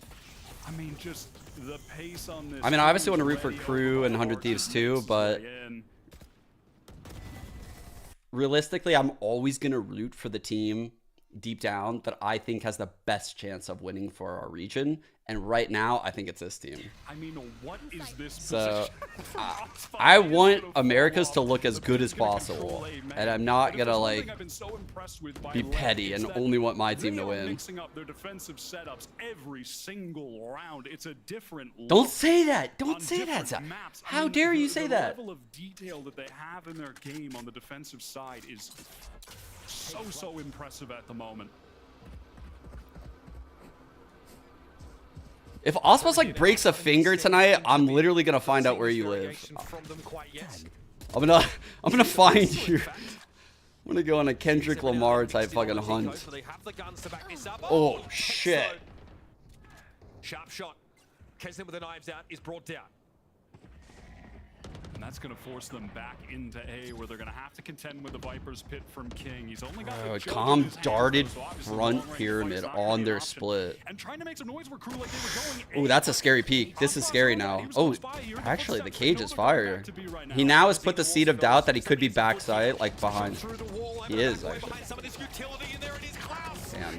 I mean, just the pace on this. I mean, I obviously want to root for Kru and 100 Thieves too, but realistically, I'm always going to root for the team deep down that I think has the best chance of winning for our region. And right now, I think it's this team. I mean, what is this So I want Americas to look as good as possible. And I'm not going to like be petty and only want my team to win. Mixing up their defensive setups every single round. It's a different Don't say that. Don't say that. How dare you say that? The level of detail that they have in their game on the defensive side is so impressive at the moment. If Aspas like breaks a finger tonight, I'm literally gonna find out where you live. I'm gonna find you. I'm gonna go on a Kendrick Lamar type fucking hunt. Oh shit. Sharp shot. Kesnet with the knives out is brought down. And that's going to force them back into A, where they're going to have to contend with the Viper's Pit from King. He's only got Calm darted front pyramid on their split. And trying to make some noise where Kru like they were going. Oh, that's a scary peek. This is scary now. Oh, actually, the cage is fire. He now has put the seed of doubt that he could be backside, like behind. He is, actually. Damn,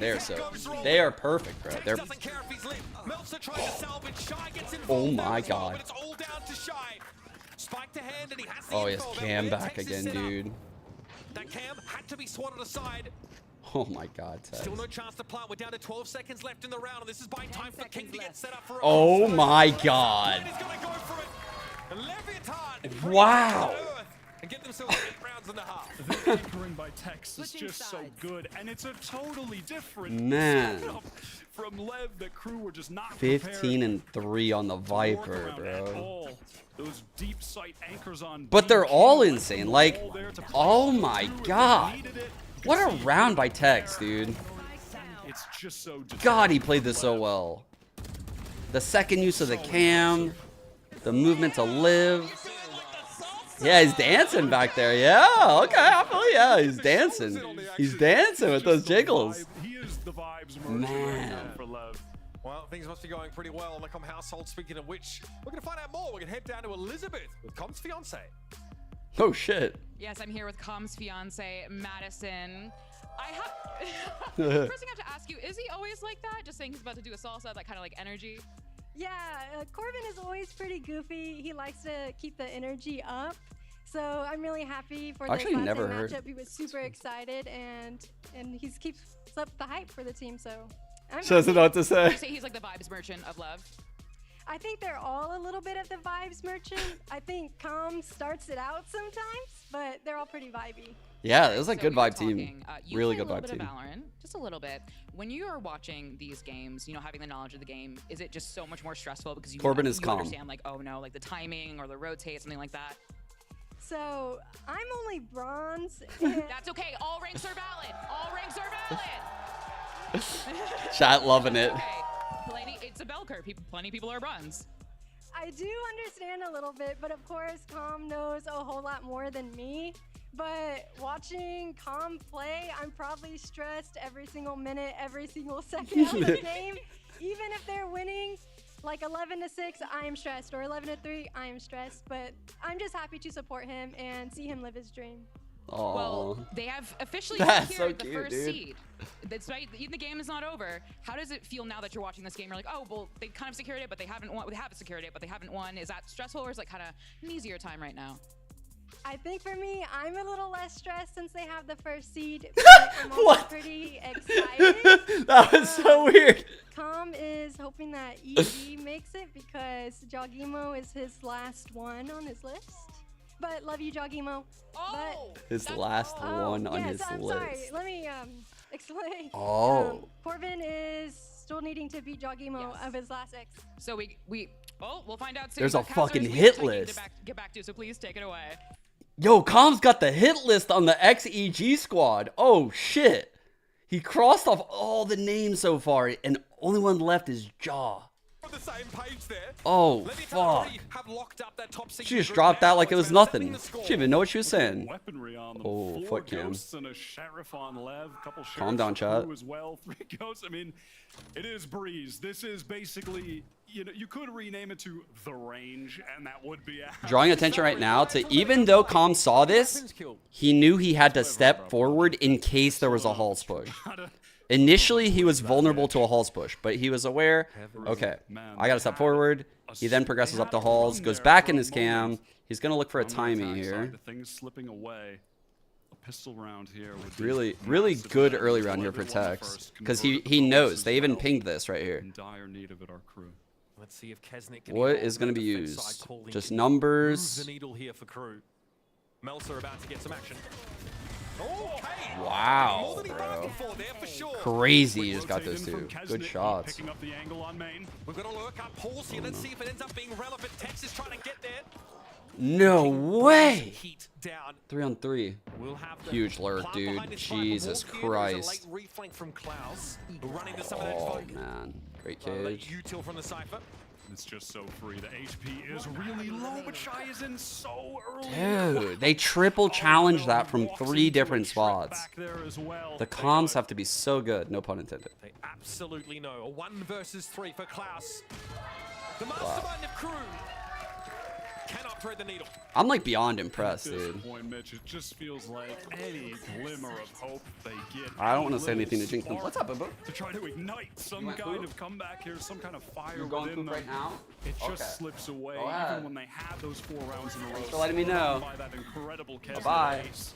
they are perfect, bro. They're. Oh my god. Spike to hand, and he has the Oh, he has info. Cam That back takes the again, setup. dude. That Cam had to be swatted aside. Oh my god, Ted. Still no chance to plant. We're down to 12 seconds left in the round, and this is buying time for King to get set up for a Oh my god. He's gonna go for it. Leviathan. Wow. And get themselves 8 rounds and a half. The anchoring by Tex is just so good, and it's a totally different Man. setup from Lev that Kru were just not prepared 15 and 3 on the Viper, bro. all. Those deep sight anchors on But they're all insane. Like, oh my god. What a round by Tex, dude. It's just so God, he played this so well. The second use of the cam, the movement to live. Yeah, he's dancing back there. Yeah, okay, I feel yeah, he's dancing. He's dancing with those jiggles. Man. Well, things must be going pretty well in the Com household. Speaking of which, we're going to find out more. We're going to head down to Elizabeth with Com's fiance. Oh, shit. Yes, I'm here with Com's fiance, Madison. First thing I have to ask you, is he always like that? Just saying he's about to do a salsa, that kind of like energy? Yeah, Corbin is always pretty goofy. He likes to keep the energy up. So I'm really happy for this last matchup. He was super excited, and he keeps up the hype for the team. So I'm She doesn't know what to say. Would you say he's like the vibes merchant of Lev? I think they're all a little bit of the vibes merchant. I think Com starts it out sometimes, but they're all pretty vibey. Yeah, it was a good we were vibe team. You Really play good a vibe little bit team. of Valorant, just a little bit. When you are watching these games, you know, having the knowledge of the game, is it just so much more stressful because you, Corbin is you calm. understand like, oh no, like the timing or the rotate, something like that? So I'm only bronze. That's okay. All ranks are valid. All ranks are valid. Chat loving it. Okay. It's a bell curve. Plenty of people are bronze. I do understand a little bit, but of course, Com knows a whole lot more than me. But watching Com play, I'm probably stressed every single minute, every single second of the game. Even if they're winning, like 11-6, I am stressed, or 11-3, I am stressed. But I'm just happy to support him and see him live his dream. Aww. Well, they have officially That's secured so the cute, first dude. seed. Despite the game is not over. How does it feel now that you're watching this game? You're like, oh, well, they kind of secured it, but they haven't won. They haven't secured it, but they haven't won. Is that stressful, or is it kind of an easier time right now? I think for me, I'm a little less stressed since they have the first seed. But I'm also pretty excited. That was so weird. Com is hoping that EG makes it because Jogimo is his last one on his list. But love you, Jogimo. Oh, his last one on his I'm list. sorry. Let me explain. Oh. Corbin is still needing to beat Jogimo of his last X. So we'll find out soon. There's a But fucking Kazers, we hit have to list. get back to, so please take it away. Yo, Com's got the hit list on the XEG squad. Oh, shit. He crossed off all the names so far, and only one left is Jaw. On the same page there. Oh, fuck. She just dropped that like it was nothing. She didn't even know what she was saying. Weaponry on them. Oh, 4 foot cam. ghosts and a sheriff on Lev. Couple Calm down, sheriffs chat. as well. 3 ghosts. I mean, it is Breeze. This is basically, you know, you could rename it to The Range, and that would be Drawing attention right now to, even though Com saw this, he knew he had to step forward in case there was a Halls push. Initially, he was vulnerable to a Halls push, but he was aware, okay, I gotta step forward. He then progresses up to Halls, goes back in his cam. He's gonna look for a timing here. Things slipping away. A pistol round here would be Really good early round here for Tex, because he knows. They even pinged this right here. in dire need of it, our crew. Let's see if Kesnick can What evolve is going to the be defense side used? calling Just to numbers. move the needle here for Kru. Melser about to get some action. Okay. Wow, More than he bro. bargained for there for sure. Crazy he just got those two. Good shots. Picking up the angle on main. We've got to lurk up pulse here. Let's see if it ends up being relevant. Tex is trying to get there. No way. Heat down. 3 on 3. We'll have the Huge lurk, plant dude. behind his fight. Jesus Walk in, there's a Christ. late reflank from Klaus. Running to some of that Oh, folk. man. Great Late cage. util from the Cypher. It's just so free. The HP is really low, but Shy is in so early. Dude, they triple challenge that from 3 different spots. The comms have to be so good, no pun intended. They absolutely know. A 1 versus 3 for Klaus. The mastermind of Kru cannot thread the needle. I'm like beyond impressed, At this dude. point, Mitch, it just feels like any glimmer of hope they get. I don't want to any say anything to little jinx them. spark What's up, Bubba? To try to ignite some went kind poop? of comeback here, some kind of fire You're going within poop them. right now? It just Okay. slips away, Go ahead. even when they had those 4 rounds in a row. Thanks for letting me know. By that incredible Kesnick Bye-bye. ace.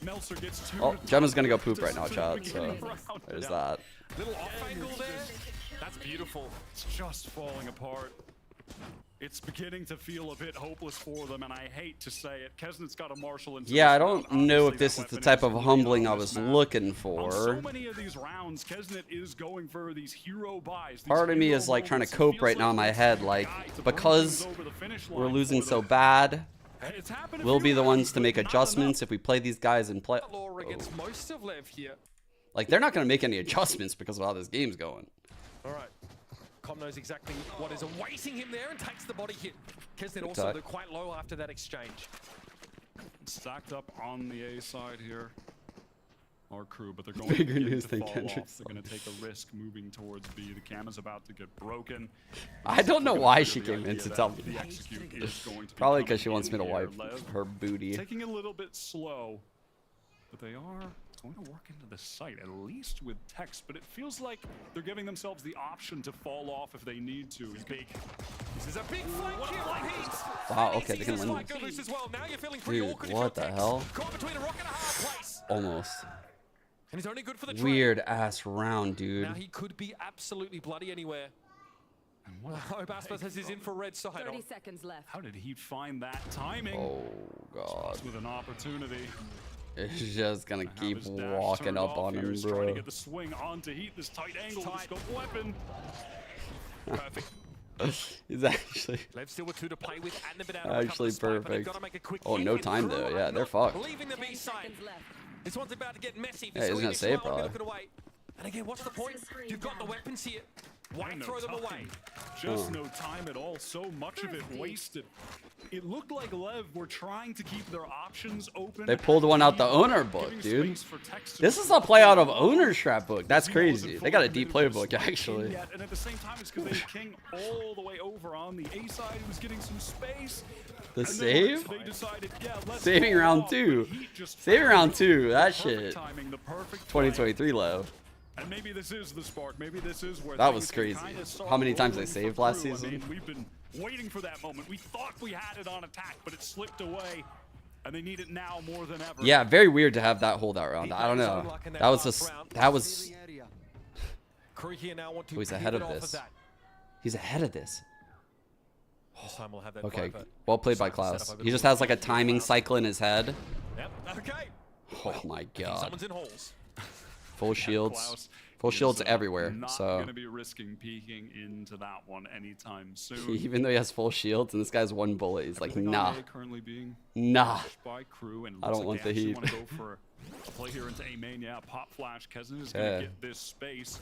Melser gets 2. Oh, to Gemma's gonna go top poop to right now, the chat, so beginning round. there's that. Little off angle there. That's beautiful. It's just falling apart. It's beginning to feel a bit hopeless for them, and I hate to say it. Kesnick's got a marshal into Yeah, I this round. don't know if Obviously, this that is the weapon type of really humbling I on was this map. looking On so for. many of these rounds, Kesnick is going for these hero buys. These Part of me hero is like trying to moments. It cope feels right now in my it's head, the like, guy to bring because things over the finish we're line losing for so them. bad, It's happened a we'll few be the ones rounds, to make but not adjustments enough. if we play these guys and play. Laura gets most of Lev here. Like, they're not going to make any adjustments because of how this game's going. All right. Com knows exactly what is awaiting him there and takes the body hit. Kesnick Good also talk. they're quite low after that exchange. Stacked up on the A side here. Our crew, but they're going Bigger to begin news to than fall Kendrick's off. They're going to take a risk moving towards B. The cam is about to get broken. I don't know We're gonna why figure she the came in idea to that tell me. the execute is going to be Probably because coming she wants me to in here. wipe Lev her booty. taking a little bit slow, but they are going to work into the site, at least with text, but it feels like they're giving themselves the option to fall off if they need to. Big. This is a big flank here by Heat. Wow, okay, they can win. Dude, what the hell? Almost. And he's only good for the Weird ass round, dude. Now he could be absolutely bloody anywhere. I hope Aspas has his infrared sight on. 30 seconds left. How did he find that timing? Oh, God. With an opportunity. It's just gonna keep walking up on him, Trying to bro. get the swing onto Heat. This tight angle, this scope weapon. Perfect. He's actually Lev still with 2 to play with and a bit out actually perfect. Oh, no time though. Yeah, they're fucked. Leaving the B side. This one's about to get messy. Yeah, he's gonna save probably. And again, what's the point? You've got the weapons here. Why No throw them time. away? Just no time at all. So much of it wasted. It looked like Lev were trying to keep their options open. They pulled one out the owner book, dude. This is a play out of owner strat book. That's crazy. They got a deep playbook, actually. And at the same time, it's because they King all the way over on the A side. He was getting some space. The And then save? they decided, yeah, let's Saving hold round off, 2. but Heat just Saving found round the 2. That perfect shit. timing, the perfect play. 2023 low. And maybe this is the spark. Maybe this is where That things was can crazy. kinda start How many times they rolling saved for last Kru. I season? mean, we've been waiting for that moment. We thought we had it on attack, but it slipped away. And they need it now more than ever. Yeah, very weird to have that holdout round. I don't know. That was just that was. He's ahead of this. He's ahead of this. This time we'll have that Okay, Viper. well played by Klaus. He just has like a timing cycle in his head. Yep. Okay. Oh my god. Someone's in holes. Full shields. Klaus Full is, shields everywhere. Not So gonna be risking peeking into that one anytime soon. even though he has full shields and this guy's one bullet, he's like, Everything on nah. A currently being Nah. pushed by Kru, and it I looks don't like want they the actually heat. want to go for a play here into A main. Yeah, pop flash. Kezen is Yeah. gonna get this space.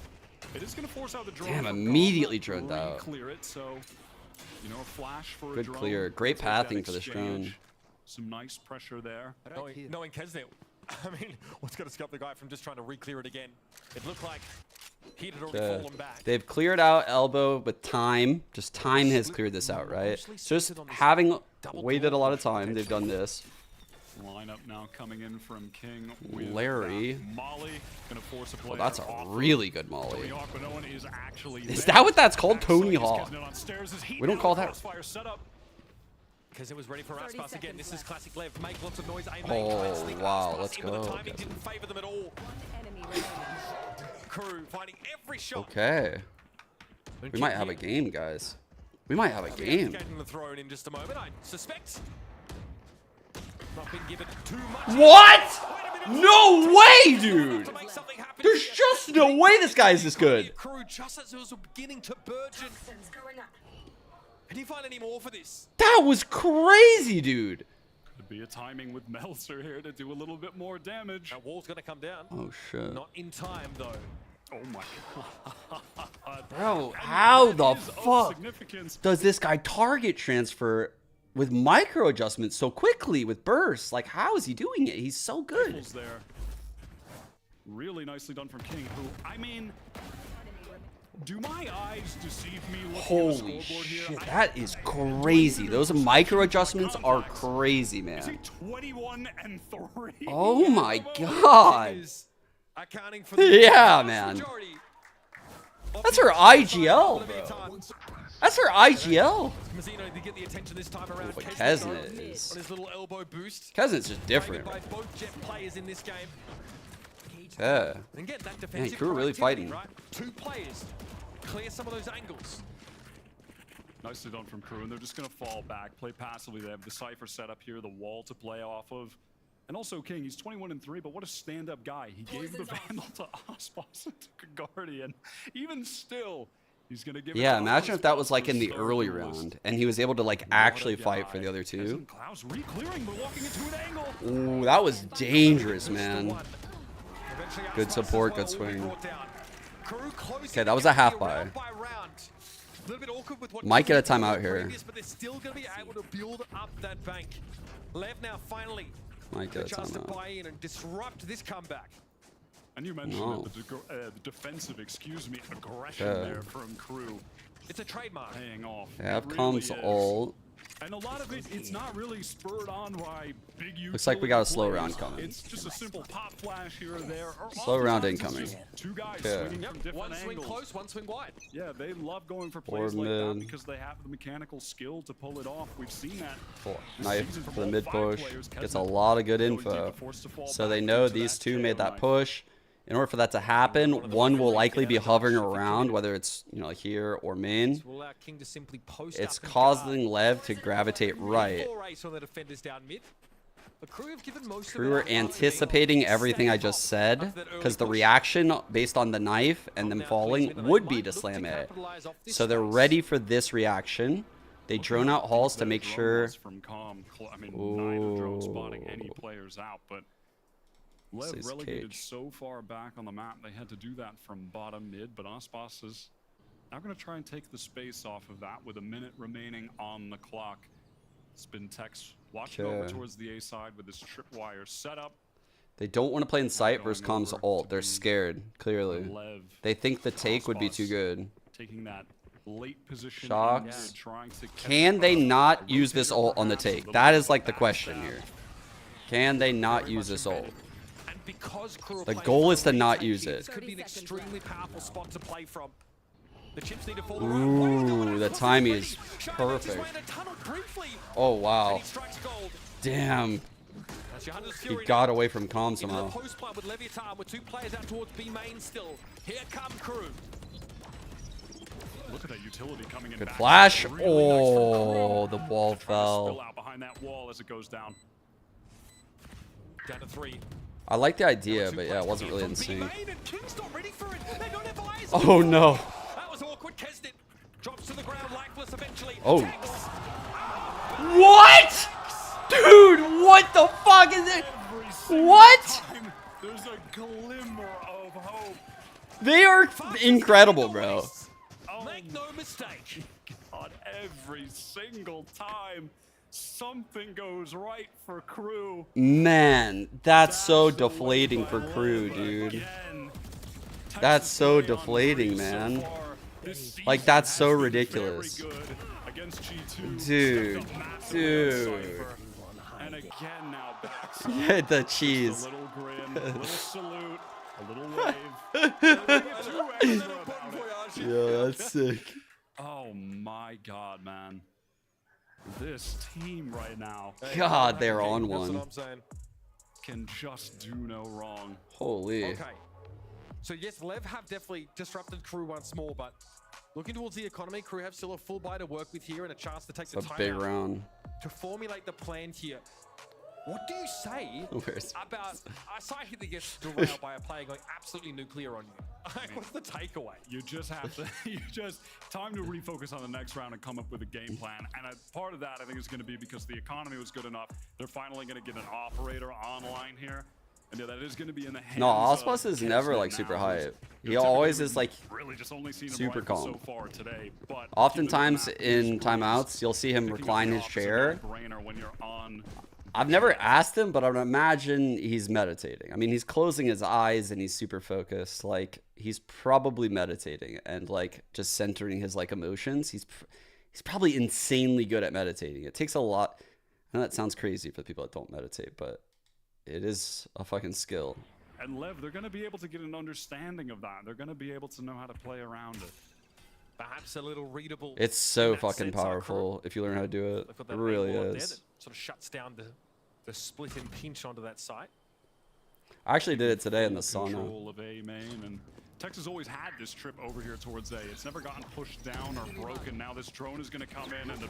It is gonna force out the drone. Damn, from immediately Gauntlet, droned out. Clear it, so you know, a flash for a Good drone. clear. Great Take that pathing for this drone. exchange. Some nice pressure there. Knowing Kesnet, I mean, what's going to stop the guy from just trying to re-clear it again? It looked like Heat had already fallen back. They've cleared out elbow with time. Just time has cleared this out, right? So just having waited a lot of time, they've done this. Lineup now coming in from King with Larry. Molly gonna force a play. Well, that's a really good Tony molly. Hawk, but no one is actually Is there. that what that's called? Absolutely, Tony Hawk. Kesnet on stairs as Heat We don't now call that. crossfire setup. Kesnet was ready for Aspas again. This is classic Lev. Make lots of noise. Aim Oh, wow, let's even the go, timing didn't favor them at all. Kru finding every shot. Okay. We might have a game, guys. We might have a game. Getting the throne in just a moment, I suspect. Not been given too much. What? No way, dude. There's just no way this guy is this good. Kru just as it was beginning to burgeon. Can you find any more for this? That was crazy, dude. Could be a timing with Meltzer here to do a little bit more damage. That wall's gonna come down. Oh shit. Not in time though. Oh my god. Bro, how the That is of fuck significance. does this guy target transfer with micro adjustments so quickly with bursts? Like, how is he doing it? He's so good. Rifles there. Really nicely done from King, who, I mean, do my eyes deceive me looking at the Holy scoreboard here? shit, that is crazy. Those micro adjustments are crazy, Is he man. 21 and 3? Oh my god. Accounting for Yeah, man. That's her IGL, bro. That's her IGL. Mazzino did get the attention this time around. But Kesnet Kesnet is. on his little elbow boost. Kesnet's just different. By both jet players in this game. Yeah. And get that Man, defensive Kru really proactivity, fighting. Right? Two players. Clear some of those angles. Nicely done from Kru, and they're just going to fall back, play passively. They have the Cypher set up here, the wall to play off of. And also King, he's 21 and 3, but what a stand-up guy. He gave the Vandal to Aspas and took a Guardian. Even still, he's going to give it Yeah, to imagine if that was like in the Aspas, early Starduelist. round and he was able to like actually fight for the other two. Klaus re-clearing, but walking into an angle. Ooh, that was dangerous, man. Good support, good swing. Okay, that was a half buy. Might get a timeout here. But they're still going to be able to build up that bank. Lev now finally Might get a chance to timeout. buy in and disrupt this comeback. And you mentioned No. the defensive, aggression Yeah. there from Kru. It's a trademark. Paying off. They have It comms really is. ult. And a lot of it's not really spurred on by big utility. Looks like we got a slow plays. round coming. It's just a simple pop flash here or there. Or Slow round oftentimes incoming. it's just two guys Yeah. swinging from different One swing angles. close, one swing wide. Yeah, they love going for Or plays like that mid. because they have the mechanical skill to pull it off. We've seen that. this Knife season from for the all mid 5 push. players. Gets a Kesnet lot of good going deep, info. but forced to fall So they back know into these that two KO made that knife. push. In order for that to happen, one will likely be hovering around, whether it's here or main. Will allow King to simply post It's up and causing guard. Lev to gravitate right. 4-8 on the defenders down mid. But Kru have given most Kru of are it up. anticipating everything I just said, because the reaction based on the knife and them falling would be to slam it. So they're ready for this reaction. They drone out halls to make sure. From calm. I mean, neither drone spotting any players out, but Lev This is relegated cage. so far back on the map, they had to do that from bottom mid, but Aspas is now going to try and take the space off of that with a minute remaining on the clock. Spin Tex watching over Okay. towards the A side with his tripwire setup. They don't want to play in sight versus Com's ult. They're scared, clearly. Lev. They think the take would be too good. Taking that late position. Shocks. into trying to catch Can they not use this ult on the take? That is like the question here. Can they not use this ult? And because Kru are The playing goal is for to a not retake use here, it. This could be an extremely powerful spot to play from. The chips need to fall around. Ooh, the timing is perfect. Oh, wow. Damn. He got away from Calm somehow. Post play with Leviathan with 2 players out towards B main still. Here come Kru. Look at that utility coming in. Good back. flash. Really Oh, the wall Spill fell. out behind that wall as it goes down. Down to 3. I like the idea, but yeah, it wasn't really From B insane. main and King's not ready for it. They don't have eyes. Oh, no. That was awkward. Kesnet drops to the ground lifeless eventually. Oh. What? Dude, what the fuck is it? What? There's a glimmer of hope. They are incredible, bro. Make no mistake. God, every single time something goes right for Kru. Man, that's so deflating for Kru, dude. That's so deflating, man. Like, that's so ridiculous. Dude. Dude. And again now back. Yeah, the cheese. A little grin, a little salute, a little wave. Yeah, that's sick. Oh my God, man. This team right now. God, they're on That's one. what I'm saying. Can just do no wrong. Holy. Okay. So yes, Lev have definitely disrupted Kru once more, but looking towards the economy, Kru have still a full buy to work with here and a chance to take It's the a time big out round. to formulate the plan here. What do you say Where's- about Asahi that gets derailed by a player going absolutely nuclear on you? Like, what's the takeaway? You just have to, time to refocus on the next round and come up with a game plan. And part of that, I think, is going to be because the economy was good enough. They're finally going to get an operator online here. And yeah, that is going to be in the hands No, of Ospas is Kesnet never like now, super who's, hype. He typically always we've is like really just only seen him super rifle calm. so far today, but Oftentimes keeping the map in timeouts, you'll see him picking up recline the his opposite chair. no-brainer when you're on. I've never asked him, but I would imagine he's meditating. I mean, he's closing his eyes and he's super focused. Like, he's probably meditating and like just centering his like emotions. He's probably insanely good at meditating. It takes a lot. I know that sounds crazy for people that don't meditate, but it is a fucking skill. And Lev, they're going to be able to get an understanding of that. They're going to be able to know how to play around it. Perhaps a little readable. It's so in that fucking sense, our Kru. powerful if you learn how to do it. They've got It that really main ward there is. that sort of shuts down the split and pinch onto that site. I actually did it today in the Full sauna. control of A main, and Texas always had this trip over here towards A. It's never gotten pushed down or broken. Now this drone is going to come in and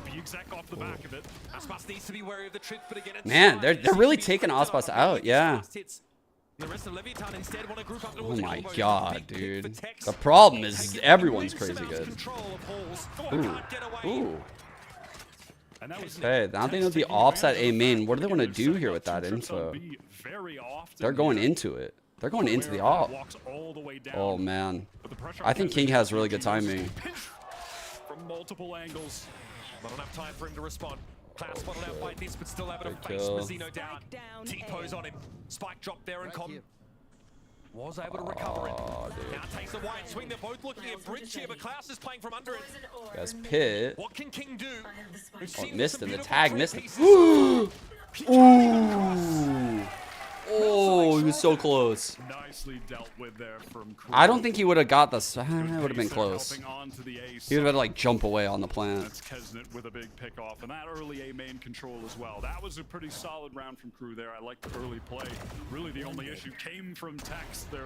be exec off the back of it. Aspas needs to be wary of the trip, but again, Man, they're really taking Ospas out, yeah. The rest of Leviathan instead want to group up Oh towards my Combo. god, dude. The problem is everyone's crazy good. Ooh. Ooh. And that was Hey, now they know the ops at A main. What do they want to do here with that info? They're going into it. They're going into the op. Oh, man. I think King has really good timing. From multiple angles. Not enough time for him to respond. Cloud spotted out by this, but still able to Good face kill. Mazzino down. T-pose on him. Spike drop there and Com. Was able to recover it. Now takes the wide swing. They're both looking at bridge here, but Klaus is playing from under it. Guys, Pit. What can King do? Oh, missed him. The tag missed him. Ooh. Oh, he was so close. Nicely dealt with there from Kru. I don't think he would have got this. It would have been close. He would have had to like jump away on the plant. That's Kesnet with a big pick off, and that early A main control as well. That was a pretty solid round from Kru there. I like the early play. Really, the only issue came from Tex. Their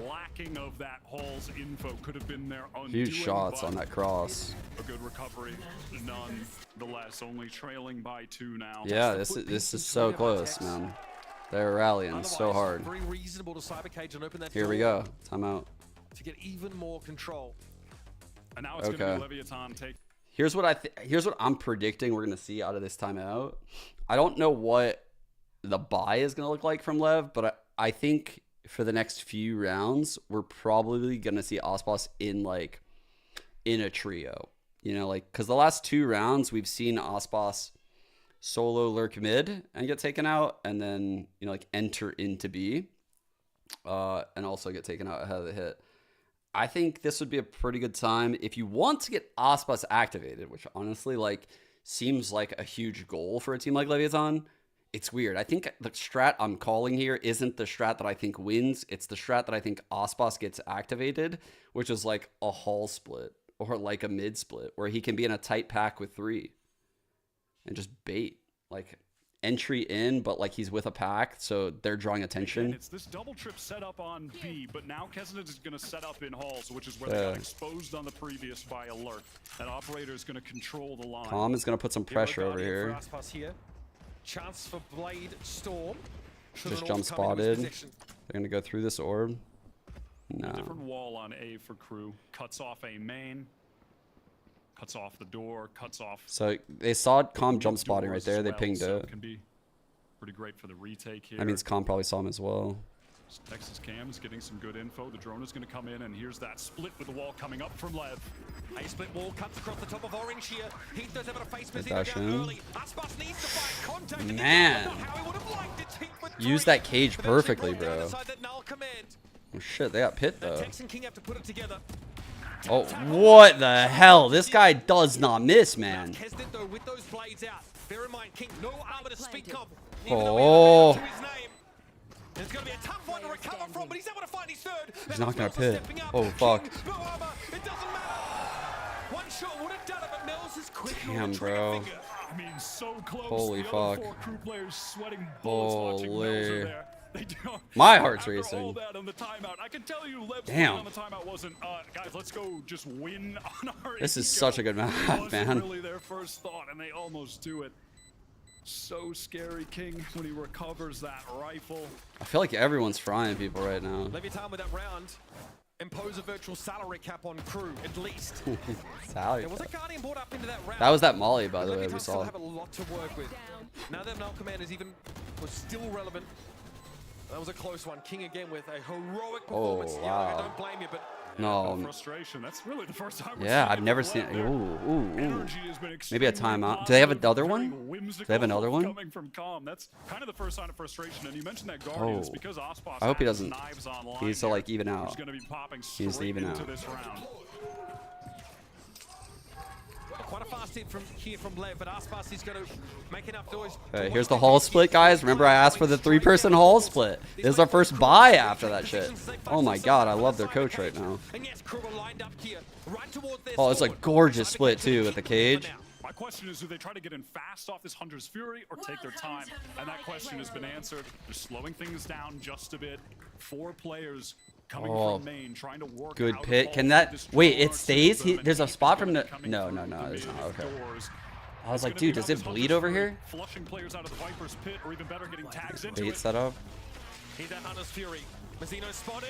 lacking of that Hall's info could have been their undoing. Huge shots on that cross. A good recovery, nonetheless. Only trailing by 2 now. Yeah, this is so close, man. They're rallying so hard. Very reasonable to Cybercage and open that Here we go. Timeout. To get even more control. And now it's going to be Leviathan take. Here's what I'm predicting we're gonna see out of this timeout. I don't know what the buy is gonna look like from Lev, but I think for the next few rounds we're probably gonna see Ospas in a trio. You know, like because the last 2 rounds we've seen Ospas solo lurk mid and get taken out, and then like enter into B, and also get taken out ahead of the hit. I think this would be a pretty good time if you want to get Ospas activated, which honestly seems like a huge goal for a team like Leviathan. It's weird. I think the strat I'm calling here isn't the strat that I think wins. It's the strat that I think Ospas gets activated, which is like a Hall split or like a mid split where he can be in a tight pack with 3. And just bait, like entry in, but like he's with a pack, so they're drawing attention. And it's this double trip set up on B, but now Kesnet is going to set up in Halls, which is where they got exposed on the previous by alert. That operator is going to control the line. Calm is going to put some pressure over here. Chance for Blade Storm. Just jump spotted. They're going to go through this orb. No. A different wall on A for Kru. Cuts off A main. Cuts off the door, cuts off. So they saw Calm jump spotting right there. They pinged it. Can be pretty great for the retake here. That means Calm probably saw him as well. Texas Cam is getting some good info. The drone is going to come in, and here's that split with the wall coming up from Lev. A split wall cuts across the top of Orange here. He does have a face down early. Aspas needs to find contact. Man, use that cage perfectly, bro. Oh shit, they got Pit though. Texan King have to put it together. Oh, what the hell? This guy does not miss, man. With those blades out. Bear in mind, King, no armor to speak of. Oh. It's going to be a tough one to recover from, but he's able to find his third. He's not going to Pit. Oh, fuck. No armor. It doesn't matter. One shot would have done it, but Mills is quick. Damn, bro. I mean, so close. Holy the fuck. Other 4 Kru players sweating bullets watching Mills in there. My heart's After racing. all that on the timeout, I can tell you Lev's Damn. on the timeout wasn't, guys, let's go just win on our This is ego. such a good map, man. Really their first thought, and they almost do it. So scary, King, when he recovers that rifle. I feel like everyone's frying people right now. Leviathan with that round. Impose a virtual salary cap on Kru, at least. Salary There was a cap. Guardian brought up into that round. That was that Molly, by the way, we Leviathan still saw. have a lot to work with. Now that Null Command was still relevant. That was a close one. King again with a heroic performance. Oh, Yeah, wow. I don't blame you, but No. Frustration. That's really the first time. Yeah, I've never seen it. Ooh. Maybe a timeout. Do they have another one? Do they have another one? Coming from Calm. That's kind of the first sign of frustration. And you mentioned that Guardian. It's because Ospas I hope he has doesn't. knives online He needs to like even out. He's going to be popping He needs to even into out. this round. quite a fast hit from here from Lev, but Aspas is going to make enough noise. Okay, here's the Hall split, guys. Remember I asked for the 3-person Hall split. This is our first buy after that shit. Oh my god, I love their coach right now. Oh, it's a gorgeous split too with the cage. My question is, do they try to get in fast off this Hunter's Fury or take their time? And that question has been answered. They're slowing things down just a bit. 4 players coming from main, trying to work good out pit. Can that wait? It stays. There's a spot from the. No, there's not. Okay. I was like, dude, does it bleed over here? Flushing players out of the Viper's pit, or even better, getting tags into Bait it. setup. He's that Hunter's Fury. Mazzino spotted.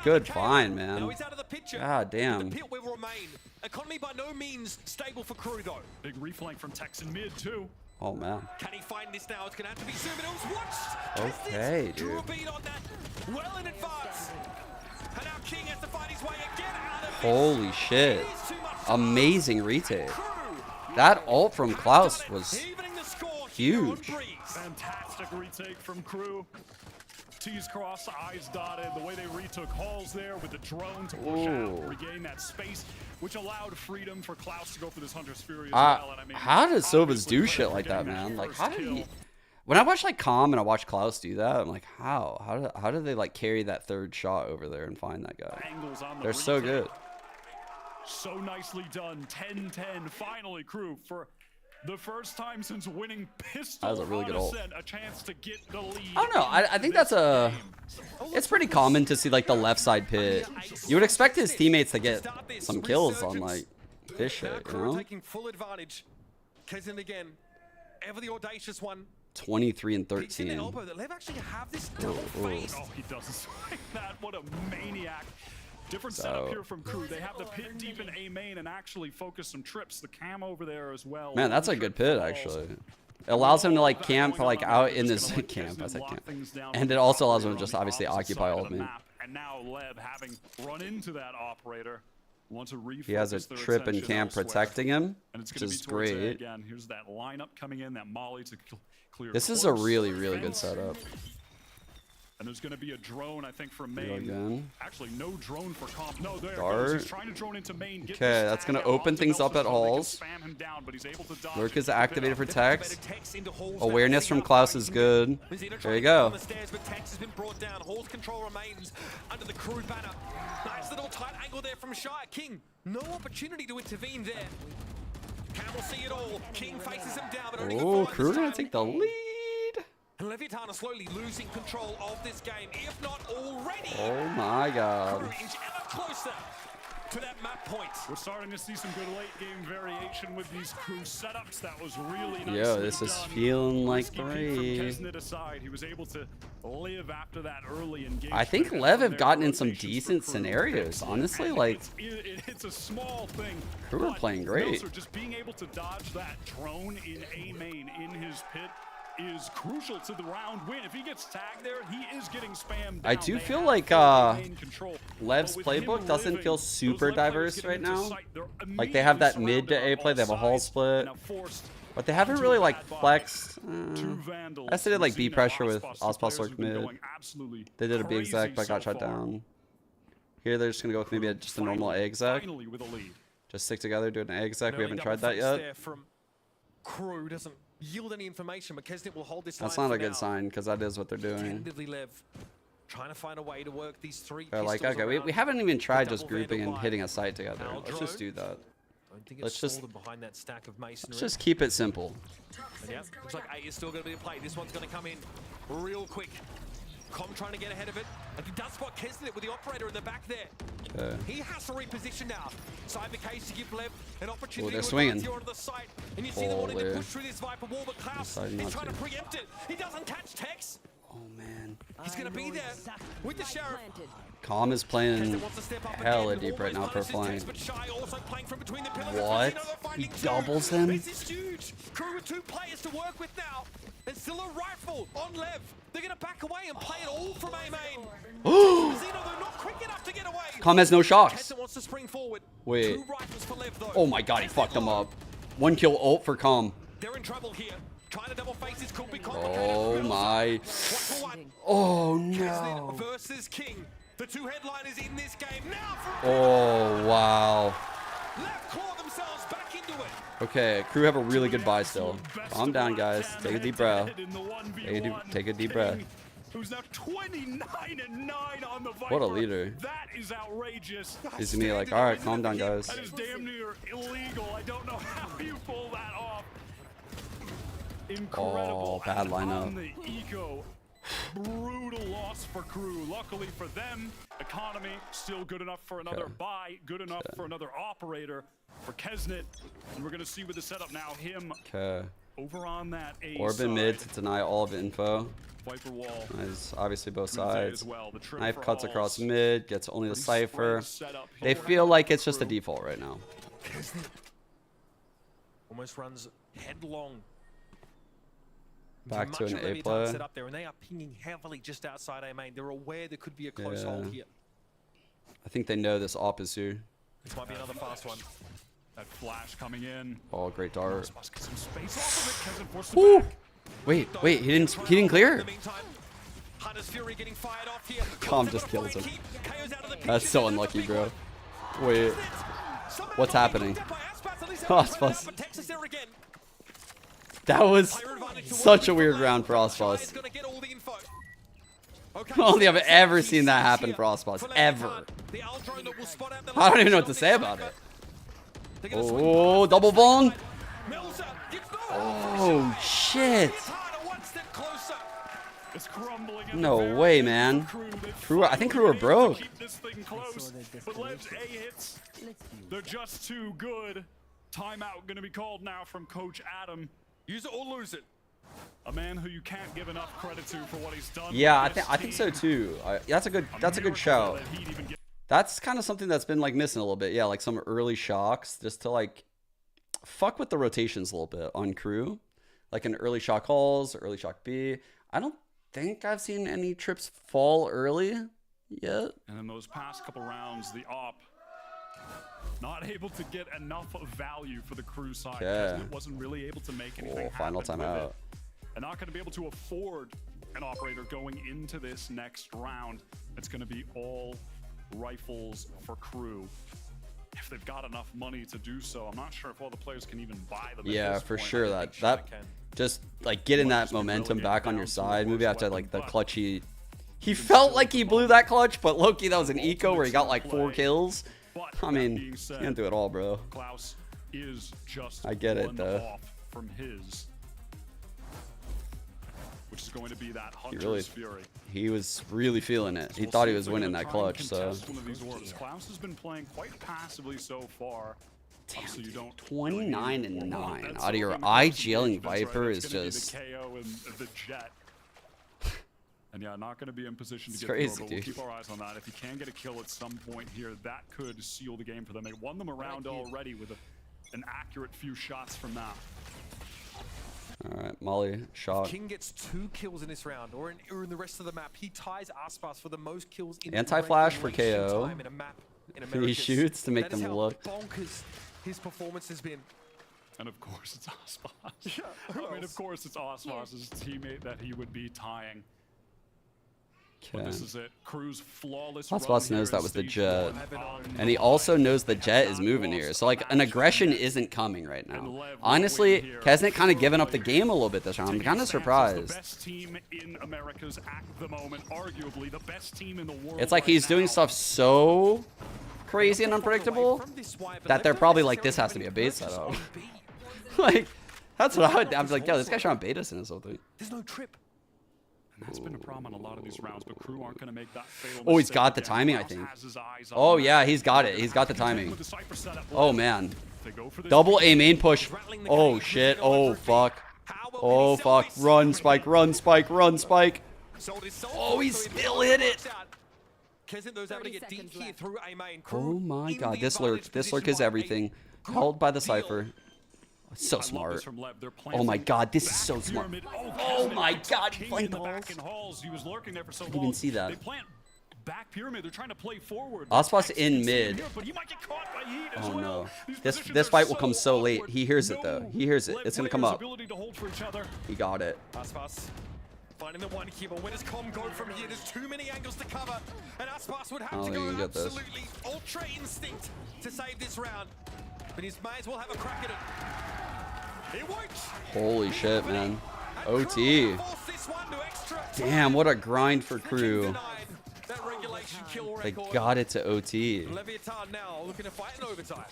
Good find, man. Now he's out of the picture. God damn. The pit will remain. Economy by no means stable for Kru though. Big reflank from Texan mid too. Oh man. Can he find this now? It's gonna have to be soon, but it was watched. Okay, Drew a dude. beat on that well in advance. And now King has to find his way again out of Holy shit. Amazing retake. That ult from Klaus was huge. Fantastic retake from Kru. T's crossed, I's dotted. The way they retook Halls there with the drone to push out, regain that space, which allowed freedom for Klaus to go for this Hunter's Fury as well. And I mean, how does Silva's do shit like that, man? Like, how did he? When I watch like Calm and I watch Klaus do that, I'm like, how do they like carry that third shot over there and find that guy? They're so good. So nicely done. 10-10. Finally, Kru, for the first time since winning pistol that was a really good ult. a chance to get the lead. I don't know. I think that's a. It's pretty common to see like the left side pit. You would expect his teammates to get some kills on like this shit, you know? Taking full advantage. Kezen again. Ever the audacious one. 23 and 13. Elbow that Lev actually have this double face. Oh, he doesn't swing that. What a maniac. Different setup here from Kru. They have the pit deep in A main and actually focus some trips. The cam over there as well. Man, that's a good pit actually. It allows him to like camp like out in this camp. I said camp. And it also allows him to just obviously occupy all of me. And now Lev having run into that operator. He has a trip and camp protecting him, which is great. Again, here's that lineup coming in, that molly to clear. This is a really, really good setup. And there's going to be a drone, I think, for Go main. again. Actually, no drone for comp. No, there Dart. He's trying to drone into main. Okay, that's going to open things up at Halls. Lurk is activated for Tex. Awareness from Klaus is good. There you go. Tex has been brought down. Hall's control remains under the Kru banner. Nice little tight angle there from Shy. King, no opportunity to intervene there. Cam will see it all. King faces him down, but only Oh, Kru gonna take the lead. And Leviathan are slowly losing control of this game, if not already. Oh my god. Kru inch ever closer to that map point. We're starting to see some good late game variation with these Kru setups. That was really nice. Yo, this is feeling like three. three. Aside, he was able to live after that early engagement. I think Lev have gotten in some decent scenarios. Honestly, like it's a small thing. Kru are playing great. Just being able to dodge that drone in A main in his pit is crucial to the round win. If he gets tagged there, he is getting spammed down. I do feel like Lev's playbook doesn't feel super diverse right now. Like they have that mid to A play, they have a Hall split, but they haven't really like flexed. I said did like B pressure with Ospal Lurk mid. They did a B exec but got shut down. Here they're just gonna go with maybe just a normal A exec. Just stick together, do an A exec. We haven't tried that yet. Kru doesn't yield any information, but Kezen will hold this. That's not a good sign because that is what they're doing. Lev trying to find a way to work these three. They're like, okay, we haven't even tried just grouping and hitting a site together. Let's just do that. Let's just keep it simple. And yeah, looks like A is still going to be in play. This one's going to come in real quick. Com trying to get ahead of it, and he does spot Kezen with the operator in the back there. He has to reposition now. Cyber case to give Lev an opportunity to advance here onto the site. And you see them wanting to push through this Viper wall, but Klaus is trying to preempt it. He doesn't catch Tex. Oh man. He's going to be there with the Sheriff. Calm is playing hella deep right now for flying. What? He doubles him? This is huge. Kru with two players to work with now. And still a rifle on Lev. They're going to back away and play it all from A main. They're not quick enough to get away. Calm has no shocks. Wants to spring forward. Wait. Two rifles for Lev, though. Oh my god, he fucked him up. 1 kill ult for Calm. They're in trouble here. Trying to double faces could be complicated. Oh my. Oh no. Versus King. The two headliners in this game now. Oh wow. Lev claw themselves back into it. Okay, Kru have a really good buy still. Calm down, guys. Take a deep breath. Take a deep breath. Who's now 29-9 on the Viper. What a leader. That is outrageous. He's me like, all right, calm down, guys. That is damn near illegal. I don't know how you pull that off. Incredible. Oh, bad lineup. On the eco. Brutal loss for Kru. Luckily for them, economy still good enough for another buy, good enough for another operator for Kezen. And we're going to see with the setup now him over on that A Orban mid to deny all of info. Viper wall. Nice, obviously both sides. Knife cuts across mid, gets only the Cypher. They feel like it's just a default right now. Almost runs headlong. Back to an A play. Set up there, and they are pinging heavily just outside A main. They're aware there could be a close hold here. I think they know this op is here. This might be another fast one. That flash coming in. Oh, great dart. Must get some space off of it. Kezen forced Woo! back. Wait, he didn't clear. Hunter's Fury getting fired off here. Calm just kills him. That's so unlucky, bro. Wait. What's happening? Aspas. That was such a weird round for Aspas. I don't think I've ever seen that happen for Aspas. Ever. I don't even know what to say about it. Oh, double bone. Oh, shit. No way, man. Kru, I think Kru are broke. But Lev's A hits, they're just too good. Timeout going to be called now from Coach Adam. Use it or lose it. A man who you can't give enough credit to for what he's done. Yeah, I think so too. That's a good shout. That's kind of something that's been like missing a little bit. Yeah, like some early shocks just to like fuck with the rotations a little bit on Kru. Like an early shock halls, early shock B. I don't think I've seen any trips fall early yet. And in those past couple rounds, the op not able to get enough of value for the Kru side. Okay. It wasn't really able to make anything final happen timeout. with it. And not going to be able to afford an operator going into this next round. It's going to be all rifles for Kru. If they've got enough money to do so, I'm not sure if all the players can even buy them. Yeah, at this for point. sure. That just like getting that momentum back on your side. Maybe after like the clutch he felt like he blew that clutch, but Loki, that was an eco where he got like 4 kills. I mean, can't do it all, bro. Klaus is just I get it though. off from his, which is going to be that Hunter's Fury. He was really feeling it. He thought he was winning that clutch. So One of these wars. Klaus has been playing quite passively so far. damn, so you don't 29-9 out of your IGLing Viper is just. KO and the Jet. And yeah, not going to be in position to It's get crazy, the door, but we'll dude. keep our eyes on that. If he can get a kill at some point here, that could seal the game for them. They won them around already with an accurate few shots from that. All right, Molly shot. King gets 2 kills in this round, or in the rest of the map. He ties Aspas for the most kills in Anti-flash for regulation KO. time in a map in He Americas. shoots to make That is them how look. bonkers his performance has been. And of course, it's Aspas. I mean, of course, it's Aspas' teammate that he would be tying. But this is it. Kru's flawless run Aspas here knows in that was the stage Jet. 1. And he also knows the Jet is moving here. So, like, an aggression isn't coming right now. Honestly, Kesnet kind of given up the game a little bit this round. I'm kind of The surprised. best team in Americas at the moment, arguably the best team in the world. It's like he's doing stuff so crazy and unpredictable that they're probably like, this has to be a bait setup. Like, that's what I would. I'm like, yo, this guy's trying to bait us into something. There's no trip. And that's been a problem in a lot of these rounds, but Kru aren't going to make that fatal Oh, he's mistake got the again. timing, I Klaus think. has his eyes on Oh, that. yeah, he's got it. He's got the timing. With the Cypher setup, Oh, man. they go for this Double beat. A main push. Oh, shit. Oh, fuck. Oh, fuck. Run, Spike. Run, Spike. Run, Spike. Oh, he still hit it. Kesnet knows how to get deep here through A main. Oh, my God. This lurk. This lurk is everything. Held by the Cypher. So smart. Oh, my God. This is so smart. Oh, my God. Flank balls. He was lurking there for so I didn't even see that. They plant back pyramid. They're trying to play forward. Aspas in mid. But he might get caught by heat as Oh, well. no. These This positions are fight will come so so late. awkward. He hears it, though. He hears it. Lev It's going to come players' up. ability to hold for each other. He got it. Aspas finding the one here, but where does Com go from here? There's too many angles to cover, and Aspas would I have don't to think go he can get this. absolutely ultra instinct to save this round. But he may as well have a crack at it. It works. Holy shit, man. OT. Damn, what a grind for Kru. That regulation kill They record. got it to OT. Leviathan now looking to fight in overtime.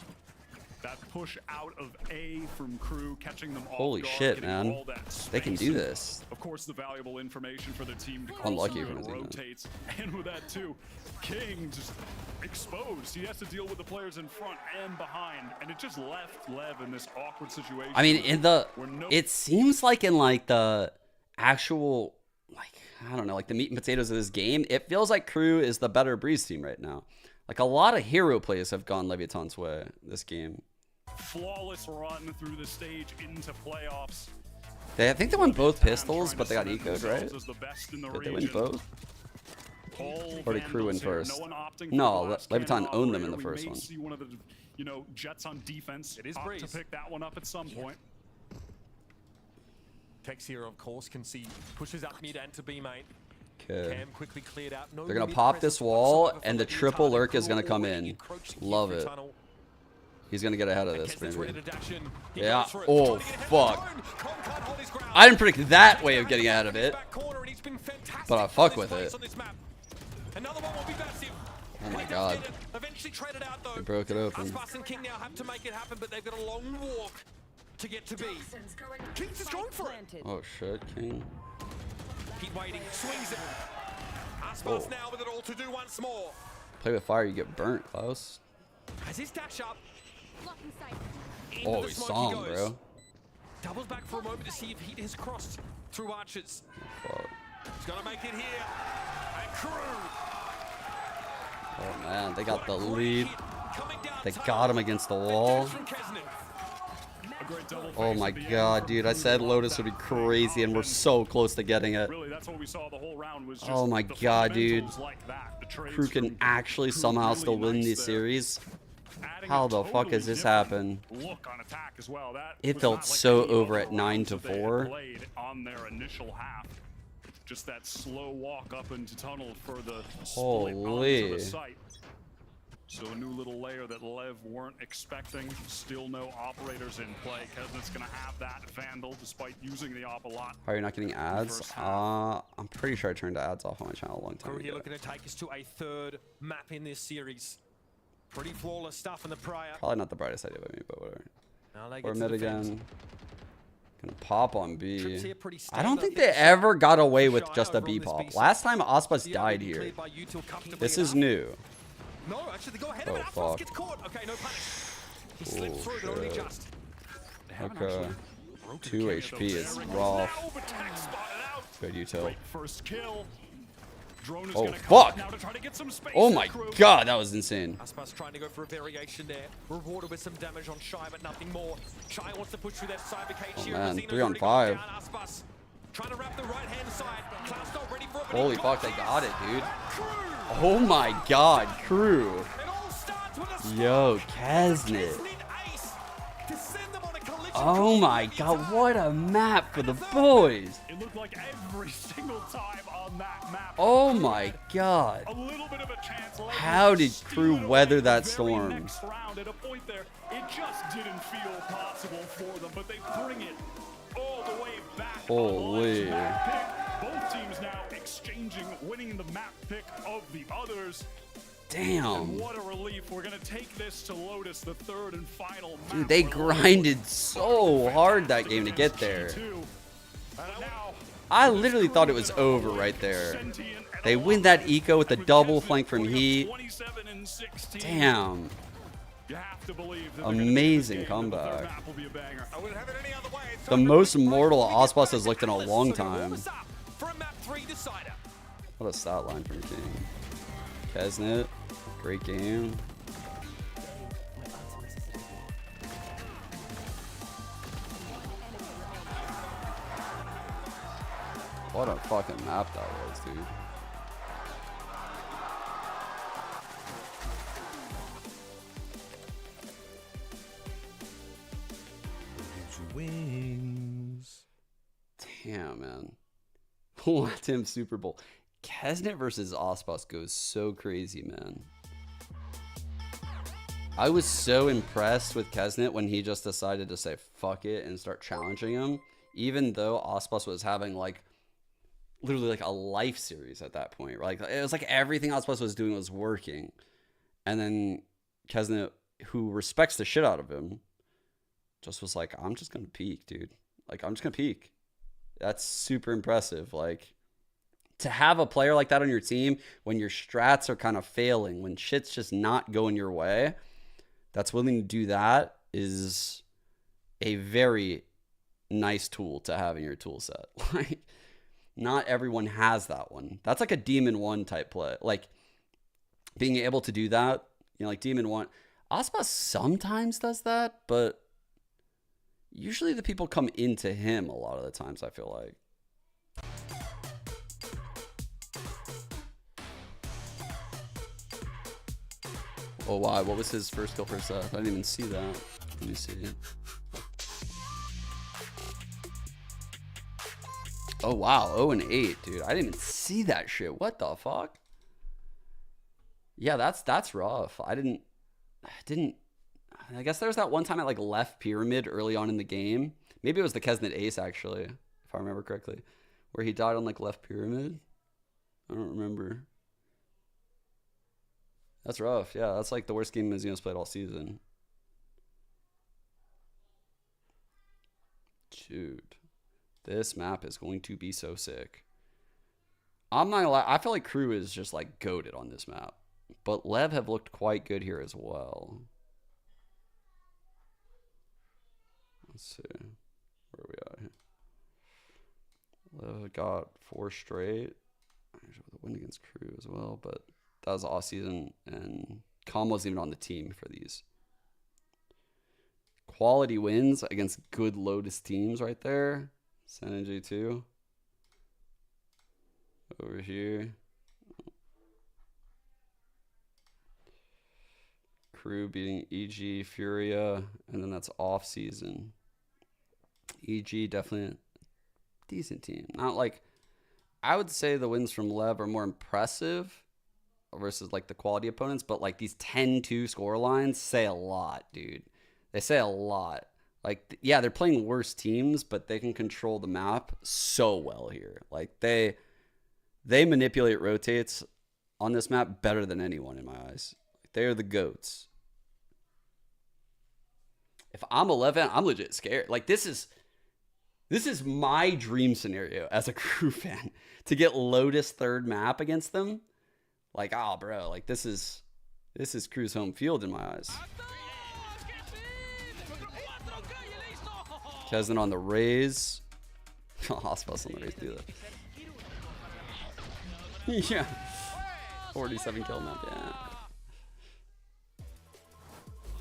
That push out of A from Kru, catching them Holy off guard, shit, getting man. all that They can space. do this. Of course, the valuable information for the team to Unlucky constantly for him, rotates, and with that too, King just exposed. He has to deal with the players in front and behind, and it just left Lev in this awkward situation. I mean, in the, where no- it seems like in like the actual, like, I don't know, like the meat and potatoes of this game, it feels like Kru is the better Breeze team right now. Like a lot of hero plays have gone Leviathan's way this game. flawless run through the stage into playoffs. I think they won both pistols, but they got Cement ecoed, right? themselves as the best in the Did they win region. both? All Or did Kru win Vandals here. first? No one opting for No, the last Leviathan cannon owned them in the operator. first We may one. see one of the, Jets on defense. It is opt Breeze. to pick that one up at some point. Tex here, of course, can see pushes up mid and to B main. Okay. Cam quickly cleared out. No They're gonna mid pop presence this wall, whatsoever and the from triple Utah. lurk is Kru gonna come already in. encroached the Love Q3 it. tunnel. He's gonna get ahead of this, Kenson's ready maybe. to dash in. He Yeah. goes for it. Oh, Trying to get ahead of his fuck. own. Con can't hold his ground. I didn't predict that way of getting ahead of it. Back corner, and he's been fantastic But I on fuck this with place it. on this map. Another one will be massive. Oh my god. Eventually traded out though. They broke it open. Aspas and King now have to make it happen, but they've got a long walk to get to B. King's just going for it. Oh shit, King. Keep waiting. Swings it. Aspas now with it all to do once more. Play with fire, you get burnt, Klaus. Has his dash up. Oh, we saw him, bro. Doubles back for a moment to see if heat has crossed through archers. Fuck. He's gonna make it here. And Kru. Oh man, they got the lead. They got him against the wall. Oh my god, dude. I said Lotus would be crazy, and we're so close to getting it. Really, that's what we saw the whole round was just Oh my the god, dude. fundamentals like that. The trades Kru can from actually Kru somehow really still win nice these there. series. Adding How a the fuck totally has this different happened? Look on attack as well. That It was felt not like so any over other at 9 rounds to that they had 4. played on their initial half. Just that slow walk up into tunnel for the split onto Holy. the site. So a new little layer that Lev weren't expecting. Still no operators in play. Kesnet's gonna have that Vandal despite using the op a lot. How are you not getting ads? I'm pretty sure I turned ads off on my channel a long time Kru here ago. looking to take us to a third map in this series. Pretty flawless stuff in the prior. Probably not the brightest idea by me, but whatever. Now they Or get to mid defend. again. Gonna pop on Trips B. here pretty I don't standard. think they ever got away with Shy just a over on B this pop. B Last side. time Aspas The died RB here. cleared by Util comfortably This is enough. new. No, actually they go ahead Oh, of it. Aspas fuck. gets caught. Okay, no punish. He slipped Oh, through, but only shit. just. Okay. 2 HP is rough. Good util. Great first kill. Drone is Oh, gonna come fuck. up now to try to get some space Oh for my Kru. god, that was insane. Aspas trying to go for a variation there. Rewarded with some damage on Shy, but nothing more. Shy wants to push through that cyber cage Oh, here. man, Rosino's 3 on already gone 5. down. Aspas trying to wrap the right hand side. Cloud's not ready for it. but Holy he fuck, got they it. got it, dude. Kru. Oh my god, Kru. It all starts with a Yo, spot. Kesnet. Kesnet ace to send them on a collision Oh course my every god, time. what a map for the boys. It looked like every single time on that map. Oh my god. A little bit of a chance. Lev How would did steal Kru it away weather the that very storm? Next round, at a point there, it just didn't feel possible for them, but they bring it all the way back. Holy. On Lev's map pick. Both teams now exchanging, winning the map pick of the others. Damn. And what a relief. We're going to take this to Lotus, the third and final map. Dude, they for Lotus. grinded so hard that game to get there. I literally thought it was over right there. They win that eco with the double flank from Heat. Damn. You have to believe that Amazing comeback. The most mortal Aspas has looked in a long time. For a map 3 decider. What a stat line from King. Kesnet, great game. What a fucking map that was, dude. Wings. Damn, man. Latin Super Bowl. Kesnet versus Aspas goes so crazy, man. I was so impressed with Kesnet when he just decided to say fuck it and start challenging him, even though Aspas was having like literally like a life series at that point. Like it was like everything Aspas was doing was working. And then Kesnet, who respects the shit out of him, just was like, I'm just gonna peek, dude. Like I'm just gonna peek. That's super impressive. Like to have a player like that on your team when your strats are kind of failing, when shit's just not going your way, that's willing to do that is a very nice tool to have in your tool set. Like not everyone has that one. That's like a Demon 1 type play. Like being able to do that, you know, like Demon 1. Aspas sometimes does that, but usually the people come into him a lot of the times, I feel like. Oh, wow. What was his first kill per set? I didn't even see that. Let me see. Oh, wow. 0-8, dude. I didn't even see that shit. What the fuck? Yeah, that's rough. I guess there was that one time at like left pyramid early on in the game. Maybe it was the Kesnet ace, actually, if I remember correctly, where he died on like left pyramid. I don't remember. That's rough. Yeah, that's like the worst game Mizuno's played all season. Dude, this map is going to be so sick. I'm not gonna lie, I feel like Kru is just like goated on this map. But Lev have looked quite good here as well. Let's see. Where are we at here? Lev got 4 straight. Actually, with a win against Kru as well, but that was off season, and Com wasn't even on the team for these. Quality wins against good Lotus teams right there. Synergy too. Over here. Kru beating EG, Furia, and then that's off season. EG definitely a decent team. Not like, I would say the wins from Lev are more impressive versus like the quality opponents, but like these 10-2 score lines say a lot, dude. They say a lot. Like, yeah, they're playing worse teams, but they can control the map so well here. Like they manipulate rotates on this map better than anyone in my eyes. They are the GOATs. If I'm 11, I'm legit scared. Like this is my dream scenario as a Kru fan, to get Lotus third map against them. Like, oh bro, like this is Kru's home field in my eyes. Kesnet on the Raze. Hospice on the Raze, do that. Yeah. 47 kill map, yeah.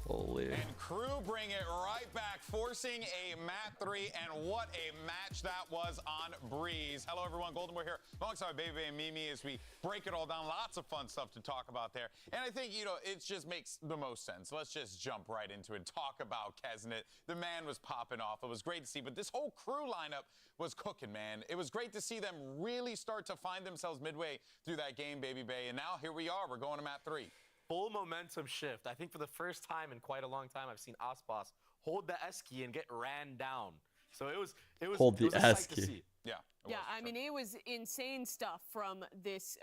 Holy. And Kru bring it right back, forcing a mat 3, and what a match that was on Breeze. Hello, everyone. Golden Boy here, alongside Baby and Mimi, as we break it all down. Lots of fun stuff to talk about there. And I think, it just makes the most sense. Let's just jump right into it and talk about Kesnet. The man was popping off. It was great to see, but this whole Kru lineup was cooking, man. It was great to see them really start to find themselves midway through that game, Baby Bay. And now here we are. We're going to mat 3. Full momentum shift. I think for the first time in quite a long time, I've seen Aspas hold the S key and get ran down. So it was hold the S key. key. To see. Yeah. Yeah, I mean, it was insane stuff from this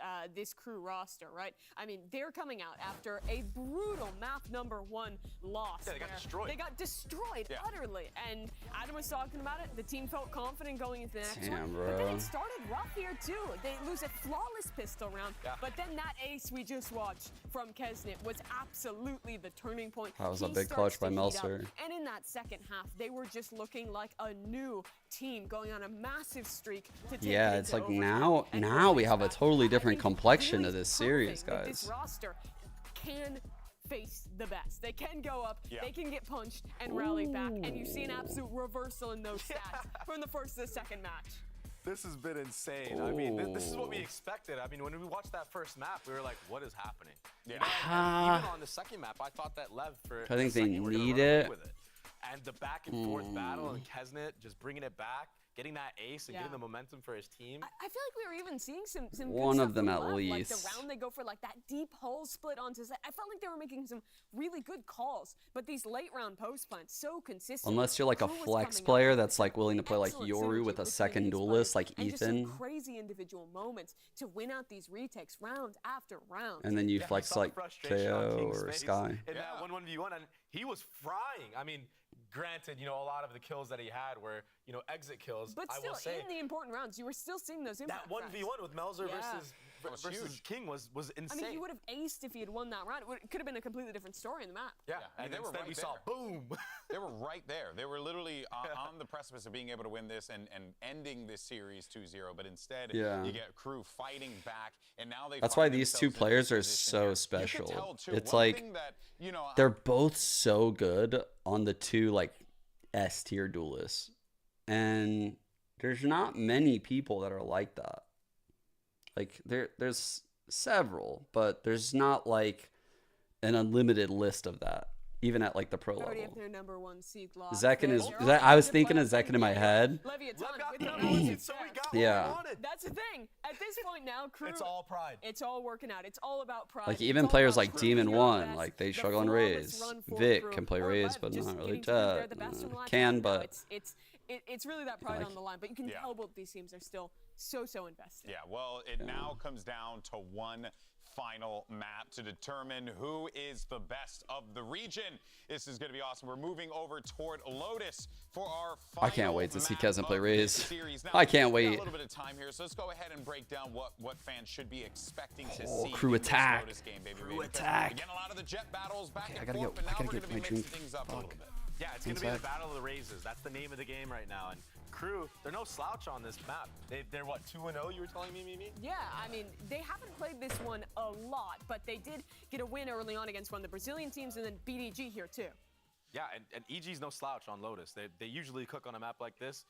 Kru roster, right? I mean, they're coming out after a brutal map number 1 loss. Yeah, they got destroyed. They got destroyed utterly. And Adam was talking about it. The team felt confident going into the next one. Bro. But then it started rough here, too. They lose a flawless pistol round. Yeah. But then that ace we just watched from Kesnet was absolutely the turning point. That was a big clutch by Melser. And in that second half, they were just looking like a new team going on a massive streak. Yeah, it's like now we have a totally different complexion to this series, guys. This roster can face the best. They can go up, they can get punched and rally back, and you see an absolute reversal in those stats from the first to the second match. This has been insane. I mean, this is what we expected. I mean, when we watched that first map, we were like, what is happening? Yeah. And even on the second map, I thought that Lev for I think they need it. And the back and forth battle and Kesnet just bringing it back, getting that ace and getting the momentum for his team. I feel like we were even seeing some one good of them stuff at from Lev. least. Like the round they go for like that deep hole split onto side. I felt like they were making some really good calls, but these late round post plants so consistent. Unless you're like a flex player that's like willing to play like Yoru with a second duelist like and Ethan. Just some crazy individual moments to win out these retakes round after round. And then you flex like KO or Sky. In that 1-1v1, and he was frying. I mean, granted, a lot of the kills that he had were, exit kills. But still, in the important rounds, you were still seeing those impact that 1v1 with Melzer versus King was insane. I mean, he would have aced if he had won that round. It could have been a completely different story in the map. Yeah, and instead we saw boom. They were right there. They were literally on the precipice of being able to win this and ending this series 2-0. But instead, you get Kru fighting back, and now they. That's why these two players are so special. It's like they're both so good on the two like S tier duelists, and there's not many people that are like that. Like there's several, but there's not like an unlimited list of that. even at like the pro Already level. have their number 1 seed locked. Zekin is. They're already I was in the thinking of playoffs. Zekin in my head. Yeah. That's the thing. At this point now, Kru. It's all pride. It's all working out. It's all about pride. Like It's even all players about like Kru Demon being the 1, best, like they the struggle on flawless raise. run for Vic Kru, can play or raise, Lev but just not really getting to prove they're Jet. the best from last Can, year. No, but it's really that pride like- on the line. But you can tell both these teams are still so invested. Yeah, well, it now comes down to one final map to determine who is the best of the region. This is going to be awesome. We're moving over toward Lotus for our final I can't wait to see map Kevin play of raise. this series. Now, I can't we've got wait. a little bit of time here, so let's go ahead and break down what fans should be expecting to Oh, see Kru in this attack. Lotus game, baby. Kru Because attack. Again, a lot of the jet battles back Okay, I and gotta forth, get- but I now gotta we're get going to be my mixing drink. things up a little bit. Yeah, it's going to be the battle of the raises. That's the name of the game right now. And Kru, they're no slouch on this map. They're what, 2-0, you were telling me, Mimi? Yeah, I mean, they haven't played this one a lot, but they did get a win early on against one of the Brazilian teams and then BDG here too. Yeah, and EG's no slouch on Lotus. They usually cook on a map like this.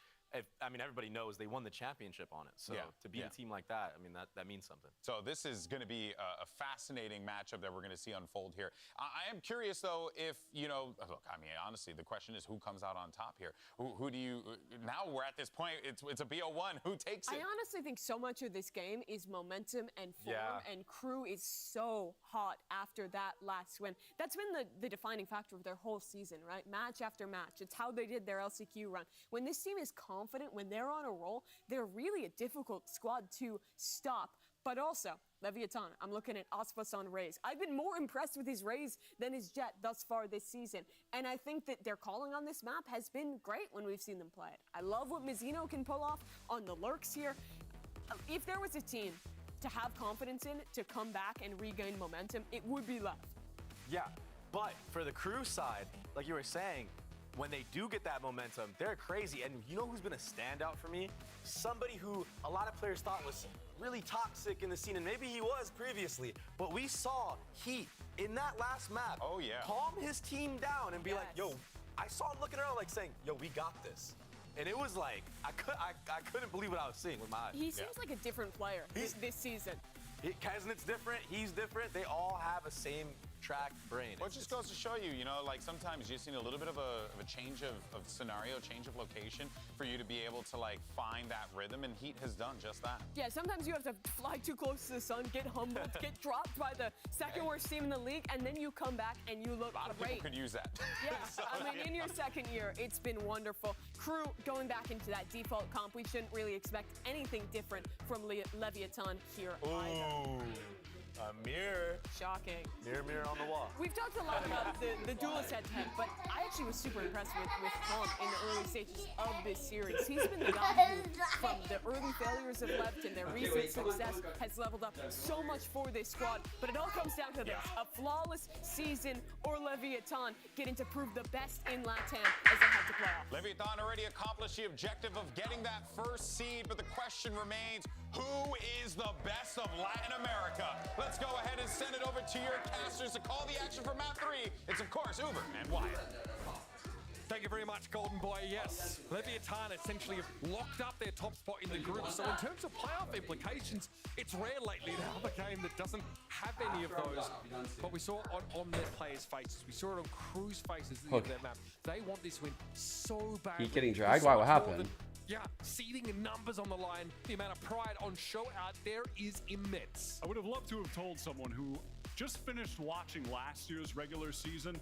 I mean, everybody knows they won the championship on it. So to beat a team like that, I mean, that means something. So this is going to be a fascinating matchup that we're going to see unfold here. I am curious, though, if, you know, look, I mean, honestly, the question is who comes out on top here? Who do you, now we're at this point, it's a BO1. Who takes it? I honestly think so much of this game is momentum and form, and Kru is so hot after that last win. That's been the defining factor of their whole season, right? Match after match. It's how they did their LCQ run. When this team is confident, when they're on a roll, they're really a difficult squad to stop. But also, Leviathan, I'm looking at Aspas on Raze. I've been more impressed with his Raze than his Jet thus far this season. And I think that their calling on this map has been great when we've seen them play it. I love what Mizzino can pull off on the lurks here. If there was a team to have confidence in, to come back and regain momentum, it would be Lev. Yeah, but for the Kru side, like you were saying, when they do get that momentum, they're crazy. And you know who's been a standout for me? Somebody who a lot of players thought was really toxic in the scene, and maybe he was previously, but we saw Heat in that last map calm his team down and be like, yo, I saw him looking around like saying, yo, we got this. And it was like, I couldn't believe what I was seeing with my eyes. He seems like a different player this season. Kesnit's different, he's different. They all have a same track brain. Well, it just goes to show you, you know, like sometimes you just need a little bit of a change of scenario, change of location for you to be able to like find that rhythm, and Heat has done just that. Yeah, sometimes you have to fly too close to the sun, get humbled, get dropped by the second worst team in the league, and then you come back and you look A lot of great. people could use that. Yeah, I mean, in your second year, it's been wonderful. Kru going back into that default comp, we shouldn't really expect anything different from Leviathan here either. A mirror. Shocking. Mirror on the wall. We've talked a lot about the duelist head-to-head, but I actually was super impressed with Tom in the early stages of this series. He's been the guy who, from the early failures of Left and their recent success, has leveled up so much for this squad. But it all comes down to this: a flawless season or Leviathan getting to prove the best in LATAM as they head to playoffs. Leviathan already accomplished the objective of getting that first seed, but the question remains, who is the best of Latin America? Let's go ahead and send it over to your casters to call the action for map 3. It's, of course, Uber and Wyatt. Thank you very much, Golden Boy. Yes, Leviathan essentially have locked up their top spot in the group. So in terms of playoff implications, it's rare lately to have a game that doesn't have any of those. But we saw it on their players' faces. We saw it on Kru's faces at the end of that map. They want this win so badly. He getting dragged? Why? What happened? Yeah, seeding and numbers on the line. The amount of pride on show out there is immense. I would have loved to have told someone who just finished watching last year's regular season,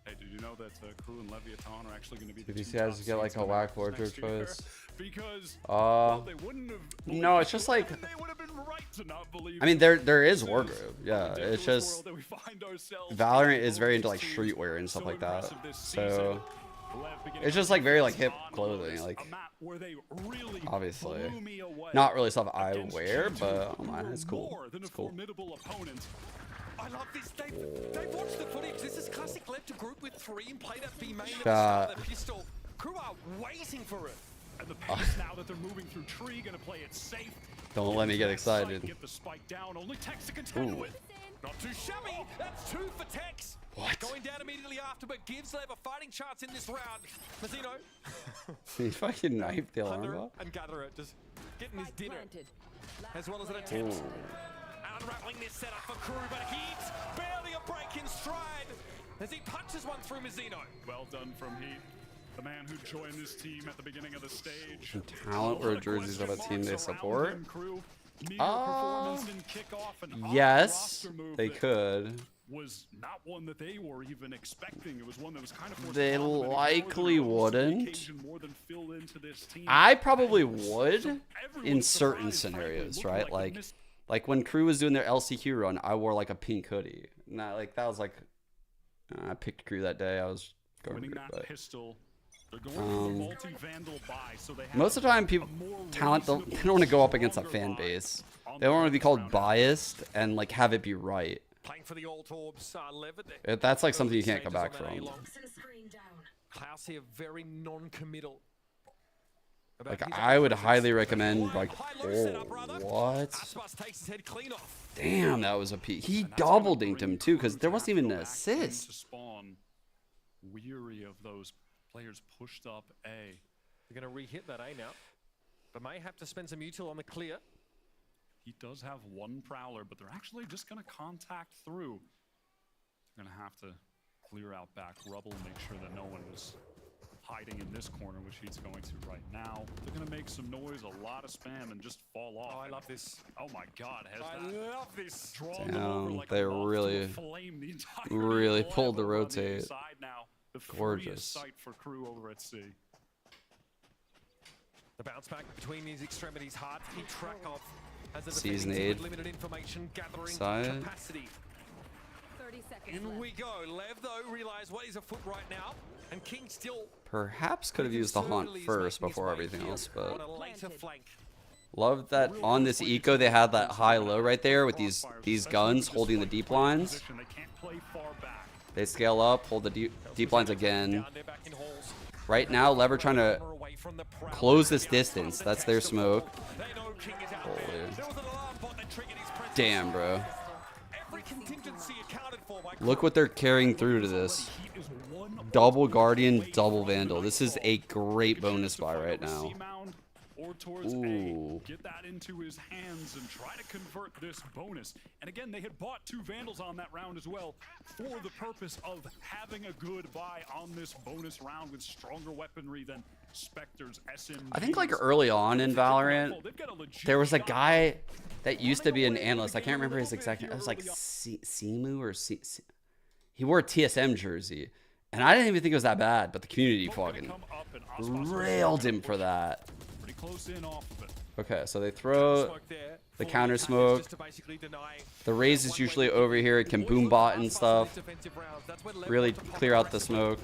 hey, did you know that Kru and Leviathan are actually going to be the If you two see guys top get like seeds a in whack Americas wardrobe next year? choice. Because well, they wouldn't have no, it's just like, they would have been right to not believe. I mean, there is wardrobe. Yeah, it's just Valorant is very into like streetwear and stuff like that. So it's just like very like hip clothing, like obviously not really stuff I wear, but oh man, it's cool. It's cool. I love this. They've watched the footage. This is classic Lev to group with 3 and play that B main at the start of the pistol. Kru are waiting for it. And the pace now that they're moving through tree, gonna play it safe. Don't let me get excited. Get the spike down. Only Tex to contend with. Not too shabby. That's 2 for Tex. What? Going down immediately after, but gives Lev a fighting chance in this round. Mazzino. He fucking knifed the alarm bell. And Gatherer just getting his dinner. As well as an attempt. Ooh. Unraveling this setup for Kru, but he's barely a break in stride. As he punches one through Mazzino. Well done from Heat. The man who joined this team at the beginning of the stage. Some talent wear jerseys of a team they support. Yes, they could. Was not one that they were even expecting. It was one that was kind of they likely wouldn't. I probably would in certain scenarios, right? Like when Kru was doing their LCQ run, I wore like a pink hoodie. Not like that was like I picked Kru that day. I was going Kru, but most of the time, people talent they don't want to go up against a fan base. They don't want to be called biased and like have it be right. That's like something you can't come back from. Klaus here very non-committal. Like I would highly recommend like what? Damn, that was a peak. He double dinked him too because there wasn't even an assist. Weary of those players pushed up A. They're going to re-hit that A now, but may have to spend some util on the clear. He does have one prowler, but they're actually just going to contact through. They're going to have to clear out back rubble and make sure that no one is hiding in this corner, which he's going to right now. They're going to make some noise, a lot of spam, and just fall off. Oh, I love this. Oh my God, I love this. Damn, like they really pulled the rotate. Gorgeous. Sight for Kru over at C. The bounce back between these extremities, hard to keep track of. Season 8 side. In we go. Lev though realize what is afoot right now, and King still perhaps could have used the haunt first before everything else, but love that on this eco they had that high-low right there with these guns holding the deep lines. They scale up, hold the deep lines again. Right now, Lev are trying to close this distance. That's their smoke. Holy. Damn, bro. Look what they're carrying through to this. Double Guardian, double Vandal. This is a great bonus buy right now. Or towards A, get that into his hands and try to convert this bonus. And again, they had bought 2 Vandals on that round as well for the purpose of having a good buy on this bonus round with stronger weaponry than Spectres, SMGs. I think like early on in Valorant, there was a guy that used to be an analyst. I can't remember his exact name. It was like Simu or he wore a TSM jersey. And I didn't even think it was that bad, but the community fucking railed him for that. Okay, so they throw the counter smoke. The raise is usually over here. It can boom bot and stuff. Really clear out the smoke.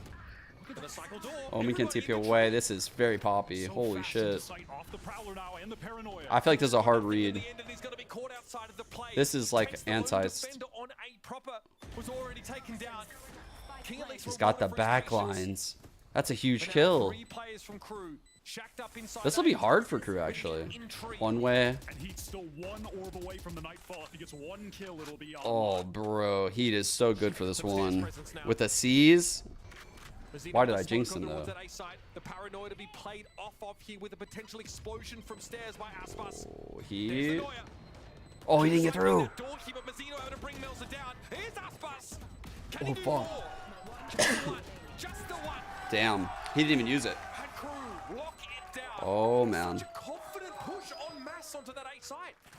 Omi can TP away. This is very poppy. Holy shit. I feel like this is a hard read. This is like anti-st. He's got the back lines. That's a huge kill. This will be hard for Kru, actually. One way. Oh, bro. Heat is so good for this one. With the C's. Why did I jinx him, though? Oh, Heat. Oh, he didn't get through. Oh, fuck. Damn. He didn't even use it. Oh, man.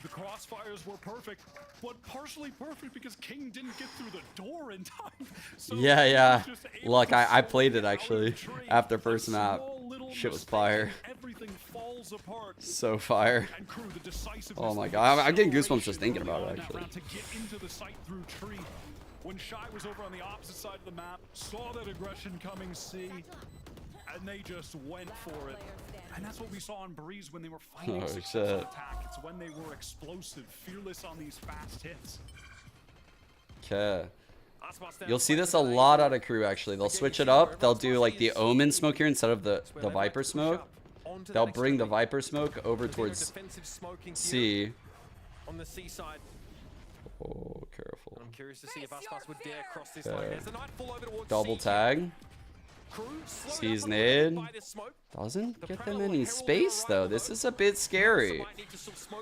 The crossfires were perfect, but partially perfect because King didn't get through the door in time. So yeah. Look, I played it actually after first map. Shit was fire. Everything falls apart. So fire. Oh my god, I'm getting goosebumps just thinking about it actually. To get into the site through tree. When Shy was over on the opposite side of the map, saw that aggression coming C, and they just went for it. And that's what we saw on Breeze when they were finding successful attack. It's when they were explosive, fearless on these fast hits. Okay. You'll see this a lot out of Kru actually. They'll switch it up. They'll do like the Omen smoke here instead of the Viper smoke. They'll bring the Viper smoke over towards C. On the C side. Oh, careful. I'm curious to see if Aspas would dare cross this line. There's the Nightfall over towards double tag. Sees nade. Doesn't get them any space though. This is a bit scary.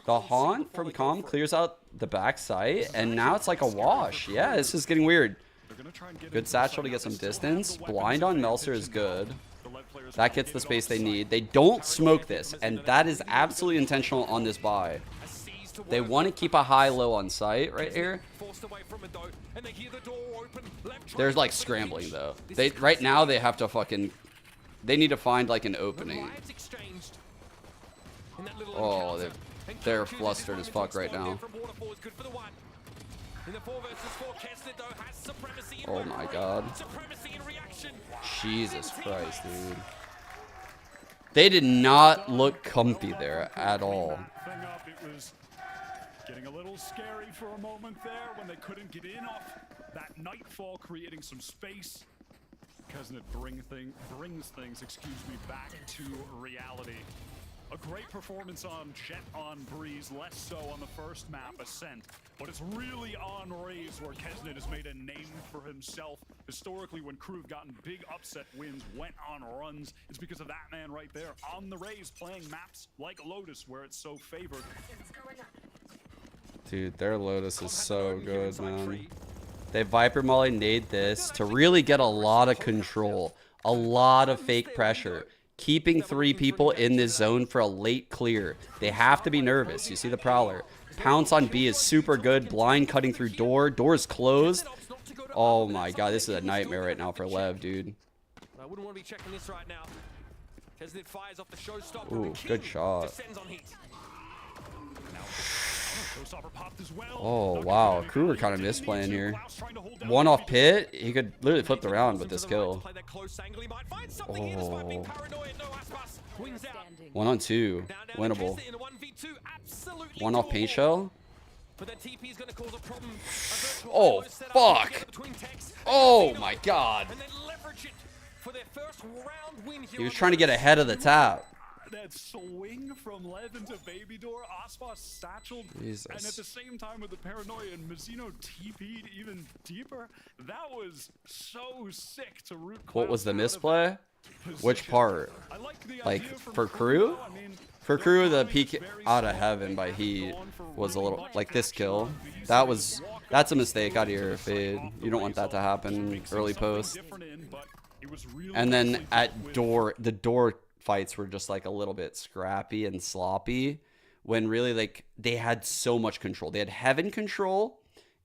The haunt from Calm clears out the back site, and now it's like a wash. Yeah, this is getting weird. Good satchel to get some distance. Blind on Melser is good. That gets the space they need. They don't smoke this, and that is absolutely intentional on this buy. They want to keep a high-low on site right here. They're like scrambling though. Right now they have to fucking. They need to find like an opening. Oh, they're flustered as fuck right now. Oh my god. Jesus Christ, dude. They did not look comfy there at all. Getting a little scary for a moment there when they couldn't get in off that nightfall, creating some space. Kesnet brings things, back to reality. A great performance on Jet on Breeze, less so on the first map, Ascent. But it's really on Raze where Kesnet has made a name for himself. Historically, when Kru have gotten big upset wins, went on runs, it's because of that man right there on the Raze, playing maps like Lotus where it's so favored. Dude, their Lotus is so good, man. They Viper Molly nade this to really get a lot of control, a lot of fake pressure. Keeping 3 people in this zone for a late clear. They have to be nervous. You see the Prowler. Pounce on B is super good. Blind cutting through door. Door is closed. Oh my god, this is a nightmare right now for Lev, dude. I wouldn't want to be checking this right now. Kesnet fires off the showstopper. Ooh, good shot. Oh wow, Kru were kind of misplaying here. One off pit, he could literally flip the round with this kill. Oh. 1 on 2, winnable. 1 off paint shell. Oh fuck! Oh my god! He was trying to get ahead of the tap. That swing from Lev into Baby Door, Aspas satcheled, Jesus. and at the same time with the paranoia and Mizzino TP'd even deeper. That was so sick to root. What was the misplay? Which part? Like for Kru? For Kru, the peak out of heaven by Heat was a little like this kill. That's a mistake out of your fade. You don't want that to happen early post. And then at door, the door fights were just like a little bit scrappy and sloppy when really like they had so much control. They had heaven control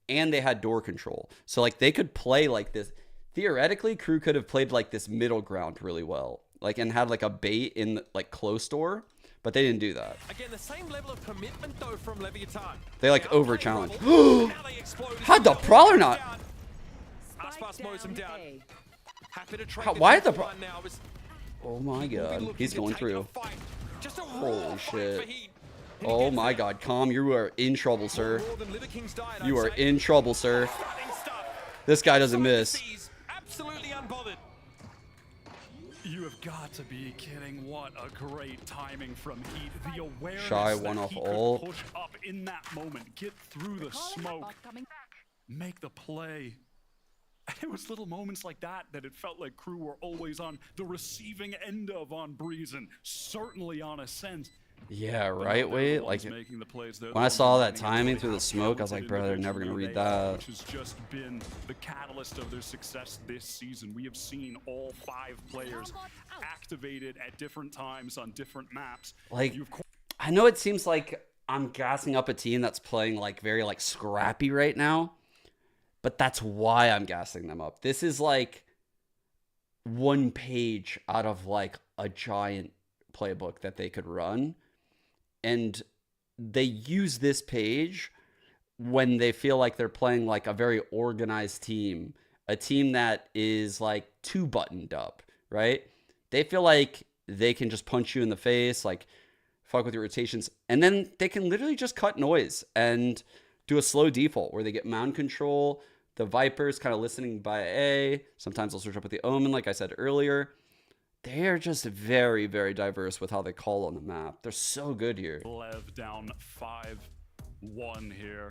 and they had door control. So like they could play like this. Theoretically, Kru could have played like this middle ground really well. Like and had like a bait in like close door, but they didn't do that. Again, the same level of commitment though from Leviathan. They like over challenged. How'd the Prowler not? Aspas mows him down. Happy to trade Why the now is Oh my god, he's going through. Holy shit. Oh my god, Calm, you are in trouble, sir. You are in trouble, sir. This guy doesn't miss. Absolutely unbothered. You have got to be kidding. What a great timing from Heat. The awareness Shy one that off he could ult. push up in that moment, get through the smoke, make the play. It was little moments like that that it felt like Kru were always on the receiving end of on Breeze and certainly on Ascent. Yeah, right, wait, like when I saw that timing through the smoke, I was like, bro, they're never gonna read that. Which has just been the catalyst of their success this season. We have seen all 5 players activated at different times on different maps. Like, I know it seems like I'm gassing up a team that's playing like very like scrappy right now, but that's why I'm gassing them up. This is like 1 page out of like a giant playbook that they could run. And they use this page when they feel like they're playing like a very organized team, a team that is like too buttoned up, right? They feel like they can just punch you in the face, like fuck with your rotations, and then they can literally just cut noise and do a slow default where they get mound control. The Vipers kind of listening by A. Sometimes they'll switch up with the Omen, like I said earlier. They are just very, very diverse with how they call on the map. They're so good here. Lev down 5-1 here.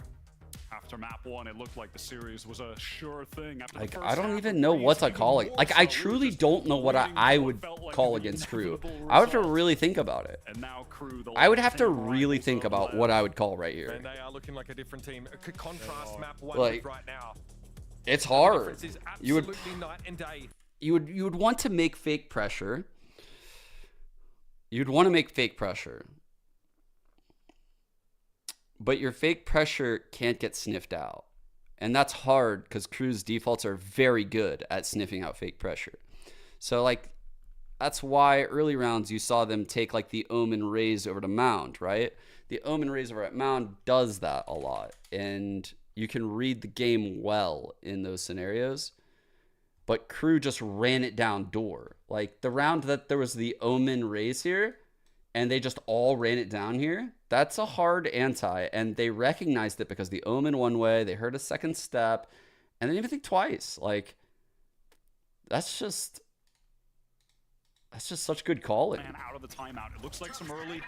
After map 1, it looked like the series was a sure thing. After Like, the I first don't half even of know Breeze, what to even call more it. Like, so, I we were truly just don't know what I would felt like call an against Kru. inevitable I would have to result. really think about it. And now Kru, the I would have last to team really rivals think of about Lev. what I would call right here. And they are looking like a different team. Could contrast map 1 Like- with right now. It's hard. You would Absolutely night and day. you would want to make fake pressure. You'd want to make fake pressure. But your fake pressure can't get sniffed out. And that's hard because Kru's defaults are very good at sniffing out fake pressure. So like that's why early rounds you saw them take like the Omen raise over to Mound, right? The Omen raise over at Mound does that a lot. And you can read the game well in those scenarios. But Kru just ran it down door. Like the round that there was the Omen raise here and they just all ran it down here, that's a hard anti. And they recognized it because the Omen one way, they heard a second step, and they didn't even think twice. Like, that's just such good calling. Man out of the timeout. It looks like some early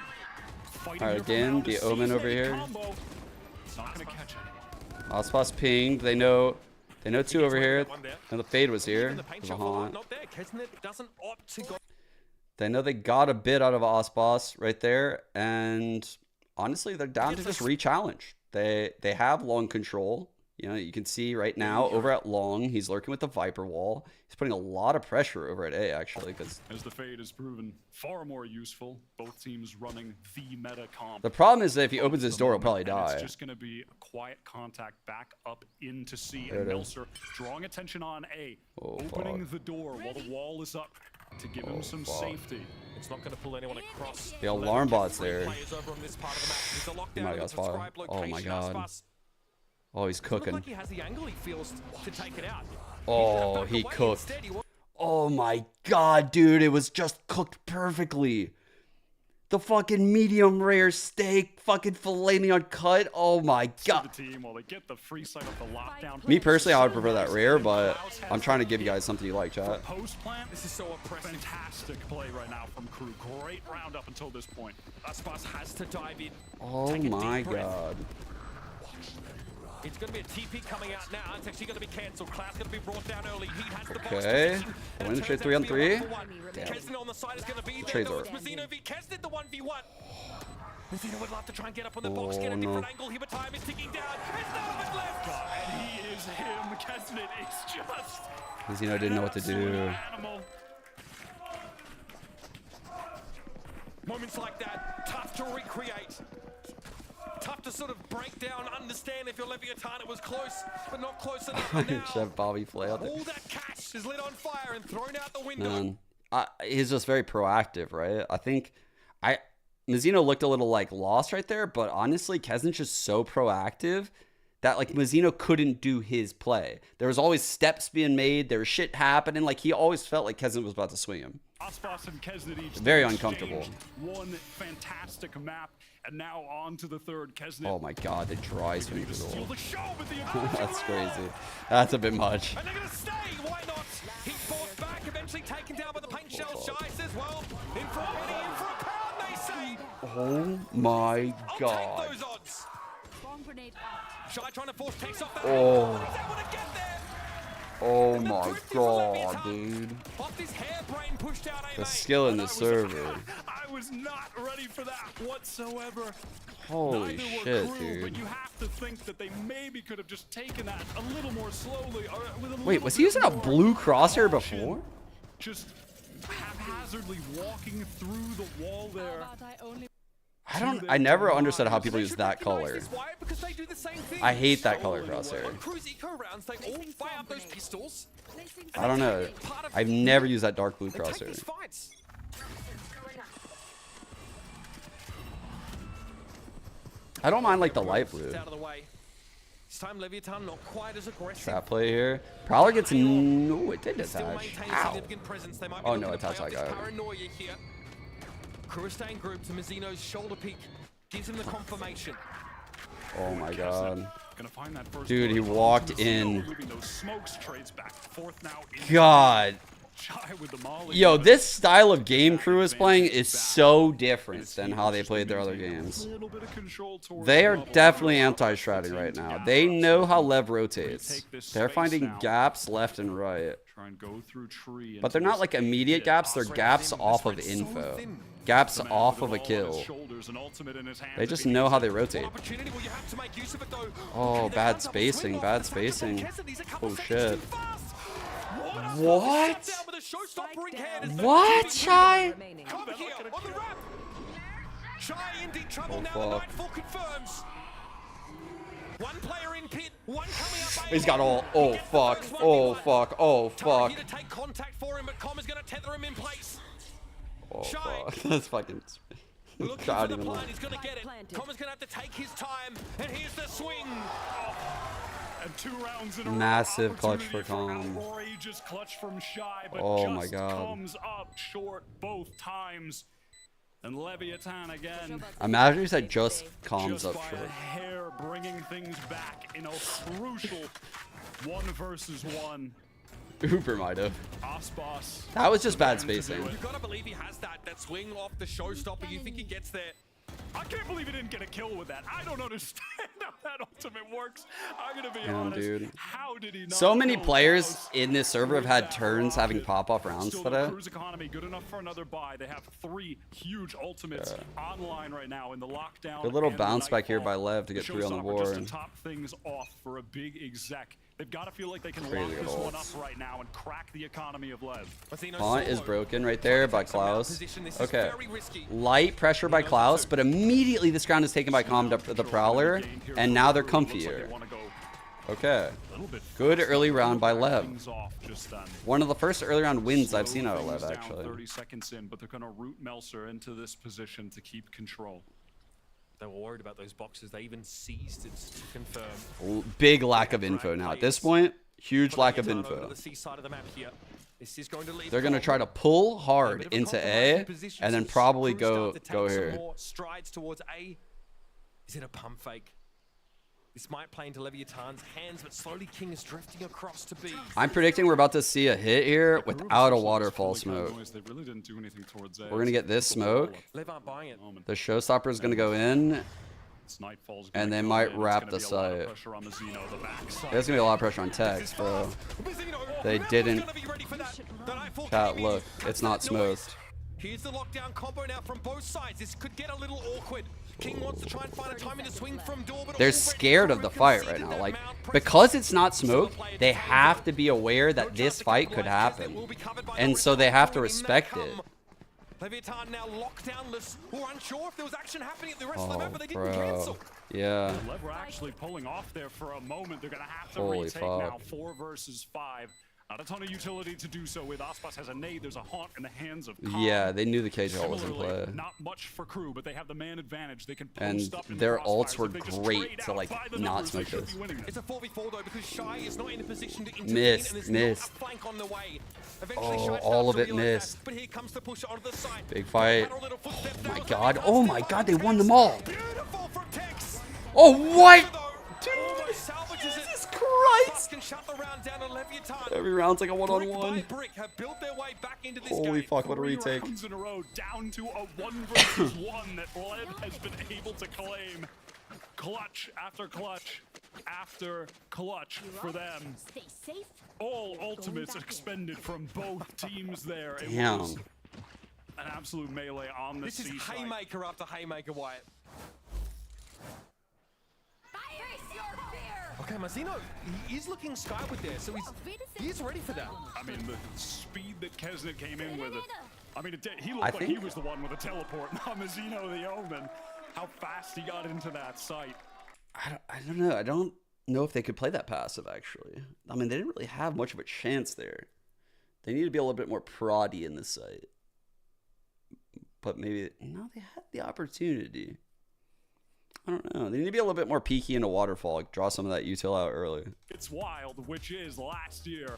fighting. All right, again, the Omen over here. It's not going to catch it. Ospas pinged. They know two over here. And the fade was here. There's a haunt. They know they got a bit out of Ospas right there. And honestly, they're down to just re-challenge. They have long control. You know, you can see right now over at long, he's lurking with the Viper wall. He's putting a lot of pressure over at A, actually. Because as the fade has proven far more useful, both teams running the meta comp. The problem is that if he opens his door, he'll probably die. It's just going to be a quiet contact back up into C. And Melser drawing attention on A. Opening the door while the wall is up to give him some safety. It's not going to pull anyone across. The alarm bot's there. Oh my god, oh my god. Oh, he's cooking. Like he has the angle he feels to take it out. Oh, he cooked. Oh my god, dude, it was just cooked perfectly. The fucking medium rare steak, fucking filet mignon cut. Oh my god. Me personally, I would prefer that rare, but I'm trying to give you guys something you like, chat. This is so impressive. Fantastic play right now from Kru. Great round up until this point. Aspas has to dive in. Oh my god. It's going to be a TP coming out now. It's actually going to be cancelled. Cloud's going to be brought down early. He has the Okay. Win trade 3 on 3. Damn. Kesnet on the side is going to be there. Trades No, are. it's Mazzino v Kesnet, the 1v1. Mazzino would love to try and get up on the box, get a different angle here, but time is ticking down. It's none of it left. God, he is him. Kesnet is just... Mazzino didn't know what to do. Moments like that, tough to recreate. Tough to sort of break down, understand if your Leviathan, it was close, but not close enough. Chef Bobby play out there. All that cash is lit on fire and thrown out the window. Man, he's just very proactive, right? I think Mazzino looked a little like lost right there, but honestly, Kesnet's just so proactive that like Mazzino couldn't do his play. There was always steps being made. There was shit happening. Like he always felt like Kesnet was about to swing him. Aspas and Kesnet each very uncomfortable. One fantastic map, and now on to the third. Kesnet. Oh my god, the dry swing rule. That's crazy. That's a bit much. And they're gonna stay. Why not? He falls back, eventually taken down by the paint shell. Shy says, well, in for a penny, in for a pound, they say. Oh my god. I'll take those odds. Shy trying to force takes off that. Oh. He's able to get there. Oh my god, dude. The skill in the server. I was not ready for that whatsoever. Holy shit, dude. But you have to think that they maybe could have just taken that a little more slowly. Or with a Wait, was he using a blue crosshair before? Just haphazardly walking through the wall there. I never understood how people use that color. I hate that color crosshair. I don't know. I've never used that dark blue crosshair. I don't mind like the light blue. Trap play here. Prowler gets no, it did attach. Ow. Oh no, attach that guy. Kru is staying grouped to Mazzino's shoulder peak. Gives him the confirmation. Oh my god. Dude, he walked in. God. Yo, this style of game Kru is playing is so different than how they played their other games. They are definitely anti-stratting right now. They know how Lev rotates. They're finding gaps left and right. Try and go through tree. But they're not like immediate gaps, they're gaps off of info. Gaps off of a kill. They just know how they rotate. Oh, bad spacing, bad spacing. Oh shit. What? What, Shy? Oh, fuck. One player in pit, one coming up. He's got all. Oh fuck. Oh fuck. Oh fuck. To take contact for him, but Com is going to tether him in place. Oh fuck. That's fucking. Looking for the plan, he's going to get it. Com is going to have to take his time, and here's the swing. And 2 rounds in a Massive clutch for Com. Outrageous clutch from Shy, but Oh just my god. comes up short both times. And Leviathan again. Imagine if that just comes just up by short. a hair, bringing things back in a crucial 1 versus 1. Uber might have. Aspas. That was just bad spacing. You've got to believe he has that swing off the showstopper. You think he gets there? I can't believe he didn't get a kill with that. I don't understand how that ultimate works. I'm gonna be Damn, honest. dude. How did he not So many know players Klaus in this server have had turns having pop-off rounds Still, for the that. Cruise economy good enough for another buy. They have 3 huge ultimates online right now in the lockdown. Good little and the bounce back here by Nightfall. Lev to get 3 on the Showstopper board. just to top things off for a big exec. They've got to feel like they can Crazy lock this one ults. up right now and crack the economy of Lev. Taunt is broken right there by Klaus. Okay. Light pressure by Klaus, but immediately this ground is taken by Com the Prowler, and now they're comfier. Okay. Good early round by Lev. One of the first early round wins I've seen out of Lev, actually. 30 seconds in, but they're going to root Melser into this position to keep control. They were worried about those boxes. They even seized it to confirm. Big lack of info now. At this point, huge lack of info. They're going to try to pull hard into A, and then probably go here. Strides towards A. Is it a pump fake? This might play into Leviathan's hands, but slowly King is drifting across to B. I'm predicting we're about to see a hit here without a waterfall smoke. They really didn't do anything towards A. We're going to get this smoke. Lev aren't buying it. The showstopper is going to go in, and they might wrap the site. There's going to be a lot of pressure on Tex, bro. They didn't. Chat, look, it's not smoked. Here's the lockdown combo now from both sides. This could get a little awkward. King wants to try and find a timing to swing from door, but They're scared of the fight right now. Like, because it's not smoked, they have to be aware that this fight could happen. And so they have to respect it. Leviathan now lockdownless. We're unsure if there was action happening at the rest of the map, but they didn't bro. cancel. Yeah. Lev were actually pulling off there for a moment. They're going to have to Holy retake fuck. now. 4 versus 5. Not a ton of utility to do so with. Aspas has a nade. There's a haunt in the hands of Com. Yeah, they knew the cage ult was in Similarly, play. not much for Crew, but they have the man advantage. They can And post up in their the ults crossfires. were If they just great trade to, out like, by the not numbers, smoke they should this. be winning this. It's a 4v4 though because Shy is not in a position to intervene, Missed, and there's missed. not a flank on the way. Oh, all of it missed. But here comes the push onto the side. Big fight. Oh my god. Oh my god, they won them all. Oh, what? Jesus Christ. Every round's like a one-on-one. Holy fuck, what a retake. Rounds in a row, down to a 1 versus 1 that Lev has been able to claim. Clutch after clutch after clutch for them. Stay safe. All ultimates expended from both teams there. It Damn. was an absolute melee on the This is seaside. haymaker after haymaker, Wyatt. Okay, Mazzino, he is looking skyward there, so he is ready for that. I mean, the speed that Kesnet came in with it. I mean, he looked like he was the one with a teleport, not Mazzino the Omen. How fast he got into that site. I don't know. I don't know if they could play that passive, actually. I mean, they didn't really have much of a chance there. They need to be a little bit more proddy in this site. But maybe, no, they had the opportunity. I don't know. They need to be a little bit more peaky into Waterfall. Draw some of that util out early. It's wild, which is last year.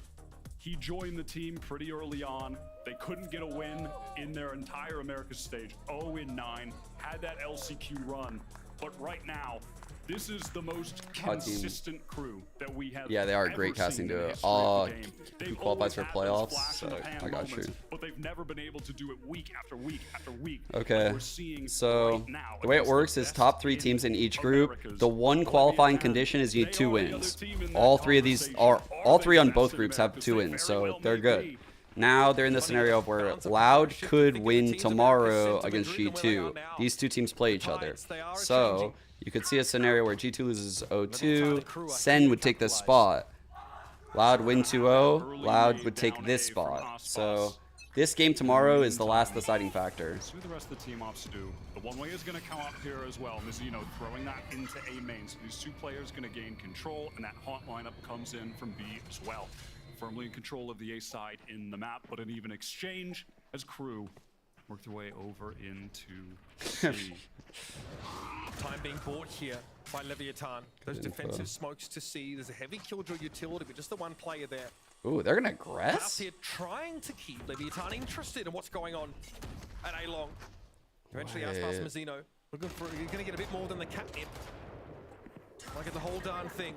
He joined the team pretty early on. They couldn't get a win in their entire Americas stage. 0-9, had that LCQ run. But right now, This is the most consistent crew that we have. Yeah, they are a great casting duo. Who qualifies for playoffs? So I got you. But they've never been able to do it week after week after week. Okay. So the way it works is top 3 teams in each group. The one qualifying condition is you need 2 wins. All 3 of these are all 3 on both groups have 2 wins, so they're good. Now they're in the scenario of where Loud could win tomorrow against G2. These 2 teams play each other. So you could see a scenario where G2 loses 0-2. Sen would take this spot. Loud win 2-0. Loud would take this spot. So this game tomorrow is the last deciding factor. See what the rest of the team opts to do. The one way is going to come up here as well. Mizzino throwing that into A main. So these 2 players going to gain control, and that haunt lineup comes in from B as well. Firmly in control of the A side in the map, but an even exchange as Kru work their way over into C. Time being bought here by Leviathan. Those defensive smokes to see. There's a heavy killjoy utility, but just the one player there. Ooh, they're gonna aggress? Here trying to keep Leviathan interested in what's going on at A-Long. Eventually out past Mizzino. Looking for, you're gonna get a bit more than the catnip. Look at the whole darn thing.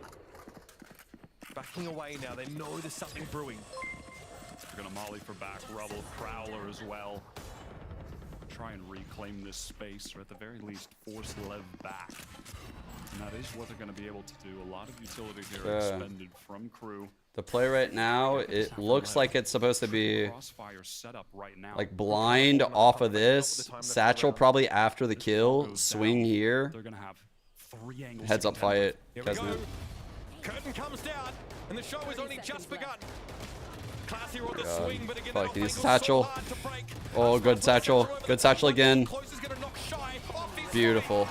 Backing away now, they know there's something brewing. They're gonna molly for back, Rubble, Prowler as well. Try and reclaim this space, or at the very least, force Lev back. And that is what they're gonna be able to do. A lot of utility here expended from Kru. The play right now, it looks like it's supposed to be like blind off of this. Satchel probably after the kill. Swing here. They're gonna have 3 angles. Heads up fight. Curtain comes down, and the show has only just begun. Classy on the swing, but again, fuck, he's Satchel. Oh, good Satchel. Good Satchel again. Beautiful.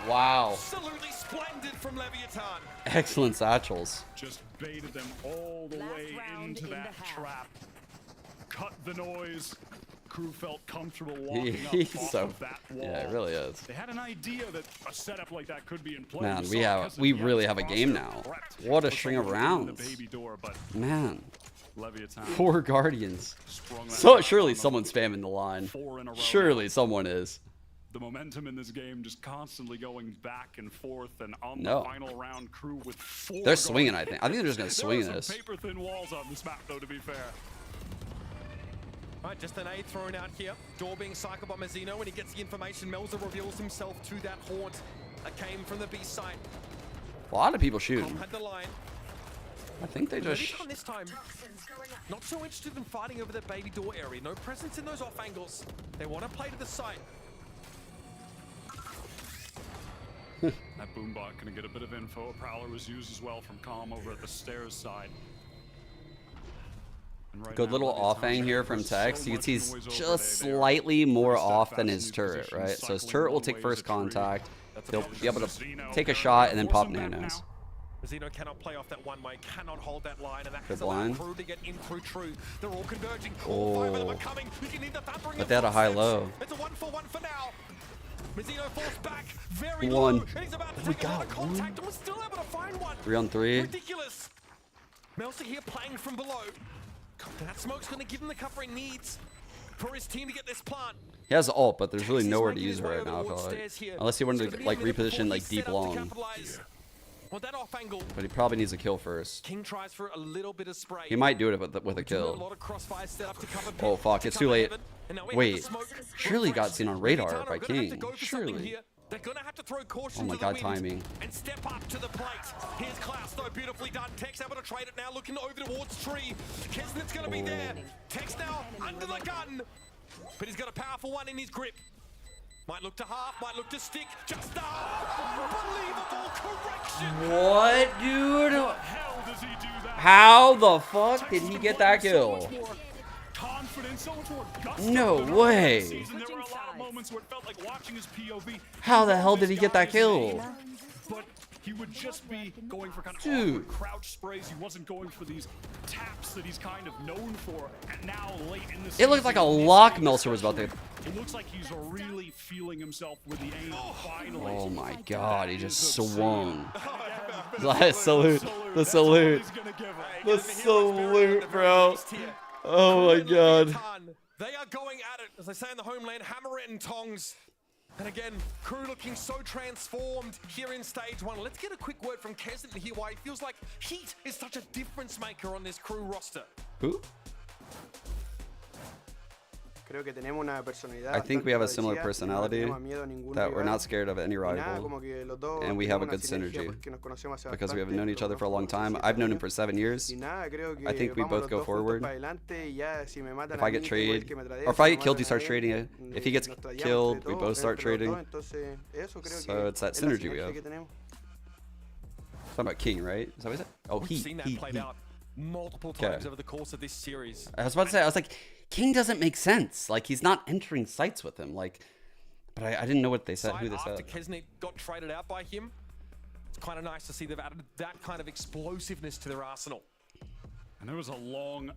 Wow. Absolutely splendid from Leviathan. Excellent Satchels. Just baited them all the way into that trap. Cut the noise. Kru felt comfortable walking up off of that wall. Yeah, it really is. They had an idea that a setup like that could be in play. Man, we really have a game now. What a string of rounds. Man. 4 Guardians. So surely someone's spamming the line. Surely someone is. The momentum in this game just constantly going back and forth, and on the final round, Kru with 4. They're swinging, I think. I think they're just gonna swing this. Paper-thin walls on this map, though, to be fair. Right, just an A thrown out here. Door being cycled by Mizzino. When he gets the information, Melza reveals himself to that haunt that came from the B side. A lot of people shooting. Had the line. I think they just... This time, not so interested in fighting over that baby door area. No presence in those off angles. They want to play to the side. That boombot gonna get a bit of info. A Prowler was used as well from Calm over at the stairs side. Good little offhang here from Tex. You can see he's just slightly more off than his turret, right? So his turret will take first contact. He'll be able to take a shot and then pop nanos. Mizzino cannot play off that one way, cannot hold that line, and that Good has allowed line. Kru to get in through True. They're all converging. Oh. But they had a high-low. It's a 1-for-1 for now. Mizzino falls back very One. low, and he's about to take a lot of contact, and was still able to find one. 3 on 3. Ridiculous. Melza here playing from below. That smoke's going to give him the cover he needs for his team to get this plant. He has ult, but there's really nowhere to use it right now, I feel like. Unless he wanted to like reposition like deep long. But he probably needs a kill first. King tries for a little bit of spray. He might do it with a kill. Oh fuck, it's too late. Wait, surely got seen on radar by King. Surely. They're gonna have to throw caution Oh my to god, the wind timing. and step up to the plate. Here's Klaus, though, beautifully done. Tex able to trade it now, looking over towards Tree. Kesnet's gonna be there. Tex now under the gun, but he's got a powerful one in his grip. Might look to half, might look to stick. Just unbelievable correction. What, dude? How the fuck did he get that kill? No way. How the hell did he get that kill? But he would just be going for kind of Dude. crouch sprays. He wasn't going for these taps that he's kind of known for. And now late in the It looked like a lock Melzer was about to. It looks like he's really feeling himself with the aim finally. Oh my god, he just swung. The salute. The salute. The salute, bro. Oh my god. They are going at it, as they say in the homeland, hammer it and tongs. And again, Kru looking so transformed here in stage 1. Let's get a quick word from Kesnet here why he feels like Heat is such a difference maker on this Kru roster. Who? I think we have a similar personality, that we're not scared of any rival, and we have a good synergy because we have known each other for a long time. I've known him for 7 years. I think we both go forward. If I get traded, or if I get killed, he starts trading. If he gets killed, we both start trading. So it's that synergy we have. Talking about King, right? Is that what he said? Oh, We've seen that played out multiple times over the course of this series. I was about to say, I was like, King doesn't make sense. Like, he's not entering sites with him. Like, but I didn't know what they said, who they said. After Kesnet got traded out by him, it's kind of nice to see they've added that kind of explosiveness to their arsenal. And there was a long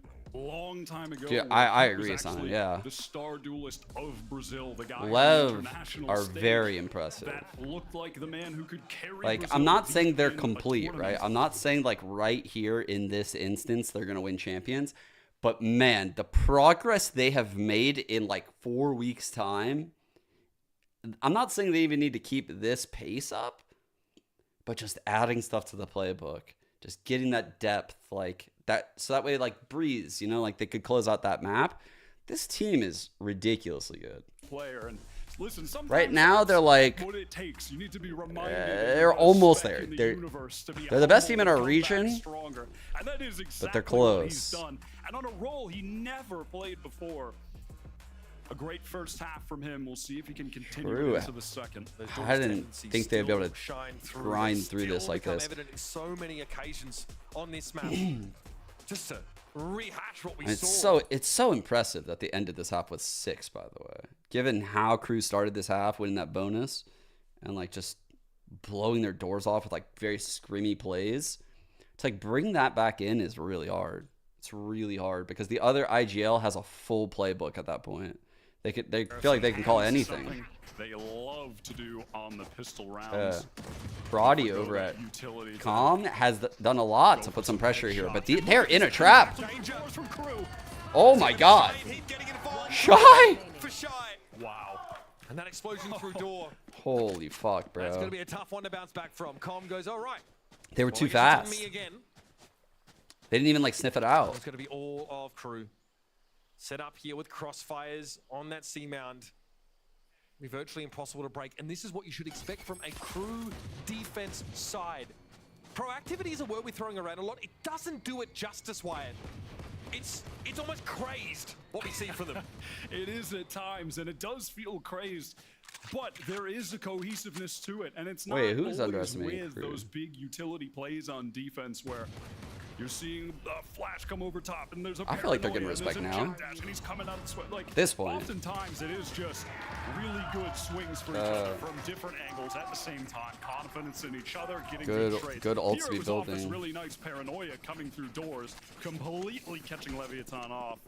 time ago. Dude, I agree, Ascent, yeah. The star duelist of Brazil, the guy Lev are very impressive. That looked like the man who could carry like, Brazil I'm not to saying they're win a complete, tournament. right? I'm not saying, like, right here in this instance, they're going to win champions. But, man, the progress they have made in, like, 4 weeks' time, I'm not saying they even need to keep this pace up, but just adding stuff to the playbook, just getting that depth, like, that, so that way, like, Breeze, you know, like, they could close out that map. This team is ridiculously good. Player and listen, right now, they're like, what it takes. You need to be reminded they're almost there. They're the best team in our region, and that is exactly but they're what he's close. done. And on a role he never played before. A great first half from him. We'll see if he can continue into the second. I didn't think they'd be able to grind through this like this. Evident in so many occasions on this map. Just to rehash what we And saw. it's so impressive that they ended this half with 6, by the way. Given how Kru started this half, winning that bonus, and like just blowing their doors off with like very screamy plays, to like bring that back in is really hard. It's really hard because the other IGL has a full playbook at that point. They feel like they can call anything. They love to do on the pistol rounds. Brody over at Calm has done a lot to put some pressure here, but they're in a trap. Oh my god. Shy! Wow. And that explosion through door. Holy fuck, bro. That's going to be a tough one to bounce back from. Calm goes, all right. They were too fast. They didn't even like sniff it out. It's going to be all of Kru. Set up here with crossfires on that C mound. Be virtually impossible to break, and this is what you should expect from a Kru defense side. Proactivity is a word we're throwing around a lot. It doesn't do it justice, Wyatt. It's almost crazed what we see from them. It is at times, and it does feel crazed. But there is a cohesiveness to it, and it's not who's always underestimating with Kru? those big utility plays on defense where you're seeing a flash come over top, and there's a I feel like they're getting paranoia, and respect there's a now. jet dash, and he's coming out and sweat. Like, This point. Oftentimes, it is just really good swings for each other from different angles at the same time. Confidence in each other, getting Good- trades. good ult to be Heroes off this building. really nice paranoia coming through doors, completely catching Leviathan off.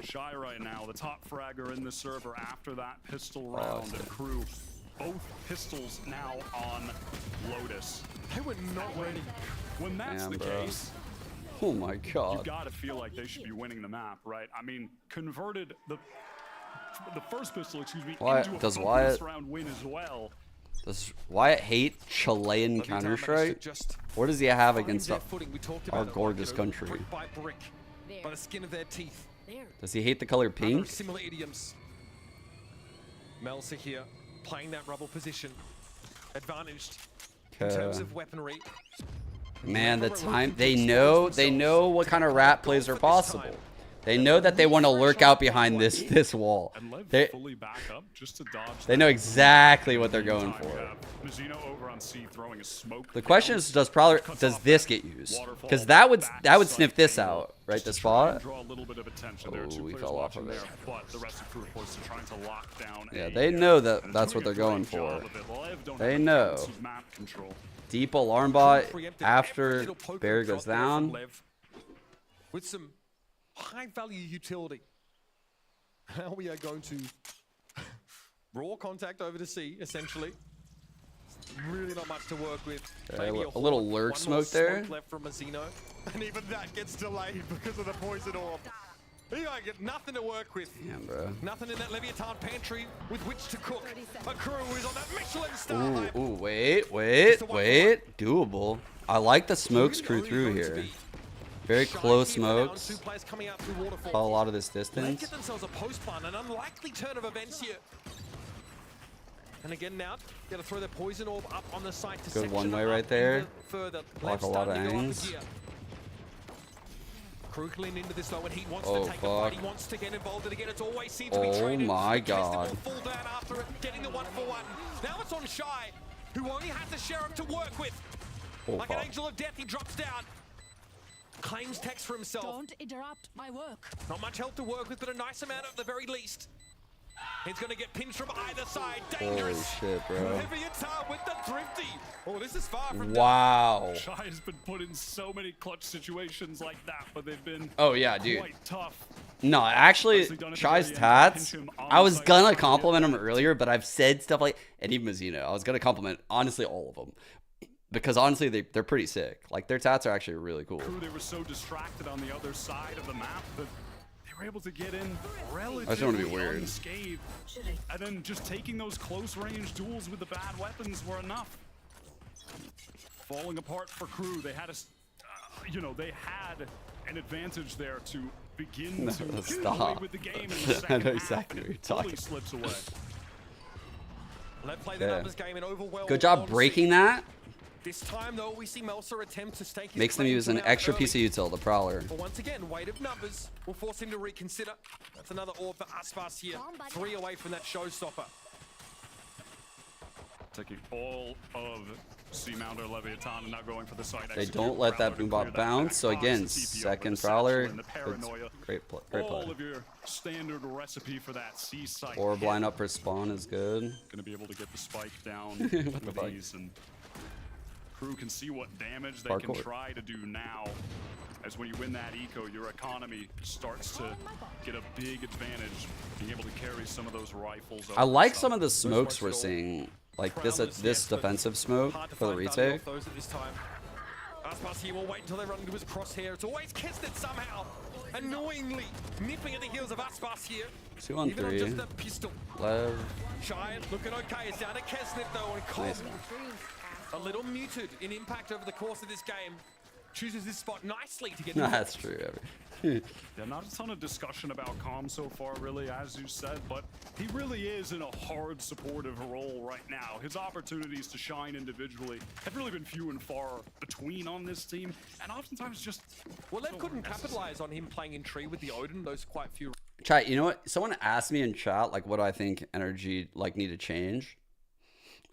Shy right now, the top fragger in the server after that pistol round, and Kru. Both pistols now on Lotus. They were not ready. When that's Damn, the bro. case, Oh my you god. gotta feel like they should be winning the map, right? I mean, converted the first pistol, excuse me, Wyatt- into a does bonus Wyatt- round win as well. Does Wyatt hate Chilean Counter-Strike? What does he have against our gorgeous country? Brick by brick, by the skin of their teeth. Does he hate the color Other pink? similar idioms. Melsa here, playing that rubble position. Advantaged in terms of weaponry. Man, the time they know what kind of rat plays are possible. They know that they want to lurk out behind this wall. And Lev They fully back up just to dodge. they know exactly what they're going for. Mizuno over on C throwing a smoke. The question is, does this get used? Because that would sniff this out, right? The spot. Draw a little bit of attention there. Oh, Two we players fell off watching of it. there, but the rest of Kru, of course, are trying to lock down. Yeah, A. they know that And that's what doing they're a going great for. job of it. Lev don't They have know. defensive map control. Deep alarm bot Preempted after every little poke Barry and drop goes there from down. Lev, with some high value utility. Now we are going to raw contact over to C, essentially. Really not much to work with. Maybe a little horde, lurk one smoke more there. Smoke left from Mazino. And even that gets delayed because of the poison orb. You got nothing to work with. Damn, bro. Nothing in that Leviathan pantry with which to cook. A Kru is on that Michelin star. Ooh, wait. Doable. I like the smokes crew through here. Very close smokes. A lot of this distance. Get themselves a post bun, an unlikely turn of events here. And again now, got to throw their poison orb up on the site to good one way right there. Block a lot of angles. Kru clean into this though, and he wants to take a fight. He wants to get involved, and again, it's always seems to be Oh traded. my god. Fall down after it, getting the 1-for-1. Now it's on Shy, who only has the Sheriff to work with. Like an angel of death, he drops down. Claims text for himself. Don't interrupt my work. Not much health to work with, but a nice amount at the very least. He's going to get pinched from either side. Dangerous. Holy shit, bro. Leviathan with the thrifty. Oh, this is far from wow. Shy has been put in so many clutch situations like that, but they've been quite tough. No, actually, Shy's tats, I was going to compliment him earlier, but I've said stuff like, and even Mizuno, I was going to compliment, honestly, all of them. Because honestly, they're pretty sick. Like, their tats are actually really cool. They were so distracted on the other side of the map that they were able to get in relatively I just want to be weird. unscathed. And then just taking those close range duels with the bad weapons were enough. Falling apart for Kru. They had they had an advantage there to begin to get away with the game in the second I know half, exactly and what you're it totally talking slips away. Let's play the numbers game in overwhelm. Good job breaking that. This time, though, we see Melser attempt to stake his Makes them use an extra piece of util, the Prowler. But once again, weight of numbers will force him to reconsider. That's another orb for Aspas here. 3 away from that showstopper. Taking all of Seamounder, Leviathan, and not going for the side. They don't let that boombot bounce. So again, second Prowler. Great play. All of your standard recipe for that C site. Orb line up for spawn is good. Going to be able to get the spike down with ease, and Kru can see what damage they can try to do now. As when you win that eco, your economy starts to get a big advantage, being able to carry some of those rifles. I like some of the smokes we're seeing. Like this defensive smoke for the retake. Aspas here will wait until they run into his crosshair. It's always Kesnet somehow, annoyingly nipping at the heels of Aspas here. 2 on 3. Just a pistol. Lev. Shy looking okay. It's down to Kesnet though, and Cole, a little muted in impact over the course of this game. Chooses this spot nicely to get. No, that's true. Yeah, not a ton of discussion about Calm so far, really, as you said, but he really is in a hard supportive role right now. His opportunities to shine individually have really been few and far between on this team, and oftentimes just Lev couldn't capitalize on him playing in tree with the Odin. Those quite few. Chat, you know what? Someone asked me in chat, like, what do I think Energy need to change?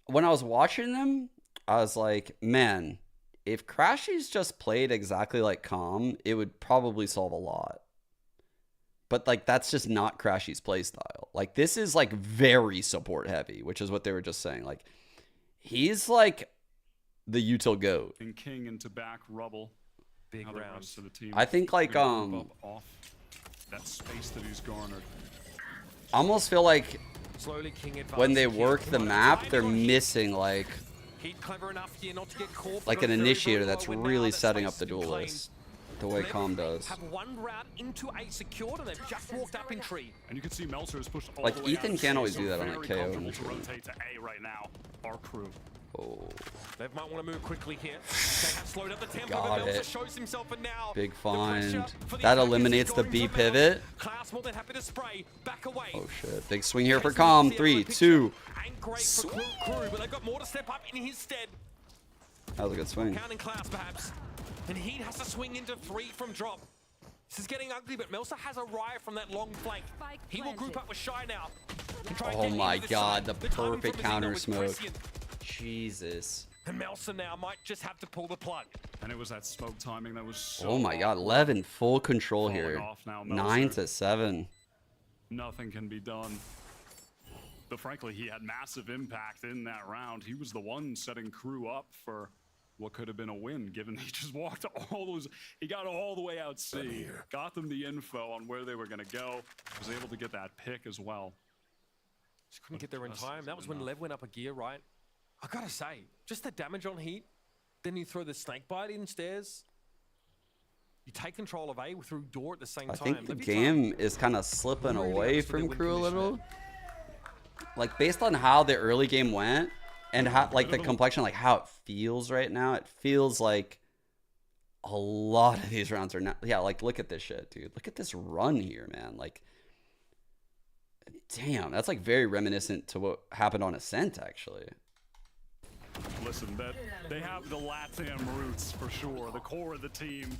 When I was watching them, I was like, man, if Crashies just played exactly like Calm, it would probably solve a lot. But like that's just not Crashy's playstyle. Like this is like very support heavy, which is what they were just saying. Like he's like the util goat. And King into back rubble. Big rounds to the team. I think like off that space that he's garnered. I almost feel like when they work the map, they're missing like an initiator that's really setting up the duelist the way Calm does. Have one route into A secured, and they've just walked up in tree. And you can see Melser is pushed all like the way Ethan out. can't always So do that on very like KO. comfortable to rotate to A right now. Our Kru. Oh. They might want to move quickly here. They have slowed up the tempo. Got but Melser it. shows himself, and now Big find. That eliminates the B pivot. Klaus more than happy to spray. Back away. Oh shit. Big swing here for Calm. 3, 2. And great for Kru, but they've got more to step up in his stead. That was a good swing. Counting Klaus perhaps. And he has to swing into 3 from drop. This is getting ugly, but Melser has a riot from that long flank. He will group up with Shy now. Oh my god, the perfect counter smoke. Jesus. And Melser now might just have to pull the plug. And it was that smoke timing that was so Oh my god, Lev in full control here. 9-7. Nothing can be done. But frankly, he had massive impact in that round. He was the one setting Kru up for what could have been a win, given he just walked all those. He got all the way out C, got them the info on where they were going to go, was able to get that pick as well. Just couldn't get there in time. That was when Lev went up a gear, right? I gotta say, just the damage on heat. Then you throw the snake bite in stairs. You take control of A through door at the same I time. think the game is kind of slipping away from Kru a little. Like based on how the early game went and how like the complexion, like how it feels right now, it feels like a lot of these rounds are not. Yeah, like look at this shit, dude. Look at this run here, man. Like, damn, that's like very reminiscent to what happened on Ascent, actually. Listen, that they have the LATAM roots for sure. The core of the team,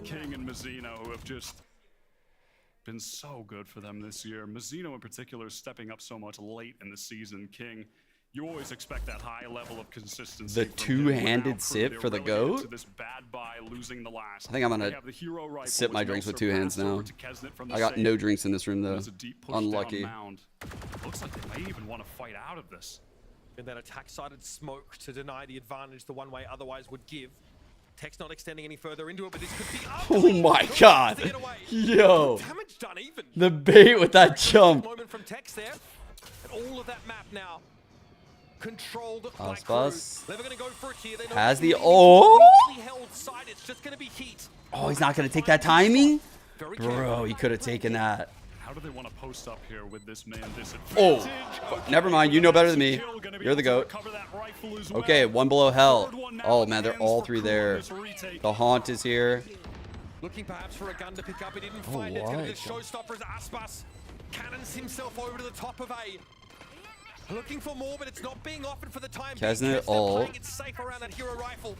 King and Mizzino, who have just been so good for them this year. Mizzino in particular stepping up so much late in the season. King, you always expect that high level of consistency. The two-handed sip for the GOAT? This bad by losing the last. I think I'm gonna sip my drinks with two hands now. I got no drinks in this room though. Unlucky. Looks like they may even want to fight out of this. And that attack-sided smoke to deny the advantage the one way otherwise would give. Tech's not extending any further into it, but this could be Oh my god. Yo. Damage done even. The bait with that jump. Moment from Tech's there. And all of that map now controlled by Bus. Never gonna go for it here. Has the held side. It's just gonna be heat. Oh, he's not gonna take that timing? Bro, he could have taken that. How do they want to post up here with this man disadvantage? Oh, never mind. You know better than me. You're the GOAT. Okay, one below hell. Oh man, they're all three there. The Haunt is here. Looking perhaps for a gun to pick up. He didn't find it. It's gonna be the showstopper as Aspas cannons himself over to the top of A. Looking for more, but it's not being offered for the time. Kesnet ult. It's safe around that hero rifle.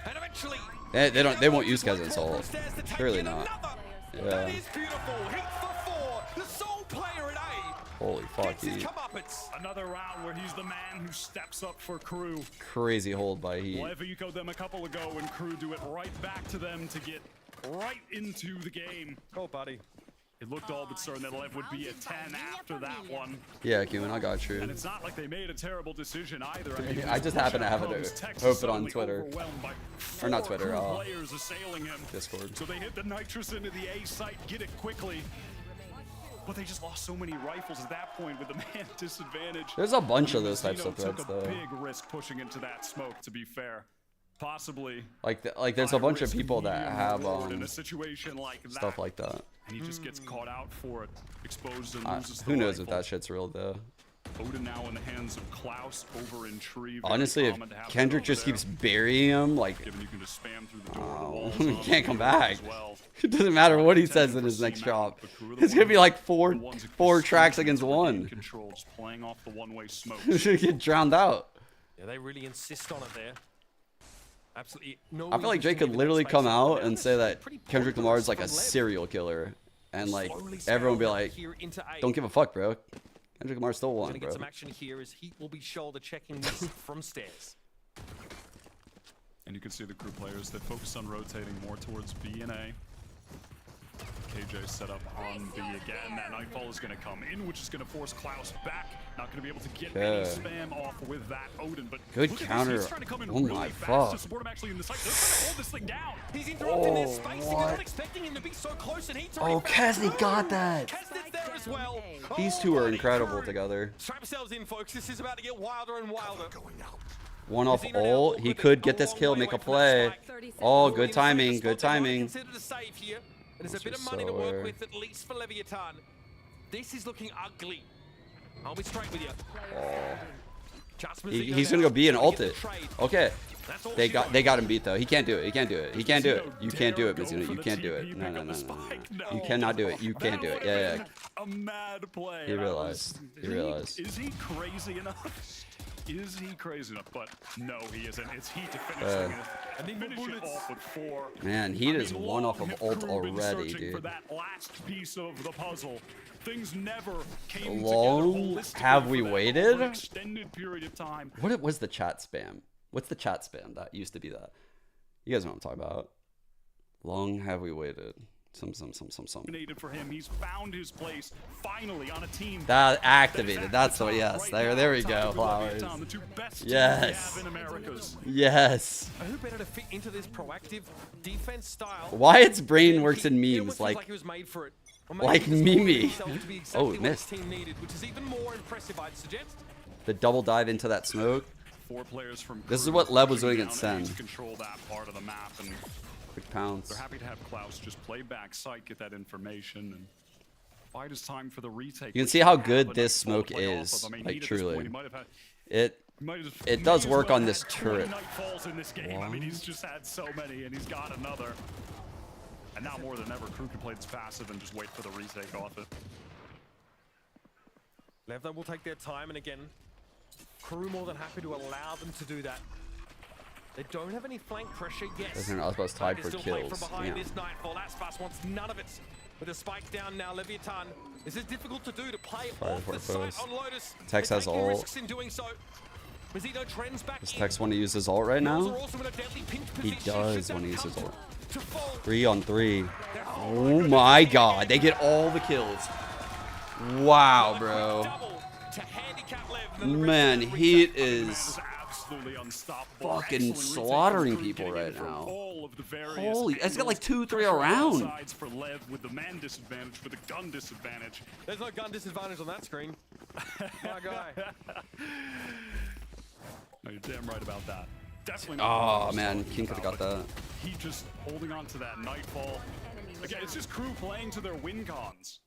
And eventually, they won't use Kesnet's ult. Surely not. Yeah. that is beautiful. Hit for 4. The sole player at A. Holy fuck, he. Another round where he's the man who steps up for Kru. Crazy hold by Heat. Lev ecoed them a couple ago, and Kru do it right back to them to get right into the game. Oh, buddy. It looked all but certain that Lev would be a 10 after that one. Yeah, Cuban, I got you. And it's not like they made a terrible decision either. I mean, I just happen to have it open on Twitter. Or not Twitter, players assailing him. Discord. So they hit the nitrous into the A site, get it quickly. But they just lost so many rifles at that point with the man disadvantage. There's a bunch of those types of threads, though. Big risk pushing into that smoke, to be fair. Possibly. Like there's a bunch of people that have in a situation like that, stuff like that. And he just gets caught out for it, exposed and loses the who knows rifle. if that shit's real though. Odin now in the hands of Klaus over in Tree. Honestly, if Kendrick just keeps burying him, like, he can't come back. It doesn't matter what he says in his next drop. It's gonna be like four tracks against one. Control, just playing off the one-way smoke. He's gonna get drowned out. Yeah, they really insist on it there. Absolutely. No, I feel like Drake could literally come out and say that Kendrick Lamar is like a serial killer, and like everyone be like, "Don't give a fuck, bro. Kendrick Lamar still won, bro." Get some action here as Heat will be shoulder checking this from stairs. And you can see the Kru players that focus on rotating more towards B and A. KJ set up on B again. That Nightfall is going to come in, which is going to force Klaus back. Not going to be able to get any spam off with that Odin, but good counter. He's trying to come in oh really my fast fuck. to support him actually in the site. They're trying to hold this thing down. He's interrupting their spacing. They're not expecting him to be so close, and Heat's Oh, Kesney got that. Kesney's there as well. These two are incredible together. Strap yourselves in, folks. This is about to get wilder and wilder. One off ult. He could get this kill, make a play. Oh, good timing. Good timing. And there's a bit of money to work with, at least for Leviathan. This is looking ugly. I'll be straight with you. He's gonna go B and ult it. Okay. They got him beat though. He can't do it. He can't do it. He can't do it. You can't do it, Mizuno. You can't do it. No. You cannot do it. You can't do it. Yeah. A mad play. He realized. He realized. Is he crazy enough? Is he crazy enough? But no, he isn't. It's Heat to finish it off with 4. Man, Heat is one off of ult already, For dude. that last piece of the puzzle. Things never came Long have we waited? Extended period of time. What was the chat spam? What's the chat spam that used to be that? You guys know what I'm talking about. Long have we waited. Some. For him, he's found his place finally on a team that activated. That's what. Yes, there we go. Flowers. Yes. Yes. Who better to fit into this proactive defense style? Wyatt's brain works in memes like he was made for it. Like Mimi. Oh, it missed. Which is even more impressive, I'd suggest. The double dive into that smoke. 4 players from This is Kru what Lev was pushing doing at down A Ascent. to control that part of the map, and Quick pounce. they're happy to have Klaus just play back site, get that information, and fight is time for the retake. You can which see how they good have this enough smoke to play off is, of. I mean, like Heat at this point, truly. he might have had- It might have- it may does as work well on have this had turret. 20 Nightfalls in this game. I mean, he's just had so many, and he's got another. And now more than ever, Kru can play this passive and just wait for the retake off it. Lev though will take their time, and again, Kru more than happy to allow them to do that. They don't have any flank pressure yet. There's an Osbos tied for Still playing kills. from behind Yeah. this Nightfall. Aspas wants none of it. With a spike down now, Leviathan. This is difficult to do, to play Fire off the for site post. on Lotus. Tex They're has taking ult. risks in doing so. Mazito trends back Does in. Tex want to use his ult right Mills now? are also in a deadly pinch He position. does Should want to that use his come ult. to fall? 3 on 3. Oh my god, they get all the kills. Wow, bro. To handicap Lev. Man, Heat is Absolutely unstoppable. fucking Excellent retake slaughtering from Kru, people getting right in from now. all of the various Holy, it's got like angles. 2, 3 Pressure on all around. sides for Lev with the man disadvantage, with the gun disadvantage. There's no gun disadvantage on that screen. My guy. No, you're damn right about that. Definitely Oh not. man, King could have got that. He just holding on to that Nightfall. Again, it's just Kru playing to their win cons.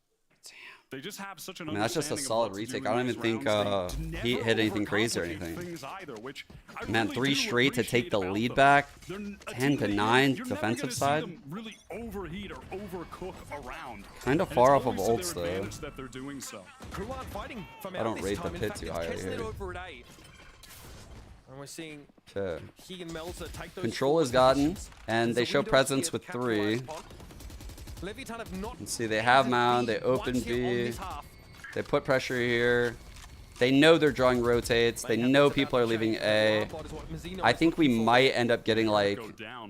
They just have such an I mean, that's just a understanding of solid what to do retake. in I don't these even think rounds. They Heat never hit anything crazy or overcomplicate anything. things either, which I Man, really 3 do straight to take the appreciate lead about back. them. They're a 10 team to that 9 you're never defensive gonna see side. them really overheat or overcook around. Kinda And far it's off of always ults, to their though. advantage that they're doing so. Kru aren't fighting from I out don't this rate the time. In pit fact, too it's high Kesnet here. over at A. And we're seeing Okay. he and Melza take those Control is forward gotten, positions. and There's they a show window presence here with to capitalize 3. upon. Leviathan have not And see, they have entered Mound, B they open once here on B. this half. They put pressure here. They know they're drawing rotates. They know people are leaving A. I think we might end up getting like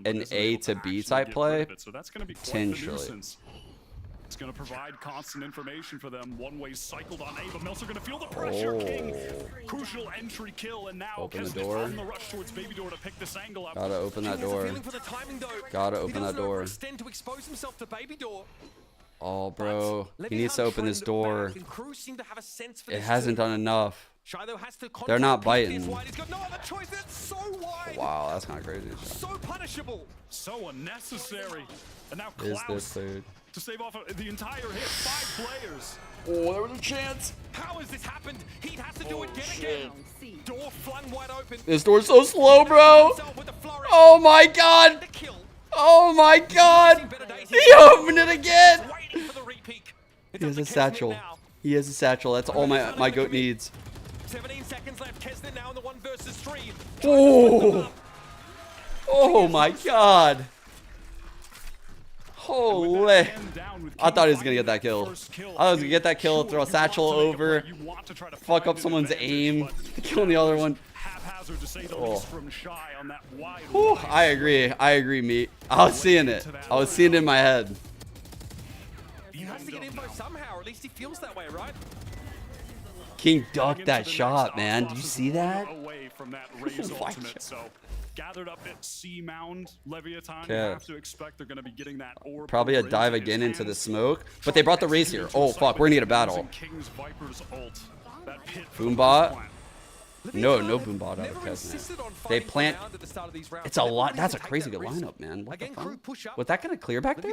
an A to B type play. So that's going to be quite the Potentially. nuisance. It's going to provide constant information for them. One way cycled on A, but Meltzer going to feel the pressure. King, crucial entry kill, and now Open the Kesnet door. on the rush towards Baby Door to pick this angle up. Gotta open that He has a door. feeling for the timing, though. Gotta He open that doesn't door. overextend to expose himself to Baby Door. Oh, bro. He Leviathan needs to open this trend door. back, and Kru seem to have a sense for It this hasn't too. done enough. Shido has to They're not constantly peek this biting. wide. He's got no other choice. It's so wide. Wow, that's kind of crazy. So punishable. So unnecessary. And now Is Klaus this dude? to save off the entire hit. 5 players. Oh, there was a chance. How has this happened? He has to do it again. Door flung wide open. This door's so slow, bro. Oh my god. Oh my god. He opened it again. He has a satchel. He has a satchel. That's all my goat needs. 17 seconds left. Kesnet now in the 1 versus 3. Oh. Oh my god. Holy. I thought he was gonna get that kill. I thought he was gonna get that kill, throw a satchel over, fuck up someone's aim, kill the other one. Haphazard to say the Oh. least from Shy on that wide. Whew, I agree, meat. I was seeing it. I was seeing it in my head. He has to get info somehow, or at least he feels that way, right? King ducked that shot, man. Did you see that? Away from that Raze Oh my ultimate, God. so gathered up at C mound Leviathan. You Okay. have to expect they're going to be getting that orb. Probably a over dive into his again into the hands. smoke, but they brought the raise here. Oh fuck, we're gonna get a battle. King's Viper's ult. That pit Boombot? No boombot out of Kesnet. They plant. It's a lot. That's a crazy good lineup, man. What the fuck? Was that gonna clear back there?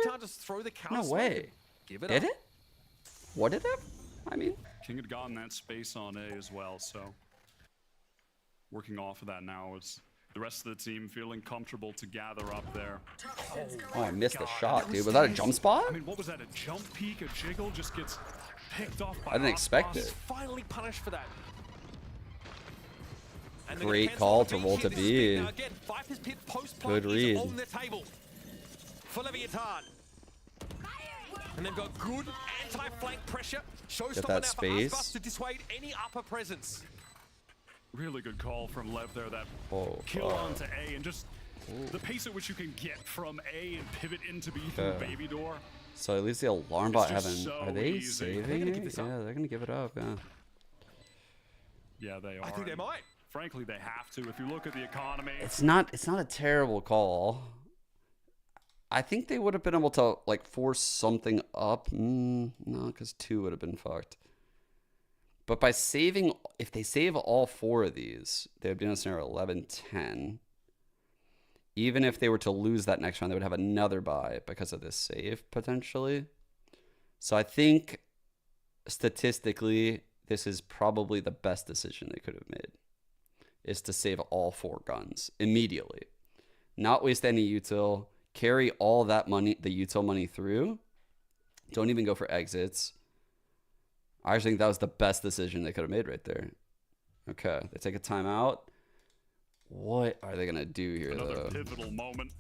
No way. Give it Did up. it? What did it? I mean, King had gotten that space on A as well, so working off of that now. It's the rest of the team feeling comfortable to gather up there. oh, I missed the shot, dude. Was that a jump spot? I mean, what was that? A jump peek? A jiggle? Just gets picked off by I didn't expect Osbos. it. Finally punished for that. And they're Great gonna call cancel to the roll to This is B. big. Now again, Viper's pit post plant Good is read. on the table for Leviathan. And they've got good anti-flank pressure. Showstopper that now for space. Aspas to dissuade any upper presence. Really good call from Lev there. That Oh, kill fuck. onto A and just the pace at which you can get from A and pivot into B through Okay. Baby Door. So at least the alarm bot just haven't. so Are they easy. saving They're gonna it? give this Yeah, up. they're gonna give it up. Yeah. Yeah, they are. I think they and might. Frankly, they have to. If you look at the economy, It's not a terrible call. I think they would have been able to like force something up. No, because 2 would have been fucked. But by saving, if they save all 4 of these, they would be in a scenario 11-10. Even if they were to lose that next round, they would have another bye because of this save, potentially. So I think, statistically, this is probably the best decision they could have made, is to save all 4 guns immediately. Not waste any util, carry all that money, the util money through. Don't even go for exits. I think that was the best decision they could have made right there. Okay, they take a timeout. What are they gonna do here, though? Pivotal moment.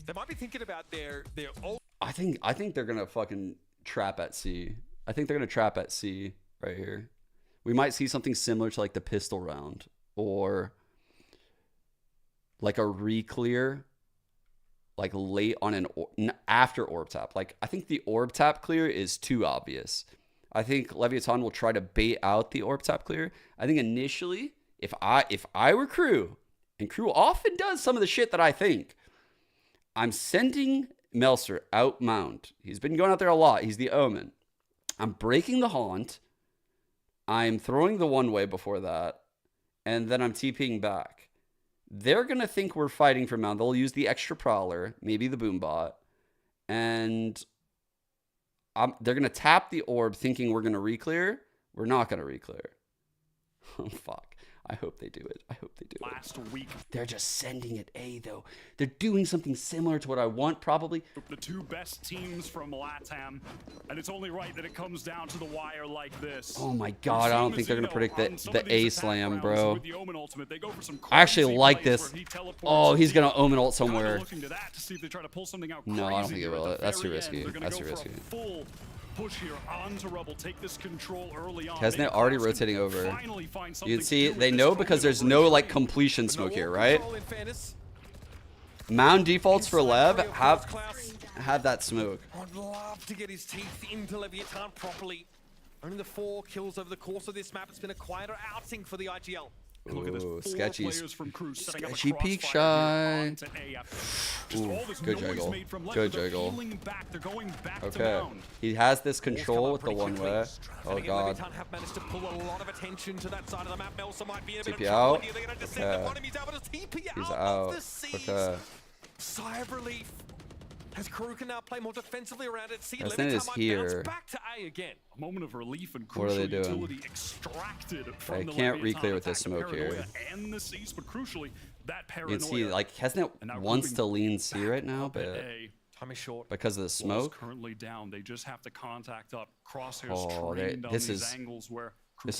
They might be thinking about their old. I think they're gonna fucking trap at C. I think they're gonna trap at C right here. We might see something similar to like the pistol round or like a re-clear, like late on an after orb tap. Like I think the orb tap clear is too obvious. I think Leviathan will try to bait out the orb tap clear. I think initially, if I were Kru, and Kru often does some of the shit that I think, I'm sending Melser out mount. He's been going out there a lot. He's the Omen. I'm breaking the Haunt. I'm throwing the one way before that. And then I'm TPing back. They're going to think we're fighting for mount. They'll use the extra Prowler, maybe the Boombot. And they're going to tap the orb thinking we're going to re-clear. We're not going to re-clear. Oh, fuck. I hope they do it. I hope they do it. Last week. They're just sending it A, though. They're doing something similar to what I want, probably. The 2 best teams from LATAM, and it's only right that it comes down to the wire like this. Oh my god, I don't think they're going to predict the A slam, bro. I actually like this. Oh, he's going to Omen ult somewhere. No, I don't think it will. That's too risky. That's too risky. Push here onto Rebel, take this control early on. Kesnet already rotating over. You can see they know because there's no like completion smoke here, right? Mound defaults for Lev have that smoke. I'd love to get his teeth into Leviathan properly. Only the 4 kills over the course of this map. It's been a quieter outing for the IGL. Ooh, sketchy peek shy. Ooh, good juggle. Good juggle. Okay. He has this control with the one way. Oh god. TP out. Okay. He's out. Okay. Sigh of relief. As Kru can now play more defensively around it. See, Ascent is here. Back to A again. A moment of relief and what are they doing? They can't re-clear with this smoke here. And the C's, but crucially, that you can see, like, Kesnet wants to lean C right now, but time is short because of the smoke. Currently down. They just have to contact up. Oh, this is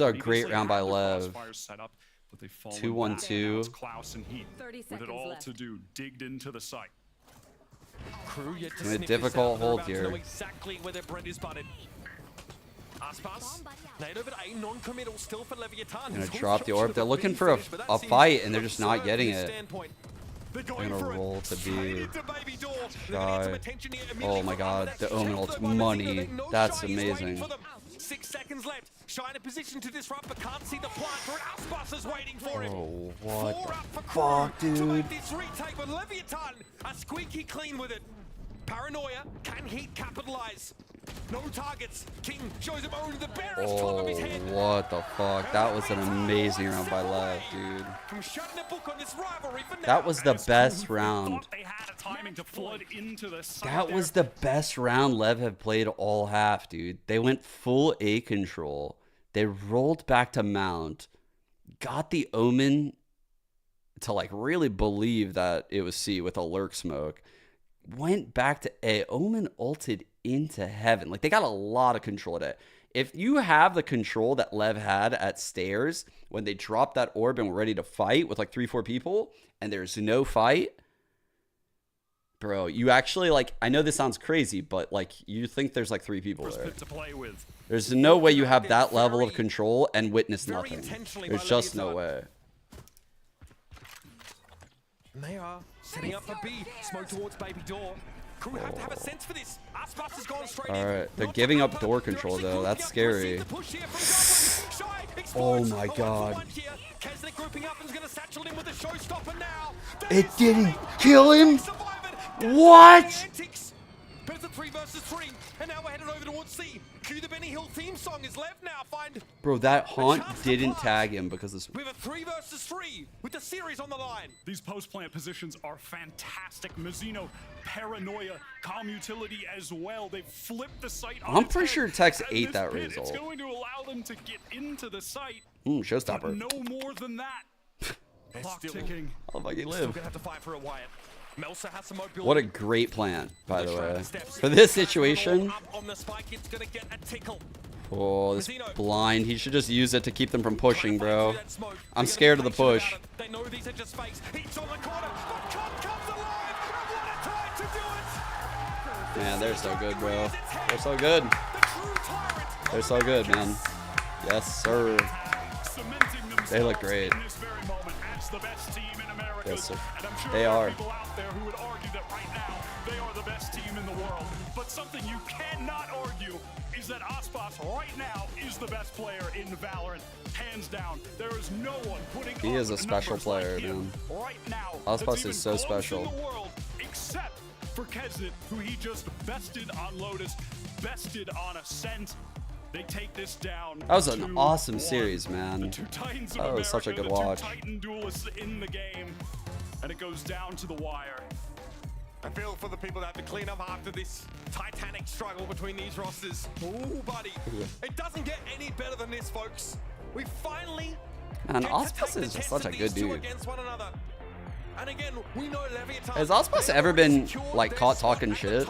a great round by Lev. 2-1-2. Klaus and Heat with it all to do, digged into the site. Kru yet to a difficult hold here. Know exactly where their bread is buttered. Aspas, night over A, non-committal still for Leviathan. Gonna drop the orb. They're looking for a fight, and they're just not getting it. They're gonna roll to B. Shy. Oh my god, the Omen ult's money. That's amazing. 6 seconds left. Shy in a position to disrupt, but can't see the plant for it. Aspas is waiting for him. Oh, what the fuck, dude? This retake with Leviathan. A squeaky clean with it. Paranoia. Can Heat capitalize? No targets. King shows him only the barest top of his head. What the fuck? That was an amazing round by Lev, dude. That was the best round. That was the best round Lev had played all half, dude. They went full A control. They rolled back to mount. Got the Omen to like really believe that it was C with a lurk smoke. Went back to A. Omen ulted into heaven. Like, they got a lot of control at it. If you have the control that Lev had at stairs when they dropped that orb and were ready to fight with like 3-4 people, and there's no fight, bro, you actually, like, I know this sounds crazy, but like, you think there's like 3 people there. There's no way you have that level of control and witness nothing. There's just no way. And they are setting up for B. Smoke towards baby door. Kru have to have a sense for this. Aspas has gone straight in. Alright, they're giving up door control though. That's scary. Oh my god. It didn't kill him? What? But it's a 3 versus 3. And now we're headed over towards C. Cue the Benny Hill theme song is Lev now. Find Bro, that Haunt didn't tag him because this. we have a 3 versus 3 with the series on the line. These post-plant positions are fantastic. Mizzino, paranoia, calm utility as well. They've flipped the site on I'm its pretty head, sure Tex and ate this that pit, It's result. going to allow them to get into the site. Showstopper. No more than that. Clock ticking. I'll fucking Still live. gonna have to fight for a Wyatt. Melsa has some mobility. What a great plant, by the way. For this situation. Up on the spike, it's gonna get a tickle. Oh, this blind. He should just use it to keep them from pushing, bro. I'm scared of the push. They know these are just fakes. He's on the corner, but Cobb comes alive. And what a time to do it! Man, they're so good, bro. They're so good. They're so good, man. Yes, sir. They look great. The best team in America. Yes, sir. And I'm sure They there are. people out there who would argue that right now they are the best team in the world. But something you cannot argue is that Aspas right now is the best player in Valorant. Hands down. There is no one putting He is a up special numbers player, like him man. right now. Aspas that's is even so close special. In the world, except for Kesnet, who he just bested on Lotus, bested on Ascent. They take this down. That was an 2-1. awesome series, man. The two Titans of That was such a America, good the two watch. Titan duelists in the game, and it goes down to the wire. I feel for the people that have to clean up after this titanic struggle between these rosters. Oh, buddy. It doesn't get any better than this, folks. We finally Man, get to Aspas take the is test such a of good these two dude. against one another. And again, we know Leviathan. Has Aspas ever been, like, caught talking shit?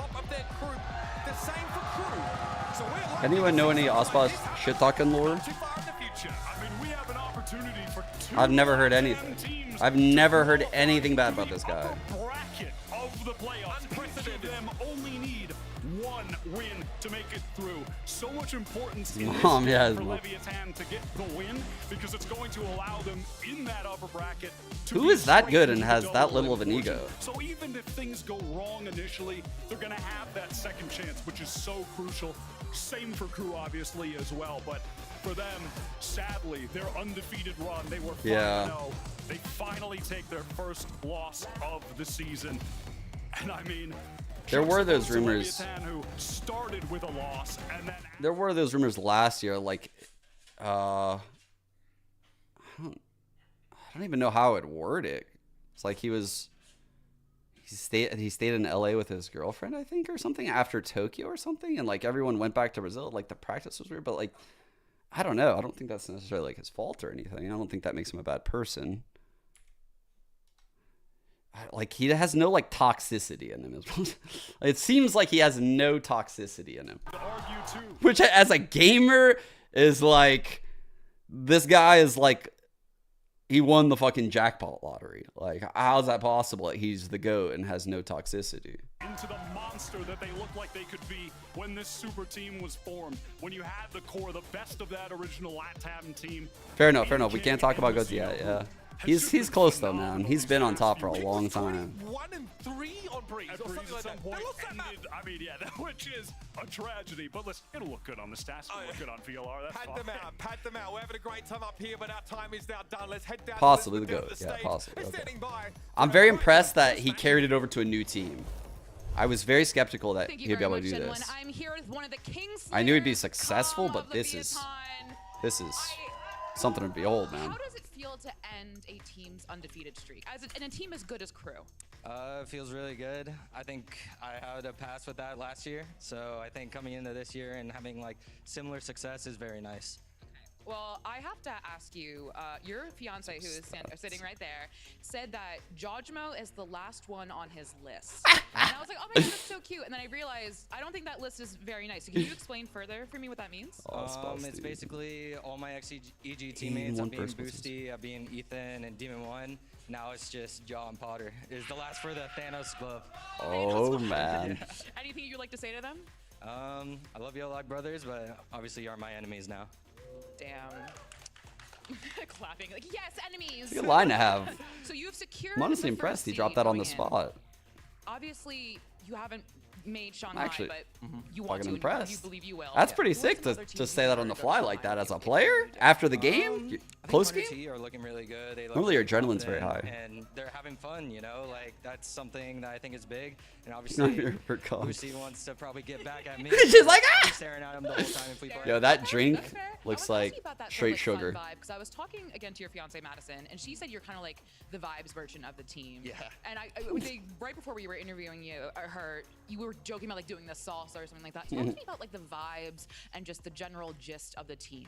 Anyone know any Aspas shit talking lore? I've never heard anything. I've never heard anything bad about this guy. Bracket of the playoffs. Each of them only need one win to make it through. So much importance in this Mom, game yeah, for his mom. Leviathan to get the win because it's going to allow them in that upper bracket to Who be is that straight good and into has the that double little of an fortune. ego? So even if things go wrong initially, they're going to have that second chance, which is so crucial. Same for Kru, obviously, as well. But for them, sadly, their undefeated run, they were 5-0. They finally take their first loss of the season. And I mean, There were those rumors. Leviathan, who started with a loss and then There were those rumors last year, like, I don't even know how I would word it. It's like he stayed in LA with his girlfriend, I think, or something after Tokyo or something, and like everyone went back to Brazil. Like the practice was weird, but like I don't know. I don't think that's necessarily like his fault or anything. I don't think that makes him a bad person. Like he has no like toxicity in him. It seems like he has no toxicity in him. Which as a gamer is like, this guy is like, he won the fucking jackpot lottery. Like, how's that possible? That he's the GOAT and has no toxicity. into the monster that they looked like they could be when this super team was formed. When you had the core, the best of that original LATAM team. Fair enough, fair enough. We can't talk about GOATs yet, yeah. He's close though, man. He's been on top for a long time. 1-3 on Breeze or something like that. Point ended, I mean, yeah, which is a tragedy. But listen, it'll look good on the stats. It'll look good on VLR. That's Pat fine. them out, pat them out. We're having a great time up here, but our time is now done. Let's head down. Possibly the to GOAT, the yeah, stage. possibly. They're Okay. standing by. I'm very impressed that he carried it over to a new team. I was very skeptical that Thank he'd you be very able to much, do gentlemen. this. I'm here with one of the Kings. I knew he'd be successful, but this is something to behold, man. How does it feel to end a team's undefeated streak and a team as good as Kru? It feels really good. I think I had a pass with that last year, so I think coming into this year and having like similar success is very nice. Well, I have to ask you, your fiance, who is sitting right there, said that Jojmo is the last one on his list. And I was like, oh my god, that's so cute. And then I realized, I don't think that list is very nice. So can you explain further for me what that means? It's basically all my XEG teammates. I'm being Boosty, I'm being Ethan and Demon 1. Now it's just Jaw and Potter. Is the last for the Thanos glove. Oh, man. Anything you'd like to say to them? I love you, Log Brothers, but obviously you are my enemies now. Damn. Clapping like, yes, enemies. It's a good line to have. So you've secured. I'm honestly the impressed first he seed dropped that on going the in. spot. Obviously, you haven't made Shanghai, Actually, but you want fucking to. impressed. You believe you will. That's Yeah. pretty Who are sick some to other teams say that on the fly like that as a player after the game. Close game. T are looking really good. They look Normally your really adrenaline's very confident, high. and they're having fun. You know, like that's something that I think is big. And obviously, Lucy wants to probably get back at me. She's like, I'm staring at him the whole time if we play. Yo, that drink looks I wanna like ask you about that straight sort of, sugar. fun vibe, because I was talking again to your fiance Madison, and she said you're kind of like the vibes version of the team. Yeah. And right before we were interviewing her, you were joking about like doing the salsa or something like that. Talk to me about like the vibes and just the general gist of the team.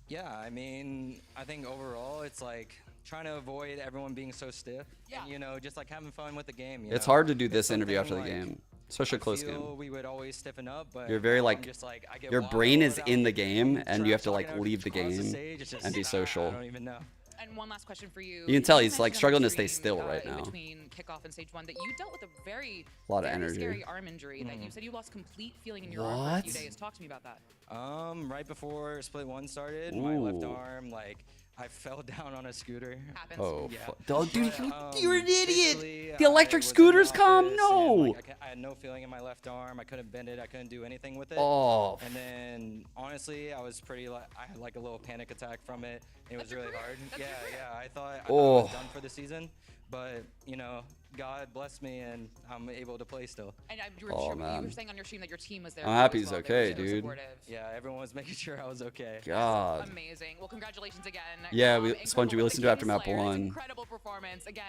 Yeah, I mean, I think overall it's like trying to avoid everyone being so stiff. Yeah. And, you know, just like having fun with the game. It's know? hard to do It's this interview after something, the like, game, especially a close I feel game. we would always stiffen up, but You're very I'm just like, I get your brain is wild in the out, game, and you have to talking like leave the across game stage, it's just, and be I social. don't even know. And one last question for you. You can tell he's mentioned like on struggling the to stay stream, still right in now. Between kickoff and stage 1, that you dealt with a very A lot of very energy. scary arm injury. That you said you lost complete feeling in your arm for a few What? days. Talk to me about that. Right before Split 1 started, my left Ooh. arm, like, I fell down on a scooter. Happens. Oh, Yeah. oh, dude, you're an basically, idiot. The I electric was in scooters the come. office No. and, like, I had no feeling in my left arm. I couldn't bend it. I couldn't do anything with it. Oh. And then, honestly, I was pretty, like, I had like a little panic attack from it. It was really hard. Yeah. I thought I was done for the season. But, you know, God blessed me and I'm able to play still. And you Oh, were man. saying on your stream that your team was there. I'm for you happy as he's well. They okay, were so dude. supportive. Yeah, everyone was making sure I was okay. God. Amazing. Well, congratulations again. Yeah, we Incredible Spongy, we with listened the to after King map Slayers. 1. Incredible performance again.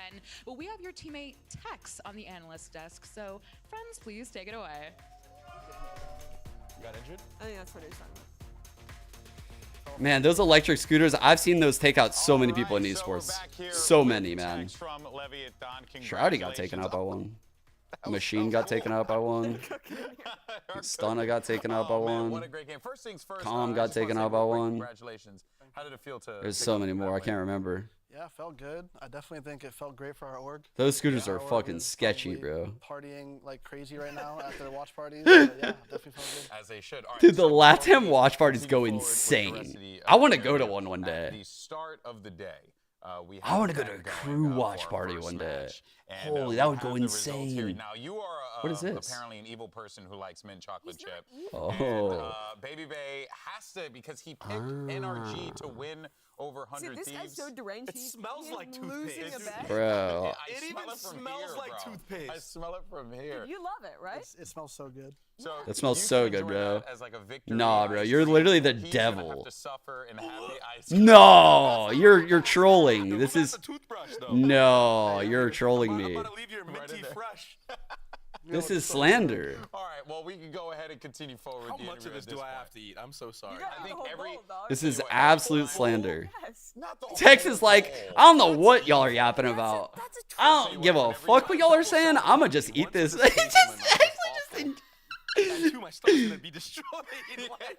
Well, we have your teammate Tex on the analyst desk. So, friends, please take it away. Got injured? I think that's what he was talking about. Man, those electric scooters, I've seen those take out so many people in esports. So many, man. Shroudy got taken out by one. Machine got taken out by one. Stunna got taken out by one. What a great game. First things first. Calm I got just wanna taken say out by real quick, one. Congratulations. How did it feel to? There's pick so up many that more, I win? can't remember. Yeah, felt good. I definitely think it felt great for our org. Those scooters Yeah, are our org fucking is sketchy, probably bro. Partying like crazy right now after the watch parties. Yeah, definitely felt good. As they should. All right, Dude, the so Latam before watch parties we go continue forward with the rest insane. of the, I want to go to area, one At day. the start of the day, we I want to have go to a that Kru going, watch for our party first one day. match. And, Holy, we that would have go the results here. insane. Now you are What is this? apparently an evil person who likes mint chocolate chip. Oh. And, Baby Bay has to, because he picked NRG to win over 100 this Thieves. guy's so deranged. It smells like losing toothpaste. a bet. Bro. I It smell even from smells here, like bro. toothpaste. I smell it from here. You love it, right? It smells so good. So That smells you so can good, enjoy bro. that as like a victory Nah, bro, ice you're cream. literally the He's gonna have devil. to suffer and have the ice cream. No, you're trolling. This is Toothbrush, though. no, you're trolling I'm me. about to leave your minty fresh. This is slander. All right, well, we can go ahead and continue forward. How with the much of interview this at do I point. have to eat? I'm so sorry. I think every This is absolute slander. not the Tex whole is like, bowl. I don't know what y'all are yapping about. I don't give a fuck what y'all are saying. I'ma just eat this. My stomach's gonna be destroyed. Like,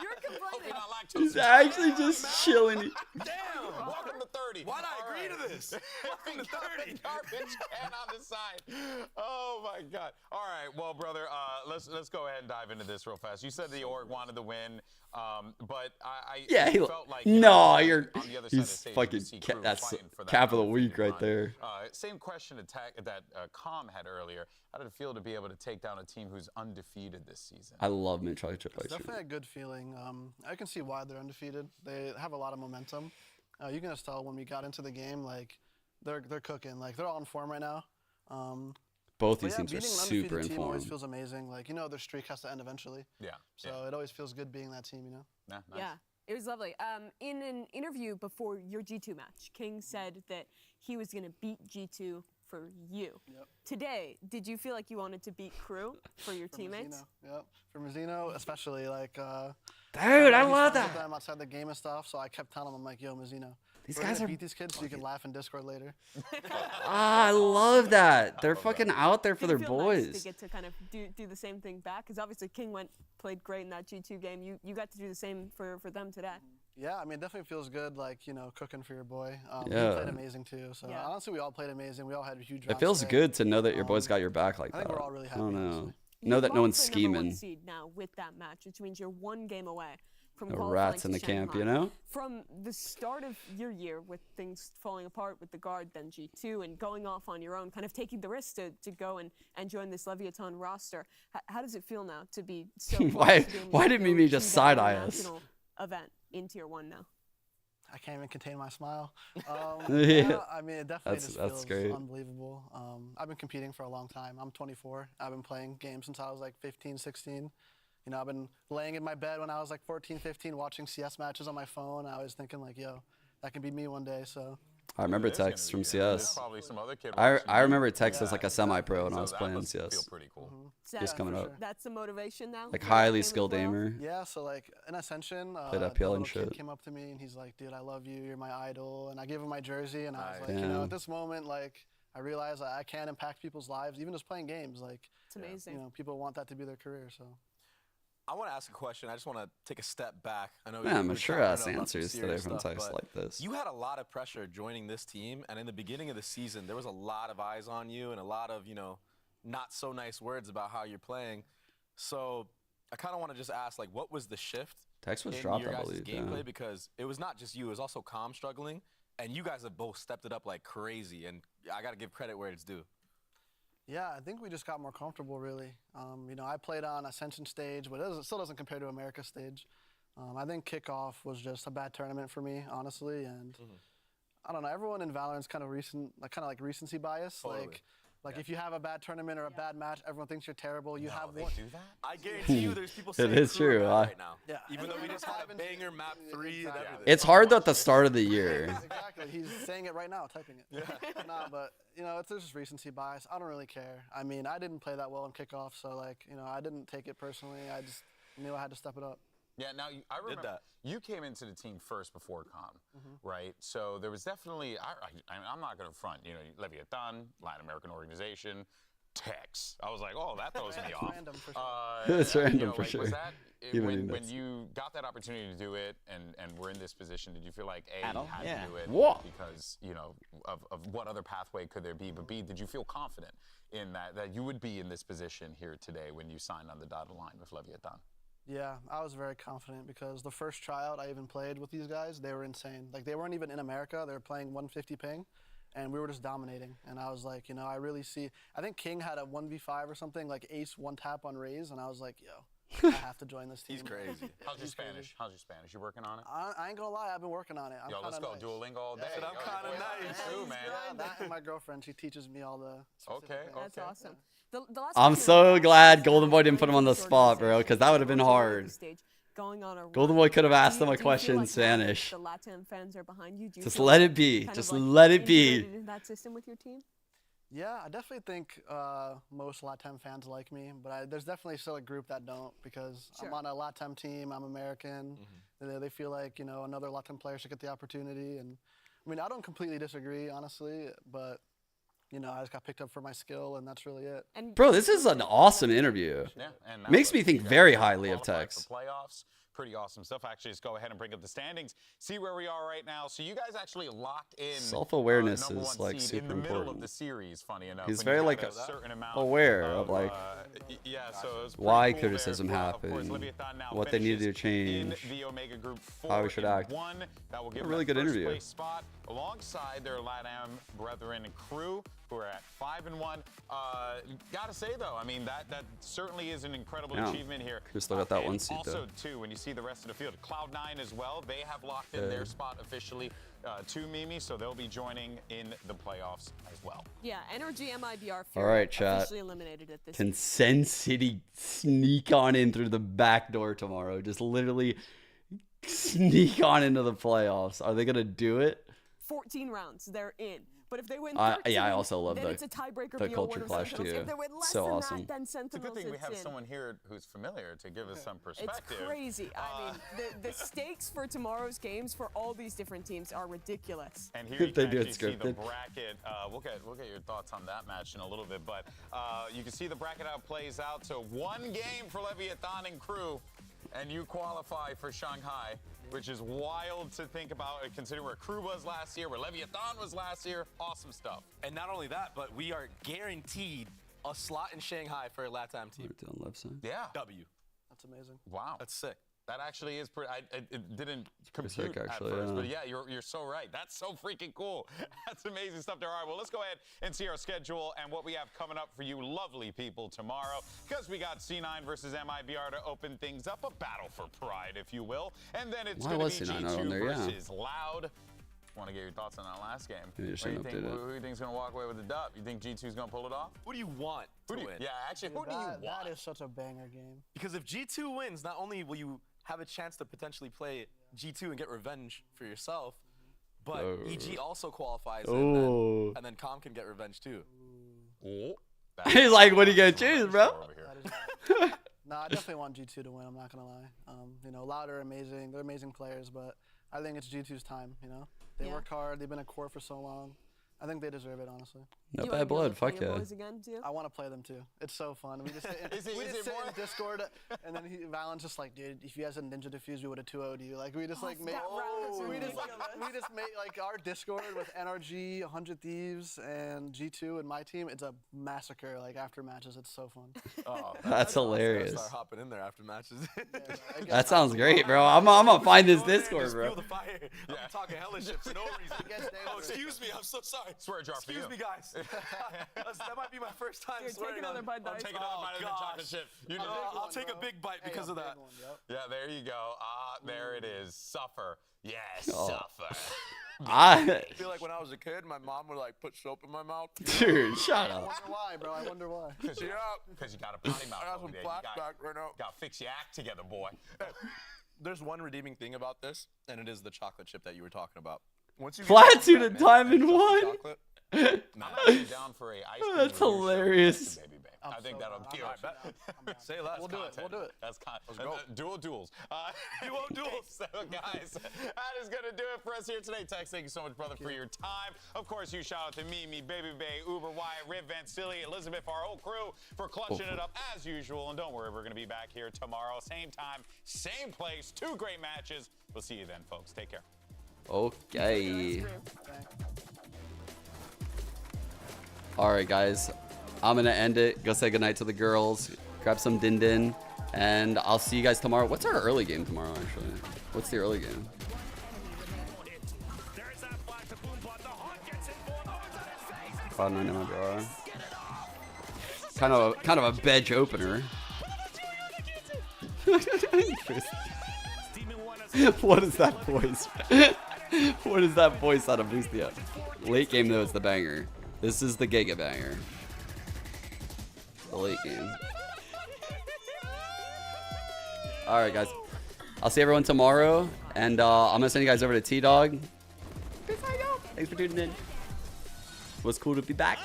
You're complaining. He's actually just chilling. Damn! Welcome to 30. why'd I agree to this? Welcome to 30. Garbage can on the side. Oh my God! All right, well, brother, let's go ahead and dive into this real fast. You said the org wanted to win, but I Yeah, he, felt like no, you're. on the other side of the He's stage, you fucking. could see Kru That's fighting for that cap of the undefeated week right run. there. Same question that Com had earlier. How did it feel to be able to take down a team who's undefeated this season? I love mint chocolate chip It's ice cream. definitely a good feeling. I can see why they're undefeated. They have a lot of momentum. You can just tell when we got into the game, like they're cooking. Like they're all in form right now. Both But these yeah, teams are beating an super undefeated in team always form. feels amazing. Like, you know, their streak has to end eventually. Yeah. So it always feels good being that team, you know? Nice. Yeah, it was lovely. In an interview before your G2 match, King said that he was going to beat G2 for you. Yep. Today, did you feel like you wanted to beat Kru for your teammates? Mazzino. Yep. For Mazzino, especially, like, Dude, I I know he's love friends with that. them outside the game and stuff, so I kept telling him, I'm like, yo, Mazzino, These we're guys gonna are beat these kids so you can laugh in Discord later. I love that. They're fucking out there for Did their it feel nice boys. to get to kind of do the same thing back? Because obviously King played great in that G2 game. You got to do the same for them today. Yeah, I mean, it definitely feels good, like, you know, cooking for your boy. Yeah. He played amazing, too. So, Yeah. honestly, we all played amazing. We all had huge It rounds feels today. good to know that your boys got your back like I that. think we're all really I don't happy, know. honestly. Know that no one's You're number one scheming. seed now with that match, which means you're one game away. from No qualifying rats in to the camp, Shanghai. you know? From the start of your year with things falling apart with the guard, then G2, and going off on your own, kind of taking the risk to go and join this Leviathan roster, how does it feel now to be so close Why- to being why able did to Mimi go just to that side-eye us? international event in Tier 1 now? I can't even contain my smile. Yeah. I mean, it definitely just That's feels great. unbelievable. I've been competing for a long time. I'm 24. I've been playing games since I was like 15, 16. You know, I've been laying in my bed when I was like 14, 15, watching CS matches on my phone. I was thinking like, yo, that can be me one day. So I remember There's gonna Tex be from you. There's CS. probably some other kid I watching remember you. Tex as like a semi-pro when I So was that playing must CS. feel pretty cool. Just coming up. That's the motivation now? Like Your highly game as skilled well? aimer. yeah, so like in Ascension, Played the uphill and little kid shit. came up to me and he's like, dude, I love you. You're my idol. And I gave him my jersey and I was like, you Damn. know, at this moment, like I realize I can impact people's lives, even just playing games. Like, It's amazing. you know, people want that to be their career. So. I want to ask a question. I just want to take a step back. I know Yeah, you were mature chatting ass about some answers today serious from stuff, Tex but like this. You had a lot of pressure joining this team, and in the beginning of the season, there was a lot of eyes on you and a lot of, you know, not so nice words about how you're playing. So I kind of want to just ask, like, what was the shift Tex was in dropped, your I guys' believe, gameplay? yeah. Because it was not just you, it was also Calm struggling, and you guys have both stepped it up like crazy, and I got to give credit where it's due. Yeah, I think we just got more comfortable, really. You know, I played on Ascension stage, but it still doesn't compare to America stage. I think Kickoff was just a bad tournament for me, honestly, and I don't know. Everyone in Valorant's kind of like recency bias. Totally. Like if you have a bad tournament or a bad match, everyone thinks you're terrible. You have They one. do that? I guarantee you there's people It saying is Kru are true, bad I- right now. Yeah, Even though we just had a banger map 3 and everything. It's hard though at the start of the year. Exactly. He's saying it right now, typing it. Nah, but you know, it's just recency bias. I don't really care. I mean, I didn't play that well in Kickoff, so like, you know, I didn't take it personally. I just knew I had to step it up. Yeah, now I remember you came into the team first before Com, right? So there was definitely, I'm not going to front, you know, Leviathan, Latin American organization, Tex. I was like, oh, that throws me off. Random for sure. It's random you know, for like, sure. Was that, Even when nuts. you got that opportunity to do it and were in this position, did you feel like A, At all? you had Yeah. to do it What? because, you know, of what other pathway could there be? But B, did you feel confident in that you would be in this position here today when you signed on the dotted line with Leviathan? Yeah, I was very confident because the first tryout I even played with these guys, they were insane. Like, they weren't even in America. They were playing 150 ping, and we were just dominating. And I was like, you know, I really see. I think King had a 1v5 or something, like ace one tap on Raze, and I was like, yo, I have to join this team. He's crazy. How's your Spanish? How's your Spanish? You working on it? I ain't gonna lie, I've been working on it. I'm Yo, let's kinda go nice. Duolingo all day. Yeah, I'm kinda nice. Too, man. Yeah, that and my girlfriend, she teaches me all the specific Okay, things. That's awesome. The last I'm question so was glad about Golden Boy didn't put him on the organization, spot, bro, because that would have been hard. stage, going on a Golden run. Boy could have asked Do him a you feel question in like now that Spanish. The Latin fans are behind you. Do you Just feel let like it be. kind of Just like let it be. integrated in that system with your team? Yeah, I definitely think most LATAM fans like me, but there's definitely still a group that don't because I'm on a LATAM team, I'm American. They feel like, you know, another LATAM player should get the opportunity. And I mean, I don't completely disagree, honestly, but, you know, I just got picked up for my skill, and that's really it. Bro, this is an awesome interview. Yeah, and now Makes me look, think you guys very are highly of qualified Tex. for playoffs. Pretty awesome stuff. Actually, let's go ahead and bring up the standings. See where we are right now. So you guys actually locked in. Self-awareness number is, one like, seed super in the middle important. of the series. Funny enough, He's when very, you like, had a certain amount aware of, like, yeah. So it was why pretty cool criticism there. Of course, happened, Leviathan now what they need to finishes change, in the Omega Group 4 how we should act. That will give A them really that good first interview. place spot alongside their LATAM brethren Kru, who are at 5-1. Gotta say though, I mean that certainly is an incredible Yeah. achievement here. Could've still got that And one seat, also though. too, when you see the rest of the field, Cloud9 as well, they have locked in their spot officially to Mimi, so they'll be joining in the playoffs as well. Yeah, Energy MIBR All right, Fury chat. officially eliminated at this. Can Sen City sneak on in through the back door tomorrow? Just literally sneak on into the playoffs. Are they going to do it? 14 rounds, they're in. But if they win Yeah, 13, I also love then the- it's a tiebreaker the BO1 culture or clash, Sentinels. too. If they win less So than awesome. that, then It's a good Sentinels thing we it's have in. someone here who's familiar to give us some It's perspective. crazy. I mean, the stakes for tomorrow's games for all these different teams are ridiculous. And here If you they can do it actually see the scripted. bracket. We'll get your thoughts on that match in a little bit, but you can see the bracket how it plays out. So one game for Leviathan and Kru, and you qualify for Shanghai, which is wild to think about, considering where Kru was last year, where Leviathan was last year. Awesome stuff. And not only that, but we are guaranteed a slot in Shanghai for a LATAM team. On left side. Yeah. W. That's amazing. Wow. That's sick. That actually is pretty. It didn't compute sick, actually, at first, yeah. but yeah, you're so right. That's so freaking cool. That's amazing stuff there. All right, well, let's go ahead and see our schedule and what we have coming up for you lovely people tomorrow, because we got C9 versus MIBR to open things up, a battle for pride, if you will. And then it's going to be G2 versus Loud. Want to get your thoughts on that last game. Maybe Who do you think is going to walk away with the dub? You think G2 is going to pull it off? Who do you want to win? Yeah, actually, who do you want? That is such a banger game. Because if G2 wins, not only will you have a chance to potentially play G2 and get revenge for yourself, but EG also qualifies, and then Com can get revenge too. He's like, what are you gonna choose, bro? No, I definitely want G2 to win. I'm not gonna lie. You know, Loud are amazing. They're amazing players, but I think it's G2's time. You know, they work hard. They've been a core for so long. I think they deserve it, honestly. No bad blood, fuck yeah. I want to play them too. It's so fun. We just sit in Discord, and then Valen's just like, dude, if you guys had Ninja Diffuse, we would have 2-0'd you. Like we just we just made like our Discord with NRG, 100 Thieves, and G2 and my team. It's a massacre. Like after matches, it's so fun. That's hilarious. Start hopping in there after matches. That sounds great, bro. I'm gonna find this Discord, bro. Feel the fire. I'm talking hella shit for no reason. Oh, excuse me. I'm so sorry. Swear jar for you. Excuse me, guys. That might be my first time swearing. Take another bite of the chocolate chip. I'll take a big bite because of that. Yeah, there you go. There it is. Suffer. Yes, suffer. I feel like when I was a kid, my mom would like put soap in my mouth. Dude, shut up. I wonder why, bro. I wonder why. Because you got a potty mouth. I got some flashback right now. Got to fix your act together, boy. There's one redeeming thing about this, and it is the chocolate chip that you were talking about. Flat-tune and Diamond 1. I'm actually down for a ice cream. That's hilarious. I think that'll be all right. Say less. We'll do it. That's dual duels. Dual duels. So, guys, that is going to do it for us here today. Tex, thank you so much, brother, for your time. Of course, you shout out to Mimi, Baby Bay, Uber, Wyatt, Riv, Van Silly, Elizabeth, our whole crew for clutching it up as usual. And don't worry, we're going to be back here tomorrow, same time, same place. 2 great matches. We'll see you then, folks. Take care. Okay. All right, guys. I'm going to end it. Go say goodnight to the girls. Grab some din din. And I'll see you guys tomorrow. What's our early game tomorrow, actually? What's the early game? Cloud9 MIBR. Kind of a bedge opener. What is that voice? What is that voice out of Boostia? Late game though, it's the banger. This is the Giga banger. The late game. All right, guys. I'll see everyone tomorrow, and I'm gonna send you guys over to T-Dog. Thanks for tuning in. It was cool to be back.